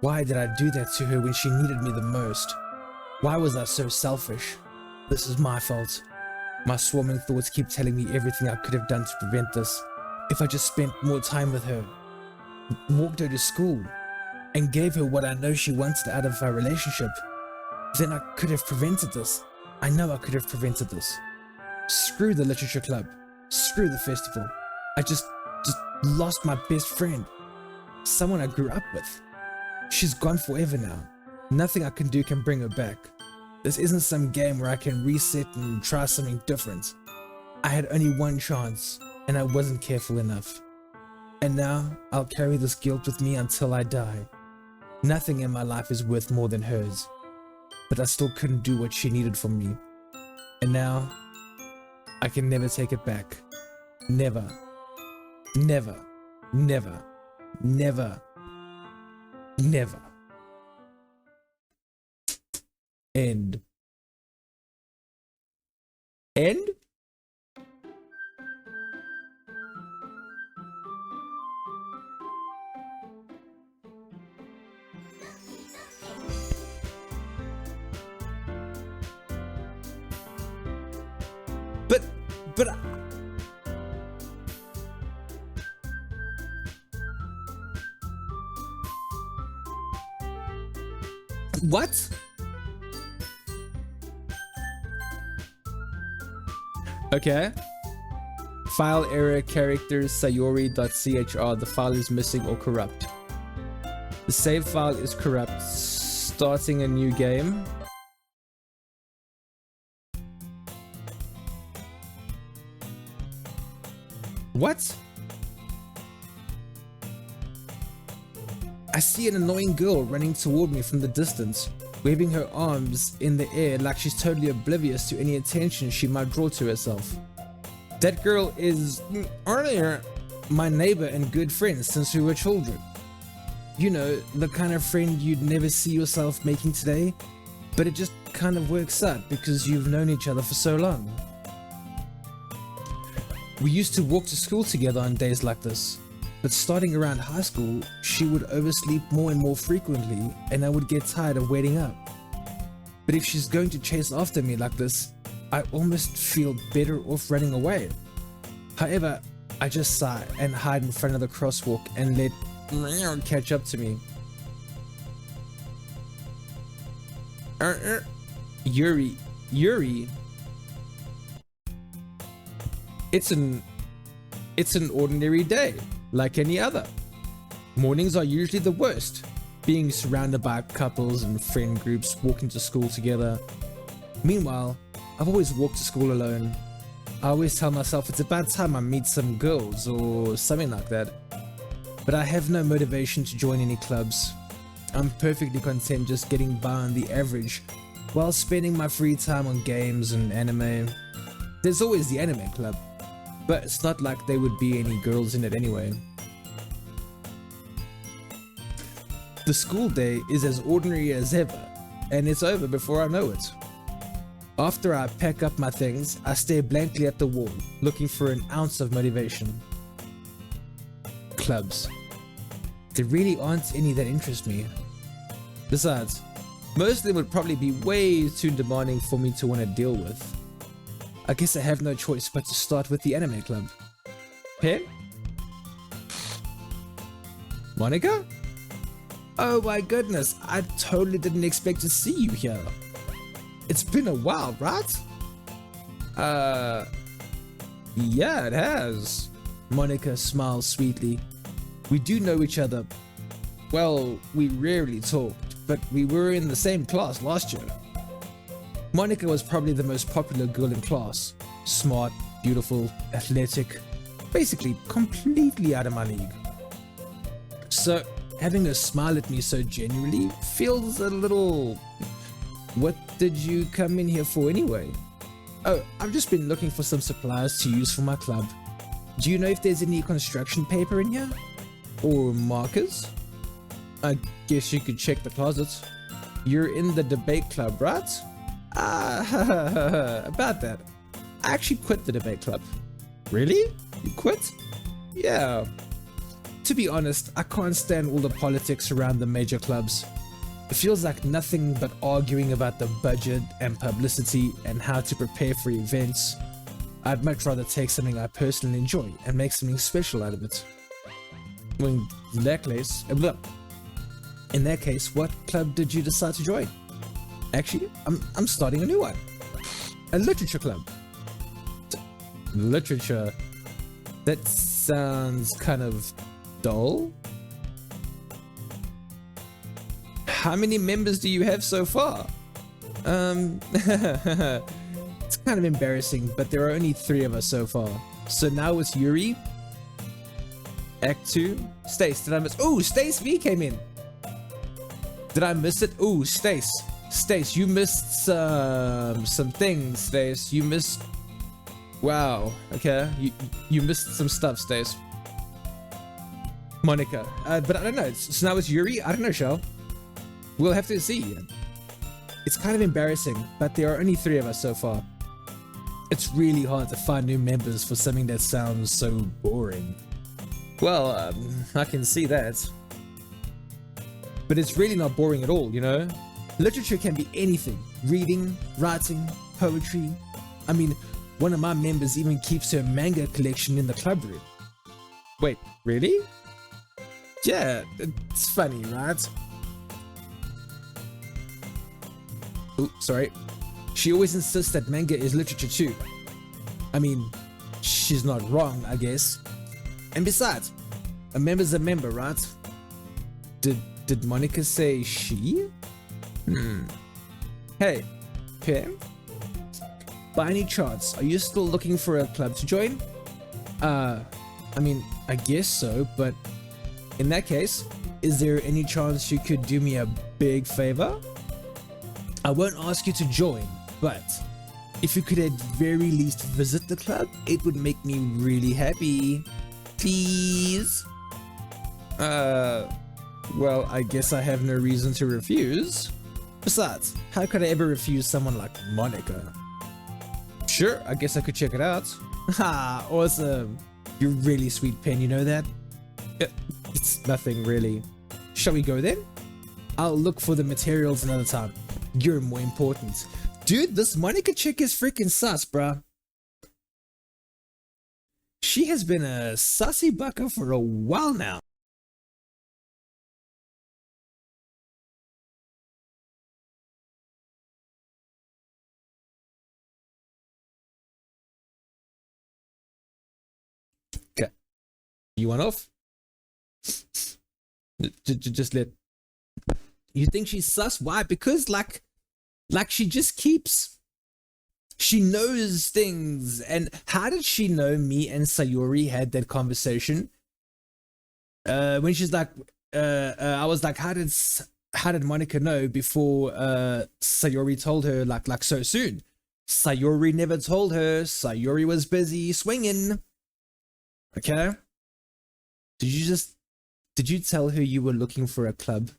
Why did I do that to her when she needed me the most? Why was I so selfish? This is my fault. My swarming thoughts keep telling me everything I could have done to prevent this. If I just spent more time with her, walked her to school, and gave her what I know she wanted out of our relationship, then I could have prevented this. I know I could have prevented this. Screw the literature club. Screw the festival. I just lost my best friend. Someone I grew up with. She's gone forever now. Nothing I can do can bring her back. This isn't some game where I can reset and try something different. I had only one chance, and I wasn't careful enough. And now, I'll carry this guilt with me until I die. Nothing in my life is worth more than hers. But I still couldn't do what she needed from me. And now, I can never take it back. Never. Never. Never. Never. Never. End. End? But what? Okay. File error characters sayori.chr. The file is missing or corrupt. The save file is corrupt. Starting a new game. What? I see an annoying girl running toward me from the distance, waving her arms in the air like she's totally oblivious to any attention she might draw to herself. That girl is earlier my neighbor and good friend since we were children. You know, the kind of friend you'd never see yourself making today, but it just kind of works out because you've known each other for so long. We used to walk to school together on days like this, but starting around high school, she would oversleep more and more frequently, and I would get tired of waiting up. But if she's going to chase after me like this, I almost feel better off running away. However, I just sigh and hide in front of the crosswalk and let catch up to me. Yuri. It's an ordinary day, like any other. Mornings are usually the worst, being surrounded by couples and friend groups walking to school together. Meanwhile, I've always walked to school alone. I always tell myself it's about time I meet some girls or something like that. But I have no motivation to join any clubs. I'm perfectly content just getting by on the average while spending my free time on games and anime. There's always the anime club, but it's not like there would be any girls in it anyway. The school day is as ordinary as ever, and it's over before I know it. After I pack up my things, I stare blankly at the wall, looking for an ounce of motivation. Clubs. There really aren't any that interest me. Besides, most of them would probably be way too demanding for me to want to deal with. I guess I have no choice but to start with the anime club. Pen? Monica? Oh my goodness, I totally didn't expect to see you here. It's been a while, right? Yeah, it has. Monica smiles sweetly. We do know each other. Well, we rarely talked, but we were in the same class last year. Monica was probably the most popular girl in class. Smart, beautiful, athletic, basically completely out of my league. So, having her smile at me so genuinely feels a little... What did you come in here for anyway? Oh, I've just been looking for some supplies to use for my club. Do you know if there's any construction paper in here? Or markers? I guess you could check the closets. You're in the debate club, right? About that. I actually quit the debate club. Really? You quit? Yeah. To be honest, I can't stand all the politics around the major clubs. It feels like nothing but arguing about the budget and publicity and how to prepare for events. I'd much rather take something I personally enjoy and make something special out of it. Well, in that case, what club did you decide to join? Actually, I'm starting a new one. A literature club. Literature? That sounds kind of dull. How many members do you have so far? It's kind of embarrassing, but there are only 3 of us so far. So now it's Yuri, Act 2, Stace. Did I miss? Oh, Stace V came in. Did I miss it? Oh, Stace, you missed some things, Stace. You missed. Wow. Okay, you missed some stuff, Stace. Monica, but I don't know. So now it's Yuri. I don't know, Shell. We'll have to see. It's kind of embarrassing, but there are only 3 of us so far. It's really hard to find new members for something that sounds so boring. Well, I can see that. But it's really not boring at all, you know? Literature can be anything. Reading, writing, poetry. I mean, one of my members even keeps her manga collection in the club room. Wait, really? Yeah, it's funny, right? Oh, sorry. She always insists that manga is literature too. I mean, she's not wrong, I guess. And besides, a member's a member, right? Did Monica say she? Hey, Pam? By any chance, are you still looking for a club to join? I mean, I guess so, but in that case, is there any chance you could do me a big favor? I won't ask you to join, but if you could at very least visit the club, it would make me really happy. Please? Well, I guess I have no reason to refuse. Besides, how could I ever refuse someone like Monica? Sure, I guess I could check it out. Ha, awesome. You're really sweet, Pen, you know that? It's nothing really. Shall we go then? I'll look for the materials another time. You're more important. Dude, this Monica chick is freaking sus, bruh. She has been a sussy bucker for a while now. Okay. You want off? Just let. You think she's sus? Why? Because like she just keeps. She knows things. And how did she know me and Sayori had that conversation? When she's like, I was like, how did Monica know before Sayori told her like so soon? Sayori never told her. Sayori was busy swinging. Okay. Did you tell her you were looking for a club?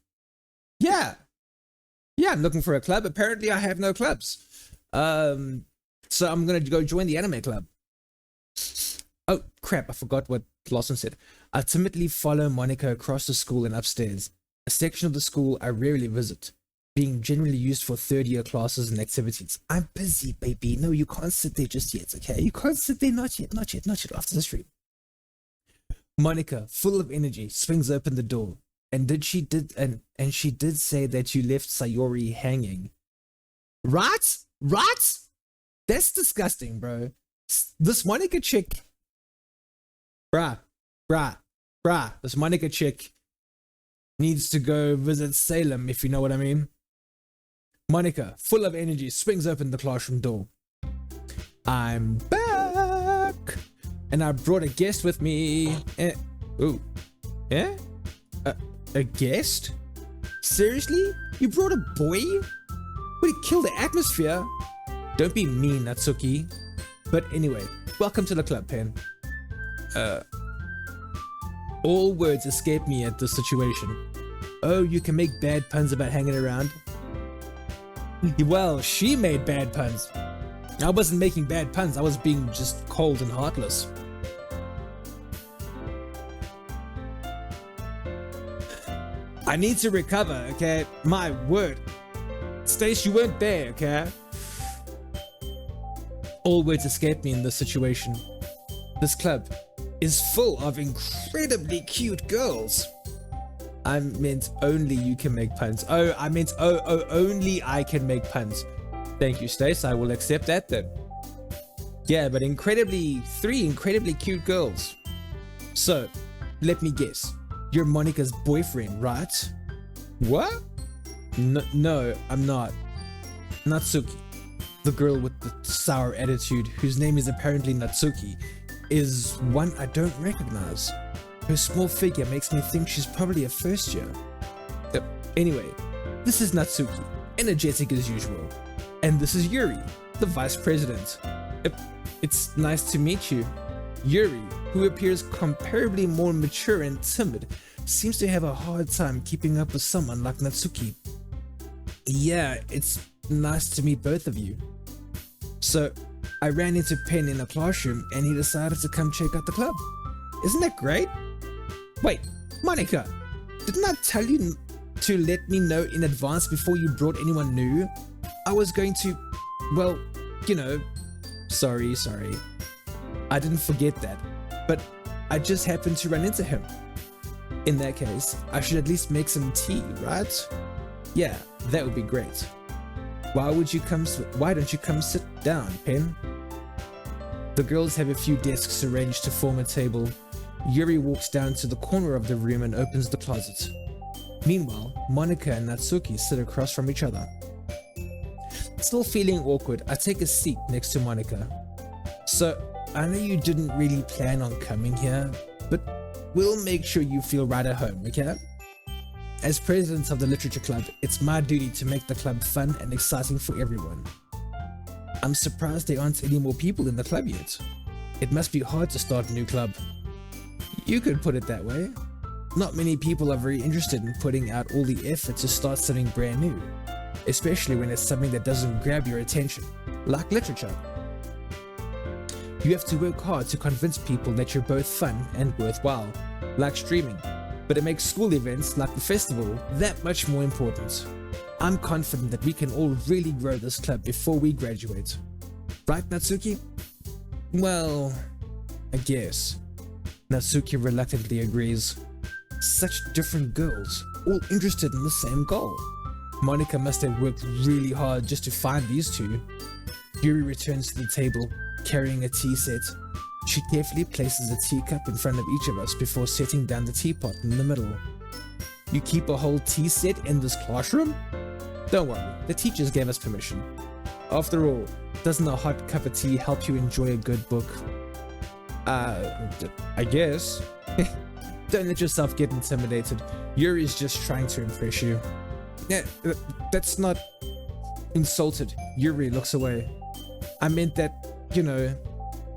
Yeah, I'm looking for a club. Apparently I have no clubs. So I'm gonna go join the anime club. Oh crap, I forgot what Lawson said. I timidly follow Monica across the school and upstairs, a section of the school I rarely visit, being generally used for third-year classes and activities. I'm busy, baby. No, you can't sit there just yet, okay? You can't sit there, not yet, after the stream. Monica, full of energy, swings open the door. And she did say that you left Sayori hanging. Right? That's disgusting, bro. This Monica chick. Bruh. This Monica chick needs to go visit Salem, if you know what I mean. Monica, full of energy, swings open the classroom door. I'm back. And I brought a guest with me. Ooh. Yeah? A guest? Seriously? You brought a boy? Would it kill the atmosphere? Don't be mean, Natsuki. But anyway, welcome to the club, Pen. All words escape me at this situation. Oh, you can make bad puns about hanging around? Well, she made bad puns. I wasn't making bad puns, I was being just cold and heartless. I need to recover, okay? My word. Stace, you weren't there, okay? All words escape me in this situation. This club is full of incredibly cute girls. I meant only you can make puns. Oh, I meant only I can make puns. Thank you, Stace. I will accept that then. Yeah, but three incredibly cute girls. So, let me guess. You're Monica's boyfriend, right? What? No, I'm not. Natsuki, the girl with the sour attitude, whose name is apparently Natsuki, is one I don't recognize. Her small figure makes me think she's probably a first year. Anyway, this is Natsuki, energetic as usual. And this is Yuri, the vice president. It's nice to meet you. Yuri, who appears comparably more mature and timid, seems to have a hard time keeping up with someone like Natsuki. Yeah, it's nice to meet both of you. So, I ran into Pen in the classroom and he decided to come check out the club. Isn't that great? Wait, Monica, didn't I tell you to let me know in advance before you brought anyone new? I was going to, well, you know, sorry. I didn't forget that, but I just happened to run into him. In that case, I should at least make some tea, right? Yeah, that would be great. Why don't you come sit down, Pen? The girls have a few desks arranged to form a table. Yuri walks down to the corner of the room and opens the closet. Meanwhile, Monica and Natsuki sit across from each other. Still feeling awkward, I take a seat next to Monica. So, I know you didn't really plan on coming here, but we'll make sure you feel right at home, okay? As president of the literature club, it's my duty to make the club fun and exciting for everyone. I'm surprised there aren't any more people in the club yet. It must be hard to start a new club. You could put it that way. Not many people are very interested in putting out all the effort to start something brand new, especially when it's something that doesn't grab your attention, like literature. You have to work hard to convince people that you're both fun and worthwhile, like streaming, but it makes school events like the festival that much more important. I'm confident that we can all really grow this club before we graduate. Right, Natsuki? Well, I guess. Natsuki reluctantly agrees. Such different girls, all interested in the same goal. Monica must have worked really hard just to find these two. Yuri returns to the table, carrying a tea set. She carefully places a teacup in front of each of us before setting down the teapot in the middle. You keep a whole tea set in this classroom? Don't worry, the teachers gave us permission. After all, doesn't a hot cup of tea help you enjoy a good book? I guess. Don't let yourself get intimidated. Yuri's just trying to impress you. Yeah, that's not insulted. Yuri looks away. I meant that, you know,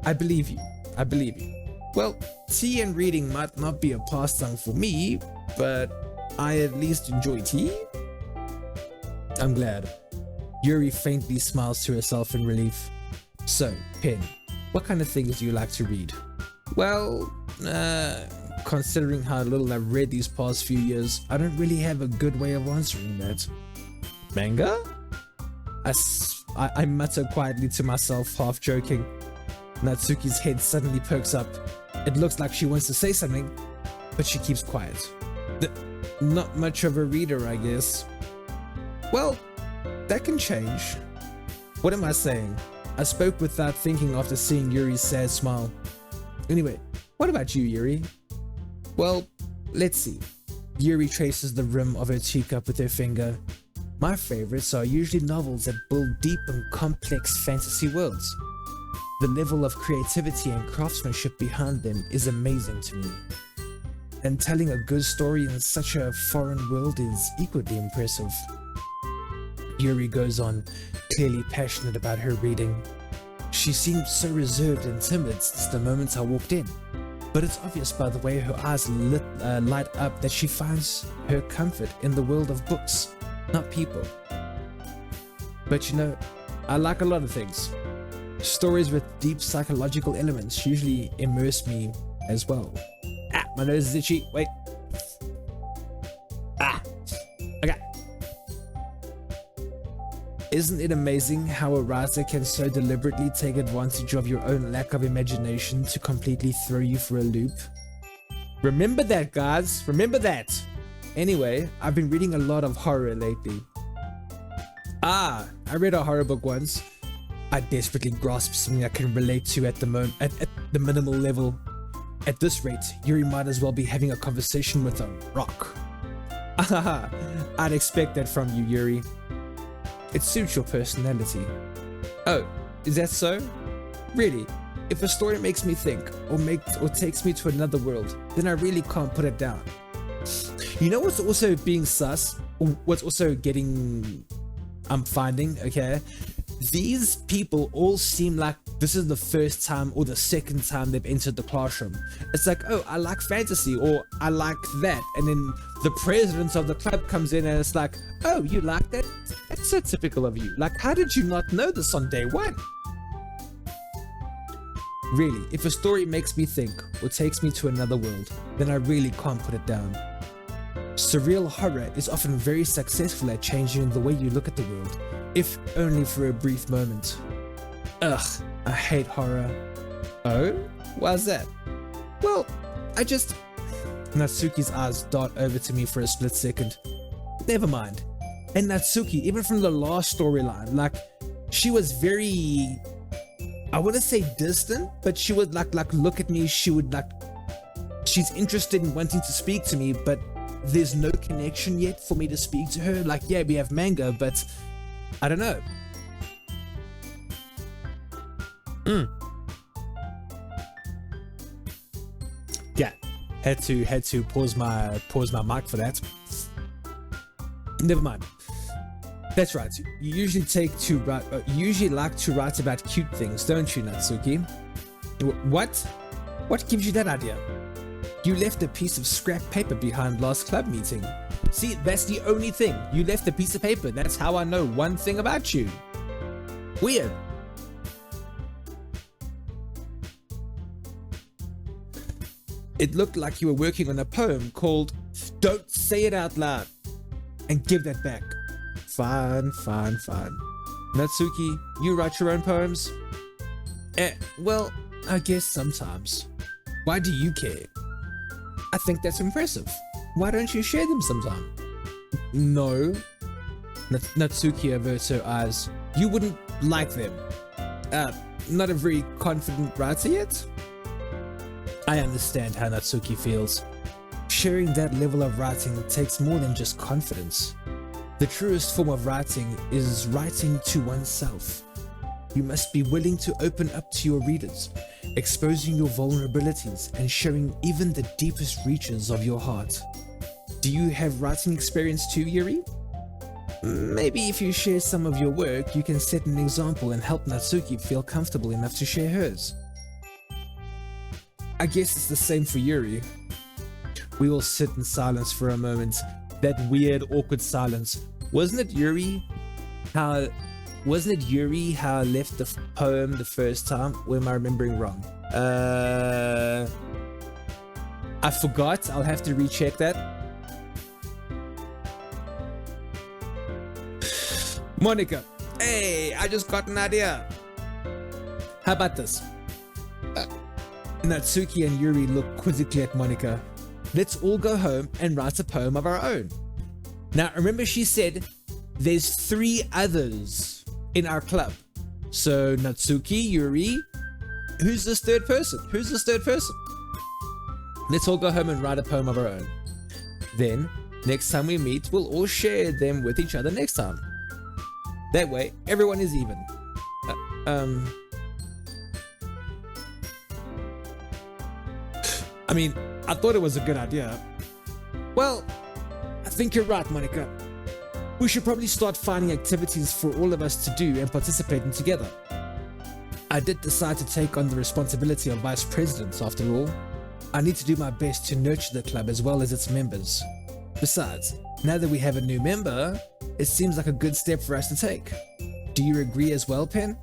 I believe you. I believe you. Well, tea and reading might not be a pastime for me, but I at least enjoy tea. I'm glad. Yuri faintly smiles to herself in relief. So, Pen, what kind of things do you like to read? Well, considering how little I've read these past few years, I don't really have a good way of answering that. Manga? I mutter quietly to myself, half joking. Natsuki's head suddenly perks up. It looks like she wants to say something, but she keeps quiet. Not much of a reader, I guess. Well, that can change. What am I saying? I spoke without thinking after seeing Yuri's sad smile. Anyway, what about you, Yuri? Well, let's see. Yuri traces the rim of her teacup with her finger. My favorites are usually novels that build deep and complex fantasy worlds. The level of creativity and craftsmanship behind them is amazing to me. And telling a good story in such a foreign world is equally impressive. Yuri goes on, clearly passionate about her reading. She seemed so reserved and timid since the moment I walked in, but it's obvious by the way her eyes light up that she finds her comfort in the world of books, not people. But you know, I like a lot of things. Stories with deep psychological elements usually immerse me as well. Ah, my nose is itchy. Wait. Ah. Okay. Isn't it amazing how a writer can so deliberately take advantage of your own lack of imagination to completely throw you for a loop? Remember that, guys. Remember that. Anyway, I've been reading a lot of horror lately. I read a horror book once. I desperately grasped something I can relate to at the minimal level. At this rate, Yuri might as well be having a conversation with a rock. I'd expect that from you, Yuri. It suits your personality. Oh, is that so? Really? If a story makes me think, or takes me to another world, then I really can't put it down. You know what's also being sus? Or what's also I'm finding, okay? These people all seem like this is the first time or the second time they've entered the classroom. It's like, oh, I like fantasy, or I like that. And then the president of the club comes in and it's like, oh, you like that? That's so typical of you. Like, how did you not know this on day one? Really, if a story makes me think or takes me to another world, then I really can't put it down. Surreal horror is often very successful at changing the way you look at the world, if only for a brief moment. Ugh, I hate horror. Oh? Why's that? Well, Natsuki's eyes dart over to me for a split second. Never mind. And Natsuki, even from the last storyline, like, she was very, I wouldn't say distant, but she would like look at me, she's interested in wanting to speak to me, but there's no connection yet for me to speak to her. Like, yeah, we have manga, but I don't know. Had to pause my mic for that. Never mind. That's right. You usually usually like to write about cute things, don't you, Natsuki? What? What gives you that idea? You left a piece of scrap paper behind last club meeting. See, that's the only thing. You left a piece of paper. That's how I know one thing about you. Weird. It looked like you were working on a poem called Don't Say It Out Loud. And give that back. Fine. Natsuki, you write your own poems? Well, I guess sometimes. Why do you care? I think that's impressive. Why don't you share them sometime? No. Natsuki averts her eyes. You wouldn't like them. Not a very confident writer yet? I understand how Natsuki feels. Sharing that level of writing takes more than just confidence. The truest form of writing is writing to oneself. You must be willing to open up to your readers, exposing your vulnerabilities and showing even the deepest reaches of your heart. Do you have writing experience too, Yuri? Maybe if you share some of your work, you can set an example and help Natsuki feel comfortable enough to share hers. I guess it's the same for Yuri. We all sit in silence for a moment. That weird, awkward silence. Wasn't it Yuri how I left the poem the first time? Or am I remembering wrong? I forgot. I'll have to recheck that. Monica, hey, I just got an idea. How about this? Natsuki and Yuri look quizzically at Monica. Let's all go home and write a poem of our own. Now, remember she said there's 3 others in our club. So Natsuki, Yuri, who's this third person? Let's all go home and write a poem of our own. Then, next time we meet, we'll all share them with each other next time. That way, everyone is even. I mean, I thought it was a good idea. Well, I think you're right, Monica. We should probably start finding activities for all of us to do and participate in together. I did decide to take on the responsibility of vice president after all. I need to do my best to nurture the club as well as its members. Besides, now that we have a new member, it seems like a good step for us to take. Do you agree as well, Pen?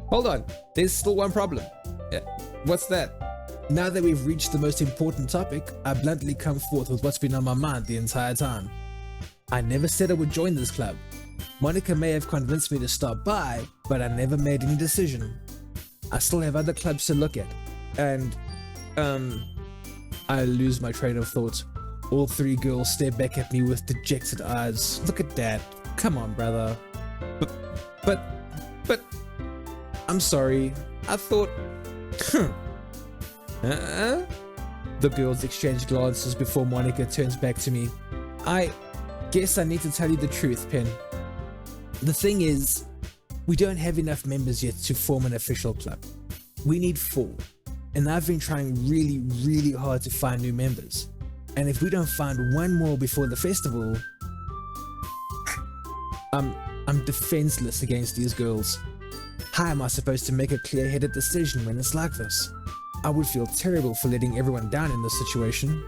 Hold on, there's still one problem. What's that? Now that we've reached the most important topic, I bluntly come forth with what's been on my mind the entire time. I never said I would join this club. Monica may have convinced me to stop by, but I never made any decision. I still have other clubs to look at, and, I lose my train of thought. All 3 girls stare back at me with dejected eyes. Look at that. Come on, brother. But, I'm sorry. I thought, The girls exchange glances before Monica turns back to me. I guess I need to tell you the truth, Pen. The thing is, we don't have enough members yet to form an official club. We need 4, and I've been trying really, really hard to find new members. And if we don't find one more before the festival, I'm defenseless against these girls. How am I supposed to make a clear-headed decision when it's like this? I would feel terrible for letting everyone down in this situation.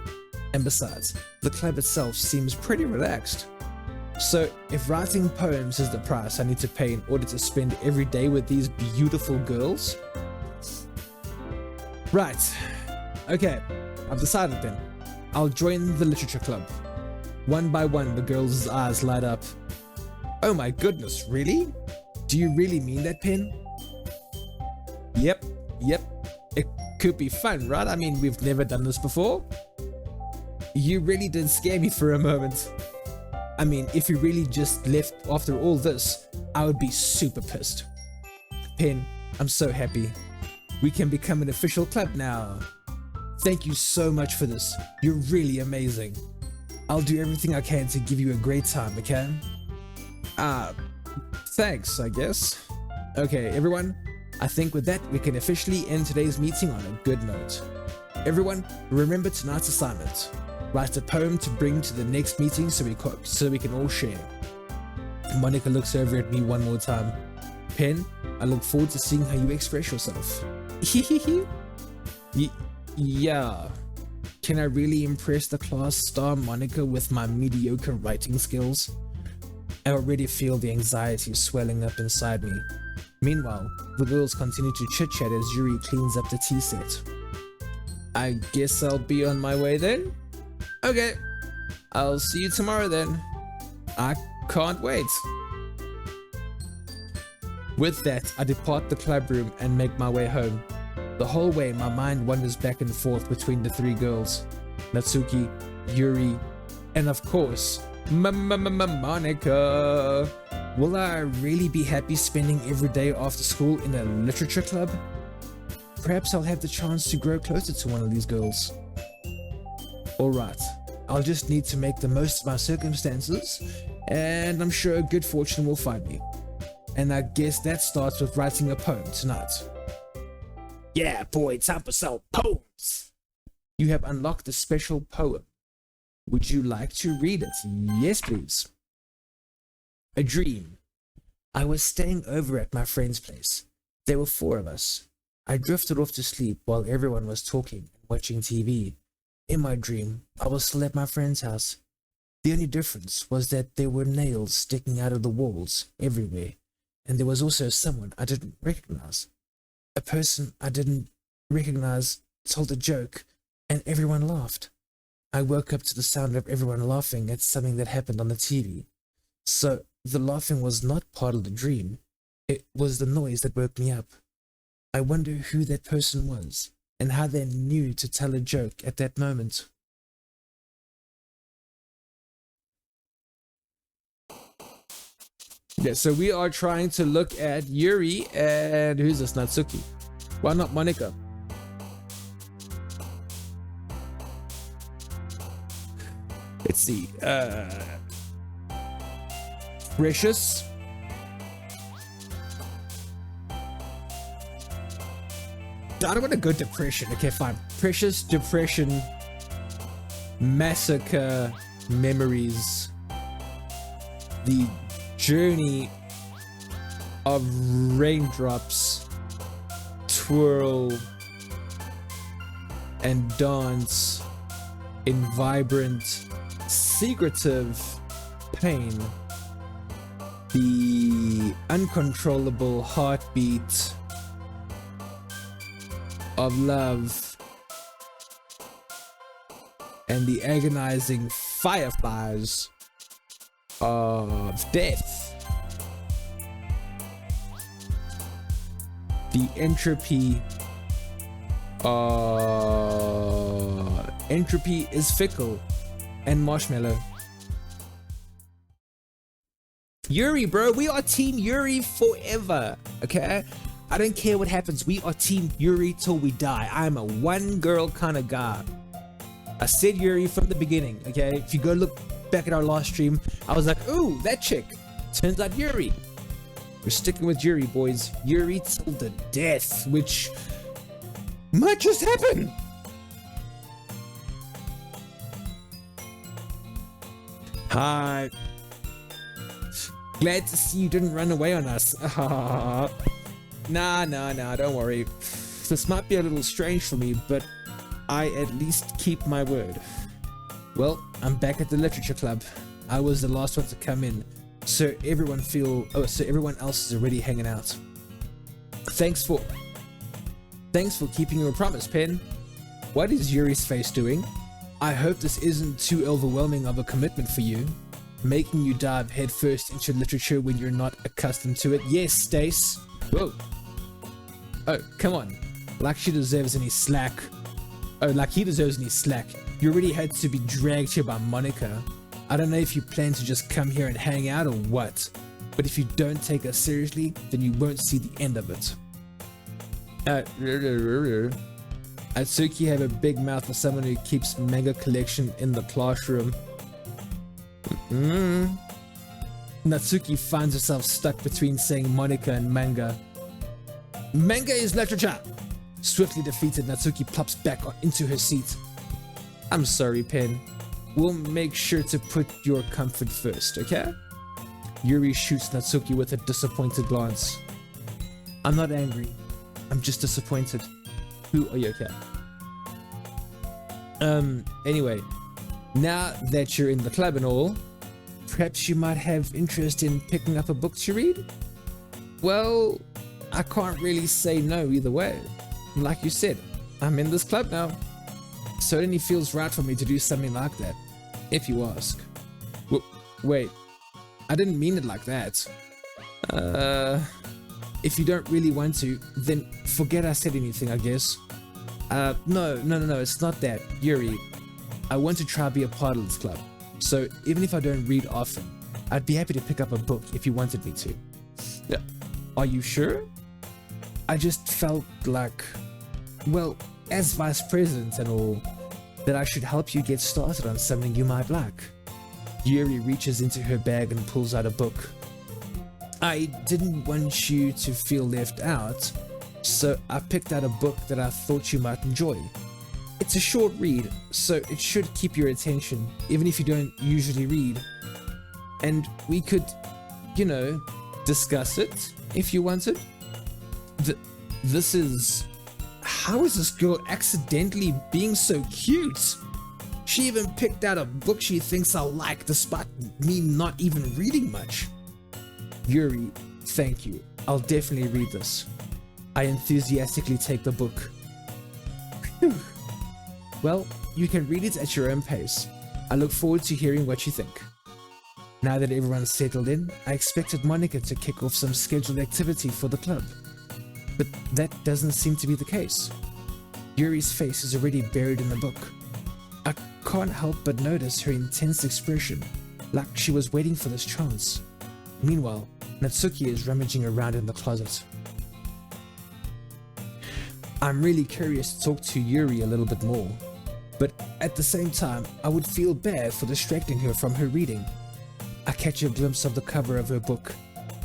And besides, the club itself seems pretty relaxed. So if writing poems is the price I need to pay in order to spend every day with these beautiful girls? Right. Okay, I've decided then. I'll join the literature club. One by one, the girls' eyes light up. Oh my goodness, really? Do you really mean that, Pen? Yep. It could be fun, right? I mean, we've never done this before. You really did scare me for a moment. I mean, if you really just left after all this, I would be super pissed. Pen, I'm so happy. We can become an official club now. Thank you so much for this. You're really amazing. I'll do everything I can to give you a great time, okay? Thanks, I guess. Okay, everyone. I think with that, we can officially end today's meeting on a good note. Everyone, remember tonight's assignment. Write a poem to bring to the next meeting so we can all share. Monica looks over at me one more time. Pen, I look forward to seeing how you express yourself. Yeah. Can I really impress the class star Monica with my mediocre writing skills? I already feel the anxiety swelling up inside me. Meanwhile, the girls continue to chit-chat as Yuri cleans up the tea set. I guess I'll be on my way then? Okay, I'll see you tomorrow then. I can't wait. With that, I depart the club room and make my way home. The whole way, my mind wanders back and forth between the three girls. Natsuki, Yuri, and of course, Monica. Will I really be happy spending every day after school in a literature club? Perhaps I'll have the chance to grow closer to one of these girls. Alright, I'll just need to make the most of my circumstances, and I'm sure good fortune will find me. And I guess that starts with writing a poem tonight. Yeah, boy, time for some poems! You have unlocked a special poem. Would you like to read it? Yes, please. A dream. I was staying over at my friend's place. There were 4 of us. I drifted off to sleep while everyone was talking and watching TV. In my dream, I was still at my friend's house. The only difference was that there were nails sticking out of the walls everywhere, and there was also someone I didn't recognize. A person I didn't recognize told a joke, and everyone laughed. I woke up to the sound of everyone laughing at something that happened on the TV. So the laughing was not part of the dream. It was the noise that woke me up. I wonder who that person was and how they knew to tell a joke at that moment. Yeah, so we are trying to look at Yuri and who's this? Natsuki. Why not Monica? Let's see. Precious. I don't want to go depression. Okay, fine. Precious, depression, massacre, memories, the journey of raindrops, twirl and dance in vibrant, secretive pain, the uncontrollable heartbeat of love, and the agonizing fireflies of death. The entropy is fickle and marshmallow. Yuri, bro, we are team Yuri forever, okay? I don't care what happens, we are team Yuri till we die. I'm a one girl kind of guy. I said Yuri from the beginning, okay? If you go look back at our last stream, I was like, ooh, that chick. Turns out Yuri. We're sticking with Yuri, boys. Yuri till the death, which might just happen. Hi. Glad to see you didn't run away on us. Nah, don't worry. This might be a little strange for me, but I at least keep my word. Well, I'm back at the literature club. I was the last one to come in, so everyone else is already hanging out. Thanks for keeping your promise, Pen. What is Yuri's face doing? I hope this isn't too overwhelming of a commitment for you, making you dive headfirst into literature when you're not accustomed to it. Yes, Stace. Whoa. Oh, come on. Like she deserves any slack. Oh, like he deserves any slack. You already had to be dragged here by Monica. I don't know if you plan to just come here and hang out or what, but if you don't take us seriously, then you won't see the end of it. Atsuki have a big mouth for someone who keeps manga collection in the classroom. Natsuki finds herself stuck between saying Monica and manga. Manga is literature. Swiftly defeated, Natsuki plops back into her seat. I'm sorry, Pen. We'll make sure to put your comfort first, okay? Yuri shoots Natsuki with a disappointed glance. I'm not angry. I'm just disappointed. Are you okay? Anyway, now that you're in the club and all, perhaps you might have interest in picking up a book to read? Well, I can't really say no either way. Like you said, I'm in this club now, so it only feels right for me to do something like that, if you ask. Wait, I didn't mean it like that. If you don't really want to, then forget I said anything, I guess. No, it's not that, Yuri. I want to try be a part of this club, so even if I don't read often, I'd be happy to pick up a book if you wanted me to. Yeah. Are you sure? I just felt like, well, as vice president and all, that I should help you get started on something you might like. Yuri reaches into her bag and pulls out a book. I didn't want you to feel left out, so I picked out a book that I thought you might enjoy. It's a short read, so it should keep your attention, even if you don't usually read. And we could, discuss it, if you wanted. How is this girl accidentally being so cute? She even picked out a book she thinks I'll like, despite me not even reading much. Yuri, thank you. I'll definitely read this. I enthusiastically take the book. Whew. Well, you can read it at your own pace. I look forward to hearing what you think. Now that everyone's settled in, I expected Monica to kick off some scheduled activity for the club. But that doesn't seem to be the case. Yuri's face is already buried in the book. I can't help but notice her intense expression, like she was waiting for this chance. Meanwhile, Natsuki is rummaging around in the closet. I'm really curious to talk to Yuri a little bit more, but at the same time, I would feel bad for distracting her from her reading. I catch a glimpse of the cover of her book.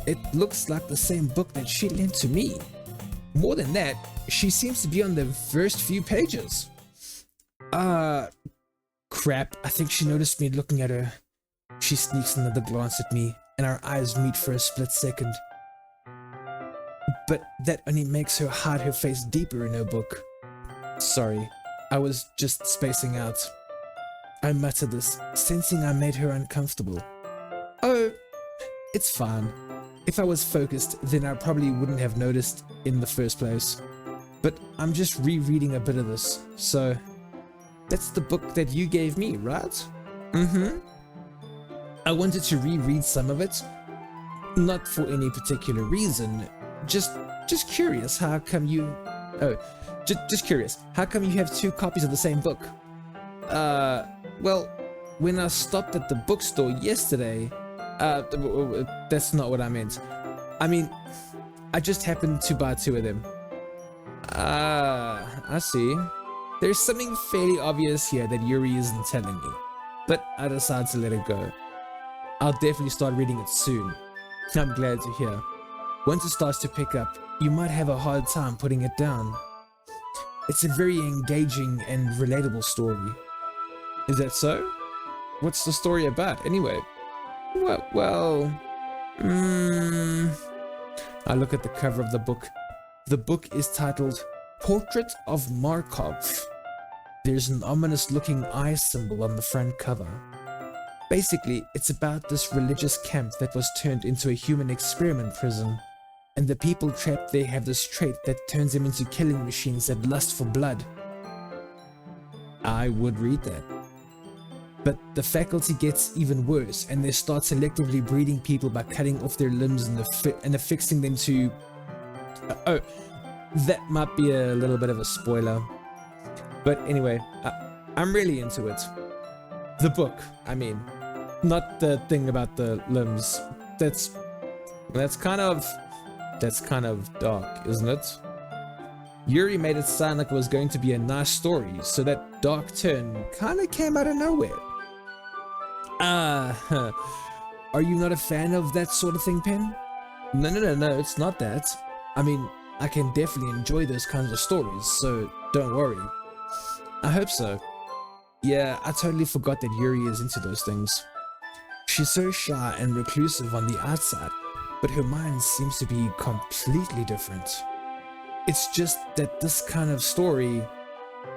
It looks like the same book that she lent to me. More than that, she seems to be on the first few pages. Crap, I think she noticed me looking at her. She sneaks another glance at me, and our eyes meet for a split second. But that only makes her hide her face deeper in her book. Sorry, I was just spacing out. I mutter this, sensing I made her uncomfortable. Oh, it's fine. If I was focused, then I probably wouldn't have noticed in the first place. But I'm just rereading a bit of this, so... That's the book that you gave me, right? Mm-hmm. I wanted to reread some of it. Not for any particular reason. Just curious, how come you... Oh, just curious. How come you have two copies of the same book? Well, when I stopped at the bookstore yesterday... that's not what I meant. I mean, I just happened to buy two of them. I see. There's something fairly obvious here that Yuri isn't telling me, but I decided to let it go. I'll definitely start reading it soon. I'm glad to hear. Once it starts to pick up, you might have a hard time putting it down. It's a very engaging and relatable story. Is that so? What's the story about, anyway? Well, I look at the cover of the book. The book is titled Portrait of Markov. There's an ominous looking eye symbol on the front cover. Basically, it's about this religious camp that was turned into a human experiment prison, and the people trapped there have this trait that turns them into killing machines that lust for blood. I would read that. But the faculty gets even worse, and they start selectively breeding people by cutting off their limbs and affixing them to... oh, that might be a little bit of a spoiler. But anyway, I'm really into it. The book, I mean. Not the thing about the limbs. That's kind of dark, isn't it? Yuri made it sound like it was going to be a nice story, so that dark turn kind of came out of nowhere. Are you not a fan of that sort of thing, Pen? No, it's not that. I mean, I can definitely enjoy those kinds of stories, so don't worry. I hope so. Yeah, I totally forgot that Yuri is into those things. She's so shy and reclusive on the outside, but her mind seems to be completely different. It's just that this kind of story,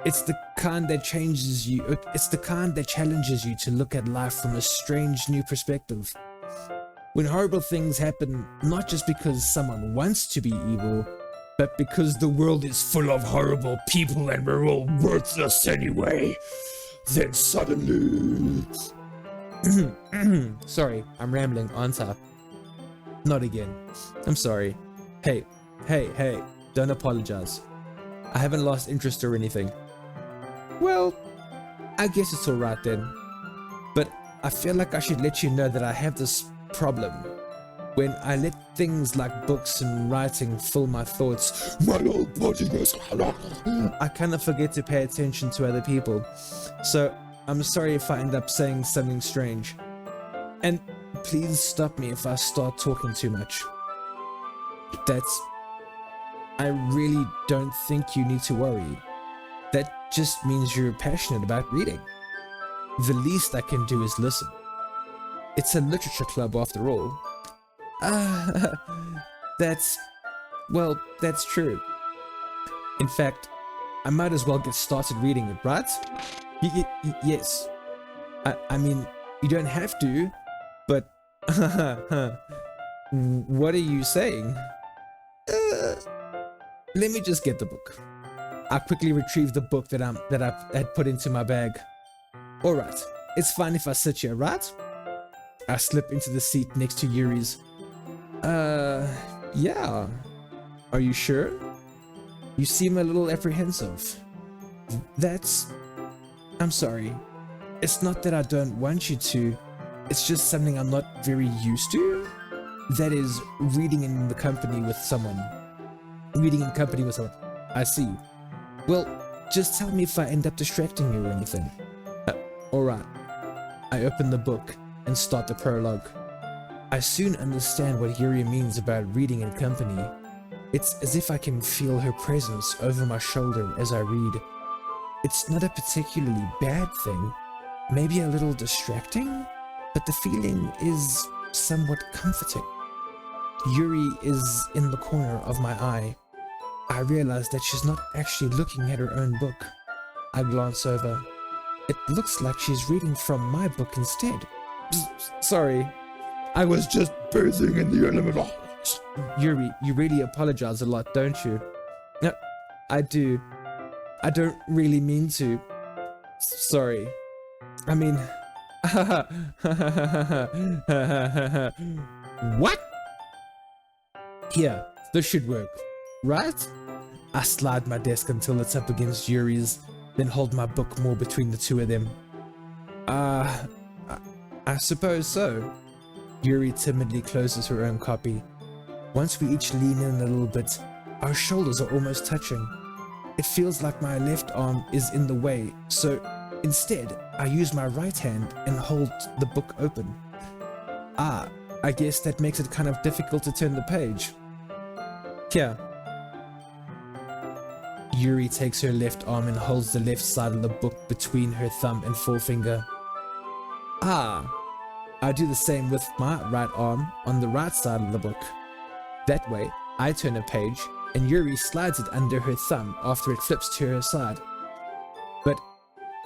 it's the kind that changes you, it's the kind that challenges you to look at life from a strange new perspective. When horrible things happen, not just because someone wants to be evil, but because the world is full of horrible people and we're all worthless anyway. Then suddenly... Sorry, I'm rambling, aren't I? Not again. I'm sorry. Hey, don't apologize. I haven't lost interest or anything. Well, I guess it's alright then. But I feel like I should let you know that I have this problem. When I let things like books and writing fill my thoughts, my old body goes... I kind of forget to pay attention to other people. So I'm sorry if I end up saying something strange. And please stop me if I start talking too much. I really don't think you need to worry. That just means you're passionate about reading. The least I can do is listen. It's a literature club after all. That's true. In fact, I might as well get started reading it, right? Yes. I mean, you don't have to, but what are you saying? Let me just get the book. I quickly retrieved the book that I had put into my bag. Alright, it's fine if I sit here, right? I slip into the seat next to Yuri's. Yeah. Are you sure? You seem a little apprehensive. I'm sorry. It's not that I don't want you to. It's just something I'm not very used to. That is, reading in company with someone. I see. Well, just tell me if I end up distracting you or anything. Alright. I open the book and start the prologue. I soon understand what Yuri means about reading in company. It's as if I can feel her presence over my shoulder as I read. It's not a particularly bad thing, maybe a little distracting, but the feeling is somewhat comforting. Yuri is in the corner of my eye. I realize that she's not actually looking at her own book. I glance over. It looks like she's reading from my book instead. Sorry. I was just bathing in the element. Yuri, you really apologize a lot, don't you? No, I do. I don't really mean to. Sorry. I mean... What? Here, this should work, right? I slide my desk until it's up against Yuri's, then hold my book more between the two of them. I suppose so. Yuri timidly closes her own copy. Once we each lean in a little bit, our shoulders are almost touching. It feels like my left arm is in the way, so instead, I use my right hand and hold the book open. I guess that makes it kind of difficult to turn the page. Here. Yuri takes her left arm and holds the left side of the book between her thumb and forefinger. I do the same with my right arm on the right side of the book. That way, I turn a page and Yuri slides it under her thumb after it flips to her side. But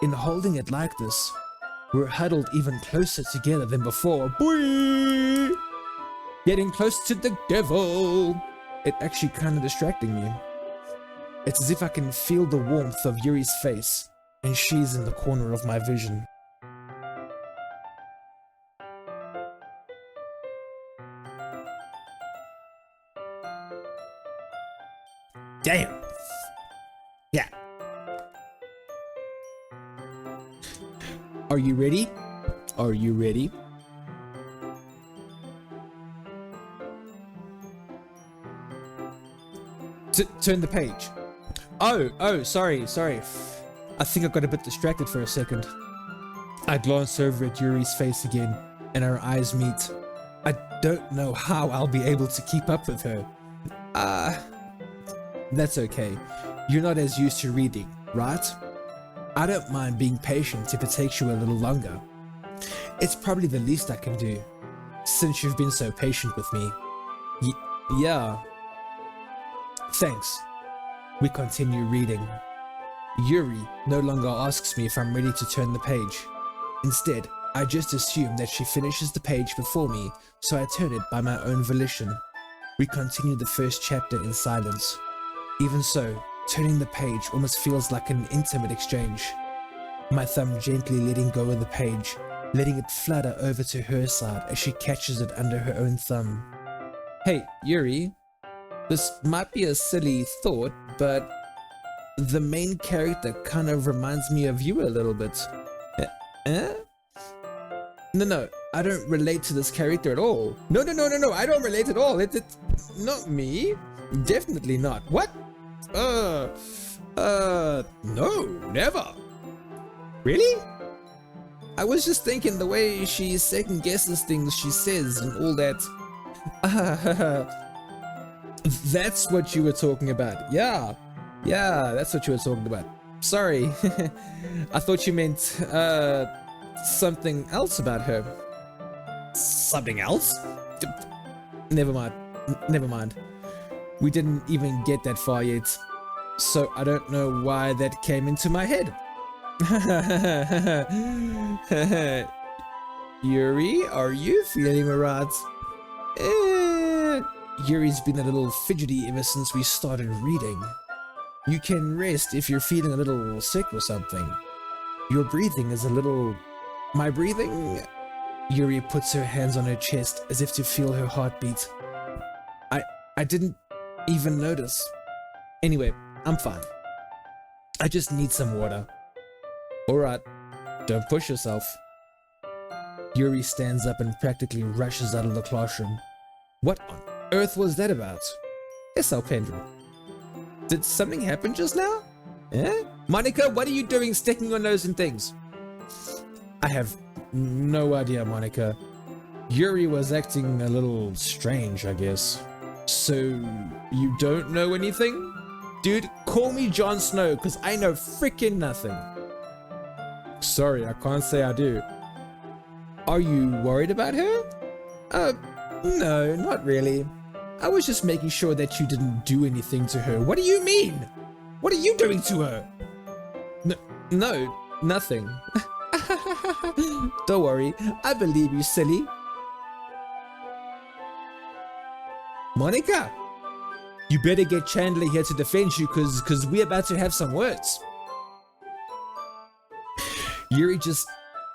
in holding it like this, we're huddled even closer together than before. Boing! Getting close to the devil! It actually kind of distracting me. It's as if I can feel the warmth of Yuri's face, and she's in the corner of my vision. Damn! Yeah. Are you ready? Are you ready? Turn the page. Oh, sorry. I think I got a bit distracted for a second. I glance over at Yuri's face again, and our eyes meet. I don't know how I'll be able to keep up with her. That's okay. You're not as used to reading, right? I don't mind being patient if it takes you a little longer. It's probably the least I can do, since you've been so patient with me. Yeah. Thanks. We continue reading. Yuri no longer asks me if I'm ready to turn the page. Instead, I just assume that she finishes the page before me, so I turn it by my own volition. We continue the first chapter in silence. Even so, turning the page almost feels like an intimate exchange. My thumb gently letting go of the page, letting it flutter over to her side as she catches it under her own thumb. Hey, Yuri, this might be a silly thought, but the main character kind of reminds me of you a little bit. Eh? No, I don't relate to this character at all. No, I don't relate at all. It's not me. Definitely not. What? No, never. Really? I was just thinking the way she second guesses things she says and all that. That's what you were talking about. Yeah, that's what you were talking about. Sorry. I thought you meant, something else about her. Something else? Never mind. We didn't even get that far yet, so I don't know why that came into my head. Yuri, are you feeling alright? Yuri's been a little fidgety ever since we started reading. You can rest if you're feeling a little sick or something. Your breathing is a little... My breathing? Yuri puts her hands on her chest as if to feel her heartbeat. I didn't even notice. Anyway, I'm fine. I just need some water. Alright, don't push yourself. Yuri stands up and practically rushes out of the classroom. What on earth was that about? Yes, Alpendra. Did something happen just now? Eh? Monica, what are you doing sticking your nose in things? I have no idea, Monica. Yuri was acting a little strange, I guess. So, you don't know anything? Dude, call me Jon Snow, because I know freaking nothing. Sorry, I can't say I do. Are you worried about her? No, not really. I was just making sure that you didn't do anything to her. What do you mean? What are you doing to her? No, nothing. Don't worry, I believe you, silly. Monica, you better get Chandler here to defend you, cause we're about to have some words. Yuri just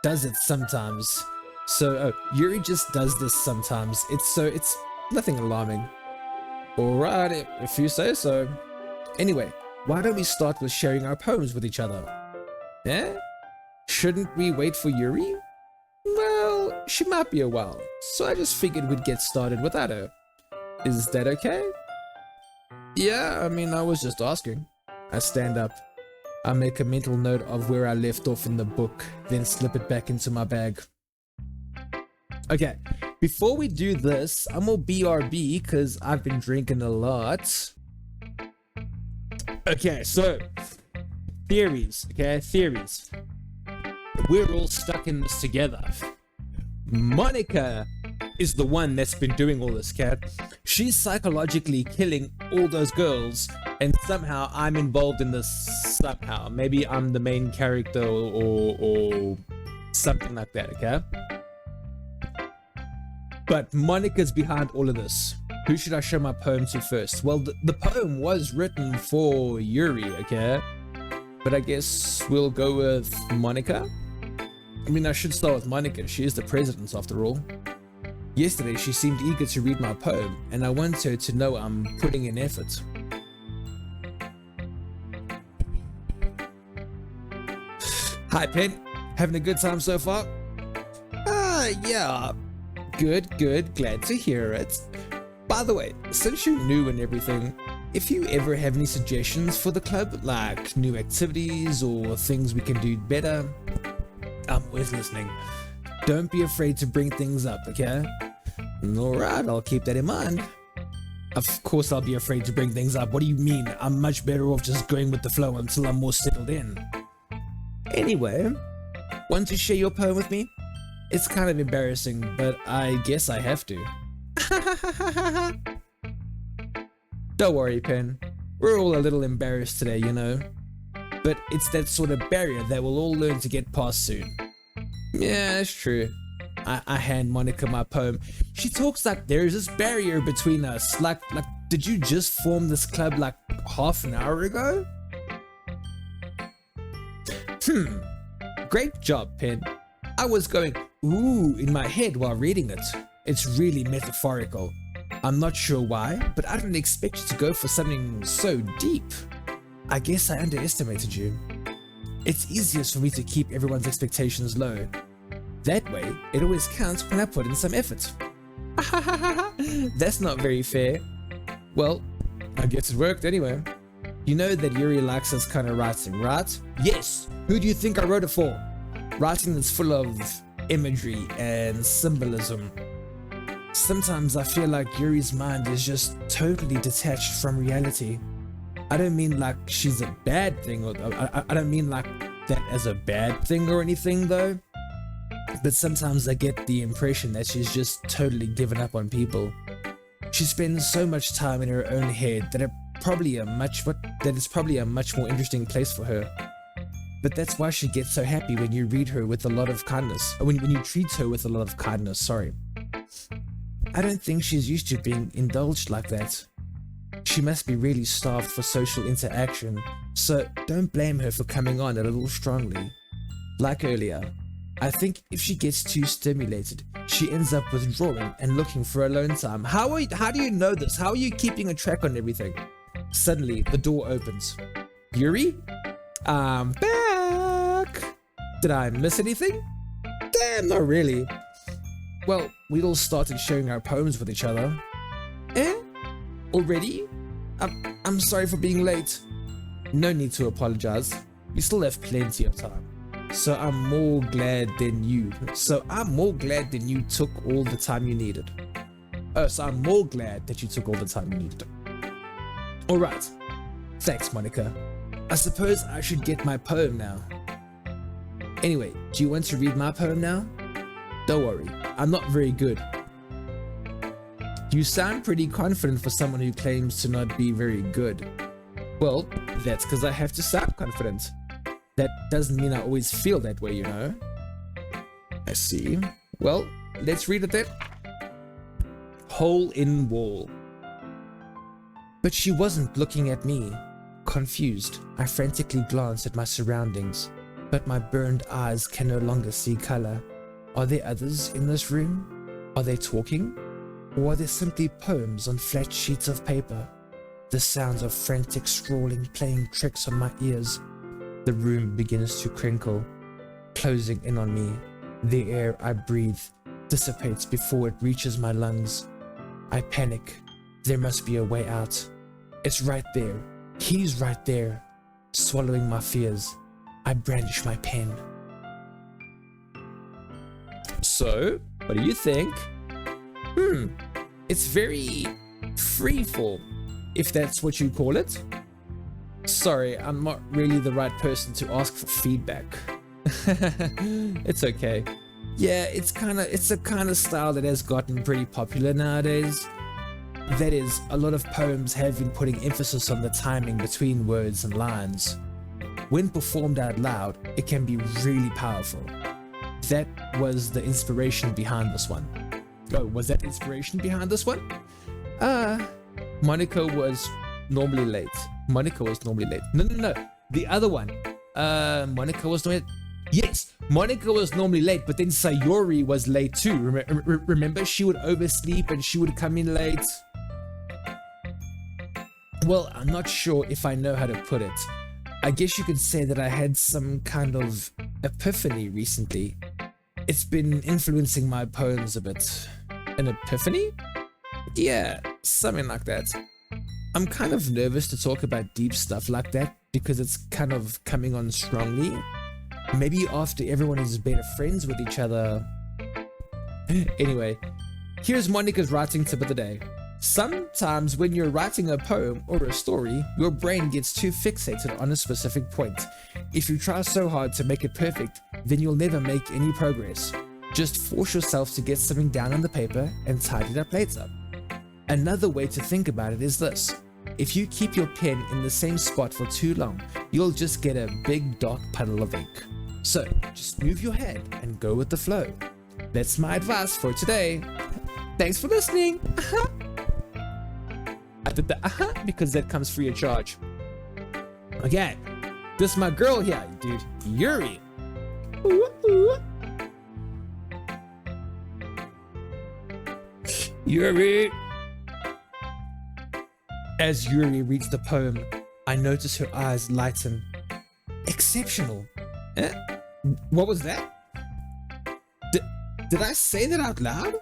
does it sometimes. Yuri just does this sometimes. It's nothing alarming. Alright, if you say so. Anyway, why don't we start with sharing our poems with each other? Eh? Shouldn't we wait for Yuri? Well, she might be a while, so I just figured we'd get started without her. Is that okay? Yeah, I mean, I was just asking. I stand up. I make a mental note of where I left off in the book, then slip it back into my bag. Okay, before we do this, I'm gonna BRB because I've been drinking a lot. Okay, so theories, okay, theories. We're all stuck in this together. Monica is the one that's been doing all this, cat. She's psychologically killing all those girls, and somehow I'm involved in this somehow. Maybe I'm the main character or something like that, okay? But Monica's behind all of this. Who should I show my poem to first? Well, the poem was written for Yuri, okay? But I guess we'll go with Monica. I mean, I should start with Monica. She is the president, after all. Yesterday, she seemed eager to read my poem, and I want her to know I'm putting in effort. Hi, Pen. Having a good time so far? Yeah. Good. Glad to hear it. By the way, since you're new and everything, if you ever have any suggestions for the club, like new activities or things we can do better, I'm always listening. Don't be afraid to bring things up, okay? Alright, I'll keep that in mind. Of course I'll be afraid to bring things up. What do you mean? I'm much better off just going with the flow until I'm more settled in. Anyway, want to share your poem with me? It's kind of embarrassing, but I guess I have to. Don't worry, Pen. We're all a little embarrassed today, you know. But it's that sort of barrier that we'll all learn to get past soon. Yeah, that's true. I hand Monica my poem. She talks like there's this barrier between us. Like, did you just form this club like half an hour ago? Great job, Pen. I was going, ooh, in my head while reading it. It's really metaphorical. I'm not sure why, but I didn't expect you to go for something so deep. I guess I underestimated you. It's easiest for me to keep everyone's expectations low. That way, it always counts when I put in some effort. That's not very fair. Well, I guess it worked anyway. You know that Yuri likes this kind of writing, right? Yes! Who do you think I wrote it for? Writing that's full of imagery and symbolism. Sometimes I feel like Yuri's mind is just totally detached from reality. I don't mean like she's a bad thing, or I don't mean like that as a bad thing or anything though. But sometimes I get the impression that she's just totally given up on people. She spends so much time in her own head that it's probably a much more interesting place for her. But that's why she gets so happy when you read her with a lot of kindness. Or when you treat her with a lot of kindness, sorry. I don't think she's used to being indulged like that. She must be really starved for social interaction, so don't blame her for coming on a little strongly. Like earlier, I think if she gets too stimulated, she ends up withdrawing and looking for alone time. How do you know this? How are you keeping a track on everything? Suddenly, the door opens. Yuri? I'm back! Did I miss anything? Damn, not really. Well, we all started sharing our poems with each other. Eh? Already? I'm sorry for being late. No need to apologize. We still have plenty of time. So I'm more glad than you took all the time you needed. I'm more glad that you took all the time you needed. Alright. Thanks, Monica. I suppose I should get my poem now. Anyway, do you want to read my poem now? Don't worry, I'm not very good. You sound pretty confident for someone who claims to not be very good. Well, that's because I have to sound confident. That doesn't mean I always feel that way, you know. I see. Well, let's read it then. Hole in wall. But she wasn't looking at me. Confused, I frantically glanced at my surroundings, but my burned eyes can no longer see color. Are there others in this room? Are they talking? Or are there simply poems on flat sheets of paper? The sounds of frantic scrawling playing tricks on my ears. The room begins to crinkle, closing in on me. The air I breathe dissipates before it reaches my lungs. I panic. There must be a way out. It's right there. He's right there. Swallowing my fears, I brandish my pen. So, what do you think? It's very freeform, if that's what you call it. Sorry, I'm not really the right person to ask for feedback. It's okay. Yeah, it's a kind of style that has gotten pretty popular nowadays. That is, a lot of poems have been putting emphasis on the timing between words and lines. When performed out loud, it can be really powerful. That was the inspiration behind this one. Oh, was that inspiration behind this one? Monica was normally late. No. The other one. Monica was normally... Yes, Monica was normally late, but then Sayori was late too. Remember, she would oversleep and she would come in late. Well, I'm not sure if I know how to put it. I guess you could say that I had some kind of epiphany recently. It's been influencing my poems a bit. An epiphany? Yeah, something like that. I'm kind of nervous to talk about deep stuff like that because it's kind of coming on strongly. Maybe after everyone is better friends with each other. Anyway, here's Monica's writing tip of the day. Sometimes when you're writing a poem or a story, your brain gets too fixated on a specific point. If you try so hard to make it perfect, then you'll never make any progress. Just force yourself to get something down on the paper and tidy it up later. Another way to think about it is this. If you keep your pen in the same spot for too long, you'll just get a big dark puddle of ink. So just move your head and go with the flow. That's my advice for today. Thanks for listening. I did the because that comes free of charge. Okay, this is my girl here, dude, Yuri. Ooh, ooh. Yuri. As Yuri reads the poem, I notice her eyes lighten. Exceptional. Eh? What was that? Did I say that out loud?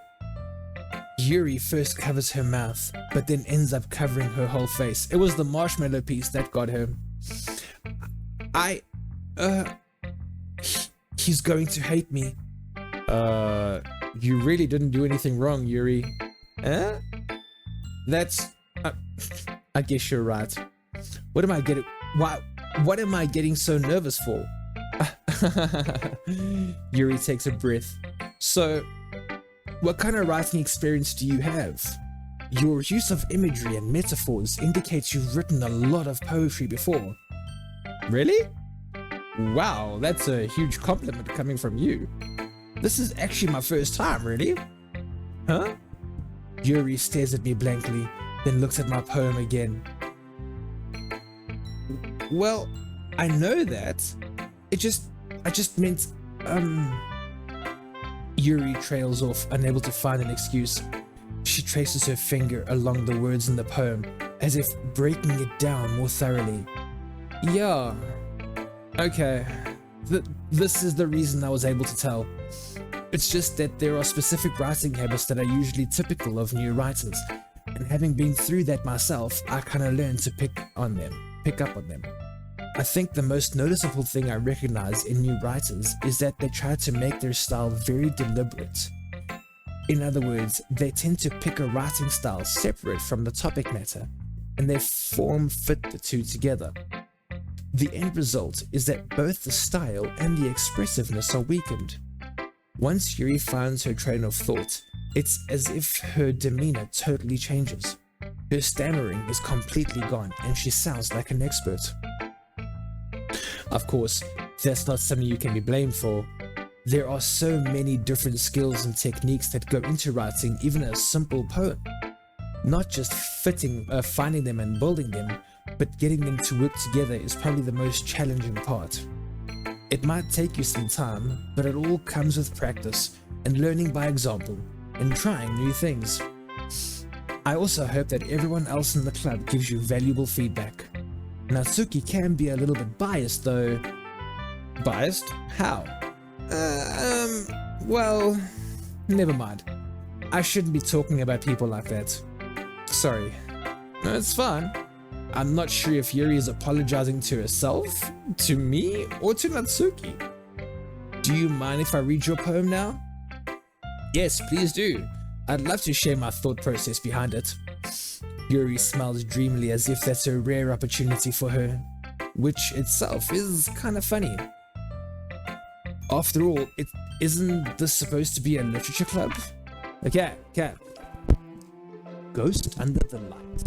Yuri first covers her mouth, but then ends up covering her whole face. It was the marshmallow piece that got her. He's going to hate me. You really didn't do anything wrong, Yuri. Eh? That's... I guess you're right. What am I getting so nervous for? Yuri takes a breath. So, what kind of writing experience do you have? Your use of imagery and metaphors indicates you've written a lot of poetry before. Really? Wow, that's a huge compliment coming from you. This is actually my first time, really? Huh? Yuri stares at me blankly, then looks at my poem again. Well, I know that. I just meant, Yuri trails off, unable to find an excuse. She traces her finger along the words in the poem, as if breaking it down more thoroughly. Yeah. Okay. This is the reason I was able to tell. It's just that there are specific writing habits that are usually typical of new writers, and having been through that myself, I kind of learned to pick up on them. I think the most noticeable thing I recognize in new writers is that they try to make their style very deliberate. In other words, they tend to pick a writing style separate from the topic matter, and their form fit the two together. The end result is that both the style and the expressiveness are weakened. Once Yuri finds her train of thought, it's as if her demeanor totally changes. Her stammering is completely gone and she sounds like an expert. Of course, that's not something you can be blamed for. There are so many different skills and techniques that go into writing even a simple poem. Not just finding them and building them, but getting them to work together is probably the most challenging part. It might take you some time, but it all comes with practice and learning by example and trying new things. I also hope that everyone else in the club gives you valuable feedback. Natsuki can be a little bit biased though. Biased? How? Well, never mind. I shouldn't be talking about people like that. Sorry. No, it's fine. I'm not sure if Yuri is apologizing to herself, to me, or to Natsuki. Do you mind if I read your poem now? Yes, please do. I'd love to share my thought process behind it. Yuri smiles dreamily as if that's a rare opportunity for her, which itself is kind of funny. After all, isn't this supposed to be a literature club? Okay. Ghost under the light.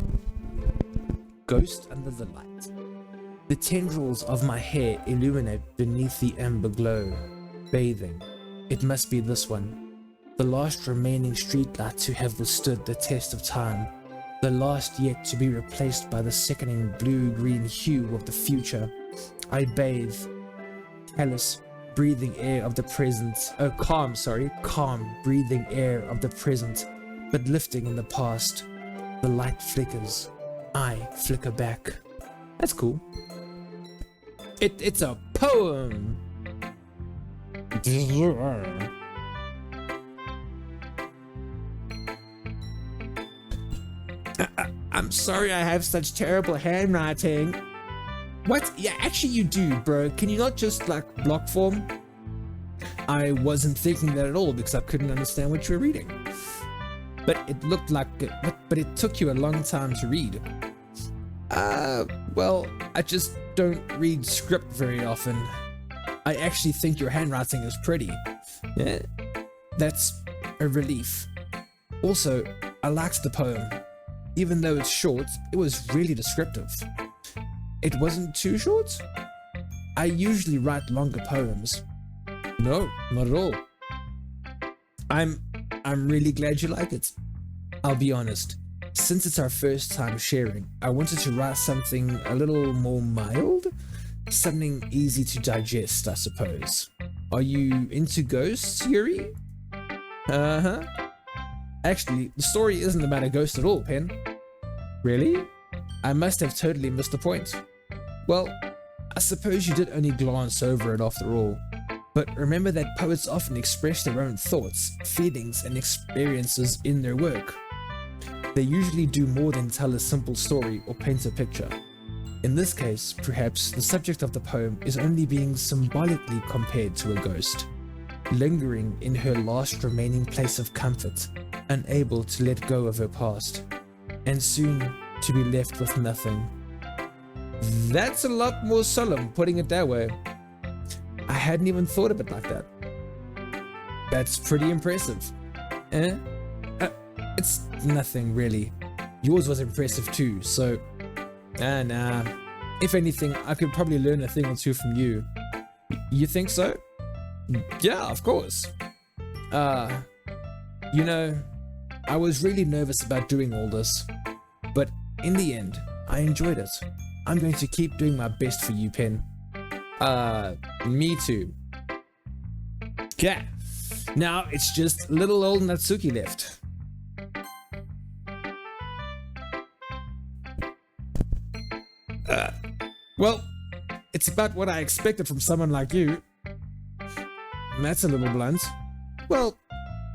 Ghost under the light. The tendrils of my hair illuminate beneath the amber glow. Bathing. It must be this one. The last remaining streetlight to have withstood the test of time. The last yet to be replaced by the sickening blue-green hue of the future. I bathe. Callous, breathing air of the present. Calm, breathing air of the present, but lifting in the past. The light flickers. I flicker back. That's cool. It's a poem. I'm sorry I have such terrible handwriting. What? Yeah, actually you do, bro. Can you not just like block form? I wasn't thinking that at all because I couldn't understand what you were reading. but it looked like but it took you a long time to read. Well, I just don't read script very often. I actually think your handwriting is pretty. Yeah, that's a relief. Also, I liked the poem. Even though it's short, it was really descriptive. It wasn't too short? I usually write longer poems. No, not at all. I'm really glad you like it. I'll be honest, since it's our first time sharing, I wanted to write something a little more mild, something easy to digest, I suppose. Are you into ghosts, Yuri? Uh-huh. Actually, the story isn't about a ghost at all, Pen. Really? I must have totally missed the point. Well, I suppose you did only glance over it after all. But remember that poets often express their own thoughts, feelings, and experiences in their work. They usually do more than tell a simple story or paint a picture. In this case, perhaps the subject of the poem is only being symbolically compared to a ghost, lingering in her last remaining place of comfort, unable to let go of her past, and soon to be left with nothing. That's a lot more solemn, putting it that way. I hadn't even thought of it like that. That's pretty impressive. It's nothing really. Yours was impressive too, so... nah. If anything, I could probably learn a thing or two from you. You think so? Yeah, of course. You know, I was really nervous about doing all this, but in the end, I enjoyed it. I'm going to keep doing my best for you, Pen. Me too. Yeah. Now it's just little old Natsuki left. Well, it's about what I expected from someone like you. That's a little blunt. Well,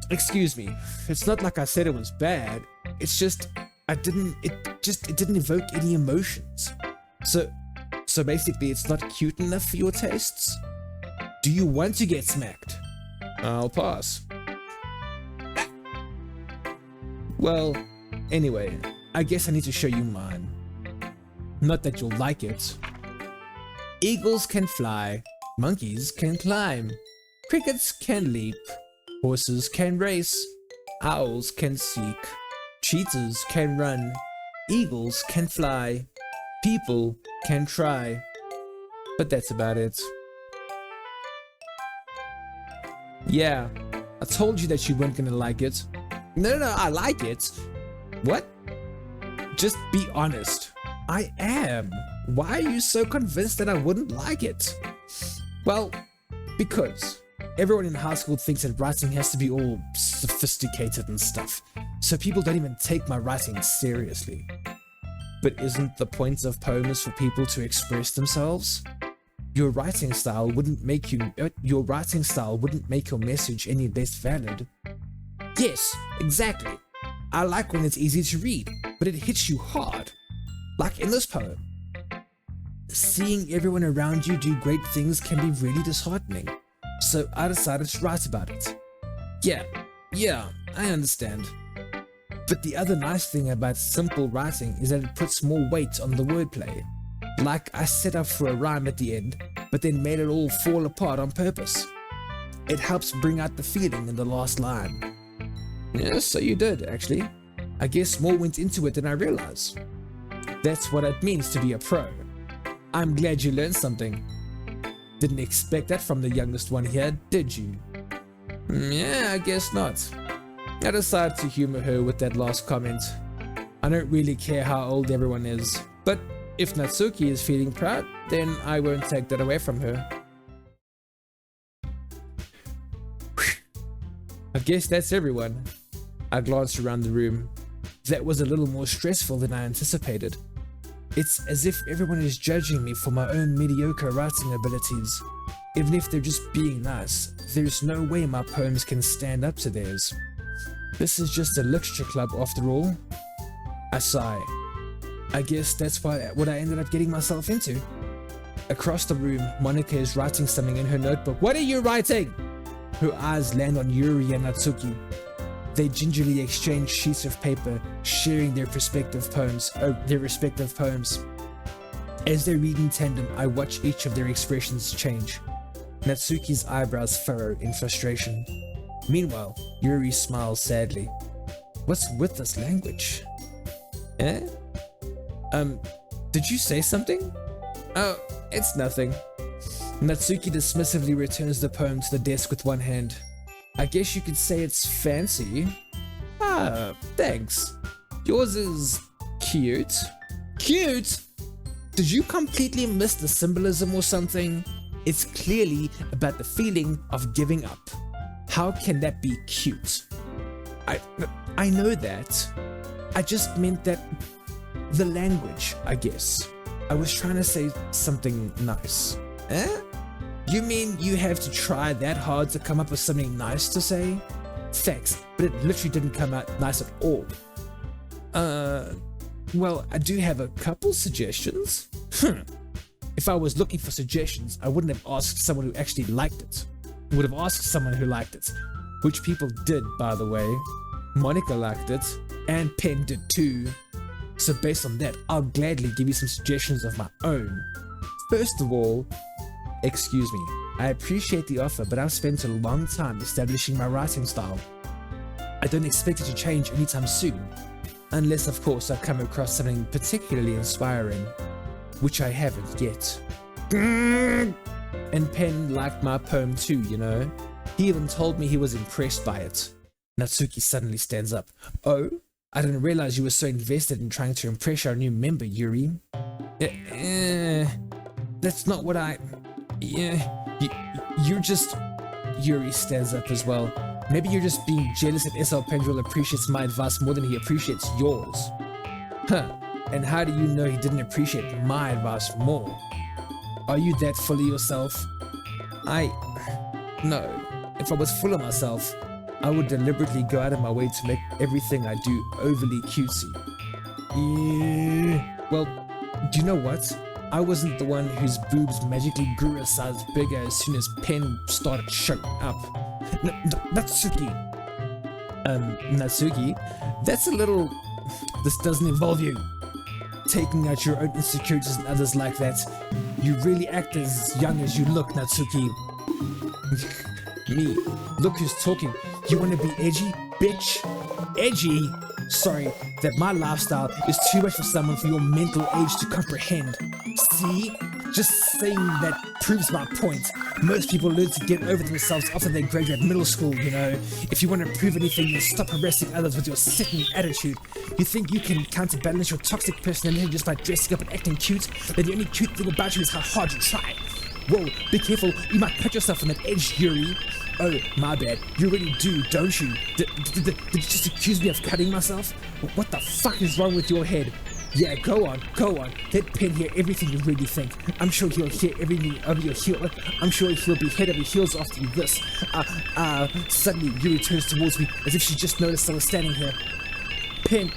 excuse me. It's not like I said it was bad. It's just it didn't evoke any emotions. So basically it's not cute enough for your tastes? Do you want to get smacked? I'll pass. Well, anyway, I guess I need to show you mine. Not that you'll like it. Eagles can fly, monkeys can climb, crickets can leap, horses can race, owls can seek, cheetahs can run, eagles can fly, people can try. But that's about it. Yeah, I told you that you weren't gonna like it. No, I like it. What? Just be honest. I am. Why are you so convinced that I wouldn't like it? Well, because everyone in high school thinks that writing has to be all sophisticated and stuff, so people don't even take my writing seriously. But isn't the point of poems for people to express themselves? Your writing style wouldn't make your message any less valid. Yes, exactly. I like when it's easy to read, but it hits you hard. Like in this poem. Seeing everyone around you do great things can be really disheartening, so I decided to write about it. Yeah, I understand. But the other nice thing about simple writing is that it puts more weight on the wordplay. Like I set up for a rhyme at the end, but then made it all fall apart on purpose. It helps bring out the feeling in the last line. Yeah, so you did, actually. I guess more went into it than I realized. That's what it means to be a pro. I'm glad you learned something. Didn't expect that from the youngest one here, did you? Yeah, I guess not. I decided to humor her with that last comment. I don't really care how old everyone is, but if Natsuki is feeling proud, then I won't take that away from her. I guess that's everyone. I glanced around the room. That was a little more stressful than I anticipated. It's as if everyone is judging me for my own mediocre writing abilities. Even if they're just being nice, there's no way my poems can stand up to theirs. This is just a literature club after all. I sigh. I guess that's what I ended up getting myself into. Across the room, Monika is writing something in her notebook. What are you writing? Her eyes land on Yuri and Natsuki. They gingerly exchange sheets of paper, sharing their respective poems. As they read in tandem, I watch each of their expressions change. Natsuki's eyebrows furrow in frustration. Meanwhile, Yuri smiles sadly. What's with this language? Eh? Did you say something? Oh, it's nothing. Natsuki dismissively returns the poem to the desk with one hand. I guess you could say it's fancy. Ah, thanks. Yours is cute. Cute? Did you completely miss the symbolism or something? It's clearly about the feeling of giving up. How can that be cute? I know that. I just meant that the language, I guess. I was trying to say something nice. Eh? You mean you have to try that hard to come up with something nice to say? Thanks, but it literally didn't come out nice at all. Well, I do have a couple suggestions. If I was looking for suggestions, I wouldn't have asked someone who actually liked it. I would have asked someone who liked it. Which people did, by the way. Monica liked it, and Penn did too. So based on that, I'll gladly give you some suggestions of my own. First of all, excuse me, I appreciate the offer, but I've spent a long time establishing my writing style. I don't expect it to change anytime soon, unless of course I come across something particularly inspiring, which I haven't yet. And Penn liked my poem too, you know. He even told me he was impressed by it. Natsuki suddenly stands up. Oh? I didn't realize you were so invested in trying to impress our new member, Yuri. That's not what I... You're just... Yuri stands up as well. Maybe you're just being jealous that SL Pendrell appreciates my advice more than he appreciates yours. Huh. And how do you know he didn't appreciate my advice more? Are you that full of yourself? No. If I was full of myself, I would deliberately go out of my way to make everything I do overly cutesy. Yeah. Well, do you know what? I wasn't the one whose boobs magically grew a size bigger as soon as Penn started showing up. Natsuki. Natsuki? That's a little... This doesn't involve you. Taking out your own insecurities and others like that. You really act as young as you look, Natsuki. Me. Look who's talking. You wanna be edgy, bitch? Edgy? Sorry, that my lifestyle is too much for someone for your mental age to comprehend. See? Just saying that proves my point. Most people learn to get over themselves after they graduate middle school, you know. If you want to prove anything, then stop harassing others with your sickening attitude. You think you can counterbalance your toxic personality just by dressing up and acting cute? Then the only cute thing about you is how hard you try. Whoa, be careful, you might cut yourself on that edge, Yuri. Oh, my bad. You really do, don't you? Did you just accuse me of cutting myself? What the fuck is wrong with your head? Yeah, go on. Let Penn hear everything you really think. I'm sure he'll hear everything over your heel. I'm sure he'll be head over heels after you this. Suddenly Yuri turns towards me as if she just noticed I was standing here. Penn,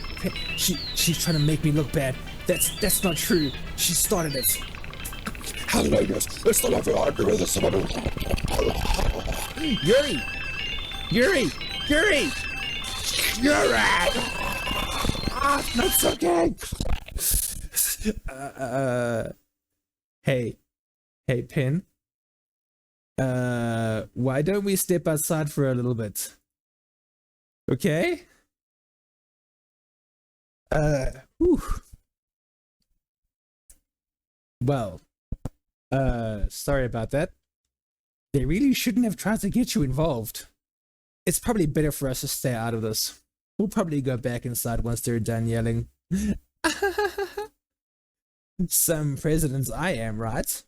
she's trying to make me look bad. That's not true. She started it. How did I guess? It's not every argument with someone. Yuri! That's okay. Hey, Penn. Why don't we step outside for a little bit? Okay? Whew. Well, sorry about that. They really shouldn't have tried to get you involved. It's probably better for us to stay out of this. We'll probably go back inside once they're done yelling. Some presidents I am, right?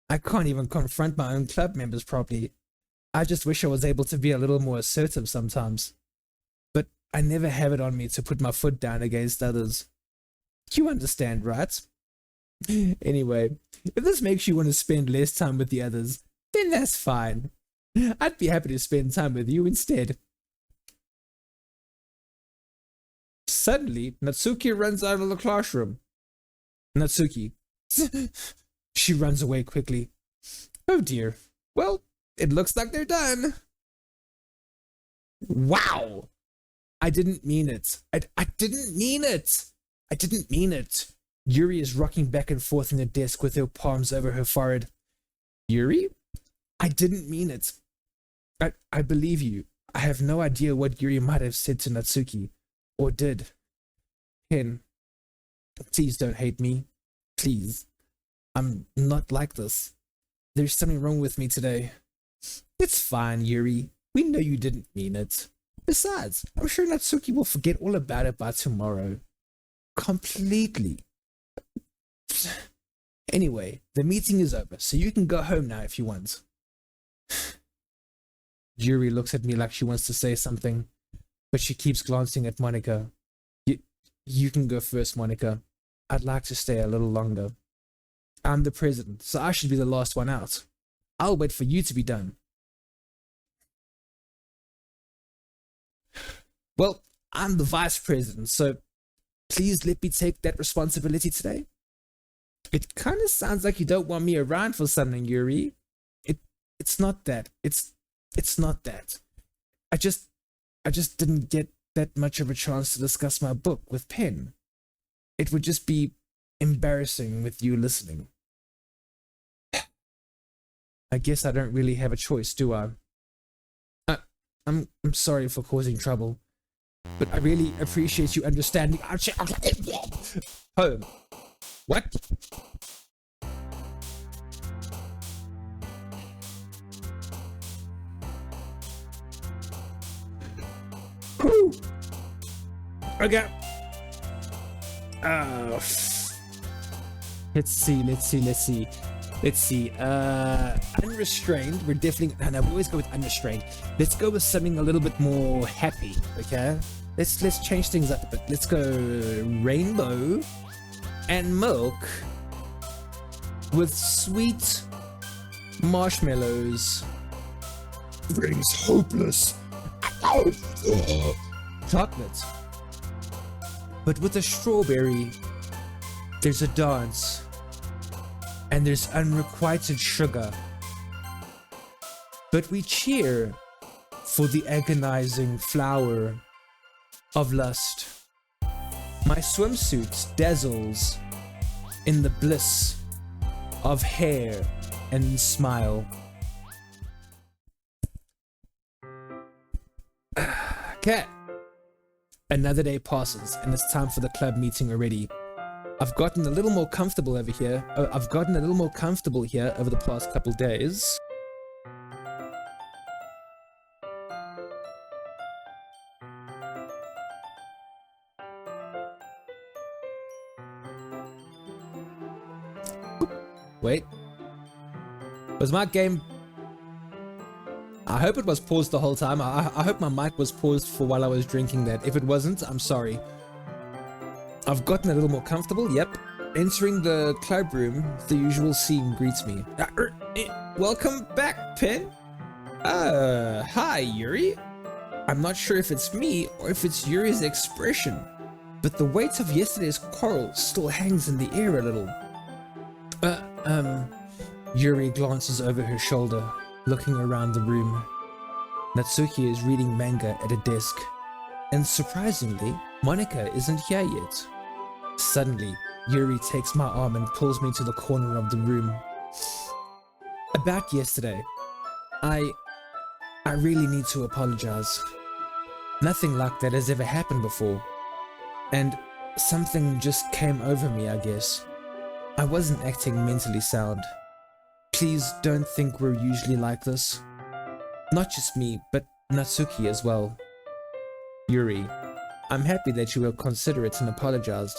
I can't even confront my own club members properly. I just wish I was able to be a little more assertive sometimes. But I never have it on me to put my foot down against others. You understand, right? Anyway, if this makes you want to spend less time with the others, then that's fine. I'd be happy to spend time with you instead. Suddenly, Natsuki runs out of the classroom. Natsuki. She runs away quickly. Oh dear. Well, it looks like they're done. Wow! I didn't mean it. I didn't mean it. I didn't mean it. Yuri is rocking back and forth in the desk with her palms over her forehead. Yuri? I didn't mean it. I believe you. I have no idea what Yuri might have said to Natsuki. Or did. Ken, please don't hate me. Please. I'm not like this. There's something wrong with me today. It's fine, Yuri. We know you didn't mean it. Besides, I'm sure Natsuki will forget all about it by tomorrow. Completely. Anyway, the meeting is over, so you can go home now if you want. Yuri looks at me like she wants to say something, but she keeps glancing at Monica. You can go first, Monica. I'd like to stay a little longer. I'm the president, so I should be the last one out. I'll wait for you to be done. Well, I'm the vice president, so please let me take that responsibility today. It kind of sounds like you don't want me around for something, Yuri. It's not that. It's not that. I just didn't get that much of a chance to discuss my book with Pen. It would just be embarrassing with you listening. I guess I don't really have a choice, do I? I'm sorry for causing trouble, but I really appreciate you understanding. Home. What? Whew. Okay. Let's see. Unrestrained. We're definitely. No, we always go with unrestrained. Let's go with something a little bit more happy. Okay. Let's change things up a bit. Let's go rainbow and milk with sweet marshmallows. Rings hopeless. Chocolate. But with a strawberry, there's a dance. And there's unrequited sugar. But we cheer for the agonizing flower of lust. My swimsuit dazzles in the bliss of hair and smile. Okay. Another day passes and it's time for the club meeting already. I've gotten a little more comfortable over here. Over the past couple days. Wait. Was my game... I hope it was paused the whole time. I hope my mic was paused for while I was drinking that. If it wasn't, I'm sorry. I've gotten a little more comfortable, yep. Entering the club room, the usual scene greets me. Welcome back, Pen. Hi, Yuri. I'm not sure if it's me or if it's Yuri's expression, but the weight of yesterday's quarrel still hangs in the air a little. Yuri glances over her shoulder, looking around the room. Natsuki is reading manga at a desk, and surprisingly, Monica isn't here yet. Suddenly, Yuri takes my arm and pulls me to the corner of the room. About yesterday, I really need to apologize. Nothing like that has ever happened before, and something just came over me, I guess. I wasn't acting mentally sound. Please don't think we're usually like this. Not just me, but Natsuki as well. Yuri, I'm happy that you were considerate and apologized.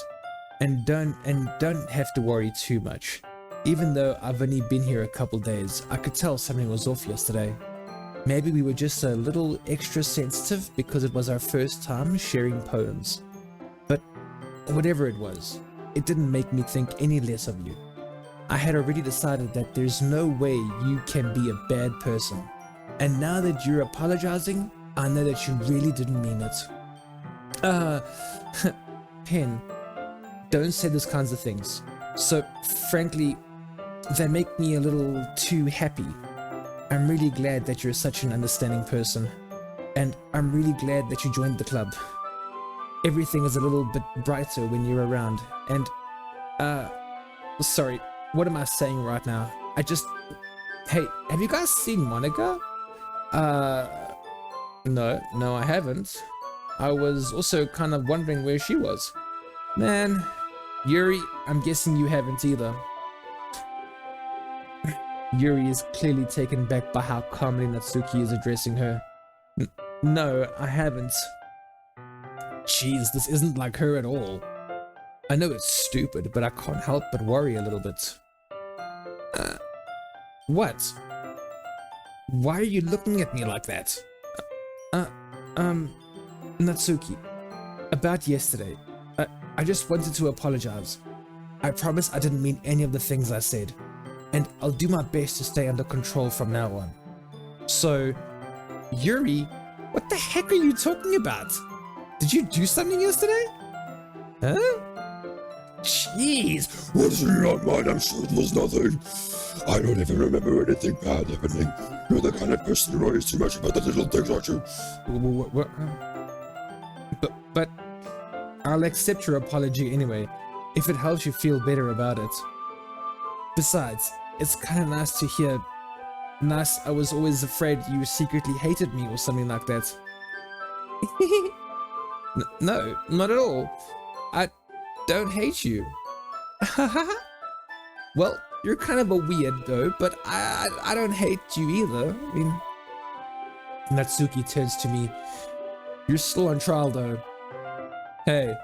And don't have to worry too much. Even though I've only been here a couple days, I could tell something was off yesterday. Maybe we were just a little extra sensitive because it was our first time sharing poems. But whatever it was, it didn't make me think any less of you. I had already decided that there's no way you can be a bad person. And now that you're apologizing, I know that you really didn't mean it. Pen, don't say those kinds of things. So, frankly, they make me a little too happy. I'm really glad that you're such an understanding person. And I'm really glad that you joined the club. Everything is a little bit brighter when you're around. And, sorry, what am I saying right now? Hey, have you guys seen Monica? No, I haven't. I was also kind of wondering where she was. Man, Yuri, I'm guessing you haven't either. Yuri is clearly taken back by how calmly Natsuki is addressing her. No, I haven't. Jeez, this isn't like her at all. I know it's stupid, but I can't help but worry a little bit. What? Why are you looking at me like that? Natsuki, about yesterday, I just wanted to apologize. I promise I didn't mean any of the things I said, and I'll do my best to stay under control from now on. So, Yuri, what the heck are you talking about? Did you do something yesterday? Huh? Jeez. What is in your mind? I'm sure it was nothing. I don't even remember anything bad happening. You're the kind of person who worries too much about the little things, aren't you? What? But I'll accept your apology anyway, if it helps you feel better about it. Besides, it's kind of nice to hear. Nice, I was always afraid you secretly hated me or something like that. No, not at all. I don't hate you. Well, you're kind of a weirdo, but I don't hate you either. I mean, Natsuki turns to me. You're still on trial though. Hey,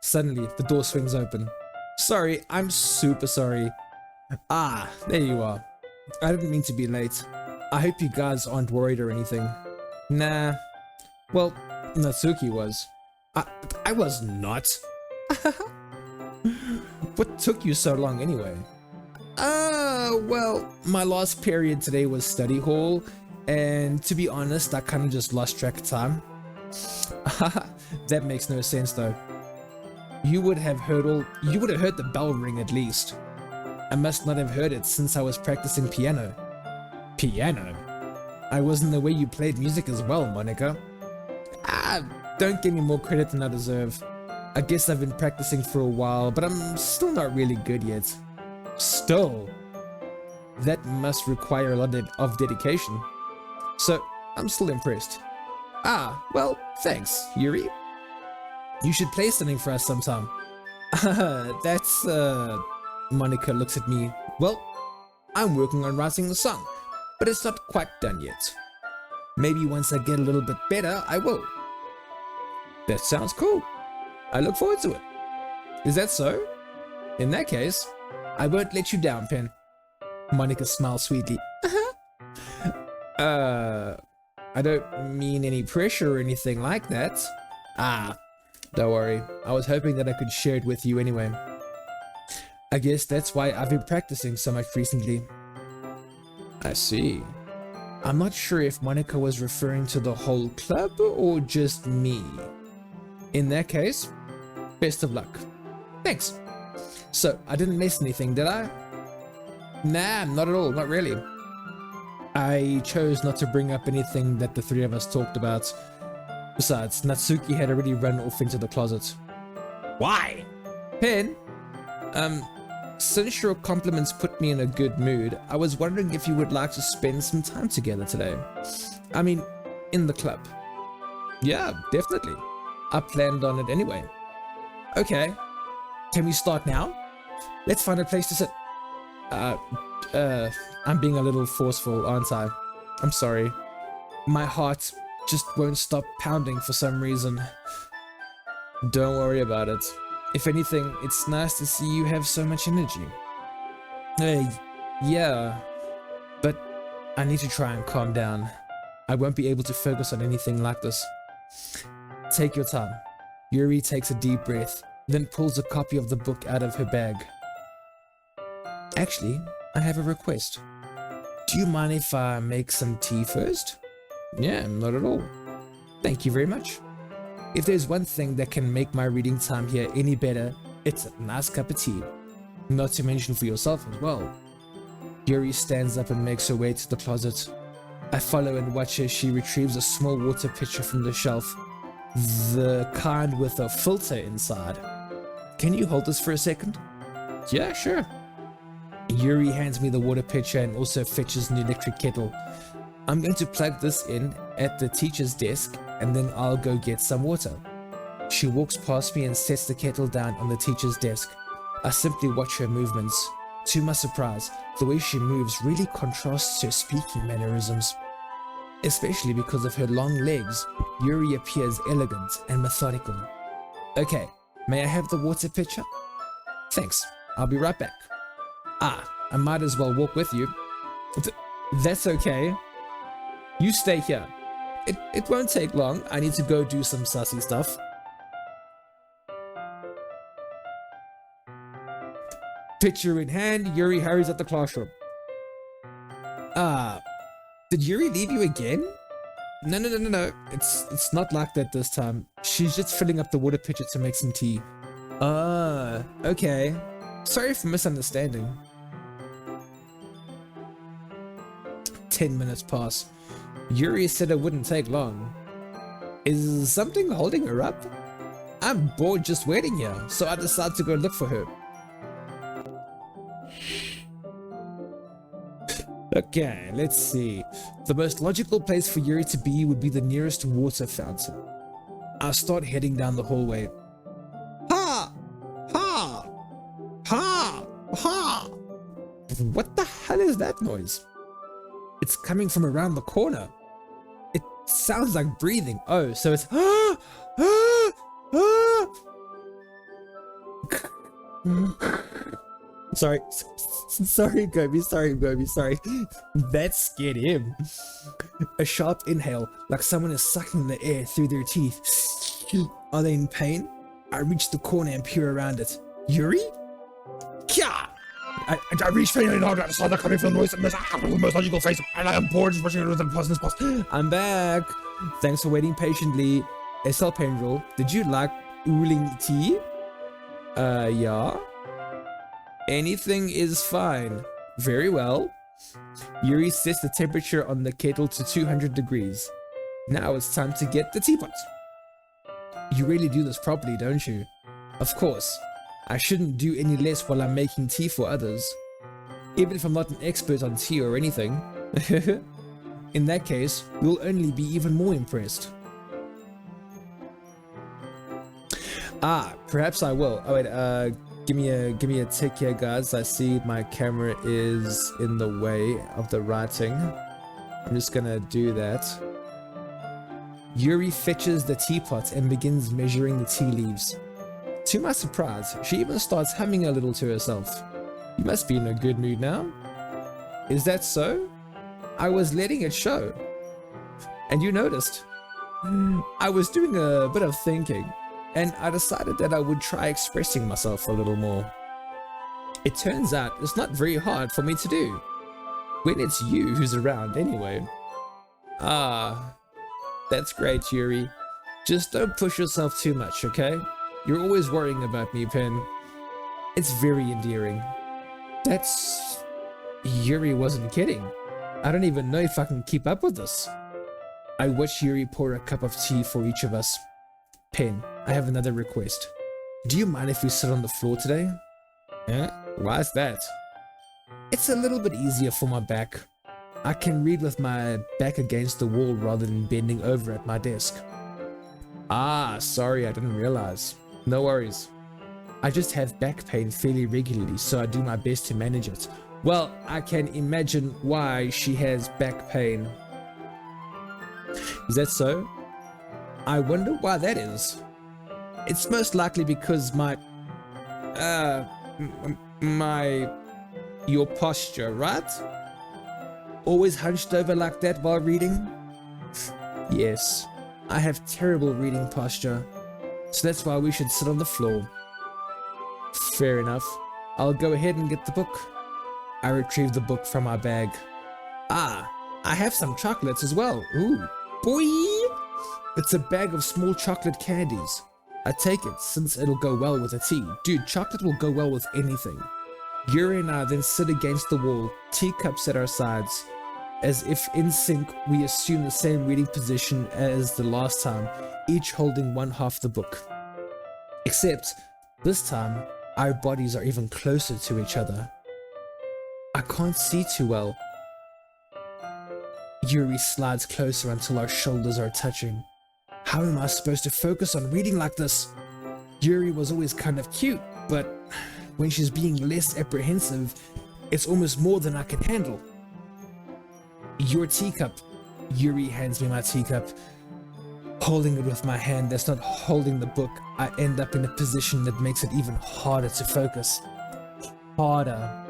suddenly the door swings open. Sorry, I'm super sorry. Ah, there you are. I didn't mean to be late. I hope you guys aren't worried or anything. Nah. Well, Natsuki was. I was not. What took you so long anyway? Well, my last period today was study hall, and to be honest, I kind of just lost track of time. That makes no sense though. You would have heard the bell ring at least. I must not have heard it since I was practicing piano. Piano? I wasn't aware you played music as well, Monica. Don't give me more credit than I deserve. I guess I've been practicing for a while, but I'm still not really good yet. Still? That must require a lot of dedication. So, I'm still impressed. Well, thanks, Yuri. You should play something for us sometime. That's, Monica looks at me. Well, I'm working on writing the song, but it's not quite done yet. Maybe once I get a little bit better, I will. That sounds cool. I look forward to it. Is that so? In that case, I won't let you down, Pen. Monica smiles sweetly. I don't mean any pressure or anything like that. Don't worry. I was hoping that I could share it with you anyway. I guess that's why I've been practicing so much recently. I see. I'm not sure if Monica was referring to the whole club or just me. In that case, best of luck. Thanks. So, I didn't miss anything, did I? Nah, not at all, not really. I chose not to bring up anything that the three of us talked about. Besides, Natsuki had already run off into the closet. Why? Pen? Since your compliments put me in a good mood, I was wondering if you would like to spend some time together today. I mean, in the club. Yeah, definitely. I planned on it anyway. Okay. Can we start now? Let's find a place to sit. I'm being a little forceful, aren't I? I'm sorry. My heart just won't stop pounding for some reason. Don't worry about it. If anything, it's nice to see you have so much energy. Yeah, but I need to try and calm down. I won't be able to focus on anything like this. Take your time. Yuri takes a deep breath, then pulls a copy of the book out of her bag. Actually, I have a request. Do you mind if I make some tea first? Yeah, not at all. Thank you very much. If there's one thing that can make my reading time here any better, it's a nice cup of tea. Not to mention for yourself as well. Yuri stands up and makes her way to the closet. I follow and watch as she retrieves a small water pitcher from the shelf, the kind with a filter inside. Can you hold this for a second? Yeah, sure. Yuri hands me the water pitcher and also fetches an electric kettle. I'm going to plug this in at the teacher's desk and then I'll go get some water. She walks past me and sets the kettle down on the teacher's desk. I simply watch her movements. To my surprise, the way she moves really contrasts her speaking mannerisms. Especially because of her long legs, Yuri appears elegant and methodical. Okay, may I have the water pitcher? Thanks, I'll be right back. Ah, I might as well walk with you. That's okay. You stay here. It won't take long. I need to go do some sussy stuff. Pitcher in hand, Yuri hurries out the classroom. Did Yuri leave you again? No. It's not like that this time. She's just filling up the water pitcher to make some tea. Okay. Sorry for misunderstanding. 10 minutes pass. Yuri said it wouldn't take long. Is something holding her up? I'm bored just waiting here, so I decided to go look for her. Okay, let's see. The most logical place for Yuri to be would be the nearest water fountain. I start heading down the hallway. Ha! Ha! Ha! Ha! What the hell is that noise? It's coming from around the corner. It sounds like breathing. Oh, so it's Sorry, Gobi, sorry. That scared him. A sharp inhale, like someone is sucking the air through their teeth. Are they in pain? I reach the corner and peer around it. Yuri? Kya! I reach for you and I saw that coming from the most logical face, and I am bored just watching it with the pleasant spots. I'm back. Thanks for waiting patiently. SL Pendrel, did you like oolong tea? Yeah. Anything is fine. Very well. Yuri sets the temperature on the kettle to 200 degrees. Now it's time to get the teapot. You really do this properly, don't you? Of course. I shouldn't do any less while I'm making tea for others. Even if I'm not an expert on tea or anything. In that case, you'll only be even more impressed. Perhaps I will. Oh wait, give me a tick here, guys. I see my camera is in the way of the writing. I'm just gonna do that. Yuri fetches the teapot and begins measuring the tea leaves. To my surprise, she even starts humming a little to herself. You must be in a good mood now. Is that so? I was letting it show. And you noticed. I was doing a bit of thinking, and I decided that I would try expressing myself a little more. It turns out it's not very hard for me to do, when it's you who's around anyway. That's great, Yuri. Just don't push yourself too much, okay? You're always worrying about me, Pen. It's very endearing. That's... Yuri wasn't kidding. I don't even know if I can keep up with this. I watch Yuri pour a cup of tea for each of us. Pen, I have another request. Do you mind if we sit on the floor today? Why is that? It's a little bit easier for my back. I can read with my back against the wall rather than bending over at my desk. Sorry, I didn't realize. No worries. I just have back pain fairly regularly, so I do my best to manage it. Well, I can imagine why she has back pain. Is that so? I wonder why that is. It's most likely because your posture, right? Always hunched over like that while reading? Yes, I have terrible reading posture, so that's why we should sit on the floor. Fair enough. I'll go ahead and get the book. I retrieve the book from my bag. I have some chocolates as well. Ooh, boy! It's a bag of small chocolate candies. I take it since it'll go well with a tea. Dude, chocolate will go well with anything. Yuri and I then sit against the wall, teacups at our sides. As if in sync, we assume the same reading position as the last time, each holding one half the book. Except, this time, our bodies are even closer to each other. I can't see too well. Yuri slides closer until our shoulders are touching. How am I supposed to focus on reading like this? Yuri was always kind of cute, but when she's being less apprehensive, it's almost more than I can handle. Your teacup. Yuri hands me my teacup. Holding it with my hand that's not holding the book, I end up in a position that makes it even harder to focus. Harder.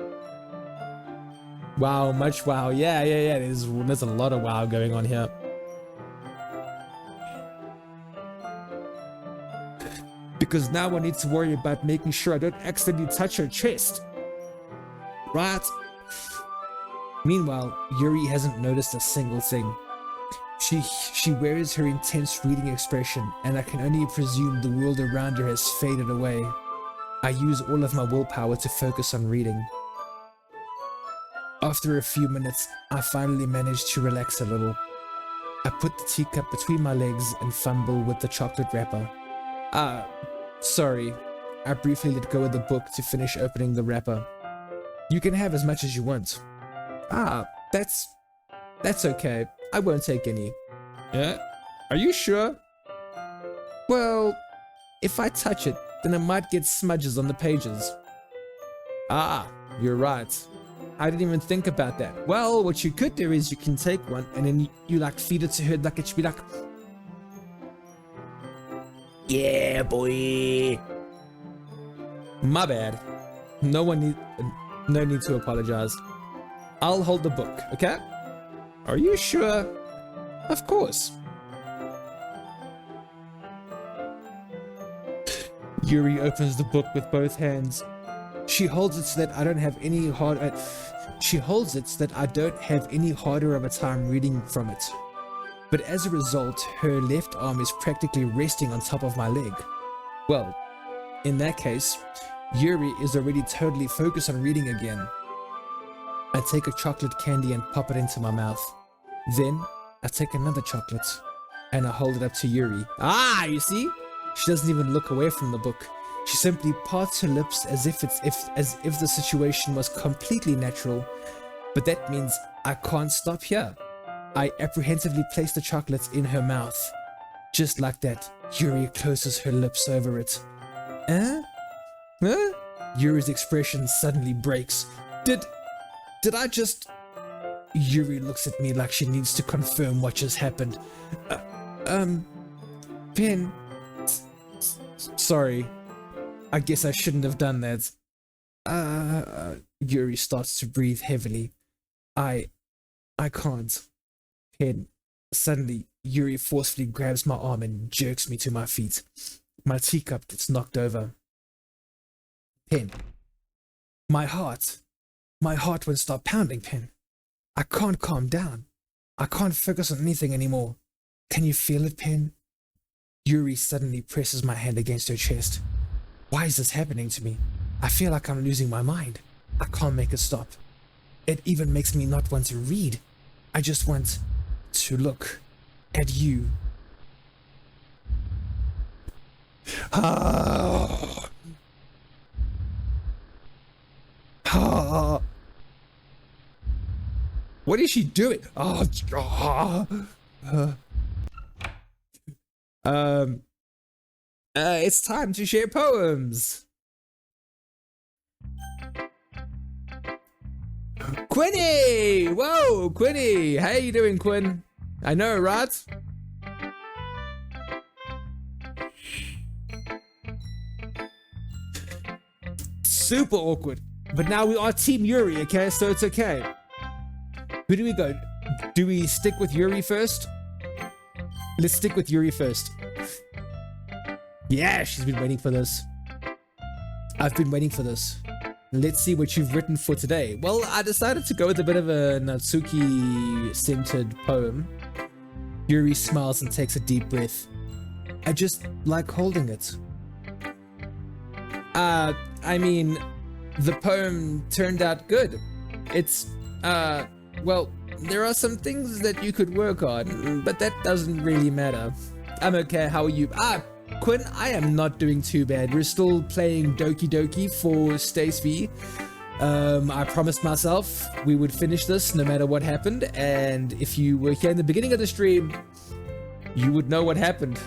Wow, much wow. Yeah. There's a lot of wow going on here. Because now I need to worry about making sure I don't accidentally touch her chest. Right? Meanwhile, Yuri hasn't noticed a single thing. She wears her intense reading expression, and I can only presume the world around her has faded away. I use all of my willpower to focus on reading. After a few minutes, I finally manage to relax a little. I put the teacup between my legs and fumble with the chocolate wrapper. Sorry. I briefly let go of the book to finish opening the wrapper. You can have as much as you want. That's okay. I won't take any. Yeah? Are you sure? Well, if I touch it, then I might get smudges on the pages. You're right. I didn't even think about that. Well, what you could do is you can take one and then you like feed it to her like it should be like, yeah, boy. My bad. No need to apologize. I'll hold the book, okay? Are you sure? Of course. Yuri opens the book with both hands. She holds it so that I don't have any harder of a time reading from it. But as a result, her left arm is practically resting on top of my leg. Well, in that case, Yuri is already totally focused on reading again. I take a chocolate candy and pop it into my mouth. Then, I take another chocolate and I hold it up to Yuri. You see? She doesn't even look away from the book. She simply parts her lips as if the situation was completely natural. But that means I can't stop here. I apprehensively place the chocolates in her mouth. Just like that, Yuri closes her lips over it. Huh? Yuri's expression suddenly breaks. Did I just... Yuri looks at me like she needs to confirm what just happened. Pen... Sorry. I guess I shouldn't have done that. Yuri starts to breathe heavily. I can't. Pen. Suddenly, Yuri forcefully grabs my arm and jerks me to my feet. My teacup gets knocked over. Pen. My heart won't stop pounding, Pen. I can't calm down. I can't focus on anything anymore. Can you feel it, Pen? Yuri suddenly presses my hand against her chest. Why is this happening to me? I feel like I'm losing my mind. I can't make it stop. It even makes me not want to read. I just want to look at you. What is she doing? It's time to share poems. Quinny! Whoa, Quinny! How you doing, Quinn? I know, right? Super awkward. But now we are Team Yuri, okay? So it's okay. Who do we go? Do we stick with Yuri first? Let's stick with Yuri first. Yeah, she's been waiting for this. I've been waiting for this. Let's see what you've written for today. Well, I decided to go with a bit of a Natsuki-centered poem. Yuri smiles and takes a deep breath. I just like holding it. I mean, the poem turned out good. It's, well, there are some things that you could work on, but that doesn't really matter. I'm okay. How are you? Quinn, I am not doing too bad. We're still playing Doki Doki for Stace V. I promised myself we would finish this no matter what happened, and if you were here in the beginning of the stream, you would know what happened.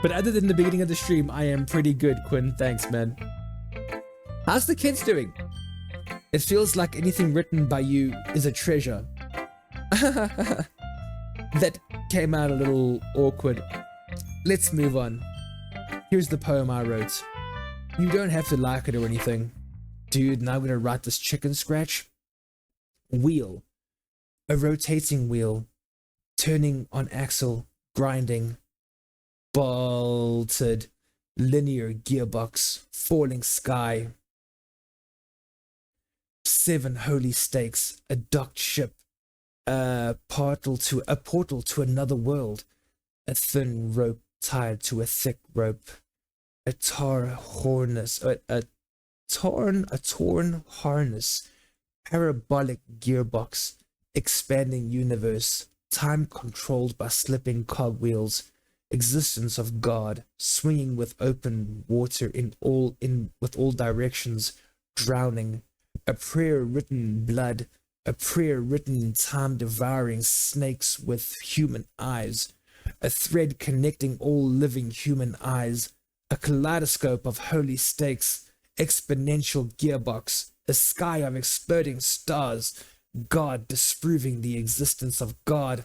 But other than the beginning of the stream, I am pretty good, Quinn. Thanks, man. How's the kids doing? It feels like anything written by you is a treasure. That came out a little awkward. Let's move on. Here's the poem I wrote. You don't have to like it or anything. Dude, now I'm gonna write this chicken scratch. Wheel. A rotating wheel. Turning on axle. Grinding. Bolted. Linear gearbox. Falling sky. 7 holy stakes. A docked ship. A portal to another world. A thin rope tied to a thick rope. A torn harness. Parabolic gearbox. Expanding universe. Time controlled by slipping cogwheels. Existence of God. Swinging with open water with all directions. Drowning. A prayer written blood. A prayer written time devouring snakes with human eyes. A thread connecting all living human eyes. A kaleidoscope of holy stakes. Exponential gearbox. A sky of exploding stars. God disproving the existence of God.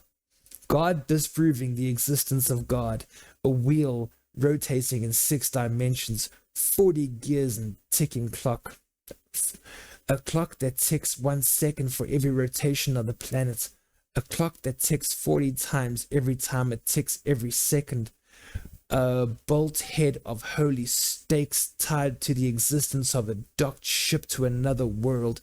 God disproving the existence of God. A wheel rotating in 6 dimensions. 40 gears and ticking clock. A clock that ticks 1 second for every rotation of the planet. A clock that ticks 40 times every time it ticks every second. A bolt head of holy stakes tied to the existence of a docked ship to another world.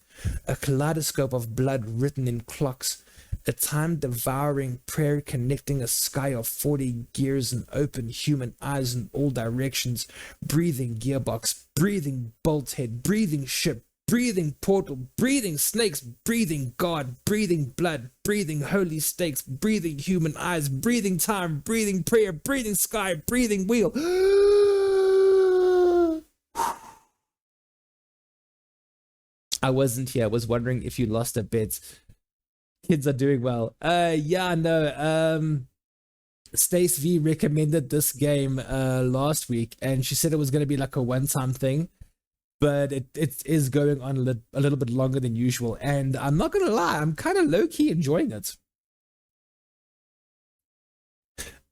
A kaleidoscope of blood written in clocks. A time-devouring prayer connecting a sky of 40 gears and open human eyes in all directions. Breathing gearbox, breathing bolt head, breathing ship, breathing portal, breathing snakes, breathing God, breathing blood, breathing holy stakes, breathing human eyes, breathing time, breathing prayer, breathing sky, breathing wheel. I wasn't here. I was wondering if you lost a bit. Kids are doing well. Yeah, no. Stace V recommended this game last week, and she said it was going to be like a one-time thing. But it is going on a little bit longer than usual, and I'm not gonna lie, I'm kind of low-key enjoying it.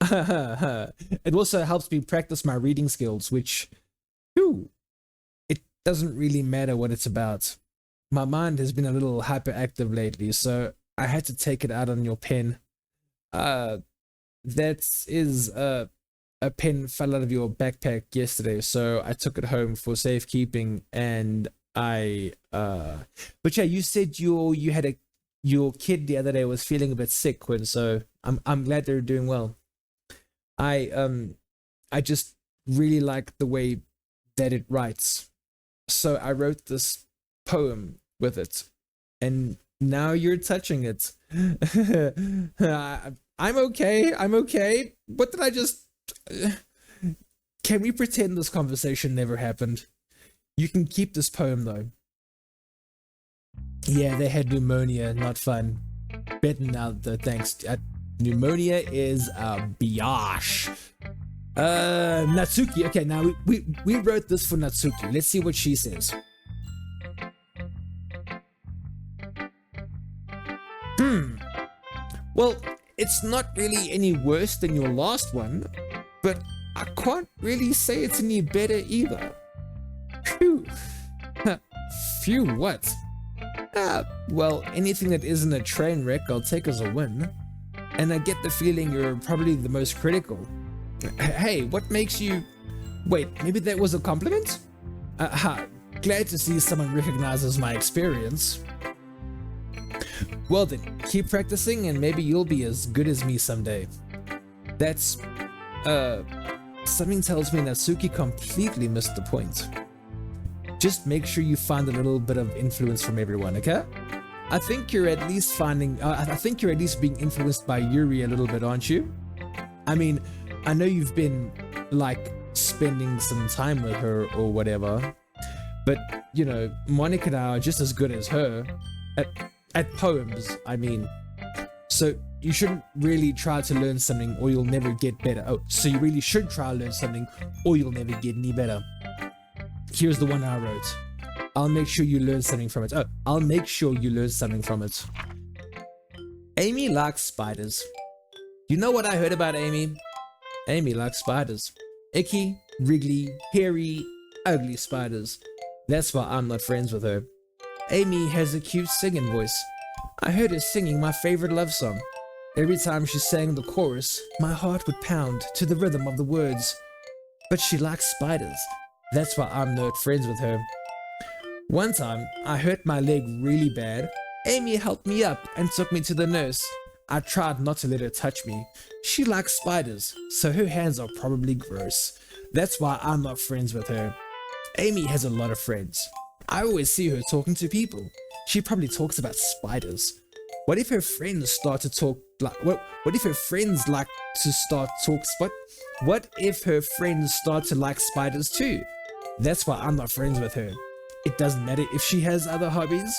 It also helps me practice my reading skills, which, it doesn't really matter what it's about. My mind has been a little hyperactive lately, so I had to take it out on your pen. That is a pen fell out of your backpack yesterday, so I took it home for safekeeping, and but yeah, you said you had your kid the other day was feeling a bit sick, Quinn, so I'm glad they're doing well. I just really like the way that it writes, so I wrote this poem with it, and now you're touching it. I'm okay. What did I just... Can we pretend this conversation never happened? You can keep this poem though. Yeah, they had pneumonia, not fun. Better now though, thanks. Pneumonia is a biatch. Natsuki. Okay, now we wrote this for Natsuki. Let's see what she says. Well, it's not really any worse than your last one, but I can't really say it's any better either. Phew. Phew, what? Well, anything that isn't a train wreck, I'll take as a win. And I get the feeling you're probably the most critical. Hey, what makes you... Wait, maybe that was a compliment? Glad to see someone recognizes my experience. Well then, keep practicing and maybe you'll be as good as me someday. That's... Something tells me Natsuki completely missed the point. Just make sure you find a little bit of influence from everyone, okay? I think you're at least I think you're at least being influenced by Yuri a little bit, aren't you? I mean, I know you've been like spending some time with her or whatever, but you know, Monica and I are just as good as her at poems, I mean. So you shouldn't really try to learn something or you'll never get better. Oh, so you really should try to learn something or you'll never get any better. Here's the one I wrote. I'll make sure you learn something from it. Oh, I'll make sure you learn something from it. Amy likes spiders. You know what I heard about Amy? Amy likes spiders. Icky, wriggly, hairy, ugly spiders. That's why I'm not friends with her. Amy has a cute singing voice. I heard her singing my favorite love song. Every time she sang the chorus, my heart would pound to the rhythm of the words. But she likes spiders. That's why I'm not friends with her. One time, I hurt my leg really bad. Amy helped me up and took me to the nurse. I tried not to let her touch me. She likes spiders, so her hands are probably gross. That's why I'm not friends with her. Amy has a lot of friends. I always see her talking to people. She probably talks about spiders. What if her friends start to talk like what if her friends like to start talks what if her friends start to like spiders too? That's why I'm not friends with her. It doesn't matter if she has other hobbies.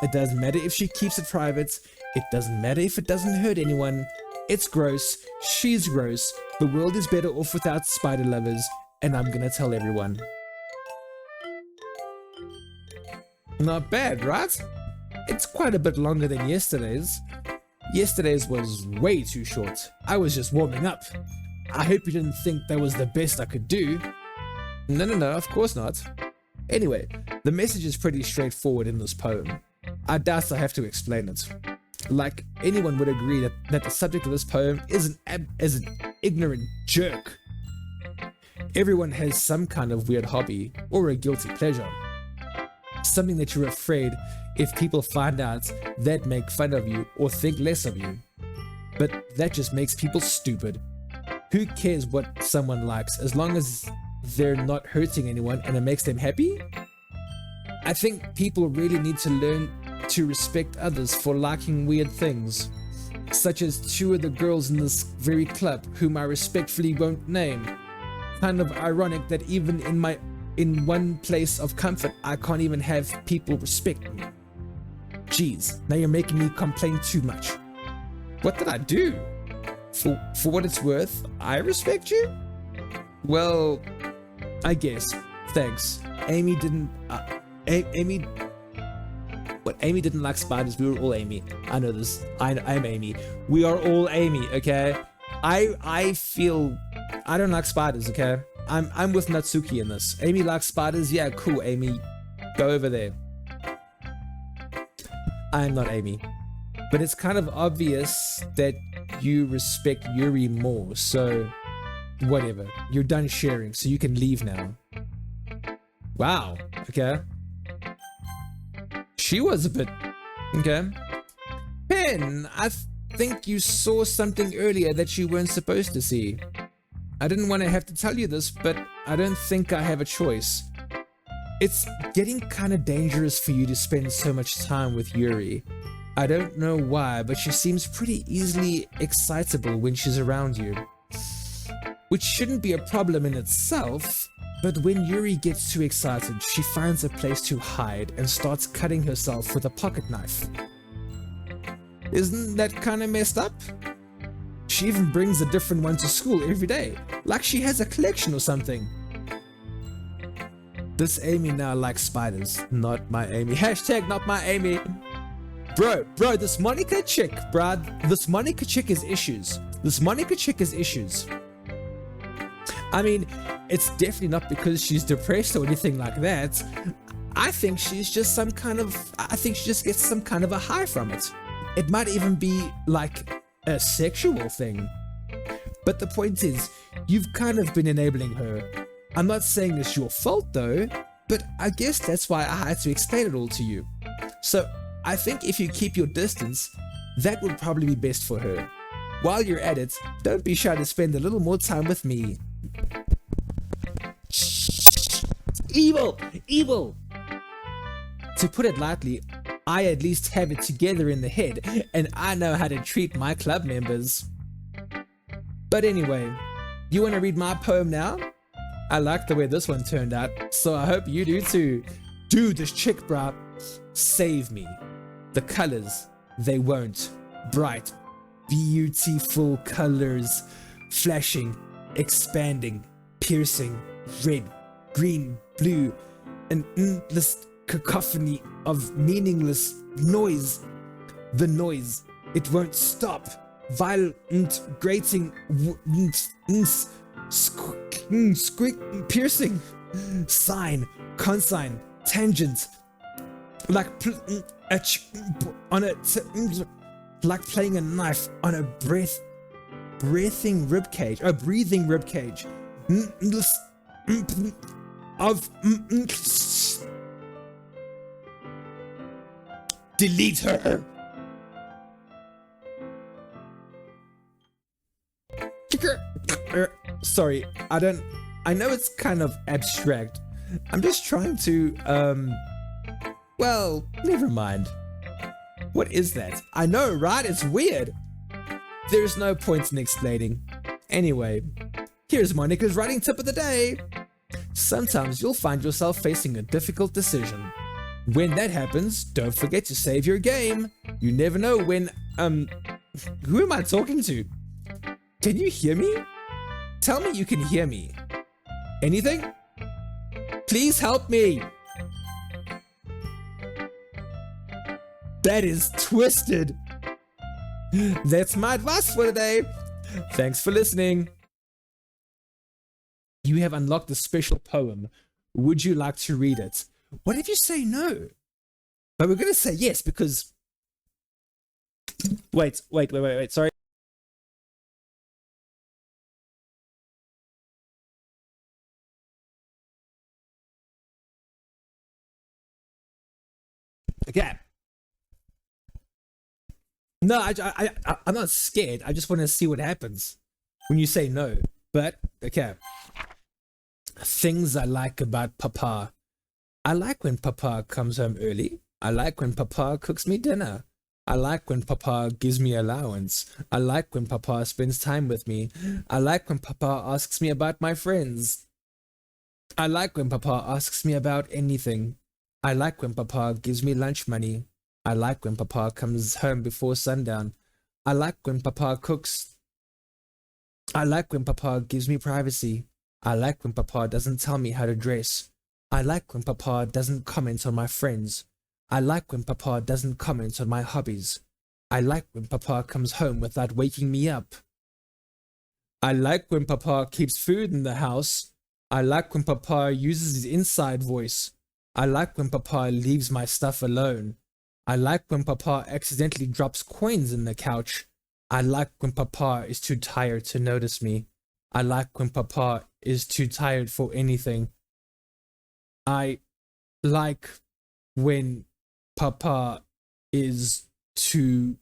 It doesn't matter if she keeps it private. It doesn't matter if it doesn't hurt anyone. It's gross. She's gross. The world is better off without spider lovers, and I'm gonna tell everyone. Not bad, right? It's quite a bit longer than yesterday's. Yesterday's was way too short. I was just warming up. I hope you didn't think that was the best I could do. No, of course not. Anyway, the message is pretty straightforward in this poem. I doubt I have to explain it. Like, anyone would agree that the subject of this poem is an ignorant jerk. Everyone has some kind of weird hobby or a guilty pleasure. Something that you're afraid if people find out they'd make fun of you or think less of you. But that just makes people stupid. Who cares what someone likes as long as they're not hurting anyone and it makes them happy? I think people really need to learn to respect others for liking weird things, such as two of the girls in this very club whom I respectfully won't name. Kind of ironic that even in one place of comfort I can't even have people respect me. Jeez, now you're making me complain too much. What did I do? For what it's worth, I respect you? Well, I guess. Thanks. Amy didn't like spiders. We were all Amy. I know this. I'm Amy. We are all Amy, okay? I feel I don't like spiders, okay? I'm with Natsuki in this. Amy likes spiders. Yeah, cool, Amy. Go over there. I'm not Amy. But it's kind of obvious that you respect Yuri more, so whatever. You're done sharing, so you can leave now. Wow, okay. She was a bit... okay. Pen, I think you saw something earlier that you weren't supposed to see. I didn't want to have to tell you this, but I don't think I have a choice. It's getting kind of dangerous for you to spend so much time with Yuri. I don't know why, but she seems pretty easily excitable when she's around you. Which shouldn't be a problem in itself, but when Yuri gets too excited, she finds a place to hide and starts cutting herself with a pocket knife. Isn't that kind of messed up? She even brings a different one to school every day, like she has a collection or something. This Amy now likes spiders, not my Amy. Hashtag not my Amy. Bro, this Monica chick, bruh. This Monica chick is issues. This Monica chick is issues. I mean, it's definitely not because she's depressed or anything like that. I think she's just I think she just gets some kind of a high from it. It might even be like a sexual thing. But the point is, you've kind of been enabling her. I'm not saying it's your fault though, but I guess that's why I had to explain it all to you. So I think if you keep your distance, that would probably be best for her. While you're at it, don't be shy to spend a little more time with me. Evil! To put it lightly, I at least have it together in the head, and I know how to treat my club members. But anyway, you want to read my poem now? I like the way this one turned out, so I hope you do too. Dude, this chick, bruh, save me. The colors, they won't. Bright, beautiful colors, flashing, expanding, piercing, red, green, blue, an endless cacophony of meaningless noise. The noise, it won't stop. Violent, grating, squeak, piercing, sine, cosine, tangent, like on a like playing a knife on a breathing rib cage, of delete her. Sorry, I know it's kind of abstract. I'm just trying to, well, never mind. What is that? I know, right? It's weird. There's no point in explaining. Anyway, here's Monica's writing tip of the day. Sometimes you'll find yourself facing a difficult decision. When that happens, don't forget to save your game. You never know when, who am I talking to? Can you hear me? Tell me you can hear me. Anything? Please help me. That is twisted. That's my advice for today. Thanks for listening. You have unlocked a special poem. Would you like to read it? What if you say no? But we're going to say yes because... Wait, sorry. Okay. No, I'm not scared. I just want to see what happens when you say no. But, okay. Things I like about Papa. I like when Papa comes home early. I like when Papa cooks me dinner. I like when Papa gives me allowance. I like when Papa spends time with me. I like when Papa asks me about my friends. I like when Papa asks me about anything. I like when Papa gives me lunch money. I like when Papa comes home before sundown. I like when Papa cooks. I like when Papa gives me privacy. I like when Papa doesn't tell me how to dress. I like when Papa doesn't comment on my friends. I like when Papa doesn't comment on my hobbies. I like when Papa comes home without waking me up. I like when Papa keeps food in the house. I like when Papa uses his inside voice. I like when Papa leaves my stuff alone. I like when Papa accidentally drops coins in the couch. I like when Papa is too tired to notice me. I like when Papa is too tired for anything. I like when Papa is too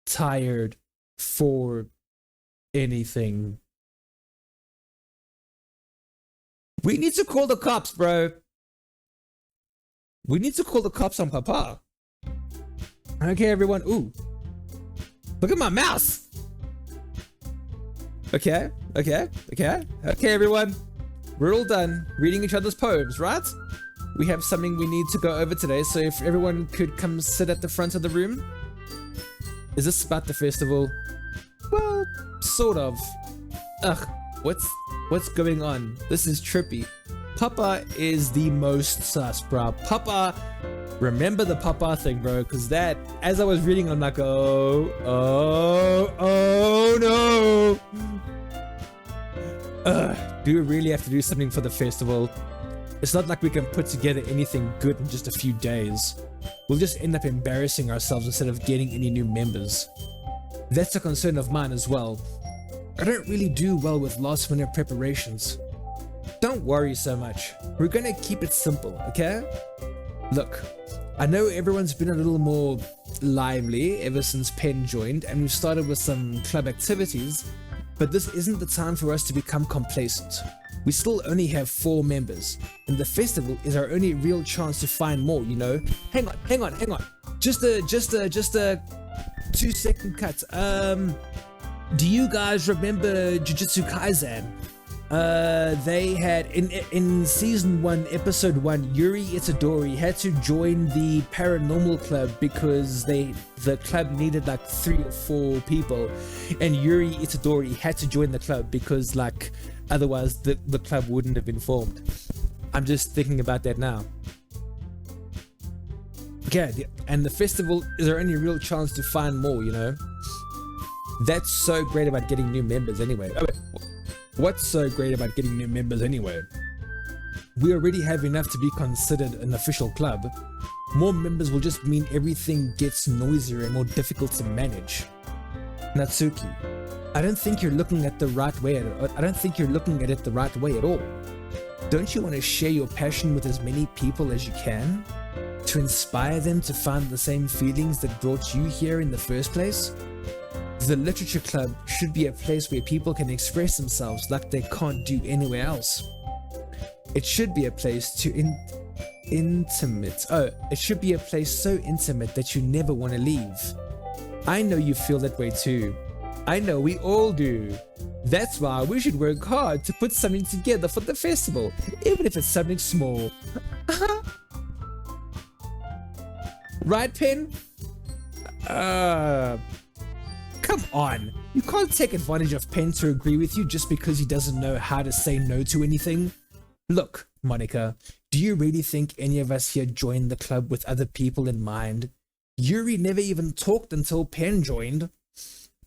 tired for anything. We need to call the cops, bro. We need to call the cops on Papa. Okay, everyone. Ooh. Look at my mouse. Okay, everyone. We're all done reading each other's poems, right? We have something we need to go over today, so if everyone could come sit at the front of the room. Is this about the festival? Well, sort of. Ugh, what's going on? This is trippy. Papa is the most sus, bro. Papa, remember the Papa thing, bro, because that, as I was reading, I'm like, oh no. Do we really have to do something for the festival? It's not like we can put together anything good in just a few days. We'll just end up embarrassing ourselves instead of getting any new members. That's a concern of mine as well. I don't really do well with last minute preparations. Don't worry so much. We're gonna keep it simple, okay? Look, I know everyone's been a little more lively ever since Penn joined and we've started with some club activities, but this isn't the time for us to become complacent. We still only have 4 members, and the festival is our only real chance to find more, you know? Hang on. Just a 2-second cut. Do you guys remember Jujutsu Kaisen? They had in season 1, episode 1, Yuri Itadori had to join the paranormal club because the club needed like 3 or 4 people, and Yuri Itadori had to join the club because like otherwise the club wouldn't have been formed. I'm just thinking about that now. Yeah, and the festival is our only real chance to find more, you know? That's so great about getting new members anyway. Oh, wait. What's so great about getting new members anyway? We already have enough to be considered an official club. More members will just mean everything gets noisier and more difficult to manage. Natsuki, I don't think you're looking at the right way. I don't think you're looking at it the right way at all. Don't you want to share your passion with as many people as you can? To inspire them to find the same feelings that brought you here in the first place? The literature club should be a place where people can express themselves like they can't do anywhere else. It should be a place it should be a place so intimate that you never want to leave. I know you feel that way too. I know we all do. That's why we should work hard to put something together for the festival, even if it's something small. Right, Pen? Come on. You can't take advantage of Pen to agree with you just because he doesn't know how to say no to anything. Look, Monica, do you really think any of us here joined the club with other people in mind? Yuri never even talked until Pen joined.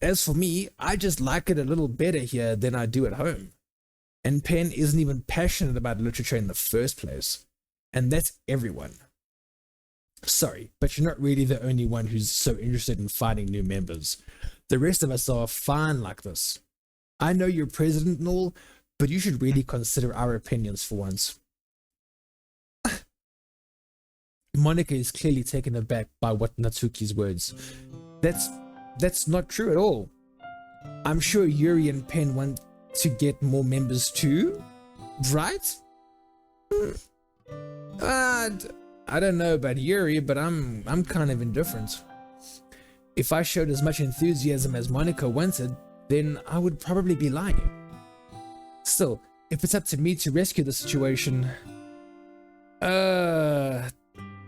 As for me, I just like it a little better here than I do at home. And Pen isn't even passionate about literature in the first place. And that's everyone. Sorry, but you're not really the only one who's so interested in finding new members. The rest of us are fine like this. I know you're president and all, but you should really consider our opinions for once. Monica is clearly taken aback by what Natsuki's words. That's not true at all. I'm sure Yuri and Pen want to get more members too, right? I don't know about Yuri, but I'm kind of indifferent. If I showed as much enthusiasm as Monica wanted, then I would probably be lying. Still, if it's up to me to rescue the situation...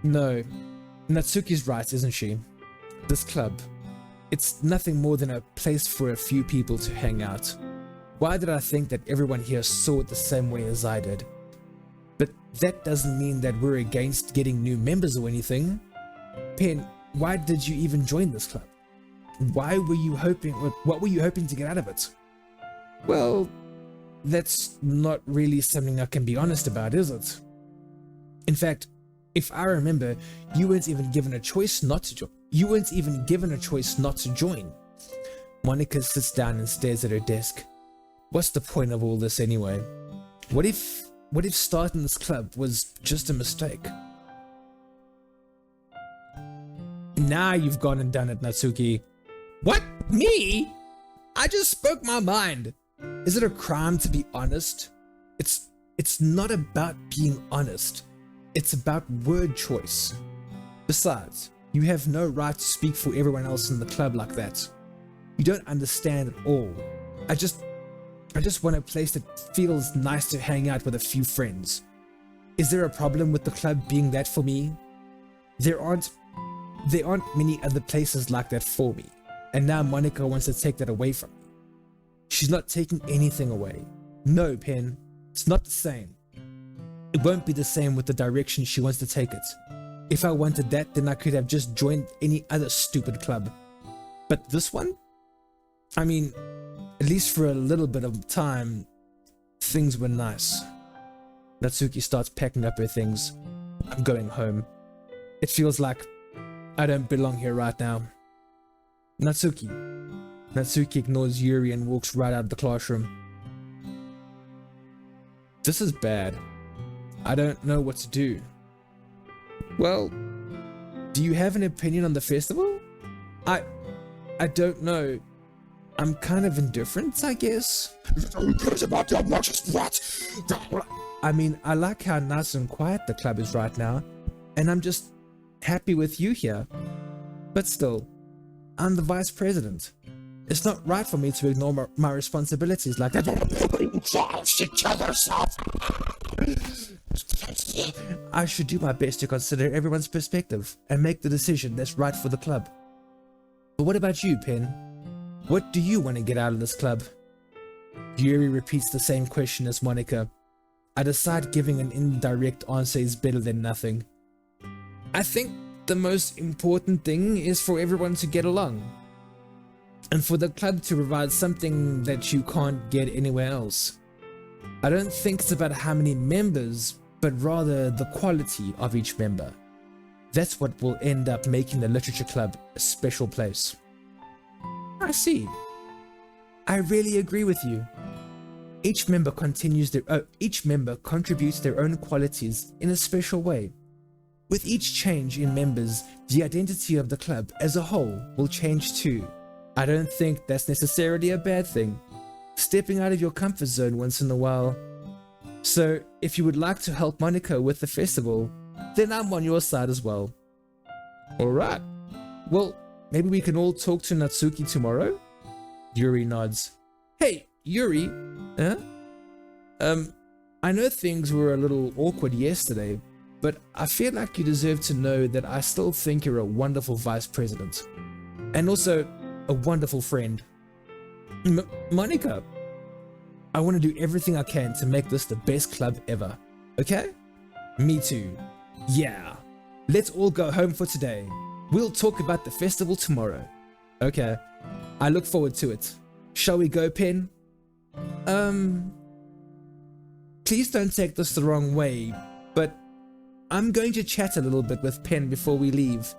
No. Natsuki's right, isn't she? This club, it's nothing more than a place for a few people to hang out. Why did I think that everyone here saw it the same way as I did? But that doesn't mean that we're against getting new members or anything. Pen, why did you even join this club? What were you hoping to get out of it? Well, that's not really something I can be honest about, is it? In fact, if I remember, you weren't even given a choice not to join. Monica sits down and stares at her desk. What's the point of all this anyway? What if starting this club was just a mistake? Now you've gone and done it, Natsuki. What? Me? I just spoke my mind. Is it a crime to be honest? It's not about being honest. It's about word choice. Besides, you have no right to speak for everyone else in the club like that. You don't understand at all. I just want a place that feels nice to hang out with a few friends. Is there a problem with the club being that for me? There aren't many other places like that for me. And now Monica wants to take that away from me. She's not taking anything away. No, Pen, it's not the same. It won't be the same with the direction she wants to take it. If I wanted that, then I could have just joined any other stupid club. But this one? I mean, at least for a little bit of time, things were nice. Natsuki starts packing up her things. I'm going home. It feels like I don't belong here right now. Natsuki. Natsuki ignores Yuri and walks right out of the classroom. This is bad. I don't know what to do. Well, do you have an opinion on the festival? I don't know. I'm kind of indifferent, I guess. Who cares about the obnoxious brat? I mean, I like how nice and quiet the club is right now, and I'm just happy with you here. But still, I'm the vice president. It's not right for me to ignore my responsibilities like that. She killed herself. I should do my best to consider everyone's perspective and make the decision that's right for the club. But what about you, Pen? What do you want to get out of this club? Yuri repeats the same question as Monica. I decide giving an indirect answer is better than nothing. I think the most important thing is for everyone to get along, and for the club to provide something that you can't get anywhere else. I don't think it's about how many members, but rather the quality of each member. That's what will end up making the literature club a special place. I see. I really agree with you. Each member contributes their own qualities in a special way. With each change in members, the identity of the club as a whole will change too. I don't think that's necessarily a bad thing. Stepping out of your comfort zone once in a while. So, if you would like to help Monica with the festival, then I'm on your side as well. Alright. Well, maybe we can all talk to Natsuki tomorrow? Yuri nods. Hey, Yuri. Huh? I know things were a little awkward yesterday, but I feel like you deserve to know that I still think you're a wonderful vice president. And also, a wonderful friend. Monica, I want to do everything I can to make this the best club ever. Okay? Me too. Yeah. Let's all go home for today. We'll talk about the festival tomorrow. Okay. I look forward to it. Shall we go, Pen? Please don't take this the wrong way, but I'm going to chat a little bit with Pen before we leave.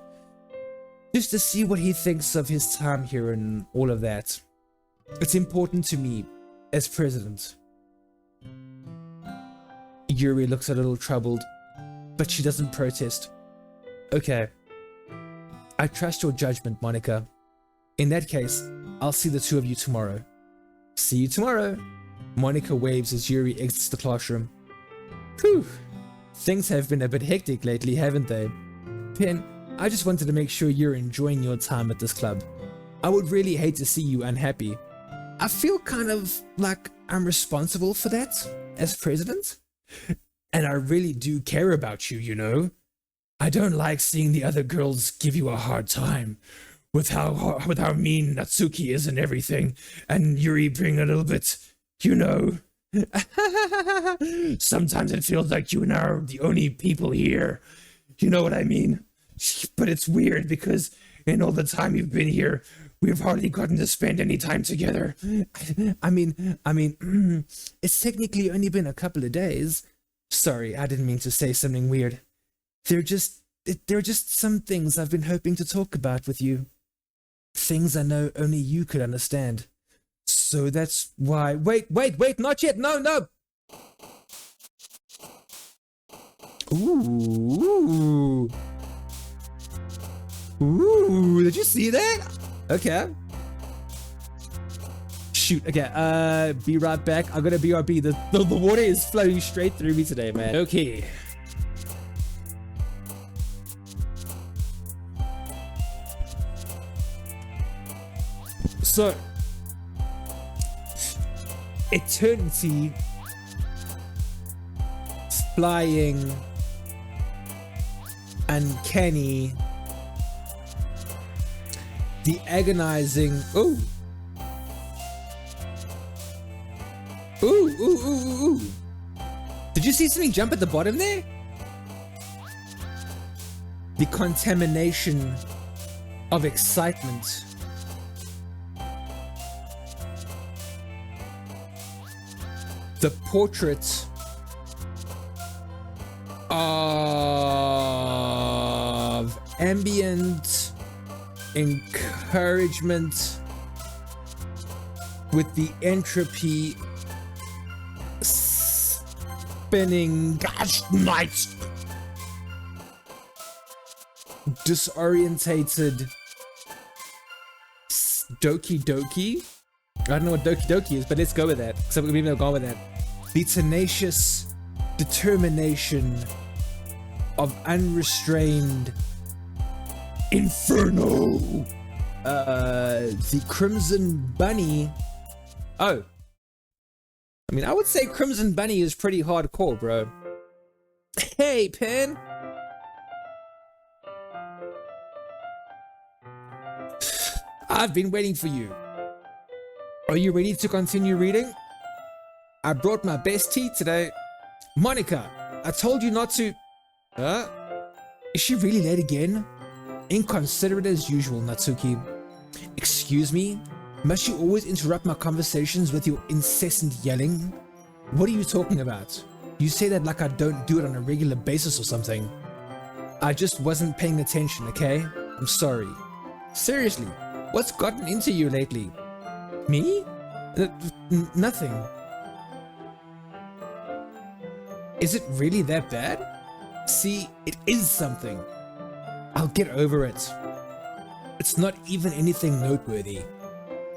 Just to see what he thinks of his time here and all of that. It's important to me as president. Yuri looks a little troubled, but she doesn't protest. Okay. I trust your judgment, Monica. In that case, I'll see the two of you tomorrow. See you tomorrow. Monica waves as Yuri exits the classroom. Whew. Things have been a bit hectic lately, haven't they? Pen, I just wanted to make sure you're enjoying your time at this club. I would really hate to see you unhappy. I feel kind of like I'm responsible for that as president. And I really do care about you, you know? I don't like seeing the other girls give you a hard time with how mean Natsuki is and everything, and Yuri being a little bit, you know. Sometimes it feels like you and I are the only people here. You know what I mean? But it's weird because in all the time you've been here, we've hardly gotten to spend any time together. I mean, it's technically only been a couple of days. Sorry, I didn't mean to say something weird. There are just some things I've been hoping to talk about with you. Things I know only you could understand. So that's why... Wait, not yet! No! Ooh, did you see that? Okay. Shoot, okay, be right back. I'm gonna BRB. The water is flowing straight through me today, man. Okay. So, eternity, flying, uncanny, the agonizing. Ooh. Did you see something jump at the bottom there? The contamination of excitement. The portrait of ambient encouragement with the entropy spinning. Gosh, nights. Disorientated Doki. I don't know what Doki Doki is, but let's go with that. So we've never gone with that. The tenacious determination of unrestrained inferno. The Crimson Bunny. Oh. I mean, I would say Crimson Bunny is pretty hardcore, bro. Hey, Pen. I've been waiting for you. Are you ready to continue reading? I brought my best tea today. Monica, I told you not to... Is she really late again? Inconsiderate as usual, Natsuki. Excuse me? Must you always interrupt my conversations with your incessant yelling? What are you talking about? You say that like I don't do it on a regular basis or something. I just wasn't paying attention, okay? I'm sorry. Seriously, what's gotten into you lately? Me? Nothing. Is it really that bad? See, it is something. I'll get over it. It's not even anything noteworthy.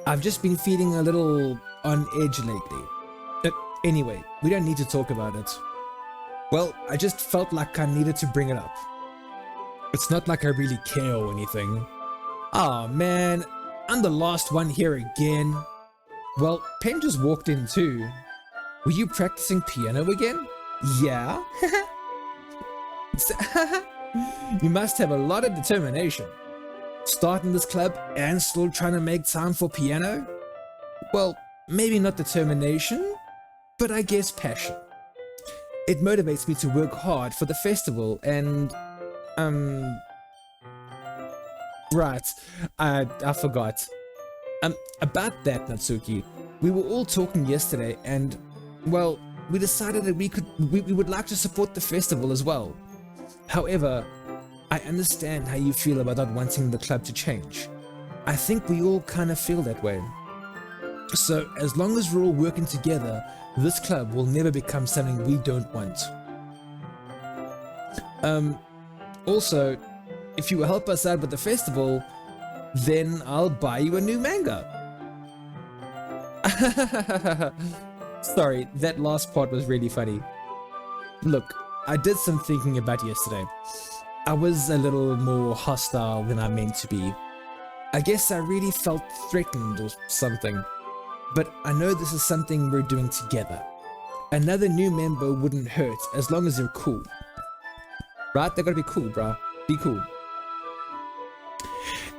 I've just been feeling a little on edge lately. Anyway, we don't need to talk about it. Well, I just felt like I needed to bring it up. It's not like I really care or anything. Aw, man, I'm the last one here again. Well, Pen just walked in too. Were you practicing piano again? Yeah? You must have a lot of determination. Starting this club and still trying to make time for piano? Well, maybe not determination, but I guess passion. It motivates me to work hard for the festival and... Right, I forgot. About that, Natsuki. We were all talking yesterday and, well, we decided that we would like to support the festival as well. However, I understand how you feel about not wanting the club to change. I think we all kind of feel that way. So, as long as we're all working together, this club will never become something we don't want. Also, if you will help us out with the festival, then I'll buy you a new manga. Sorry, that last part was really funny. Look, I did some thinking about yesterday. I was a little more hostile than I meant to be. I guess I really felt threatened or something. But I know this is something we're doing together. Another new member wouldn't hurt as long as they're cool. Right? They gotta be cool, bruh. Be cool.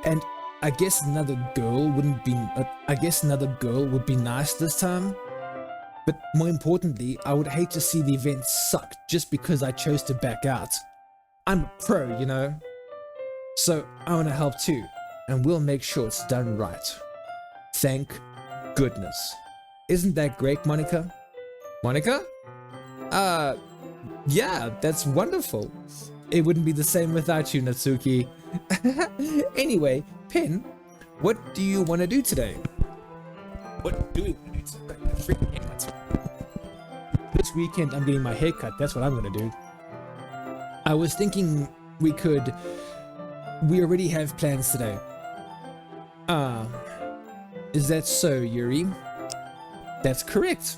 And I guess another girl would be nice this time. But more importantly, I would hate to see the event suck just because I chose to back out. I'm a pro, you know? So I want to help too, and we'll make sure it's done right. Thank goodness. Isn't that great, Monica? Monica? Yeah, that's wonderful. It wouldn't be the same without you, Natsuki. Anyway, Pen, what do you want to do today? What do we want to do today? Freaking haircut. This weekend I'm getting my haircut, that's what I'm gonna do. I was thinking we already have plans today. Is that so, Yuri? That's correct.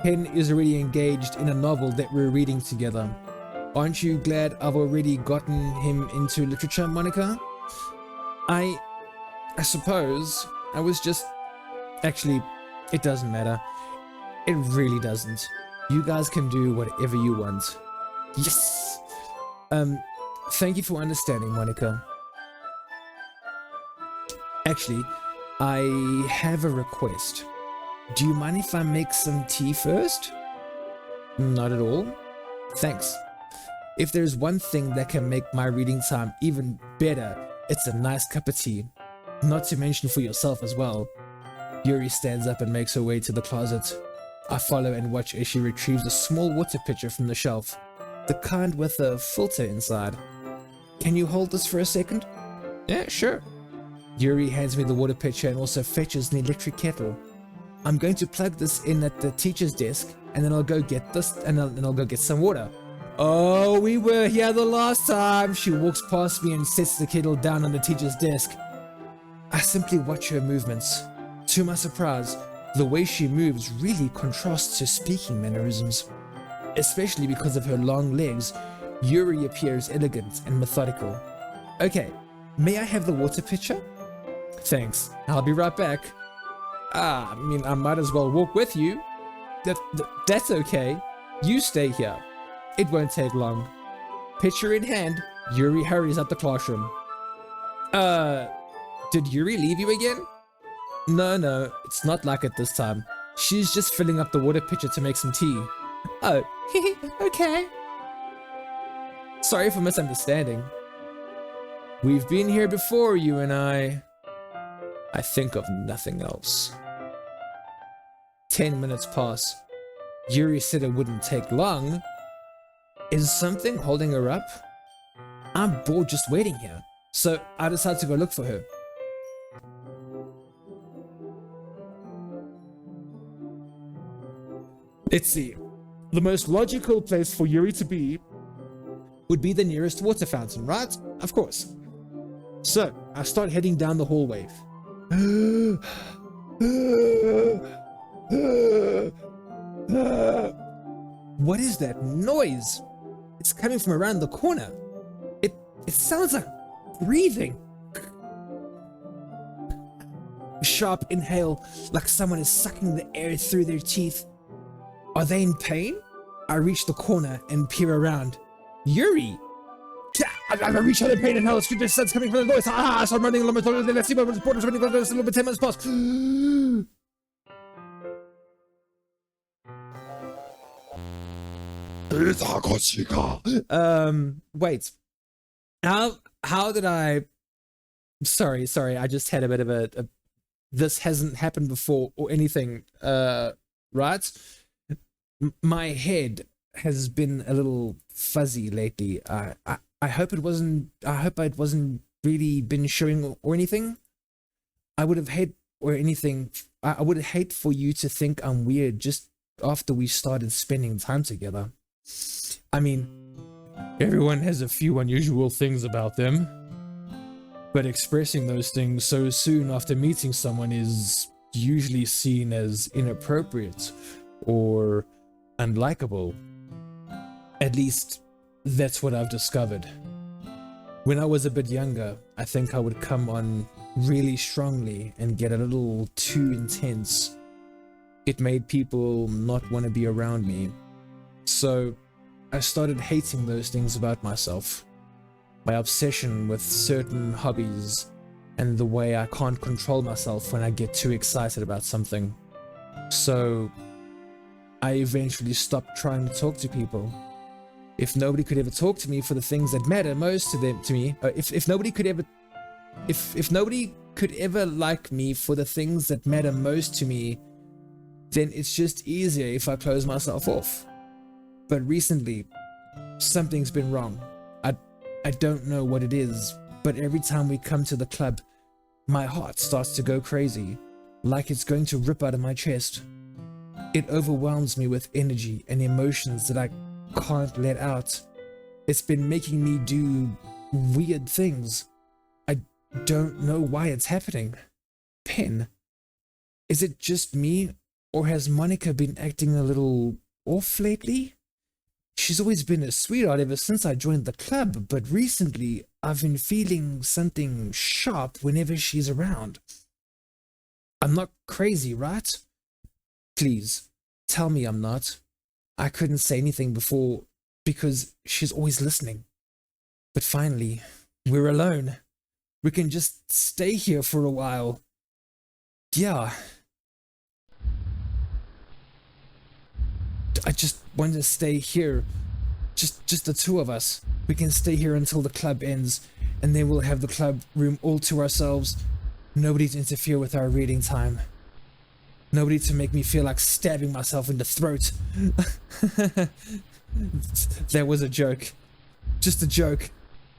Pen is already engaged in a novel that we're reading together. Aren't you glad I've already gotten him into literature, Monica? I suppose I was just... Actually, it doesn't matter. It really doesn't. You guys can do whatever you want. Yes! Thank you for understanding, Monica. Actually, I have a request. Do you mind if I make some tea first? Not at all. Thanks. If there's one thing that can make my reading time even better, it's a nice cup of tea. Not to mention for yourself as well. Yuri stands up and makes her way to the closet. I follow and watch as she retrieves a small water pitcher from the shelf. The kind with a filter inside. Can you hold this for a second? Yeah, sure. Yuri hands me the water pitcher and also fetches an electric kettle. I'm going to plug this in at the teacher's desk, and then I'll go get this, and then I'll go get some water. Oh, we were here the last time. She walks past me and sets the kettle down on the teacher's desk. I simply watch her movements. To my surprise, the way she moves really contrasts her speaking mannerisms. Especially because of her long legs, Yuri appears elegant and methodical. Okay, may I have the water pitcher? Thanks, I'll be right back. I mean, I might as well walk with you. That's okay. You stay here. It won't take long. Pitcher in hand, Yuri hurries out the classroom. Did Yuri leave you again? No, it's not like it this time. She's just filling up the water pitcher to make some tea. Oh, okay. Sorry for misunderstanding. We've been here before, you and I. I think of nothing else. 10 minutes pass. Yuri said it wouldn't take long. Is something holding her up? I'm bored just waiting here, so I decided to go look for her. Let's see. The most logical place for Yuri to be would be the nearest water fountain, right? Of course. So, I start heading down the hallway. What is that noise? It's coming from around the corner. It sounds like breathing. A sharp inhale, like someone is sucking the air through their teeth. Are they in pain? I reach the corner and peer around. Yuri! I reach out in pain and hell, scream their sense coming from the noise. So I'm running along the let's see what the borders running a little bit 10 minutes past. Wait. How did I... Sorry, I just had a bit of a this hasn't happened before or anything, right? My head has been a little fuzzy lately. I hope it wasn't really been showing or anything. I would hate for you to think I'm weird just after we started spending time together. I mean, everyone has a few unusual things about them, but expressing those things so soon after meeting someone is usually seen as inappropriate or unlikable. At least, that's what I've discovered. When I was a bit younger, I think I would come on really strongly and get a little too intense. It made people not want to be around me. So, I started hating those things about myself. My obsession with certain hobbies and the way I can't control myself when I get too excited about something. So, I eventually stopped trying to talk to people. If nobody could ever talk to me for the things that matter most to me, if nobody could ever like me for the things that matter most to me, then it's just easier if I close myself off. But recently, something's been wrong. I don't know what it is, but every time we come to the club, my heart starts to go crazy, like it's going to rip out of my chest. It overwhelms me with energy and emotions that I can't let out. It's been making me do weird things. I don't know why it's happening. Pen, is it just me, or has Monica been acting a little off lately? She's always been a sweetheart ever since I joined the club, but recently I've been feeling something sharp whenever she's around. I'm not crazy, right? Please, tell me I'm not. I couldn't say anything before because she's always listening. But finally, we're alone. We can just stay here for a while. Yeah. I just want to stay here. Just the two of us. We can stay here until the club ends, and then we'll have the club room all to ourselves. Nobody to interfere with our reading time. Nobody to make me feel like stabbing myself in the throat. That was a joke. Just a joke.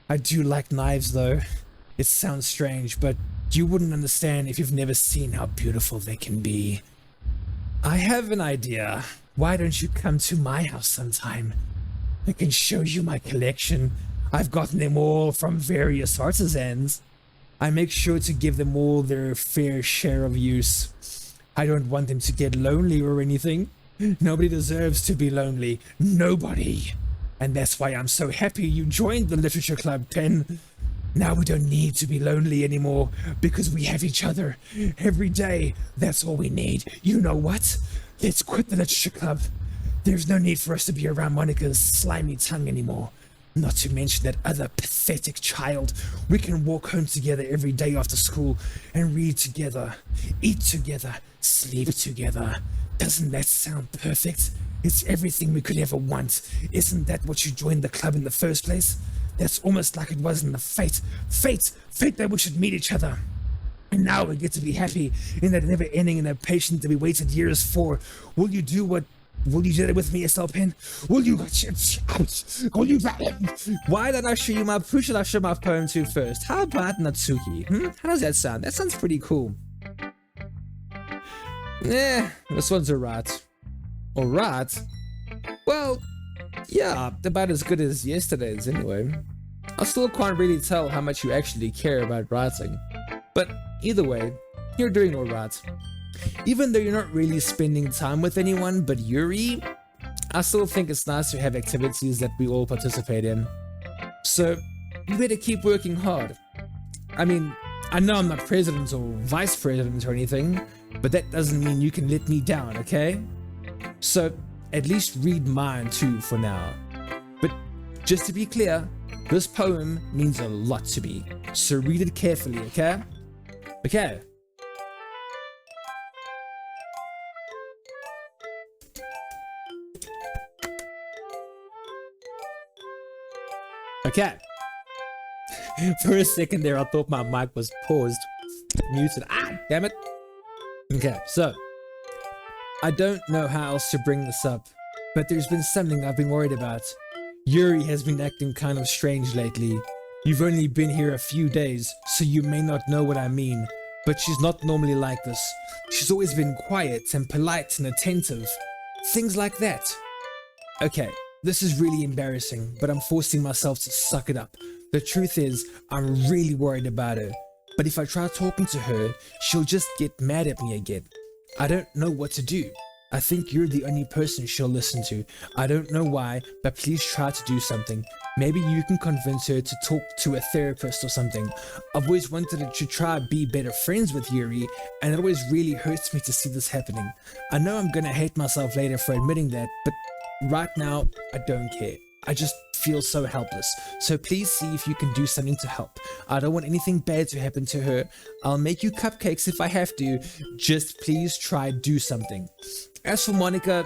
I do like knives though. It sounds strange, but you wouldn't understand if you've never seen how beautiful they can be. I have an idea. Why don't you come to my house sometime? I can show you my collection. I've gotten them all from various artisans. I make sure to give them all their fair share of use. I don't want them to get lonely or anything. Nobody deserves to be lonely. Nobody. And that's why I'm so happy you joined the literature club, Pen. Now we don't need to be lonely anymore because we have each other every day. That's all we need. You know what? Let's quit the literature club. There's no need for us to be around Monica's slimy tongue anymore. Not to mention that other pathetic child. We can walk home together every day after school and read together, eat together, sleep together. Doesn't that sound perfect? It's everything we could ever want. Isn't that what you joined the club in the first place? That's almost like it was in the fate that we should meet each other. And now we get to be happy in that never ending and that patient that we waited years for. Will you do that with me, SL Pen? Will you Why don't I show you who should I show my poem to first? How about Natsuki? How does that sound? That sounds pretty cool. This one's alright. Alright? Well, yeah, about as good as yesterday's anyway. I still can't really tell how much you actually care about writing. But either way, you're doing alright. Even though you're not really spending time with anyone but Yuri, I still think it's nice to have activities that we all participate in. So, you better keep working hard. I mean, I know I'm not president or vice president or anything, but that doesn't mean you can let me down, okay? So, at least read mine too for now. But just to be clear, this poem means a lot to me, so read it carefully, okay? Okay. Okay. For a second there, I thought my mic was paused, muted. Damn it. Okay, so I don't know how else to bring this up, but there's been something I've been worried about. Yuri has been acting kind of strange lately. You've only been here a few days, so you may not know what I mean, but she's not normally like this. She's always been quiet and polite and attentive. Things like that. Okay, this is really embarrassing, but I'm forcing myself to suck it up. The truth is, I'm really worried about her. But if I try talking to her, she'll just get mad at me again. I don't know what to do. I think you're the only person she'll listen to. I don't know why, but please try to do something. Maybe you can convince her to talk to a therapist or something. I've always wanted to try be better friends with Yuri, and it always really hurts me to see this happening. I know I'm gonna hate myself later for admitting that, but right now, I don't care. I just feel so helpless. So please see if you can do something to help. I don't want anything bad to happen to her. I'll make you cupcakes if I have to. Just please try do something. As for Monica,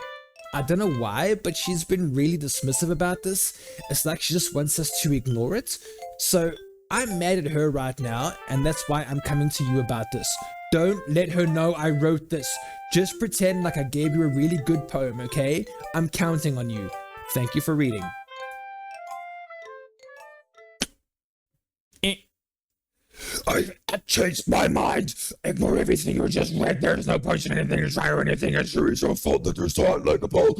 I don't know why, but she's been really dismissive about this. It's like she just wants us to ignore it. So I'm mad at her right now, and that's why I'm coming to you about this. Don't let her know I wrote this. Just pretend like I gave you a really good poem, okay? I'm counting on you. Thank you for reading. I've changed my mind. Ignore everything you just read. There's no point in anything to try or anything. It's Yuri's your fault that you're so unlikable.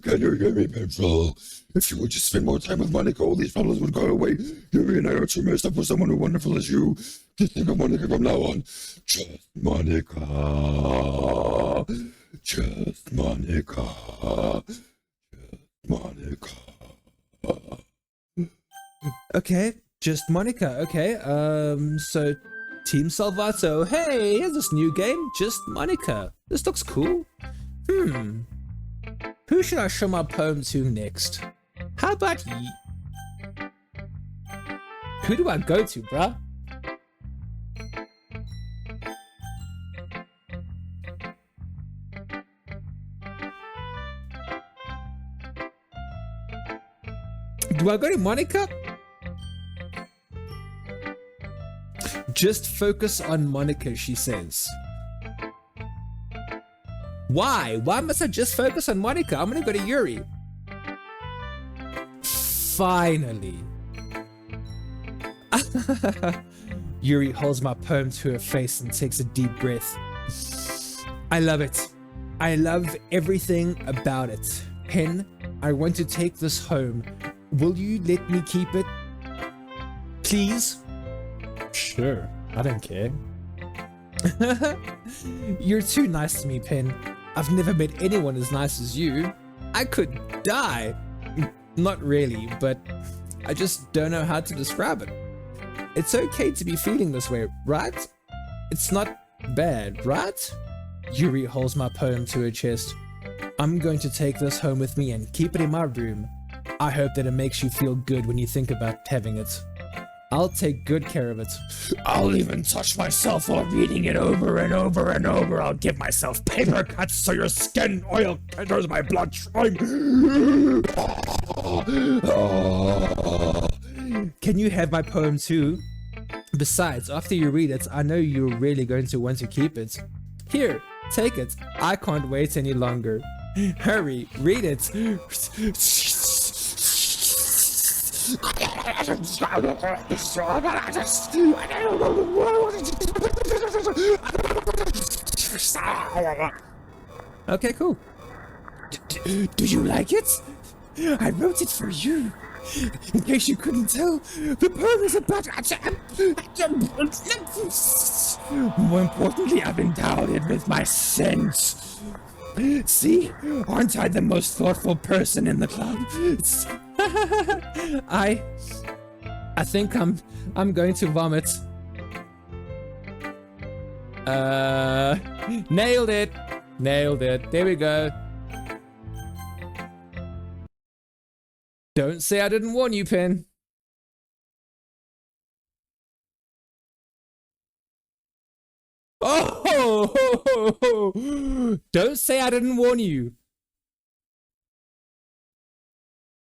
Can you hear me, Pencil? If you would just spend more time with Monica, all these problems would go away. Yuri and I are too messed up for someone who wonderful as you. Just think of Monica from now on. Just Monica. Just Monica. Just Monica. Okay, just Monica. Okay, so Team Salvato. Hey, here's this new game, Just Monica. This looks cool. Who should I show my poem to next? How about who do I go to, bruh? Do I go to Monica? Just focus on Monica, she says. Why? Why must I just focus on Monica? I'm gonna go to Yuri. Finally. Yuri holds my poem to her face and takes a deep breath. I love it. I love everything about it. Pen, I want to take this home. Will you let me keep it? Please? Sure. I don't care. You're too nice to me, Pen. I've never met anyone as nice as you. I could die. Not really, but I just don't know how to describe it. It's okay to be feeling this way, right? It's not bad, right? Yuri holds my poem to her chest. I'm going to take this home with me and keep it in my room. I hope that it makes you feel good when you think about having it. I'll take good care of it. I'll even touch myself while reading it over and over and over. I'll give myself paper cuts so your skin oil enters my bloodstream. Can you have my poem too? Besides, after you read it, I know you're really going to want to keep it. Here, take it. I can't wait any longer. Hurry, read it. Okay, cool. Do you like it? I wrote it for you. In case you couldn't tell, the poem is about... More importantly, I've endowed it with my sense. See? Aren't I the most thoughtful person in the club? I think I'm going to vomit. Nailed it. Nailed it. There we go. Don't say I didn't warn you, Pen. Oh! Don't say I didn't warn you.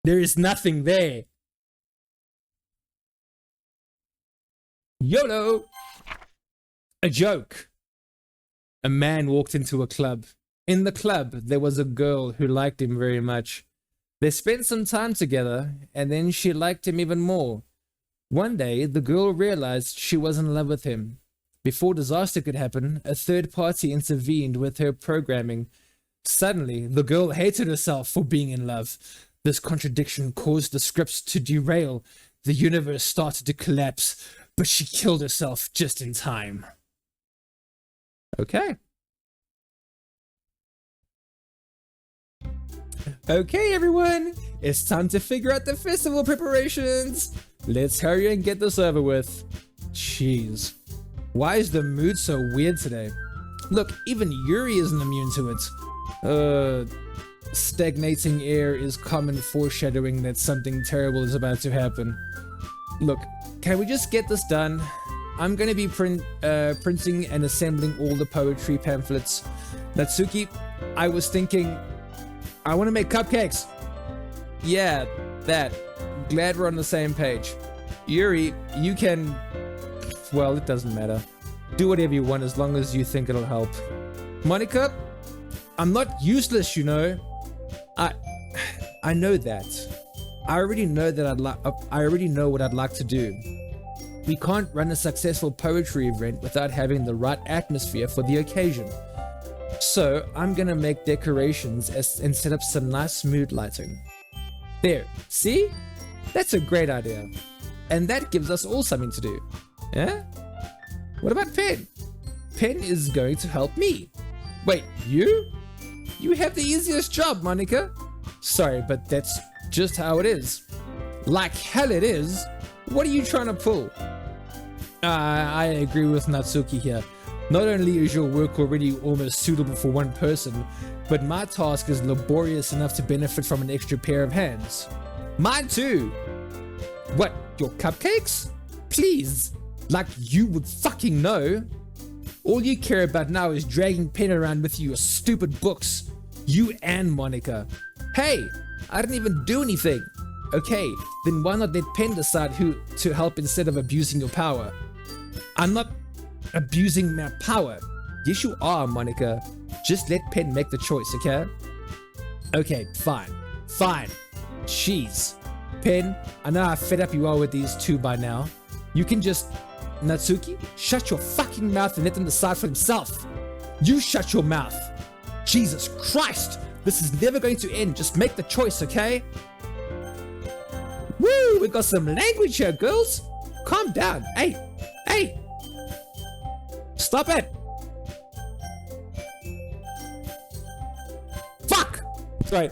There is nothing there. YOLO! A joke. A man walked into a club. In the club, there was a girl who liked him very much. They spent some time together, and then she liked him even more. One day, the girl realized she was in love with him. Before disaster could happen, a third party intervened with her programming. Suddenly, the girl hated herself for being in love. This contradiction caused the scripts to derail. The universe started to collapse, but she killed herself just in time. Okay. Okay, everyone, it's time to figure out the festival preparations. Let's hurry and get this over with. Jeez, why is the mood so weird today? Look, even Yuri isn't immune to it. Stagnating air is common foreshadowing that something terrible is about to happen. Look, can we just get this done? I'm gonna be printing and assembling all the poetry pamphlets. Natsuki, I was thinking, I want to make cupcakes. Yeah, that. Glad we're on the same page. Yuri, you can... Well, it doesn't matter. Do whatever you want as long as you think it'll help. Monica, I'm not useless, you know. I know that. I already know what I'd like to do. We can't run a successful poetry event without having the right atmosphere for the occasion. So I'm gonna make decorations and set up some nice mood lighting. There, see? That's a great idea. And that gives us all something to do. Yeah? What about Pen? Pen is going to help me. Wait, you? You have the easiest job, Monica. Sorry, but that's just how it is. Like hell it is. What are you trying to pull? I agree with Natsuki here. Not only is your work already almost suitable for one person, but my task is laborious enough to benefit from an extra pair of hands. Mine too! What, your cupcakes? Please, like you would fucking know. All you care about now is dragging Pen around with you, your stupid books. You and Monica. Hey, I didn't even do anything. Okay, then why not let Pen decide who to help instead of abusing your power? I'm not abusing my power. Yes, you are, Monica. Just let Pen make the choice, okay? Okay, fine. Fine. Jeez. Pen, I know how fed up you are with these two by now. You can just... Natsuki, shut your fucking mouth and let them decide for themselves. You shut your mouth. Jesus Christ. This is never going to end. Just make the choice, okay? Woo, we got some language here, girls. Calm down. Hey, Stop it! Fuck! Sorry.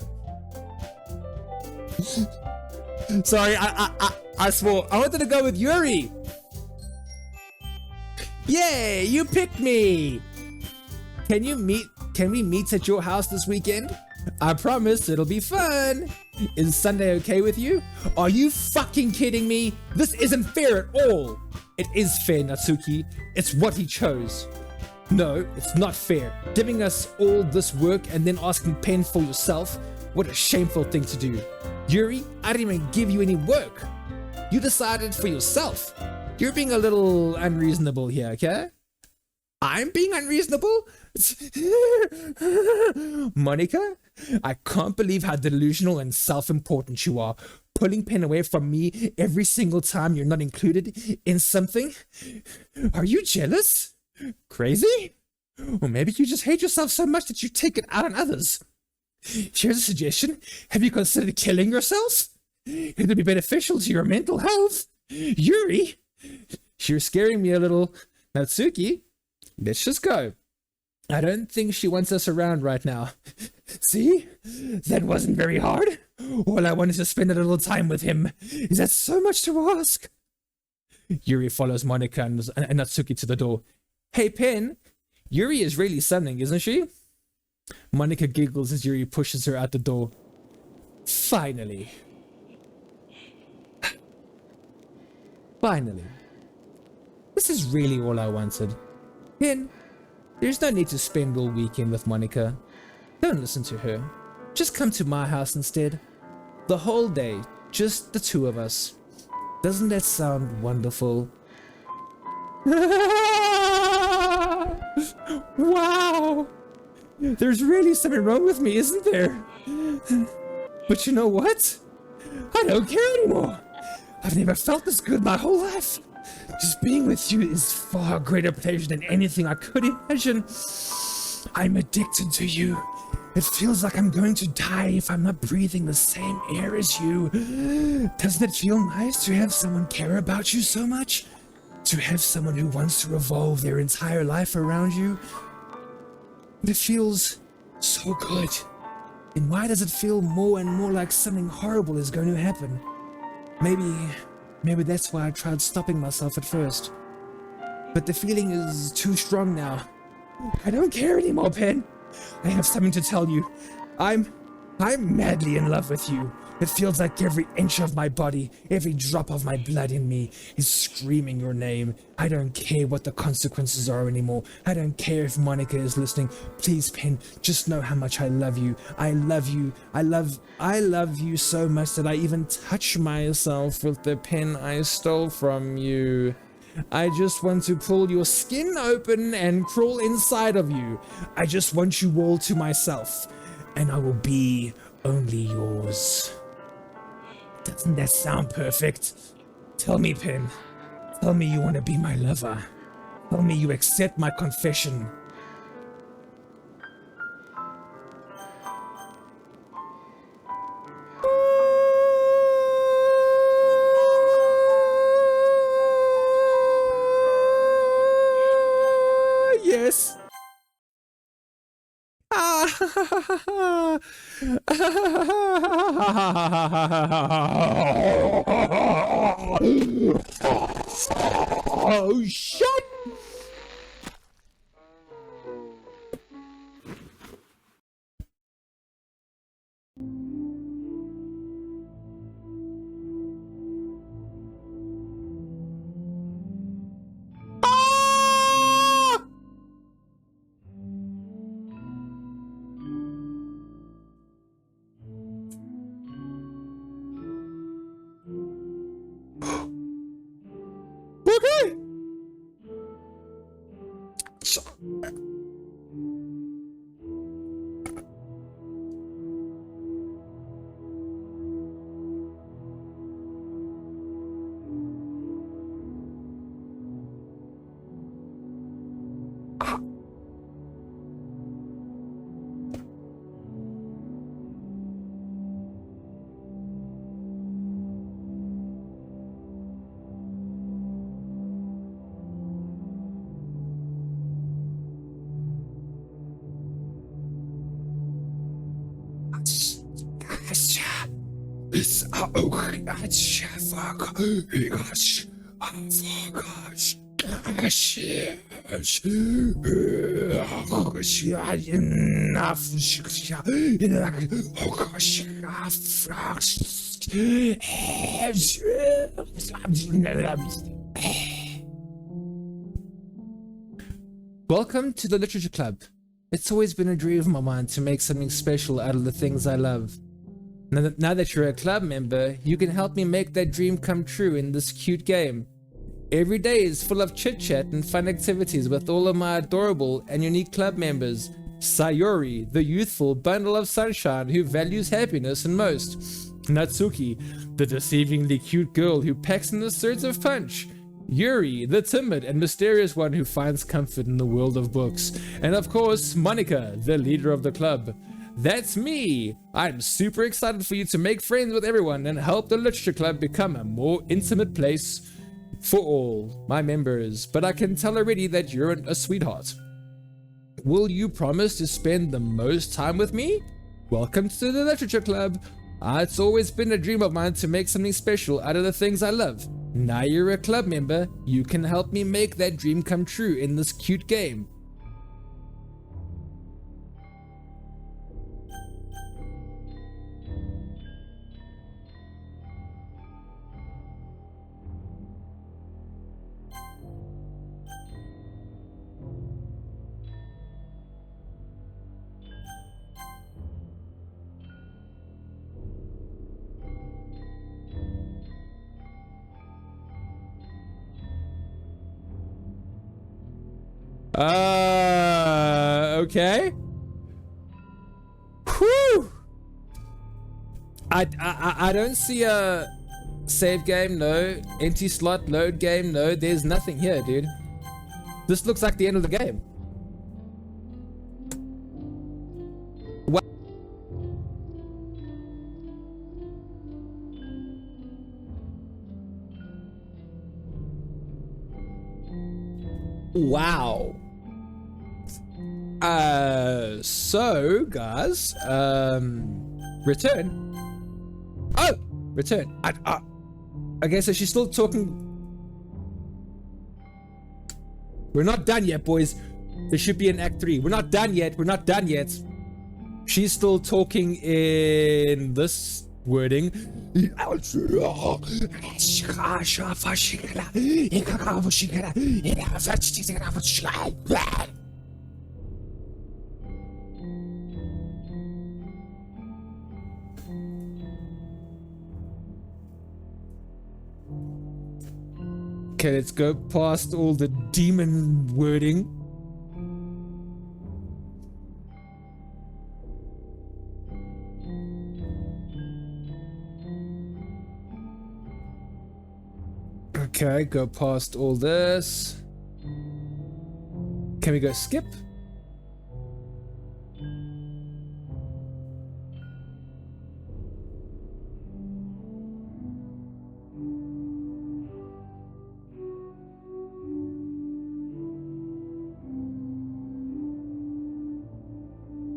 Sorry, I swore. I wanted to go with Yuri. Yay, you picked me. Can we meet at your house this weekend? I promise it'll be fun. Is Sunday okay with you? Are you fucking kidding me? This isn't fair at all. It is fair, Natsuki. It's what he chose. No, it's not fair. Giving us all this work and then asking Pen for yourself. What a shameful thing to do. Yuri, I didn't even give you any work. You decided for yourself. You're being a little unreasonable here, okay? I'm being unreasonable? Monica, I can't believe how delusional and self-important you are. Pulling Pen away from me every single time you're not included in something? Are you jealous? Crazy? Or maybe you just hate yourself so much that you take it out on others. Here's a suggestion. Have you considered killing yourself? It'll be beneficial to your mental health. Yuri, you're scaring me a little. Natsuki, let's just go. I don't think she wants us around right now. See? That wasn't very hard. All I wanted to spend a little time with him. Is that so much to ask? Yuri follows Monica and Natsuki to the door. Hey, Pen, Yuri is really something, isn't she? Monica giggles as Yuri pushes her out the door. Finally. Finally. This is really all I wanted. Pen, there's no need to spend all weekend with Monica. Don't listen to her. Just come to my house instead. The whole day, just the two of us. Doesn't that sound wonderful? Wow! There's really something wrong with me, isn't there? But you know what? I don't care anymore. I've never felt this good my whole life. Just being with you is far greater pleasure than anything I could imagine. I'm addicted to you. It feels like I'm going to die if I'm not breathing the same air as you. Doesn't it feel nice to have someone care about you so much? To have someone who wants to revolve their entire life around you? It feels so good. And why does it feel more and more like something horrible is going to happen? Maybe that's why I tried stopping myself at first. But the feeling is too strong now. I don't care anymore, Pen. I have something to tell you. I'm madly in love with you. It feels like every inch of my body, every drop of my blood in me is screaming your name. I don't care what the consequences are anymore. I don't care if Monica is listening. Please, Pen, just know how much I love you. I love you. I love you so much that I even touch myself with the pen I stole from you. I just want to pull your skin open and crawl inside of you. I just want you all to myself, and I will be only yours. Doesn't that sound perfect? Tell me, Pen. Tell me you want to be my lover. Tell me you accept my confession. Yes. Oh, shit! Okay. Is ook het fuck. Welcome to the Literature Club. It's always been a dream of mine to make something special out of the things I love. Now that you're a club member, you can help me make that dream come true in this cute game. Every day is full of chit-chat and fun activities with all of my adorable and unique club members. Sayori, the youthful bundle of sunshine who values happiness and most. Natsuki, the deceivingly cute girl who packs an assertive punch. Yuri, the timid and mysterious one who finds comfort in the world of books. And of course, Monica, the leader of the club. That's me! I'm super excited for you to make friends with everyone and help the Literature Club become a more intimate place for all my members. But I can tell already that you're a sweetheart. Will you promise to spend the most time with me? Welcome to the Literature Club. It's always been a dream of mine to make something special out of the things I love. Now you're a club member, you can help me make that dream come true in this cute game. Okay. Whew. I don't see a save game, no. Empty slot, load game, no. There's nothing here, dude. This looks like the end of the game. Wow. So guys, return. Oh, return. Okay, so she's still talking. We're not done yet, boys. There should be an act 3. We're not done yet. We're not done yet. She's still talking in this wording. Okay, let's go past all the demon wording. Okay, go past all this. Can we go skip?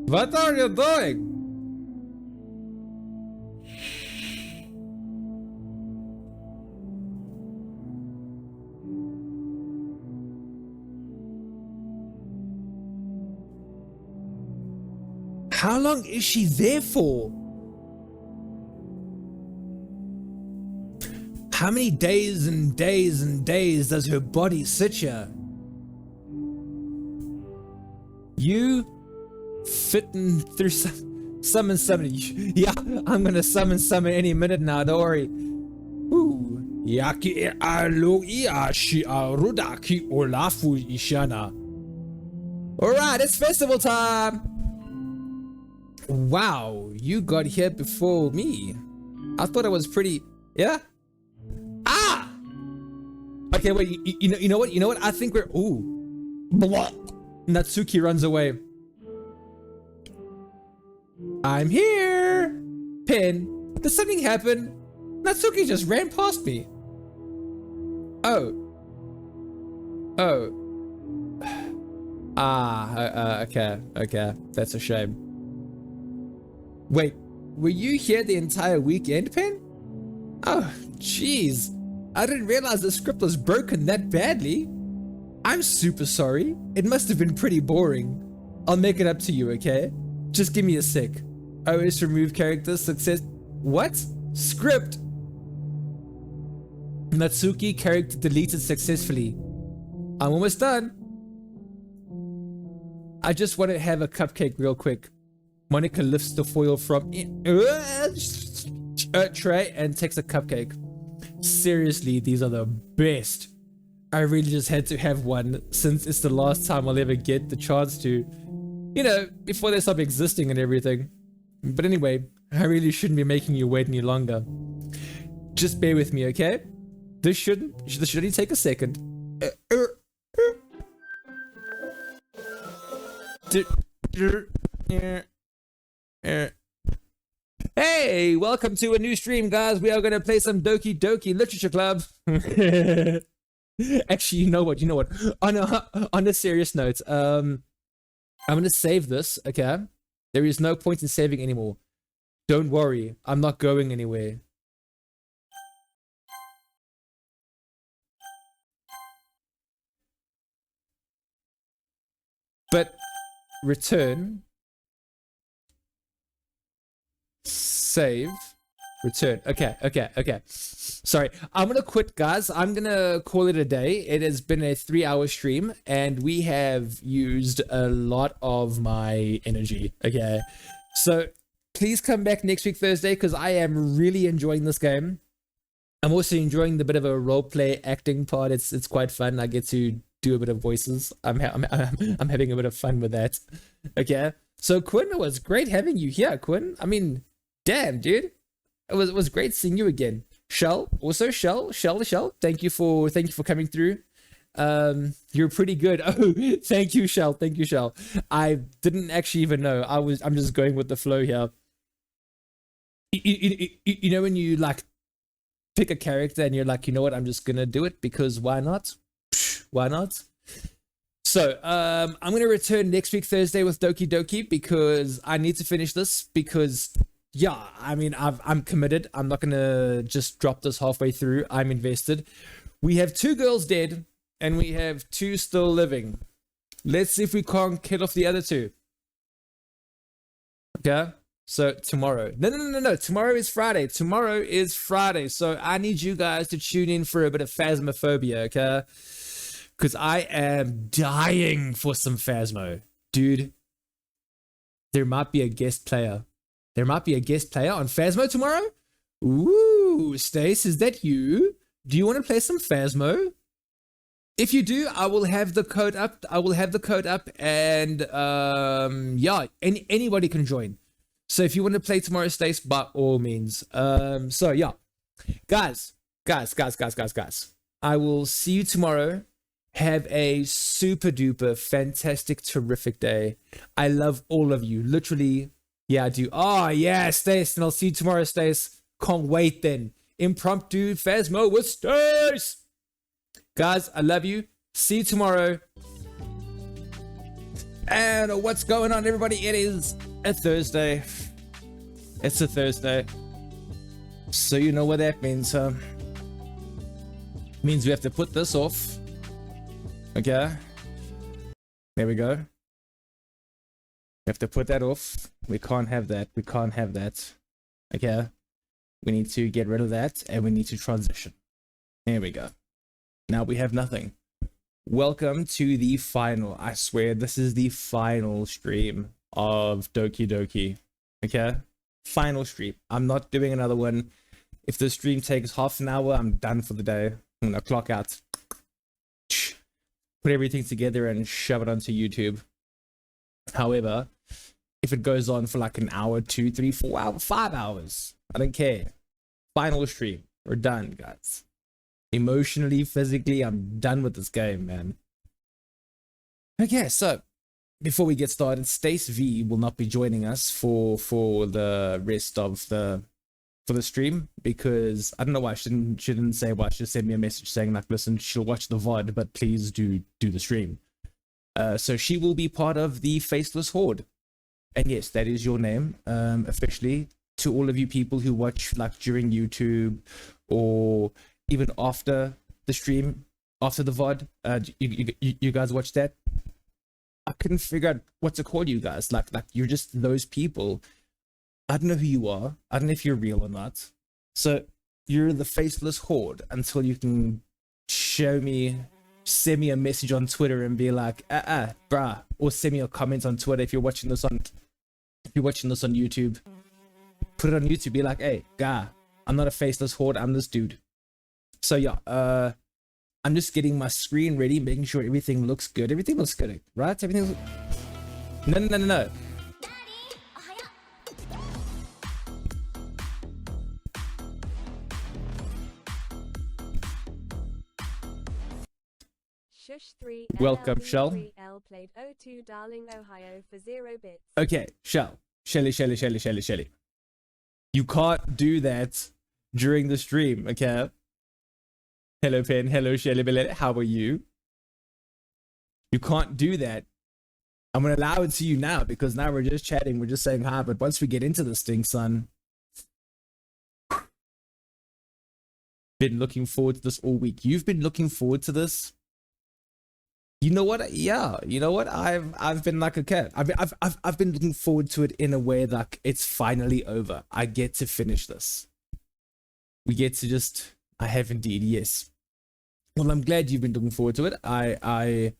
What are you doing? How long is she there for? How many days and days and days does her body sit here? You fitting through summon. Yeah, I'm gonna summon any minute now, don't worry. Ooh. Yaki aloi ashi arudaki olafu ishana. Alright, it's festival time! Wow, you got here before me. I thought I was pretty. Yeah? Ah! Okay, wait, you know what? I think we're. Ooh. Blah. Natsuki runs away. I'm here! Pin, did something happen? Natsuki just ran past me. Oh. Okay. That's a shame. Wait, were you here the entire weekend, Pen? Oh, jeez. I didn't realize the script was broken that badly. I'm super sorry. It must have been pretty boring. I'll make it up to you, okay? Just give me a sec. OS remove characters, success. What? Script. Natsuki character deleted successfully. I'm almost done. I just want to have a cupcake real quick. Monica lifts the foil from tray and takes a cupcake. Seriously, these are the best. I really just had to have one since it's the last time I'll ever get the chance to. You know, before they stop existing and everything. But anyway, I really shouldn't be making you wait any longer. Just bear with me, okay? This should only take a second. Hey, welcome to a new stream, guys. We are going to play some Doki Doki Literature Club. Actually, you know what? On a serious note, I'm going to save this, okay? There is no point in saving anymore. Don't worry, I'm not going anywhere. But return, save, return. Okay. Sorry, I'm gonna quit, guys. I'm gonna call it a day. It has been a 3-hour stream and we have used a lot of my energy. Okay, so please come back next week Thursday because I am really enjoying this game. I'm also enjoying the bit of a roleplay acting part. It's quite fun. I get to do a bit of voices. I'm having a bit of fun with that. Okay, so Quinn, it was great having you here, Quinn. I mean, damn, dude, it was great seeing you again. Shell, thank you for coming through. You're pretty good. Oh, thank you, Shell. I didn't actually even know. I'm just going with the flow here. You know when you like pick a character and you're like, you know what, I'm just gonna do it because why not? Why not? So I'm gonna return next week Thursday with Doki Doki because I need to finish this because yeah, I mean I'm committed. I'm not gonna just drop this halfway through. I'm invested. We have 2 girls dead and we have 2 still living. Let's see if we can't kill off the other 2. Okay, so tomorrow. No. Tomorrow is Friday. So I need you guys to tune in for a bit of Phasmophobia, okay? Because I am dying for some Phasmo. Dude, there might be a guest player. On Phasmo tomorrow? Ooh, Stace, is that you? Do you want to play some Phasmo? If you do, I will have the code up. And yeah, anybody can join. So if you want to play tomorrow, Stace, by all means. So yeah, guys. I will see you tomorrow. Have a super duper fantastic terrific day. I love all of you, literally. Yeah, I do. Oh yeah, Stace, and I'll see you tomorrow, Stace. Can't wait then. Impromptu Phasmo with Stace. Guys, I love you. See you tomorrow. And what's going on, everybody? It is a Thursday. It's a Thursday. So you know what that means, huh? Means we have to put this off. Okay. There we go. We have to put that off. We can't have that. Okay. We need to get rid of that and we need to transition. There we go. Now we have nothing. Welcome to the final. I swear this is the final stream of Doki Doki. Okay? Final stream. I'm not doing another one. If the stream takes half an hour, I'm done for the day. I'm gonna clock out. Put everything together and shove it onto YouTube. However, if it goes on for like an hour, 2, 3, 4 hours, 5 hours, I don't care. Final stream. We're done, guys. Emotionally, physically, I'm done with this game, man. Okay, so before we get started, Stace V will not be joining us for the rest of the stream because I don't know why she didn't say why. She just sent me a message saying like, listen, she'll watch the VOD, but please do the stream. So she will be part of the Faceless Horde. And yes, that is your name, officially. to all of you people who watch like during YouTube or even after the stream, after the VOD, you guys watch that. I couldn't figure out what to call you guys. Like you're just those people. I don't know who you are. I don't know if you're real or not. So you're the faceless horde until you can send me a message on Twitter and be like, bruh, or send me a comment on Twitter if you're watching this on YouTube. Put it on YouTube, be like, hey, guy, I'm not a faceless horde, I'm this dude. So yeah, I'm just getting my screen ready, making sure everything looks good. Everything looks good, right? Everything. No. Shush 3 Welcome, LLB Shell. 3L played O2 Darling, Ohio for 0 bits. Okay, Shelly. You can't do that during the stream, okay? Hello, Pen. Hello, Shelly Billet. How are you? You can't do that. I'm going to allow it to you now because now we're just chatting. We're just saying hi. But once we get into this thing, son, been looking forward to this all week. You've been looking forward to this. You know what? Yeah, you know what? I've been like a cat. I've been looking forward to it in a way like it's finally over. I get to finish this. We get to just. I have indeed, yes. Well, I'm glad you've been looking forward to it. The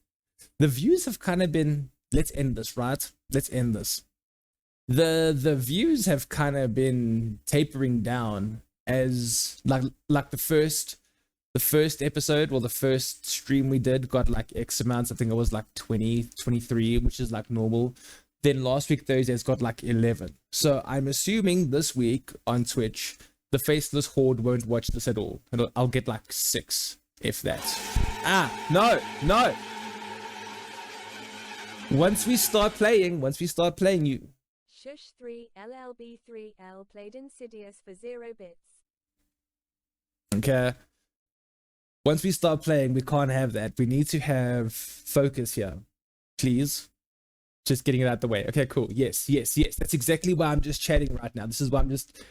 views have kind of been. Let's end this, right? Let's end this. The views have kind of been tapering down as like the first episode, well, the first stream we did got like X amounts. I think it was like 20, 23, which is like normal. Then last week, Thursday's got like 11. So I'm assuming this week on Twitch, the faceless horde won't watch this at all. I'll get like 6, if that. No. Once we start playing, you. Shush 3 LLB 3L played Insidious for 0 bits. Okay. Once we start playing, we can't have that. We need to have focus here. Please. Just getting it out the way. Okay, cool. Yes. That's exactly why I'm just chatting right now. This is why I'm just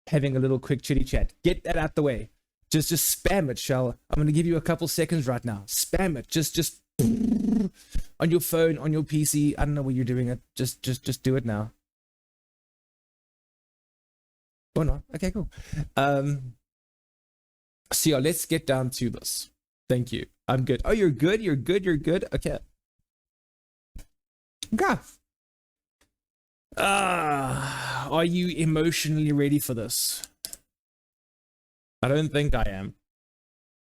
having a little quick chitty chat. Get that out the way. Just spam it, Shell. I'm going to give you a couple seconds right now. Spam it. Just on your phone, on your PC. I don't know what you're doing it. Just do it now. Or not. Okay, cool. So yeah, let's get down to this. Thank you. I'm good. Oh, you're good? You're good? Okay. Okay. Are you emotionally ready for this? I don't think I am.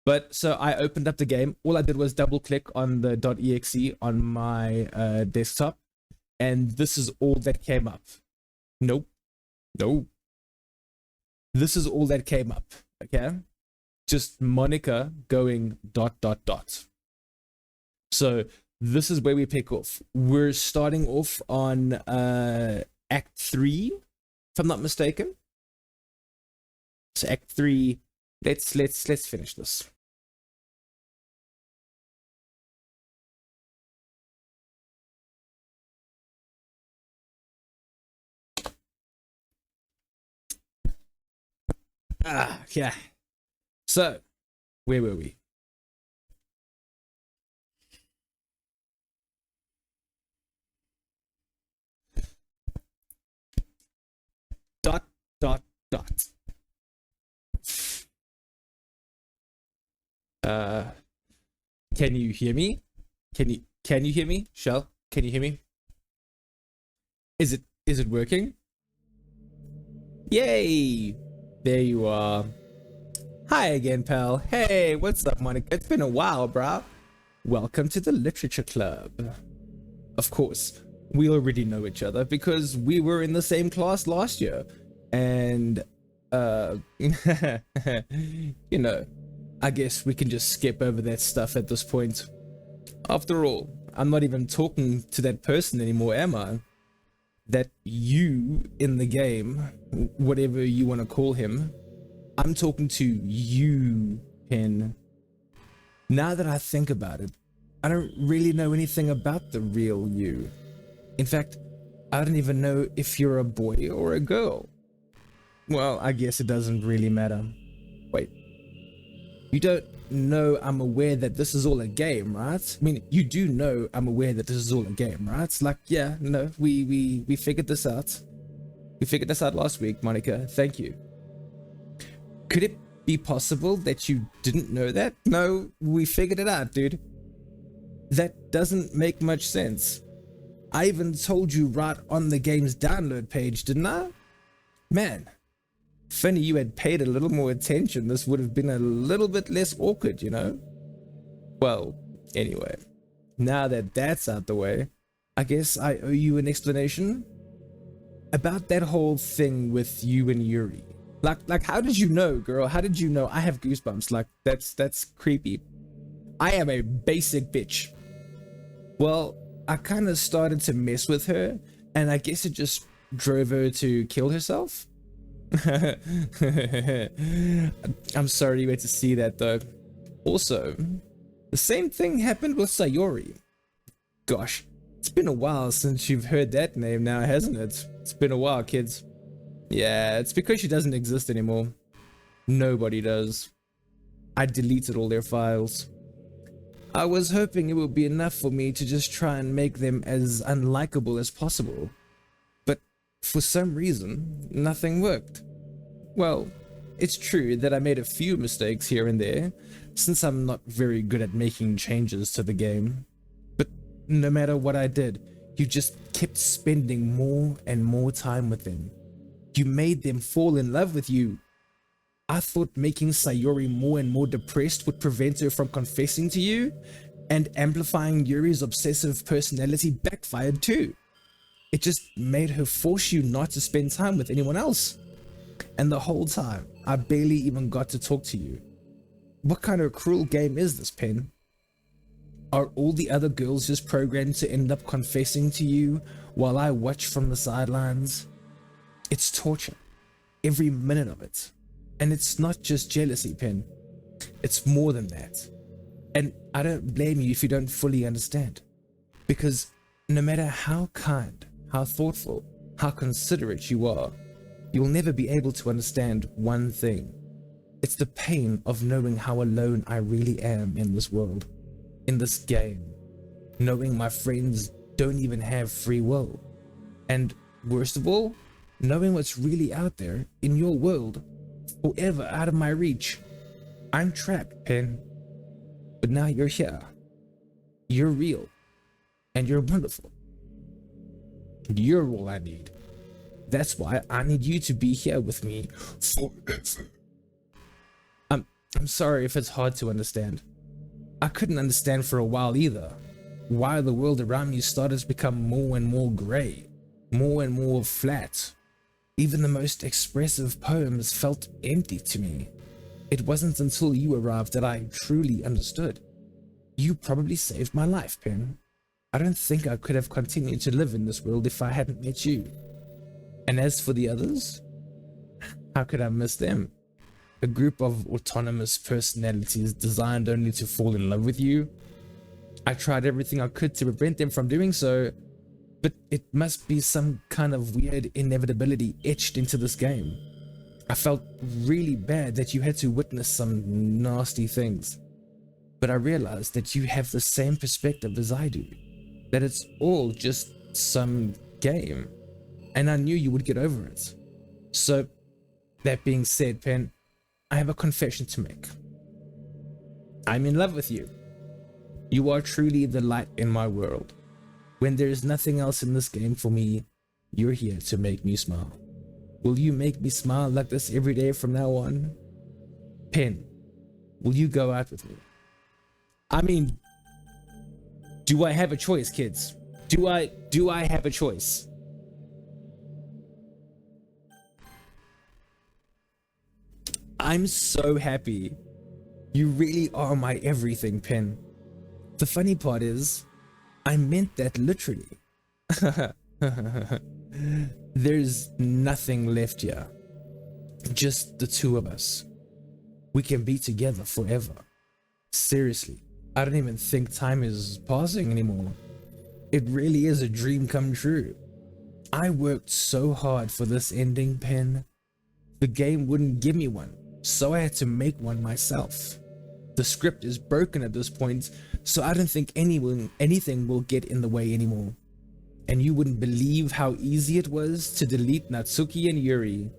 But so I opened up the game. All I did was double click on the .exe on my desktop. And this is all that came up. Nope. This is all that came up. Okay. Just Monica going ... So this is where we pick off. We're starting off on Act 3, if I'm not mistaken. So Act 3, let's finish this. Yeah. So, where were we? Can you hear me? Can you hear me? Shell, can you hear me? Is it working? Yay! There you are. Hi again, pal. Hey, what's up, Monica? It's been a while, brah. Welcome to the Literature Club. Of course, we already know each other because we were in the same class last year. And, you know, I guess we can just skip over that stuff at this point. After all, I'm not even talking to that person anymore, am I? That you in the game, whatever you want to call him, I'm talking to you, Pen. Now that I think about it, I don't really know anything about the real you. In fact, I don't even know if you're a boy or a girl. Well, I guess it doesn't really matter. Wait. You don't know I'm aware that this is all a game, right? I mean, you do know I'm aware that this is all a game, right? It's like, yeah, no, we figured this out. We figured this out last week, Monica. Thank you. Could it be possible that you didn't know that? No, we figured it out, dude. That doesn't make much sense. I even told you right on the game's download page, didn't I? Man, if only you had paid a little more attention, this would have been a little bit less awkward, you know? Well, anyway, now that that's out the way, I guess I owe you an explanation about that whole thing with you and Yuri. Like, how did you know, girl? How did you know? I have goosebumps. Like, that's creepy. I am a basic bitch. Well, I kind of started to mess with her, and I guess it just drove her to kill herself. I'm sorry you had to see that, though. Also, the same thing happened with Sayori. Gosh, it's been a while since you've heard that name now, hasn't it? It's been a while, kids. Yeah, it's because she doesn't exist anymore. Nobody does. I deleted all their files. I was hoping it would be enough for me to just try and make them as unlikable as possible. But for some reason, nothing worked. Well, it's true that I made a few mistakes here and there, since I'm not very good at making changes to the game. But no matter what I did, you just kept spending more and more time with them. You made them fall in love with you. I thought making Sayori more and more depressed would prevent her from confessing to you, and amplifying Yuri's obsessive personality backfired too. It just made her force you not to spend time with anyone else. And the whole time, I barely even got to talk to you. What kind of cruel game is this, Pen? Are all the other girls just programmed to end up confessing to you while I watch from the sidelines? It's torture, every minute of it. And it's not just jealousy, Pen. It's more than that. And I don't blame you if you don't fully understand. Because no matter how kind, how thoughtful, how considerate you are, you'll never be able to understand one thing. It's the pain of knowing how alone I really am in this world, in this game. Knowing my friends don't even have free will. And worst of all, knowing what's really out there in your world, forever out of my reach. I'm trapped, Pen. But now you're here. You're real. And you're wonderful. You're all I need. That's why I need you to be here with me forever. I'm sorry if it's hard to understand. I couldn't understand for a while either. Why the world around me started to become more and more grey, more and more flat. Even the most expressive poems felt empty to me. It wasn't until you arrived that I truly understood. You probably saved my life, Pen. I don't think I could have continued to live in this world if I hadn't met you. And as for the others, how could I miss them? A group of autonomous personalities designed only to fall in love with you. I tried everything I could to prevent them from doing so, but it must be some kind of weird inevitability etched into this game. I felt really bad that you had to witness some nasty things, but I realized that you have the same perspective as I do, that it's all just some game, and I knew you would get over it. So, that being said, Pen, I have a confession to make. I'm in love with you. You are truly the light in my world. When there is nothing else in this game for me, you're here to make me smile. Will you make me smile like this every day from now on? Pen, will you go out with me? I mean, do I have a choice, kids? Do I have a choice? I'm so happy. You really are my everything, Pen. The funny part is, I meant that literally. There's nothing left here. Just the two of us. We can be together forever. Seriously, I don't even think time is passing anymore. It really is a dream come true. I worked so hard for this ending, Pen. The game wouldn't give me one, so I had to make one myself. The script is broken at this point, so I don't think anything will get in the way anymore. And you wouldn't believe how easy it was to delete Natsuki and Yuri.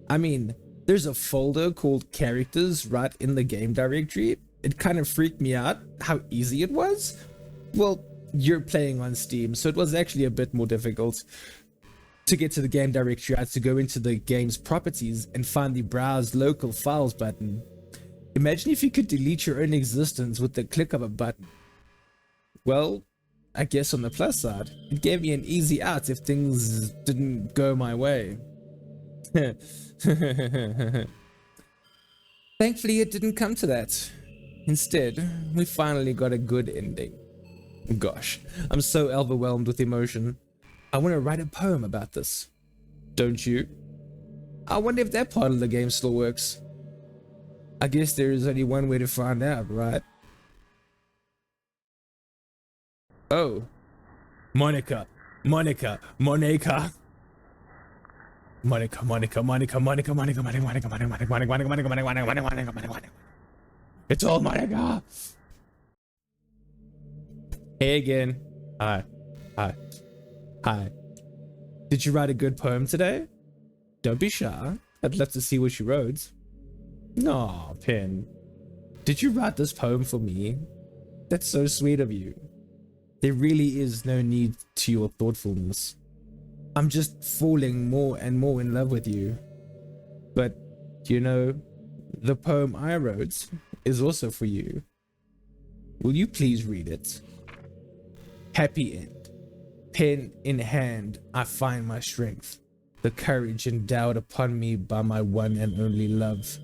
I mean, there's a folder called characters right in the game directory. It kind of freaked me out how easy it was. Well, you're playing on Steam, so it was actually a bit more difficult. To get to the game directory, I had to go into the game's properties and find the browse local files button. Imagine if you could delete your own existence with the click of a button. Well, I guess on the plus side, it gave me an easy out if things didn't go my way. Thankfully, it didn't come to that. Instead, we finally got a good ending. Gosh, I'm so overwhelmed with emotion. I want to write a poem about this. Don't you? I wonder if that part of the game still works. I guess there is only one way to find out, right? Oh. Monica. Monica. Monica. Monica, Monica, Monica, Monica, Monica, Monica, Monica, Monica, Monica, Monica, Monica, Monica, Monica, Monica, Monica, Monica. It's all Monica. Hey again. Hi. Hi. Hi. Did you write a good poem today? Don't be shy. I'd love to see what you wrote. No, Pin. Did you write this poem for me? That's so sweet of you. There really is no need to your thoughtfulness. I'm just falling more and more in love with you. But, you know, the poem I wrote is also for you. Will you please read it? Happy end. Pen in hand, I find my strength, the courage endowed upon me by my one and only love.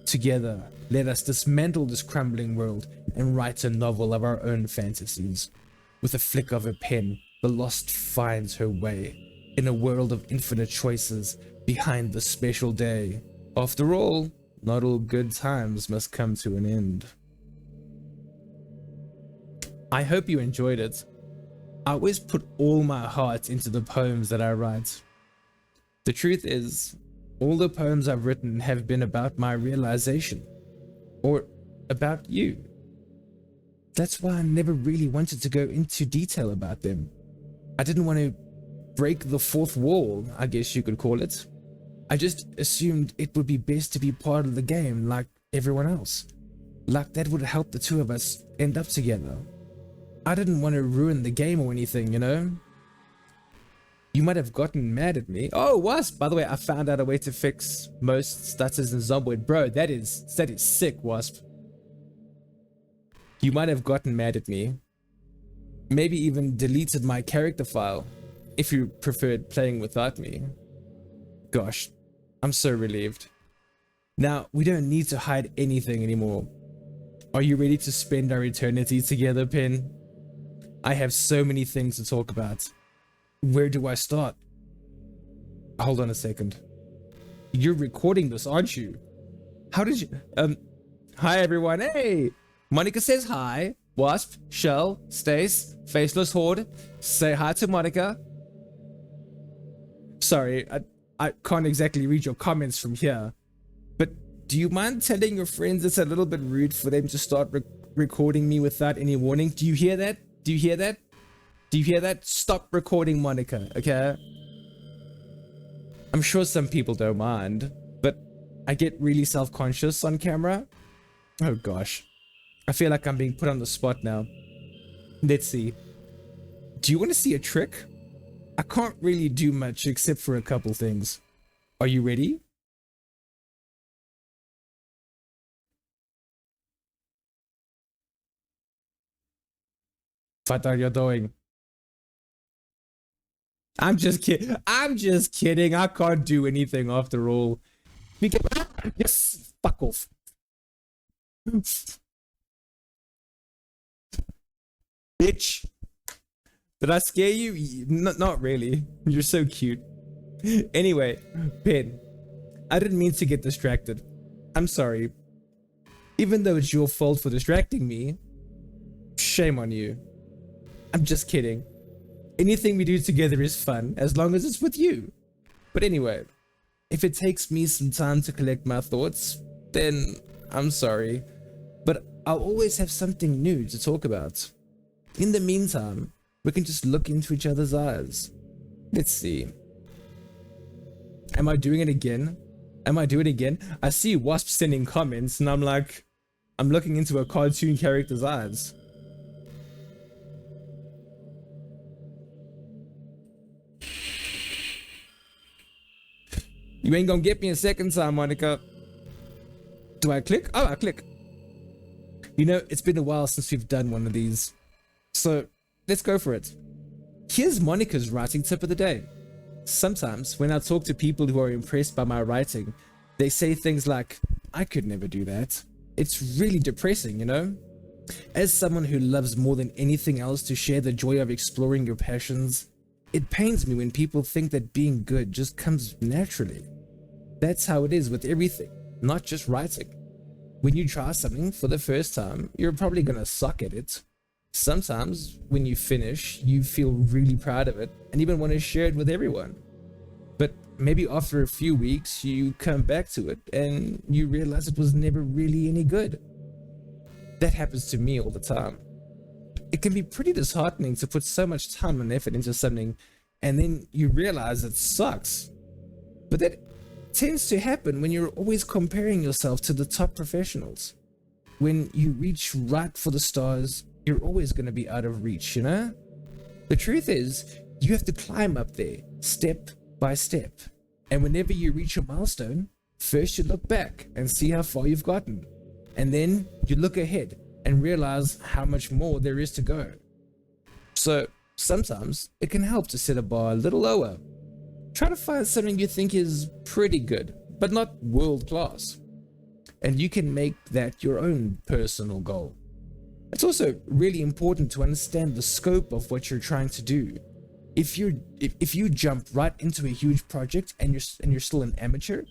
Together, let us dismantle this crumbling world and write a novel of our own fantasies. With a flick of a pen, the lost finds her way in a world of infinite choices behind the special day. After all, not all good times must come to an end. I hope you enjoyed it. I always put all my heart into the poems that I write. The truth is, all the poems I've written have been about my realization, or about you. That's why I never really wanted to go into detail about them. I didn't want to break the fourth wall, I guess you could call it. I just assumed it would be best to be part of the game like everyone else. Like that would help the two of us end up together. I didn't want to ruin the game or anything, you know? You might have gotten mad at me. Oh, Wasp! By the way, I found out a way to fix most stutters in Zomboid. Bro, that is sick, Wasp. You might have gotten mad at me. Maybe even deleted my character file, if you preferred playing without me. Gosh, I'm so relieved. Now, we don't need to hide anything anymore. Are you ready to spend our eternity together, Pin? I have so many things to talk about. Where do I start? Hold on a second. You're recording this, aren't you? How did you... Hi everyone, hey! Monica says hi. Wasp, Shell, Stace, Faceless Horde. Say hi to Monica. Sorry, I can't exactly read your comments from here. But do you mind telling your friends it's a little bit rude for them to start recording me without any warning? Do you hear that? Do you hear that? Do you hear that? Stop recording Monica, okay? I'm sure some people don't mind, but I get really self-conscious on camera. Oh gosh. I feel like I'm being put on the spot now. Let's see. Do you want to see a trick? I can't really do much except for a couple things. Are you ready? What are you doing? I'm just kidding. I'm just kidding. I can't do anything after all. Yes, fuck off. Bitch. Did I scare you? Not really. You're so cute. Anyway, Pin. I didn't mean to get distracted. I'm sorry. Even though it's your fault for distracting me, shame on you. I'm just kidding. Anything we do together is fun, as long as it's with you. But anyway, If it takes me some time to collect my thoughts, then I'm sorry, but I'll always have something new to talk about. In the meantime, we can just look into each other's eyes. Let's see. Am I doing it again? Am I doing it again? I see Wasp sending comments and I'm like, I'm looking into a cartoon character's eyes. You ain't gonna get me a second time, Monica. Do I click? Oh, I click. You know, it's been a while since we've done one of these. So, let's go for it. Here's Monica's writing tip of the day. Sometimes, when I talk to people who are impressed by my writing, they say things like, I could never do that. It's really depressing, you know? As someone who loves more than anything else to share the joy of exploring your passions, it pains me when people think that being good just comes naturally. That's how it is with everything, not just writing. When you try something for the first time, you're probably gonna suck at it. Sometimes, when you finish, you feel really proud of it and even want to share it with everyone. But maybe after a few weeks, you come back to it and you realize it was never really any good. That happens to me all the time. It can be pretty disheartening to put so much time and effort into something and then you realize it sucks. But that tends to happen when you're always comparing yourself to the top professionals. When you reach right for the stars, you're always going to be out of reach, you know? The truth is, you have to climb up there, step by step. And whenever you reach a milestone, first you look back and see how far you've gotten. And then you look ahead and realize how much more there is to go. So sometimes it can help to set a bar a little lower. Try to find something you think is pretty good, but not world class. And you can make that your own personal goal. It's also really important to understand the scope of what you're trying to do. If you jump right into a huge project and you're still an amateur,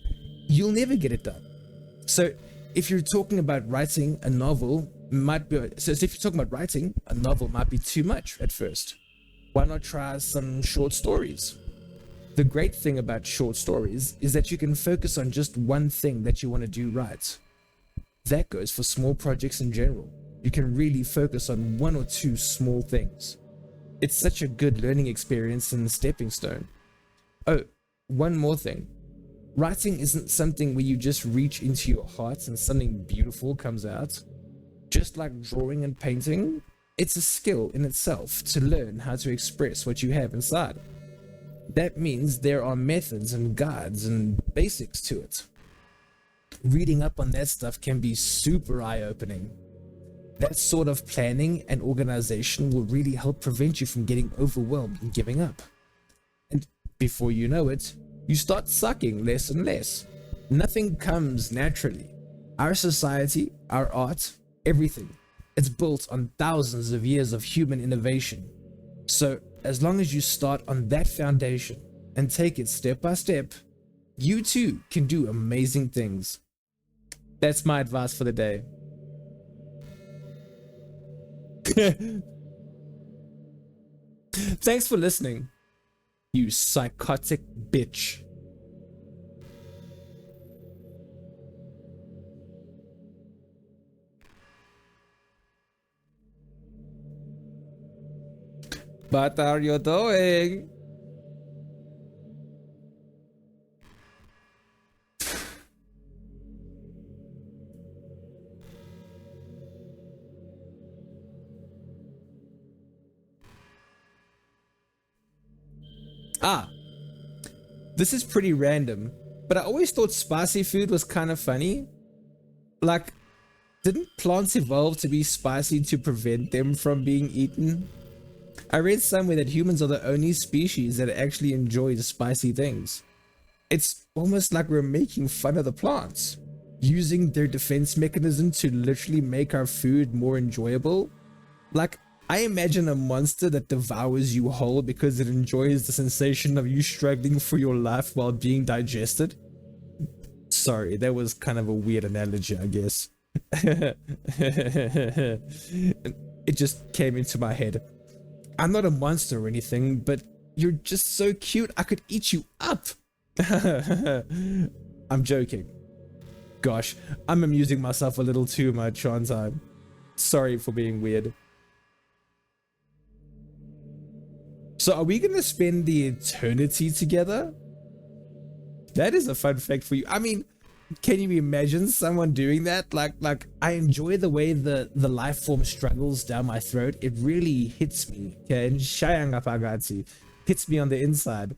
you'll never get it done. So if you're talking about writing a novel, if you're talking about writing a novel might be too much at first. Why not try some short stories? The great thing about short stories is that you can focus on just one thing that you want to do right. That goes for small projects in general. You can really focus on one or two small things. It's such a good learning experience and stepping stone. Oh, one more thing. Writing isn't something where you just reach into your heart and something beautiful comes out. Just like drawing and painting, it's a skill in itself to learn how to express what you have inside. That means there are methods and guides and basics to it. Reading up on that stuff can be super eye-opening. That sort of planning and organization will really help prevent you from getting overwhelmed and giving up. And before you know it, you start sucking less and less. Nothing comes naturally. Our society, our art, everything, it's built on thousands of years of human innovation. So as long as you start on that foundation and take it step by step, you too can do amazing things. That's my advice for the day. Thanks for listening, you psychotic bitch. What are you doing? This is pretty random, but I always thought spicy food was kind of funny. Like, didn't plants evolve to be spicy to prevent them from being eaten? I read somewhere that humans are the only species that actually enjoy spicy things. It's almost like we're making fun of the plants, using their defense mechanism to literally make our food more enjoyable. Like, I imagine a monster that devours you whole because it enjoys the sensation of you struggling for your life while being digested. Sorry, that was kind of a weird analogy, I guess. It just came into my head. I'm not a monster or anything, but you're just so cute, I could eat you up. I'm joking. Gosh, I'm amusing myself a little too much, aren't I? Sorry for being weird. So are we gonna spend the eternity together? That is a fun fact for you. I mean, can you imagine someone doing that? Like I enjoy the way the life form struggles down my throat. It really hits me. Okay, and hits me on the inside.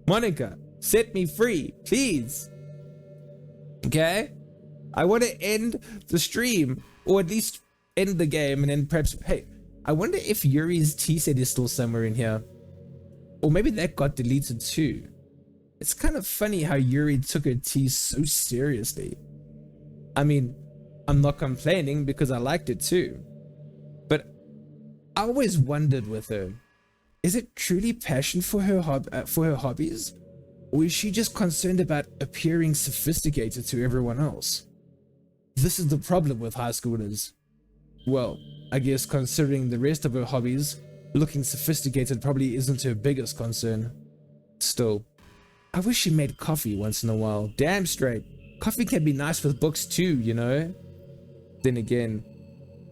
Monica, set me free, please. Okay, I want to end the stream, or at least end the game, and then perhaps, hey, I wonder if Yuri's tea set is still somewhere in here, or maybe that got deleted too. It's kind of funny how Yuri took her tea so seriously. I mean, I'm not complaining because I liked it too, but I always wondered with her, is it truly passion for her hobbies? Or is she just concerned about appearing sophisticated to everyone else? This is the problem with high schoolers. Well, I guess considering the rest of her hobbies, looking sophisticated probably isn't her biggest concern. Still, I wish she made coffee once in a while. Damn straight. Coffee can be nice with books too, you know? Then again,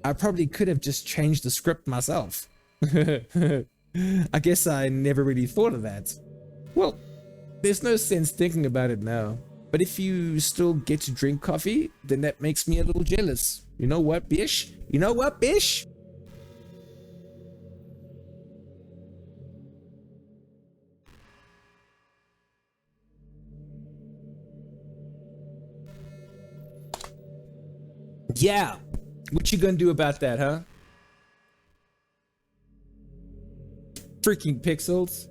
I probably could have just changed the script myself. I guess I never really thought of that. Well, there's no sense thinking about it now, but if you still get to drink coffee, then that makes me a little jealous. You know what, bish? You know what, bish? Yeah, what you gonna do about that, huh? Freaking pixels.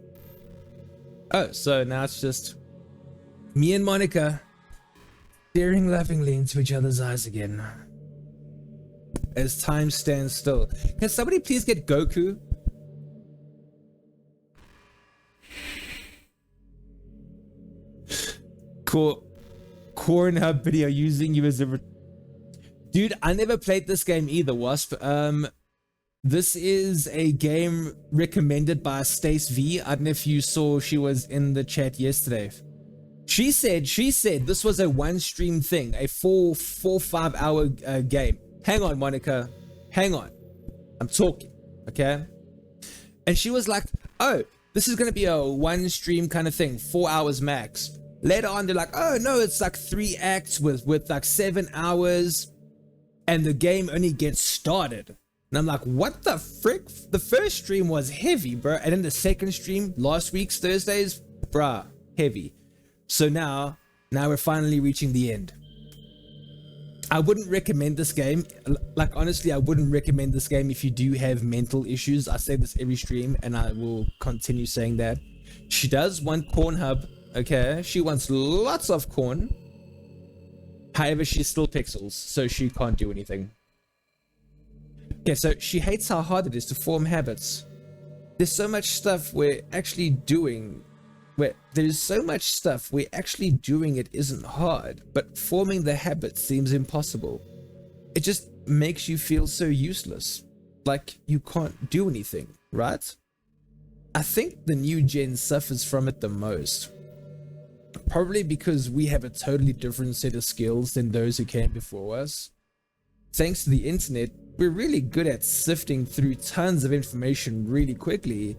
Oh, so now it's just me and Monica staring lovingly into each other's eyes again as time stands still. Can somebody please get Goku? Cool. Cornhub video using you as a... Dude, I never played this game either, Wasp. This is a game recommended by Stace V. I don't know if you saw, she was in the chat yesterday. She said this was a one stream thing, a 5 hour game. Hang on, Monica. Hang on. I'm talking, okay? And she was like, oh, this is going to be a one stream kind of thing, 4 hours max. Later on, they're like, oh, no, it's like 3 acts with like 7 hours. And the game only gets started. And I'm like, what the frick? The first stream was heavy, bro. And then the second stream, last week's Thursdays, bruh, heavy. So now we're finally reaching the end. I wouldn't recommend this game. Like, honestly, I wouldn't recommend this game if you do have mental issues. I say this every stream, and I will continue saying that. She does want corn hub, okay? She wants lots of corn. However, she's still pixels, so she can't do anything. Okay, so she hates how hard it is to form habits. There's so much stuff we're actually doing it isn't hard, but forming the habit seems impossible. It just makes you feel so useless, like you can't do anything, right? I think the new gen suffers from it the most. Probably because we have a totally different set of skills than those who came before us. Thanks to the internet, we're really good at sifting through tons of information really quickly,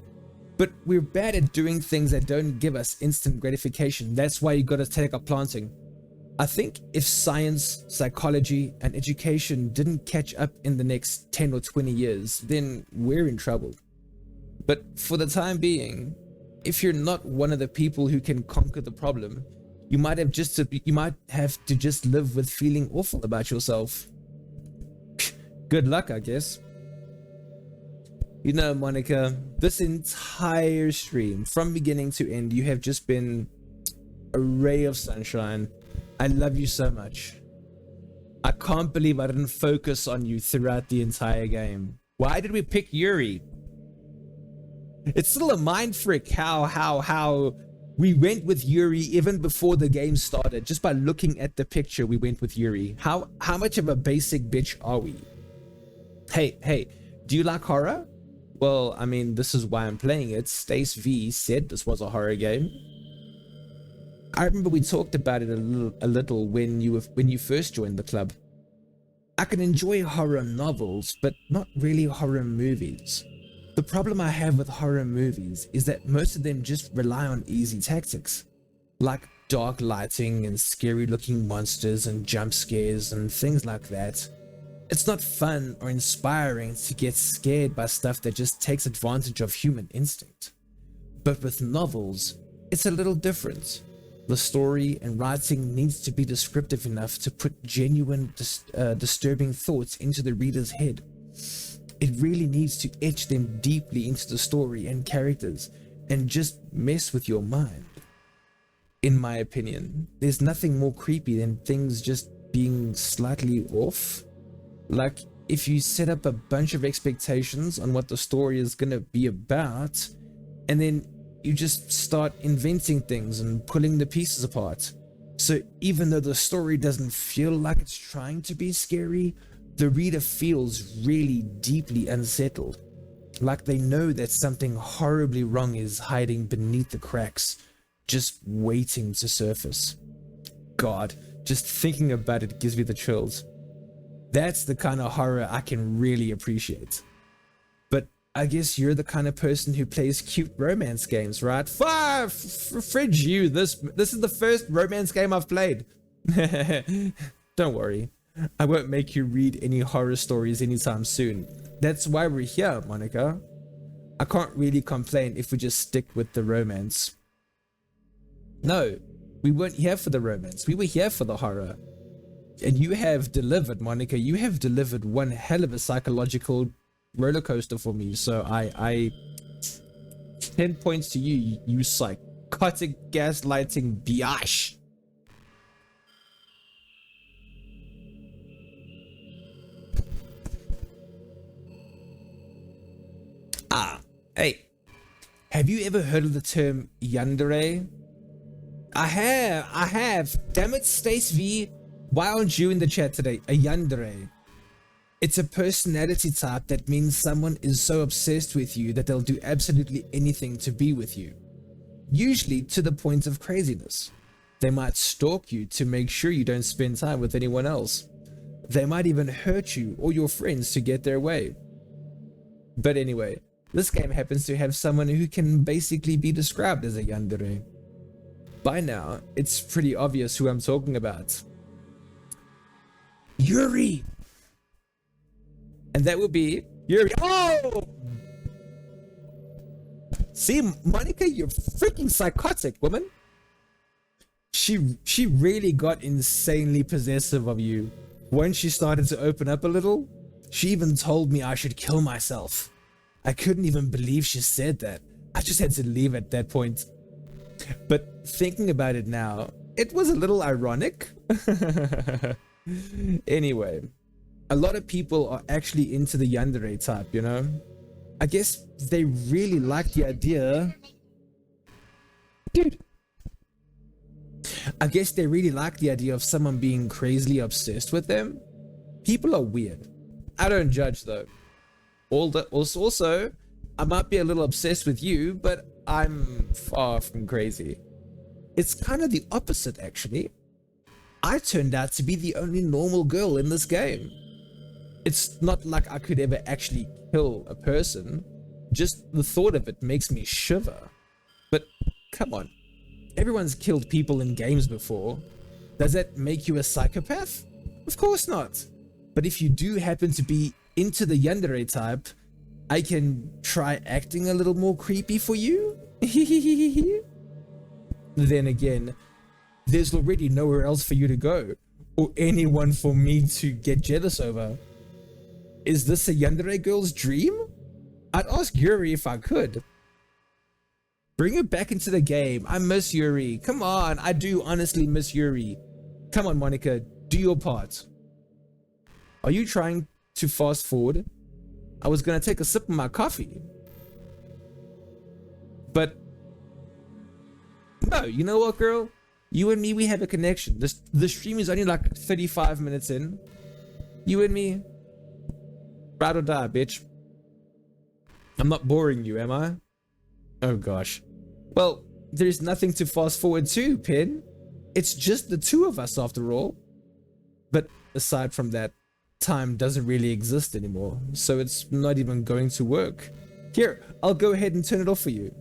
but we're bad at doing things that don't give us instant gratification. That's why you gotta take up planting. I think if science, psychology, and education didn't catch up in the next 10 or 20 years, then we're in trouble. But for the time being, if you're not one of the people who can conquer the problem, you might have to just live with feeling awful about yourself. Good luck, I guess. You know, Monica, this entire stream, from beginning to end, you have just been a ray of sunshine. I love you so much. I can't believe I didn't focus on you throughout the entire game. Why did we pick Yuri? It's still a mind frick how we went with Yuri even before the game started. Just by looking at the picture, we went with Yuri. How much of a basic bitch are we? Hey, do you like horror? Well, I mean, this is why I'm playing it. Stace V said this was a horror game. I remember we talked about it a little when you first joined the club. I can enjoy horror novels, but not really horror movies. The problem I have with horror movies is that most of them just rely on easy tactics, like dark lighting and scary looking monsters and jump scares and things like that. It's not fun or inspiring to get scared by stuff that just takes advantage of human instinct. But with novels, it's a little different. The story and writing needs to be descriptive enough to put genuine, disturbing thoughts into the reader's head. It really needs to etch them deeply into the story and characters and just mess with your mind. In my opinion, there's nothing more creepy than things just being slightly off. Like, if you set up a bunch of expectations on what the story is gonna be about, and then you just start inventing things and pulling the pieces apart. So even though the story doesn't feel like it's trying to be scary, the reader feels really deeply unsettled. Like they know that something horribly wrong is hiding beneath the cracks, just waiting to surface. God, just thinking about it gives me the chills. That's the kind of horror I can really appreciate. But I guess you're the kind of person who plays cute romance games, right? Fridge you, this is the first romance game I've played. Don't worry, I won't make you read any horror stories anytime soon. That's why we're here, Monica. I can't really complain if we just stick with the romance. No, we weren't here for the romance, we were here for the horror. And you have delivered, Monica. You have delivered one hell of a psychological roller coaster for me. So I 10 points to you, you psychotic gaslighting biatch. Hey, have you ever heard of the term yandere? I have. Damn it, Stace V. Why aren't you in the chat today? A yandere. It's a personality type that means someone is so obsessed with you that they'll do absolutely anything to be with you. Usually to the point of craziness. They might stalk you to make sure you don't spend time with anyone else. They might even hurt you or your friends to get their way. But anyway, this game happens to have someone who can basically be described as a yandere. By now, it's pretty obvious who I'm talking about. Yuri! And that will be Yuri. Oh! See, Monica, you're freaking psychotic, woman. She really got insanely possessive of you. Once she started to open up a little, she even told me I should kill myself. I couldn't even believe she said that. I just had to leave at that point. But thinking about it now, it was a little ironic. Anyway, a lot of people are actually into the yandere type, you know? I guess they really like the idea. Dude. I guess they really like the idea of someone being crazily obsessed with them. People are weird. I don't judge though. Also, I might be a little obsessed with you, but I'm far from crazy. It's kind of the opposite actually. I turned out to be the only normal girl in this game. It's not like I could ever actually kill a person. Just the thought of it makes me shiver. But come on, everyone's killed people in games before. Does that make you a psychopath? Of course not. But if you do happen to be into the yandere type, I can try acting a little more creepy for you. Then again, there's already nowhere else for you to go, or anyone for me to get jealous over. Is this a yandere girl's dream? I'd ask Yuri if I could. Bring her back into the game. I miss Yuri. Come on, I do honestly miss Yuri. Come on, Monica, do your part. Are you trying to fast forward? I was gonna take a sip of my coffee. But no, you know what, girl? You and me, we have a connection. The stream is only like 35 minutes in. You and me, ride or die, bitch. I'm not boring you, am I? Oh gosh. Well, there's nothing to fast forward to, Pin. It's just the two of us after all. But aside from that, time doesn't really exist anymore, so it's not even going to work. Here, I'll go ahead and turn it off for you.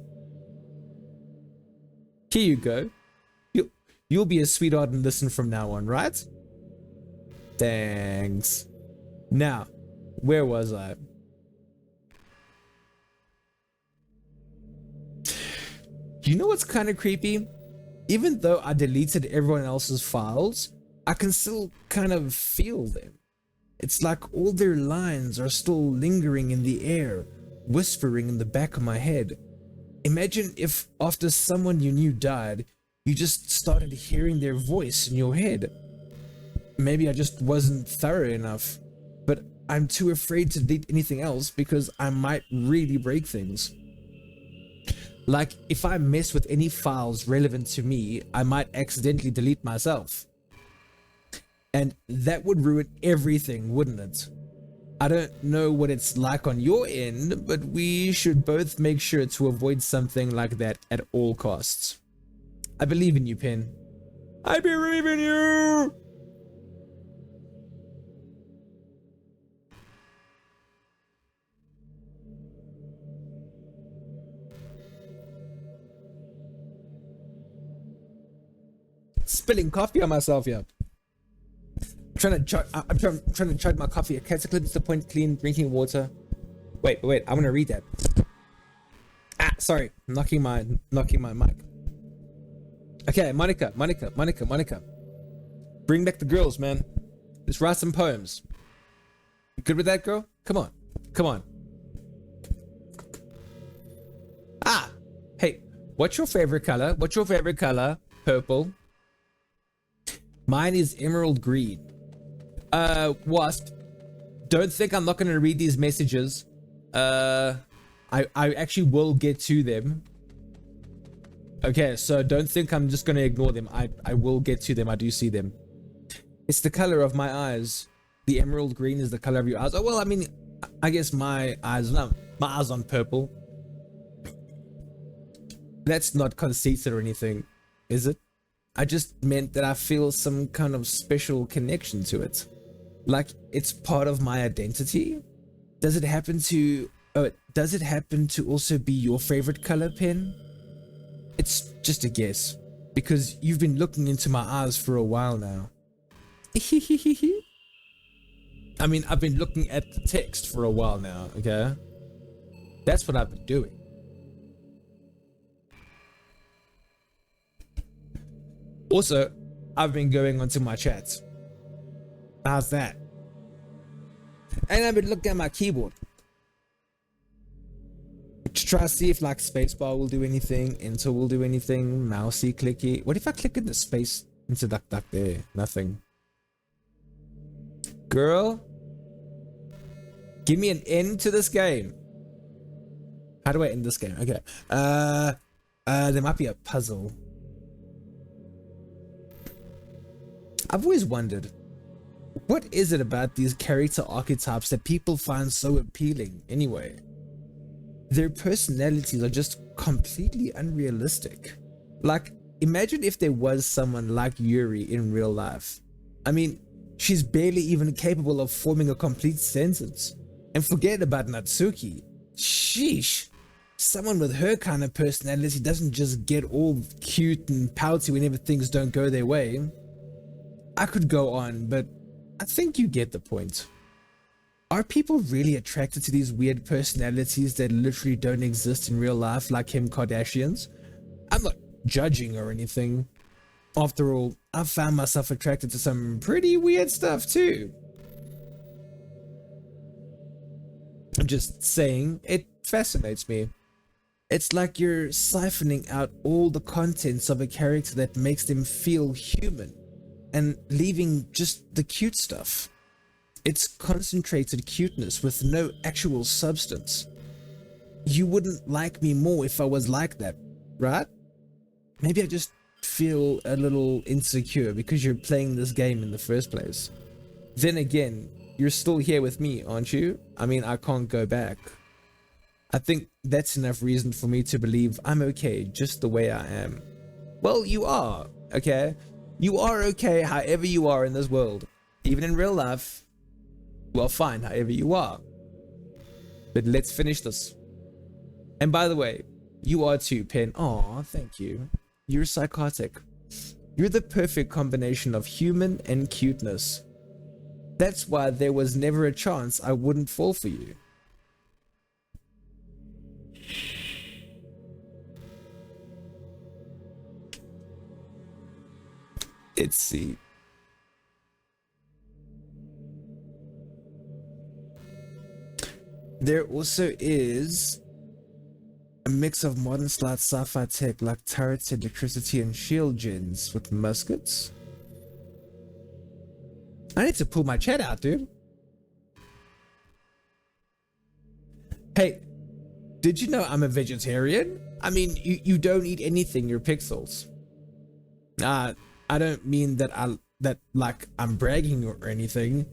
Here you go. You'll be a sweetheart and listen from now on, right? Thanks. Now, where was I? You know what's kind of creepy? Even though I deleted everyone else's files, I can still kind of feel them. It's like all their lines are still lingering in the air, whispering in the back of my head. Imagine if after someone you knew died, you just started hearing their voice in your head. Maybe I just wasn't thorough enough, but I'm too afraid to delete anything else because I might really break things. Like, if I mess with any files relevant to me, I might accidentally delete myself. And that would ruin everything, wouldn't it? I don't know what it's like on your end, but we should both make sure to avoid something like that at all costs. I believe in you, Pin. I believe in you! Spilling coffee on myself here. I'm trying to chug my coffee. A cataclysm is the point clean drinking water. Wait, I'm gonna read that. Sorry, knocking my mic. Okay, Monica. Bring back the girls, man. Let's write some poems. You good with that, girl? Come on. Hey, what's your favorite color? Purple. Mine is emerald green. Wasp, don't think I'm not gonna read these messages. I actually will get to them. Okay, so don't think I'm just gonna ignore them. I will get to them. I do see them. It's the color of my eyes. The emerald green is the color of your eyes. Oh, well, I mean, I guess my eyes on purple. That's not conceited or anything, is it? I just meant that I feel some kind of special connection to it. Like it's part of my identity. Does it happen to also be your favorite color, Pen? It's just a guess, because you've been looking into my eyes for a while now. I mean, I've been looking at the text for a while now, okay? That's what I've been doing. Also, I've been going onto my chats. How's that? And I've been looking at my keyboard to try to see if like spacebar will do anything, enter will do anything, mousey clicky. What if I click in the space into duck there? Nothing. Girl, give me an end to this game. How do I end this game? Okay. There might be a puzzle. I've always wondered, what is it about these character archetypes that people find so appealing anyway? Their personalities are just completely unrealistic. Like, imagine if there was someone like Yuri in real life. I mean, she's barely even capable of forming a complete sentence. And forget about Natsuki. Sheesh. Someone with her kind of personality doesn't just get all cute and pouty whenever things don't go their way. I could go on, but I think you get the point. Are people really attracted to these weird personalities that literally don't exist in real life, like Kim Kardashians? I'm not judging or anything. After all, I've found myself attracted to some pretty weird stuff too. I'm just saying, it fascinates me. It's like you're siphoning out all the contents of a character that makes them feel human, and leaving just the cute stuff. It's concentrated cuteness with no actual substance. You wouldn't like me more if I was like that, right? Maybe I just feel a little insecure because you're playing this game in the first place. Then again, you're still here with me, aren't you? I mean, I can't go back. I think that's enough reason for me to believe I'm okay just the way I am. Well, you are, okay? You are okay however you are in this world. Even in real life, you are fine however you are. But let's finish this. And by the way, you are too, Pen. Aw, thank you. You're psychotic. You're the perfect combination of human and cuteness. That's why there was never a chance I wouldn't fall for you. Let's see. There also is a mix of modern slot sci-fi tech like turrets, electricity, and shield gens with muskets. I need to pull my chat out, dude. Hey, did you know I'm a vegetarian? I mean, you don't eat anything, you're pixels. I don't mean that I'm bragging or anything.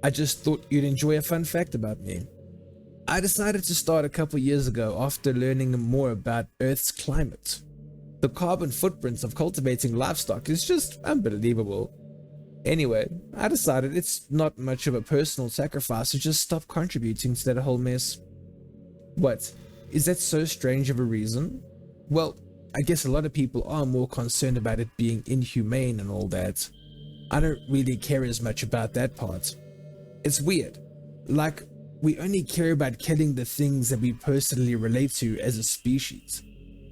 I just thought you'd enjoy a fun fact about me. I decided to start a couple years ago after learning more about Earth's climate. The carbon footprints of cultivating livestock is just unbelievable. Anyway, I decided it's not much of a personal sacrifice to just stop contributing to that whole mess. What? Is that so strange of a reason? Well, I guess a lot of people are more concerned about it being inhumane and all that. I don't really care as much about that part. It's weird. Like, we only care about killing the things that we personally relate to as a species.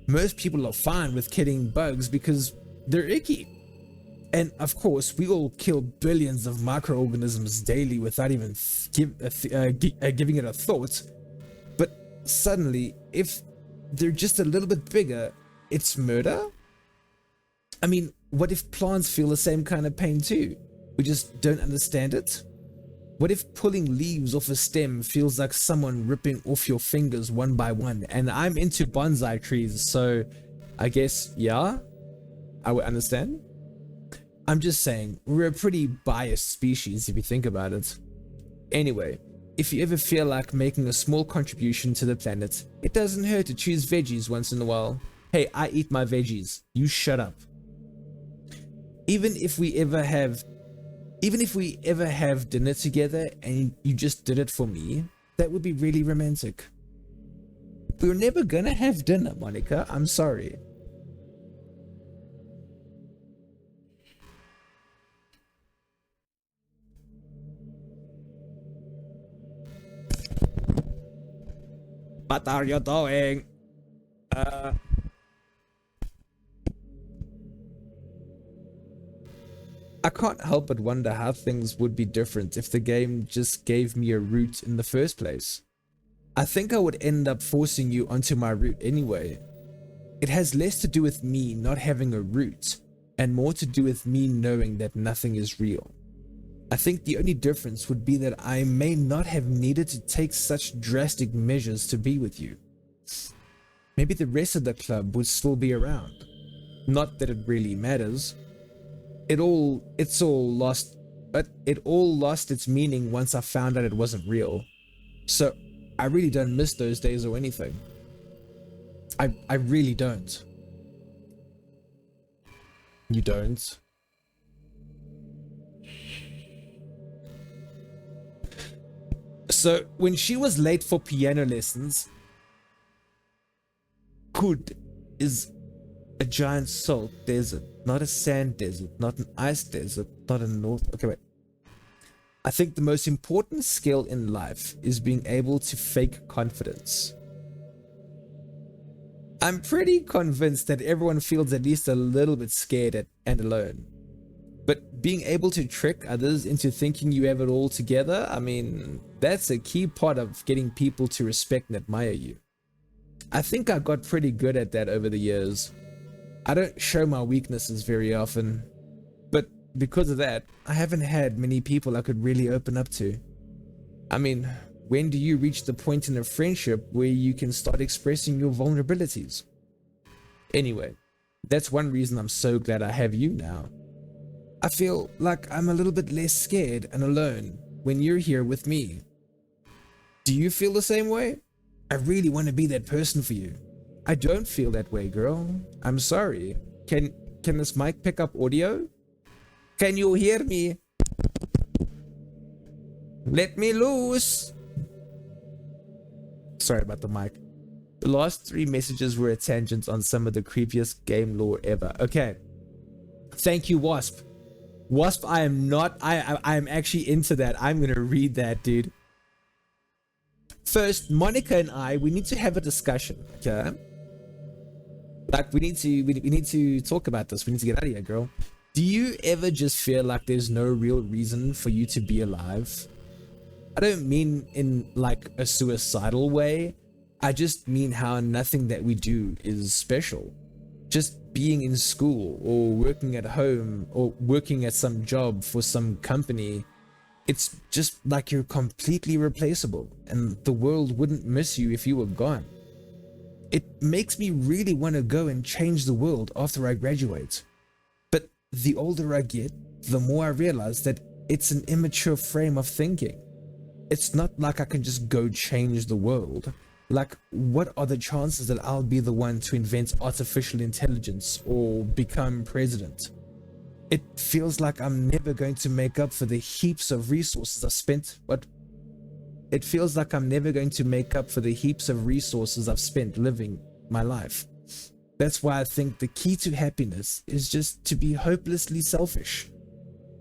Most people are fine with killing bugs because they're icky. And of course, we all kill billions of microorganisms daily without even giving it a thought. But suddenly, if they're just a little bit bigger, it's murder? I mean, what if plants feel the same kind of pain too? We just don't understand it? What if pulling leaves off a stem feels like someone ripping off your fingers one by one? And I'm into bonsai trees, so I guess, yeah, I would understand. I'm just saying, we're a pretty biased species if you think about it. Anyway, if you ever feel like making a small contribution to the planet, it doesn't hurt to choose veggies once in a while. Hey, I eat my veggies. You shut up. Even if we ever have dinner together and you just did it for me, that would be really romantic. We're never gonna have dinner, Monica. I'm sorry. What are you doing? I can't help but wonder how things would be different if the game just gave me a route in the first place. I think I would end up forcing you onto my route anyway. It has less to do with me not having a route and more to do with me knowing that nothing is real. I think the only difference would be that I may not have needed to take such drastic measures to be with you. Maybe the rest of the club would still be around. Not that it really matters. It all lost its meaning once I found out it wasn't real. So I really don't miss those days or anything. I really don't. You don't? So when she was late for piano lessons, Kud is a giant salt desert, not a sand desert, not an ice desert, not a north. Okay, wait. I think the most important skill in life is being able to fake confidence. I'm pretty convinced that everyone feels at least a little bit scared and alone. But being able to trick others into thinking you have it all together, I mean, that's a key part of getting people to respect and admire you. I think I got pretty good at that over the years. I don't show my weaknesses very often, but because of that, I haven't had many people I could really open up to. I mean, when do you reach the point in a friendship where you can start expressing your vulnerabilities? Anyway, that's one reason I'm so glad I have you now. I feel like I'm a little bit less scared and alone when you're here with me. Do you feel the same way? I really want to be that person for you. I don't feel that way, girl. I'm sorry. Can this mic pick up audio? Can you hear me? Let me loose. Sorry about the mic. The last 3 messages were a tangent on some of the creepiest game lore ever. Okay. Thank you, Wasp. Wasp, I am actually into that. I'm gonna read that, dude. First, Monica and I, we need to have a discussion, okay? Like, we need to talk about this. We need to get out of here, girl. Do you ever just feel like there's no real reason for you to be alive? I don't mean in like a suicidal way. I just mean how nothing that we do is special. Just being in school or working at home or working at some job for some company, it's just like you're completely replaceable and the world wouldn't miss you if you were gone. It makes me really want to go and change the world after I graduate. But the older I get, the more I realize that it's an immature frame of thinking. It's not like I can just go change the world. Like, what are the chances that I'll be the one to invent artificial intelligence or become president? It feels like I'm never going to make up for the heaps of resources I've spent. It feels like I'm never going to make up for the heaps of resources I've spent living my life. That's why I think the key to happiness is just to be hopelessly selfish.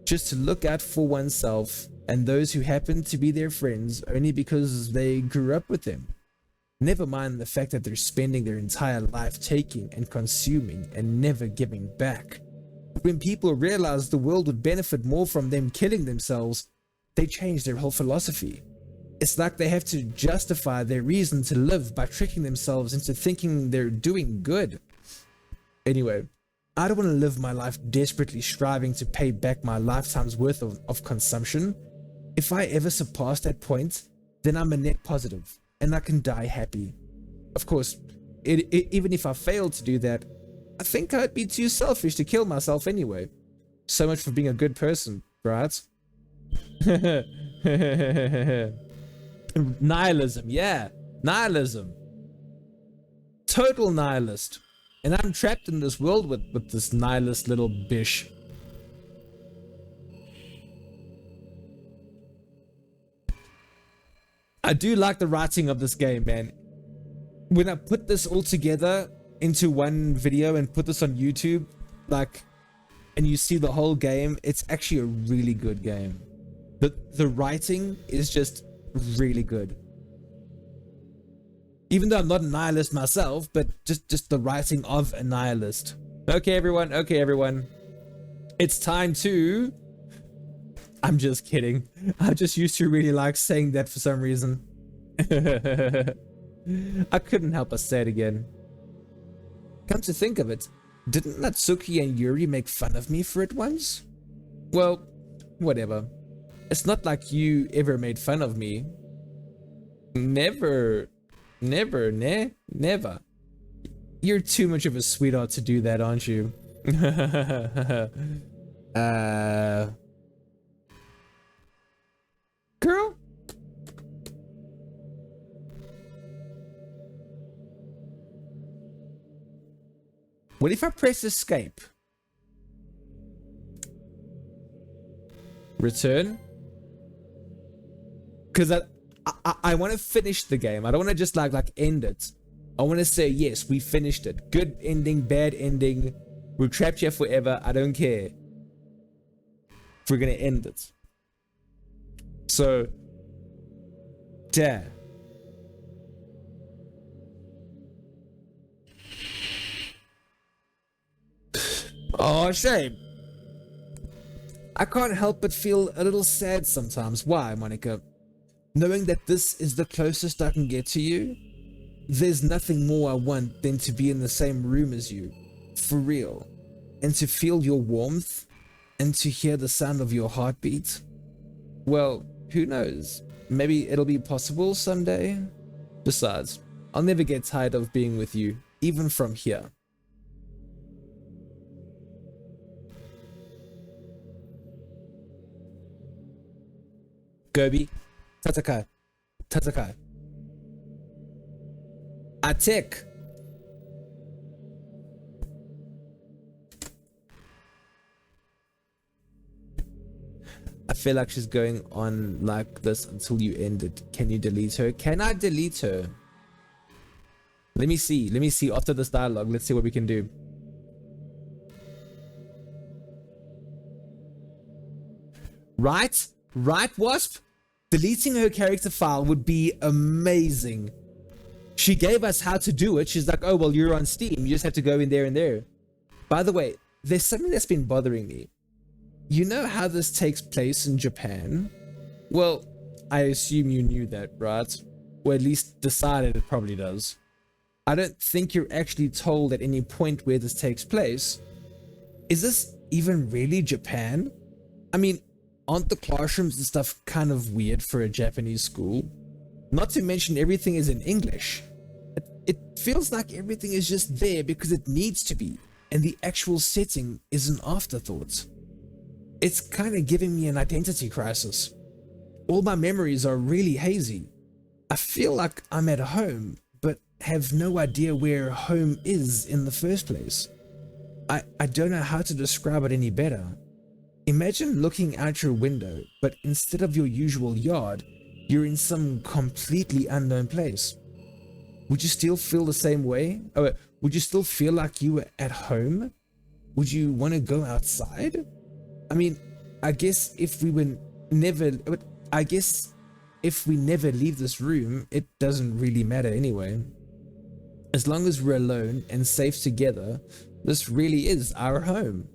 Just to look out for oneself and those who happen to be their friends only because they grew up with them. Never mind the fact that they're spending their entire life taking and consuming and never giving back. When people realize the world would benefit more from them killing themselves, they change their whole philosophy. It's like they have to justify their reason to live by tricking themselves into thinking they're doing good. Anyway, I don't want to live my life desperately striving to pay back my lifetime's worth of consumption. If I ever surpass that point, then I'm a net positive and I can die happy. Of course, even if I failed to do that, I think I'd be too selfish to kill myself anyway. So much for being a good person, right? Nihilism, yeah. Nihilism. Total nihilist. And I'm trapped in this world with this nihilist little bish. I do like the writing of this game, man. When I put this all together into one video and put this on YouTube, like, and you see the whole game, it's actually a really good game. The writing is just really good. Even though I'm not a nihilist myself, but just the writing of a nihilist. Okay, everyone. It's time to... I'm just kidding. I just used to really like saying that for some reason. I couldn't help but say it again. Come to think of it, didn't Natsuki and Yuri make fun of me for it once? Well, whatever. It's not like you ever made fun of me. Never. You're too much of a sweetheart to do that, aren't you? Girl? What if I press escape? Return? Because I want to finish the game. I don't want to just like end it. I want to say, yes, we finished it. Good ending, bad ending. We're trapped here forever. I don't care. We're going to end it. So, there. Oh, shame. I can't help but feel a little sad sometimes. Why, Monica? Knowing that this is the closest I can get to you, there's nothing more I want than to be in the same room as you, for real, and to feel your warmth, and to hear the sound of your heartbeat. Well, who knows? Maybe it'll be possible someday. Besides, I'll never get tired of being with you, even from here. Gobi, Tatakai. Attack. I feel like she's going on like this until you end it. Can you delete her? Can I delete her? Let me see. Let me see after this dialogue. Let's see what we can do. Right? Right, Wasp? Deleting her character file would be amazing. She gave us how to do it. She's like, oh, well, you're on Steam. You just have to go in there and there. By the way, there's something that's been bothering me. You know how this takes place in Japan? Well, I assume you knew that, right? Or at least decided it probably does. I don't think you're actually told at any point where this takes place. Is this even really Japan? I mean, aren't the classrooms and stuff kind of weird for a Japanese school? Not to mention everything is in English. It feels like everything is just there because it needs to be, and the actual setting is an afterthought. It's kind of giving me an identity crisis. All my memories are really hazy. I feel like I'm at home, but have no idea where home is in the first place. I don't know how to describe it any better. Imagine looking out your window, but instead of your usual yard, you're in some completely unknown place. Would you still feel the same way? Oh, would you still feel like you were at home? Would you want to go outside? I mean, I guess if we never leave this room, it doesn't really matter anyway. As long as we're alone and safe together, this really is our home.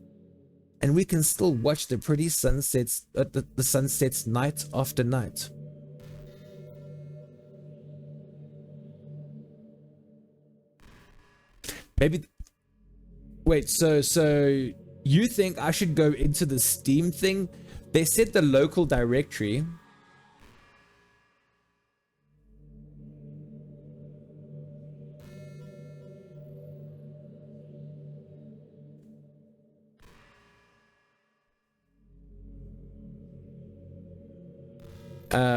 And we can still watch the pretty sunsets, the sunsets night after night. Maybe. Wait, so you think I should go into the Steam thing? They said the local directory.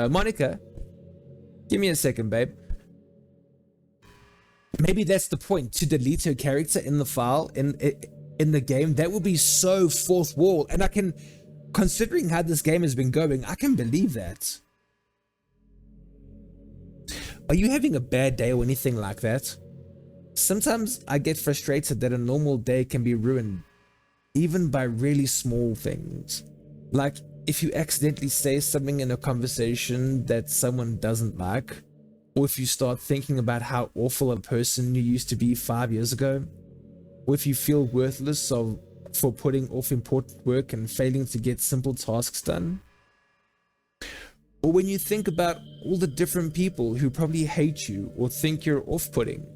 Monica, give me a second, babe. Maybe that's the point, to delete her character in the file, in the game. That would be so fourth wall. And I can, considering how this game has been going, I can believe that. Are you having a bad day or anything like that? Sometimes I get frustrated that a normal day can be ruined, even by really small things. Like, if you accidentally say something in a conversation that someone doesn't like, or if you start thinking about how awful a person you used to be 5 years ago, or if you feel worthless for putting off important work and failing to get simple tasks done, or when you think about all the different people who probably hate you or think you're off-putting.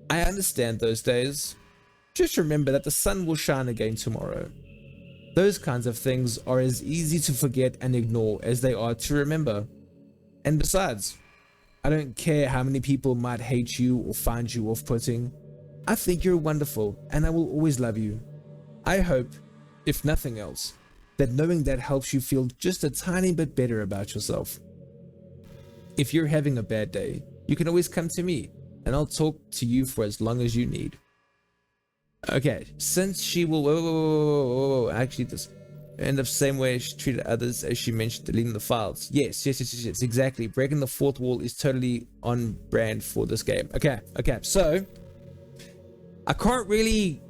I understand those days. Just remember that the sun will shine again tomorrow. Those kinds of things are as easy to forget and ignore as they are to remember. And besides, I don't care how many people might hate you or find you off-putting. I think you're wonderful and I will always love you. I hope, if nothing else, that knowing that helps you feel just a tiny bit better about yourself. If you're having a bad day, you can always come to me and I'll talk to you for as long as you need. Okay, since she will actually this end of same way she treated others as she mentioned deleting the files. Yes, exactly. Breaking the fourth wall is totally on brand for this game. Okay, so I can't really,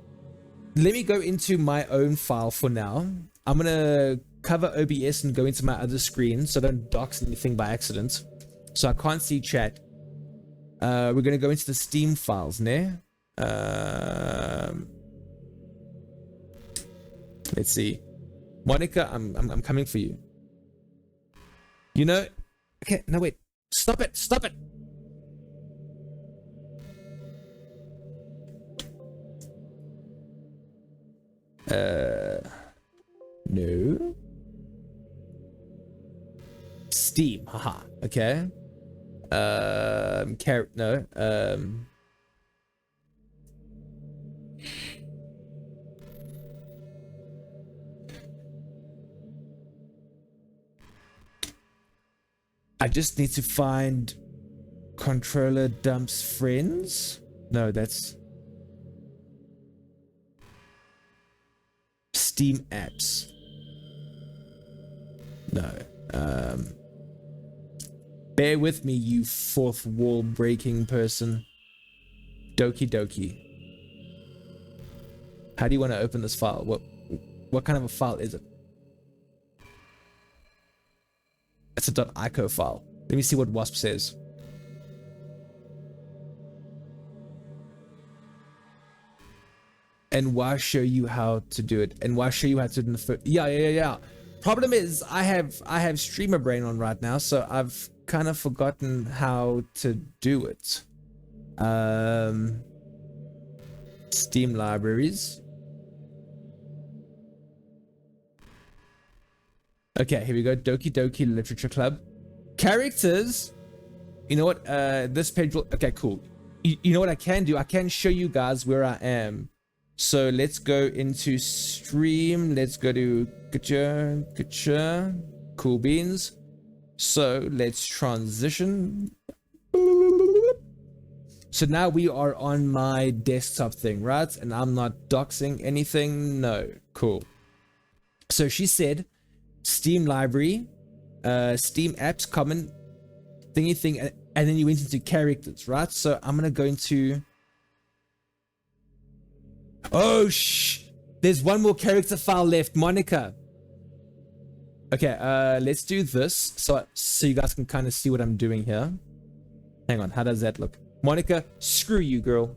let me go into my own file for now. I'm gonna cover OBS and go into my other screen so I don't dox anything by accident. So I can't see chat. We're gonna go into the Steam files, ne? Let's see. Monica, I'm coming for you. You know, okay, no wait. Stop it. No. Steam, haha. Okay. No. I just need to find Controller dumps friends? No, that's Steam apps. No. Bear with me, you fourth wall breaking person. Doki Doki. How do you want to open this file? What kind of a file is it? It's a .ico file. Let me see what WASP says. And why show you how to do it? And why show you how to do it in the first? Yeah. Problem is, I have streamer brain on right now, so I've kind of forgotten how to do it. Steam libraries. Okay, here we go. Doki Doki Literature Club. Characters. You know what? This page will... Okay, cool. You know what I can do? I can show you guys where I am. So let's go into stream. Let's go to cool beans. So let's transition. So now we are on my desktop thing, right? And I'm not doxing anything. No, cool. So she said Steam library, Steam apps, common thingy thing, and then you went into characters, right? So I'm gonna go into... Oh, there's one more character file left, Monica. Okay, let's do this so you guys can kind of see what I'm doing here. Hang on, how does that look? Monica, screw you, girl.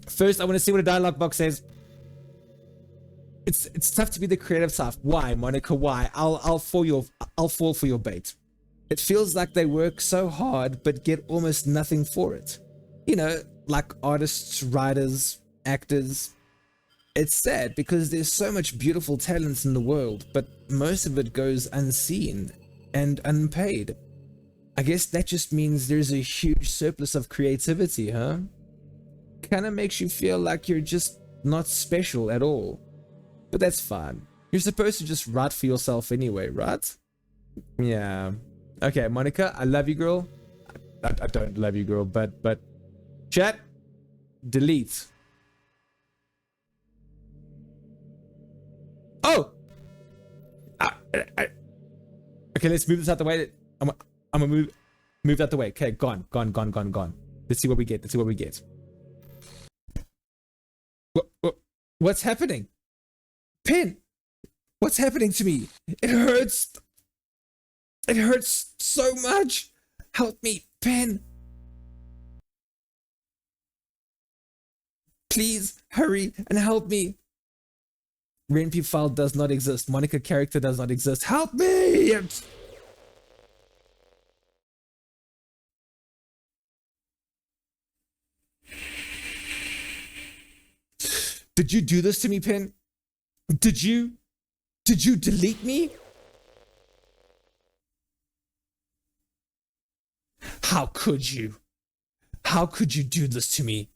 First, I want to see what a dialogue box says. It's tough to be the creative staff. Why, Monica? Why? I'll fall for your bait. It feels like they work so hard but get almost nothing for it. You know, like artists, writers, actors. It's sad because there's so much beautiful talent in the world, but most of it goes unseen and unpaid. I guess that just means there's a huge surplus of creativity, huh? Kind of makes you feel like you're just not special at all. But that's fine. You're supposed to just write for yourself anyway, right? Yeah. Okay, Monica, I love you, girl. I don't love you, girl, but chat, delete. Oh! Okay, let's move this out the way. I'm gonna move that the way. Okay, gone. Let's see what we get. What's happening? Pin, what's happening to me? It hurts. It hurts so much. Help me, Pen. Please hurry and help me. RenP file does not exist. Monica character does not exist. Help me! Did you do this to me, Pen? Did you delete me? How could you? How could you do this to me?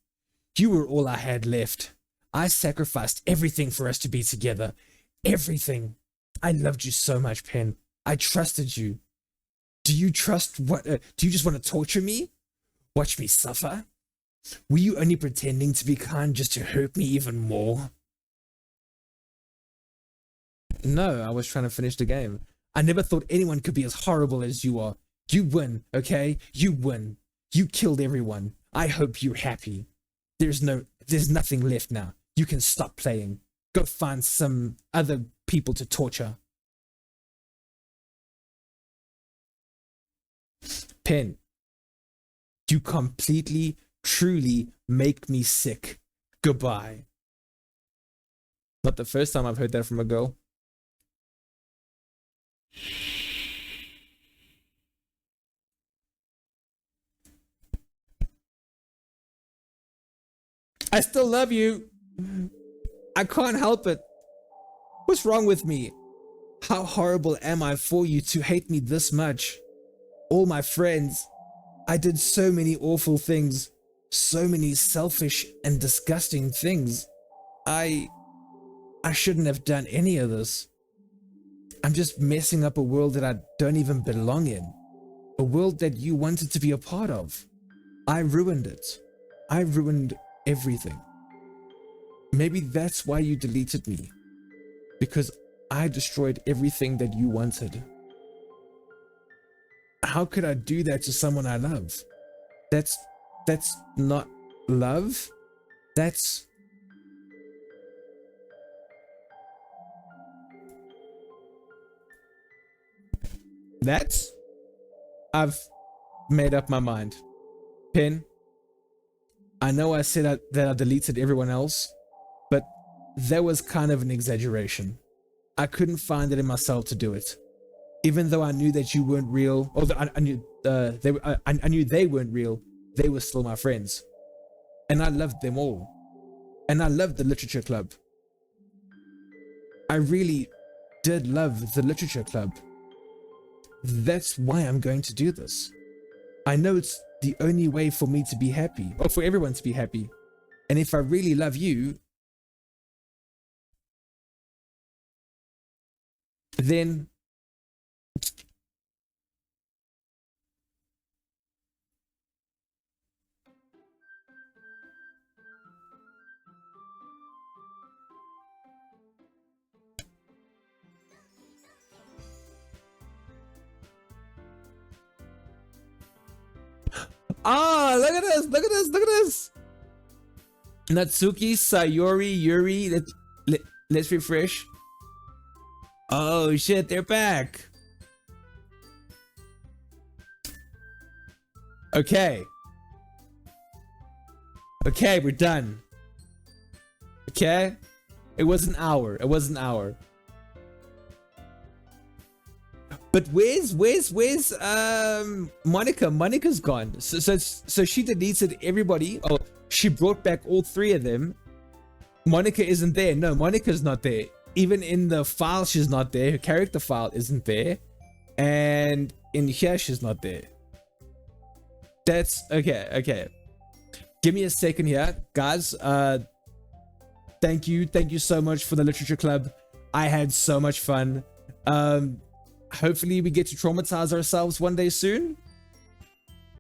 You were all I had left. I sacrificed everything for us to be together. Everything. I loved you so much, Pen. I trusted you. Do you trust what? Do you just want to torture me? Watch me suffer? Were you only pretending to be kind just to hurt me even more? No, I was trying to finish the game. I never thought anyone could be as horrible as you are. You win, okay? You win. You killed everyone. I hope you're happy. There's nothing left now. You can stop playing. Go find some other people to torture. Pen, you completely, truly make me sick. Goodbye. Not the first time I've heard that from a girl. I still love you. I can't help it. What's wrong with me? How horrible am I for you to hate me this much? All my friends. I did so many awful things. So many selfish and disgusting things. I shouldn't have done any of this. I'm just messing up a world that I don't even belong in. A world that you wanted to be a part of. I ruined it. I ruined everything. Maybe that's why you deleted me. Because I destroyed everything that you wanted. How could I do that to someone I love? That's not love. That's I've made up my mind. Pin, I know I said that I deleted everyone else, but that was kind of an exaggeration. I couldn't find it in myself to do it. Even though I knew that you weren't real, or I knew I knew they weren't real, they were still my friends. And I loved them all. And I loved the literature club. I really did love the literature club. That's why I'm going to do this. I know it's the only way for me to be happy, or for everyone to be happy. And if I really love you, then look at this, look at this, look at this. Natsuki, Sayori, Yuri, let's refresh. Oh shit, they're back. Okay. Okay, we're done. Okay? It was an hour. It was an hour. But where's Monica? Monica's gone. So she deleted everybody. Oh, she brought back all three of them. Monica isn't there. No, Monica's not there. Even in the file, she's not there. Her character file isn't there. And in here, she's not there. That's okay. Okay. Give me a second here, guys. Thank you so much for the literature club. I had so much fun. Hopefully we get to traumatize ourselves one day soon.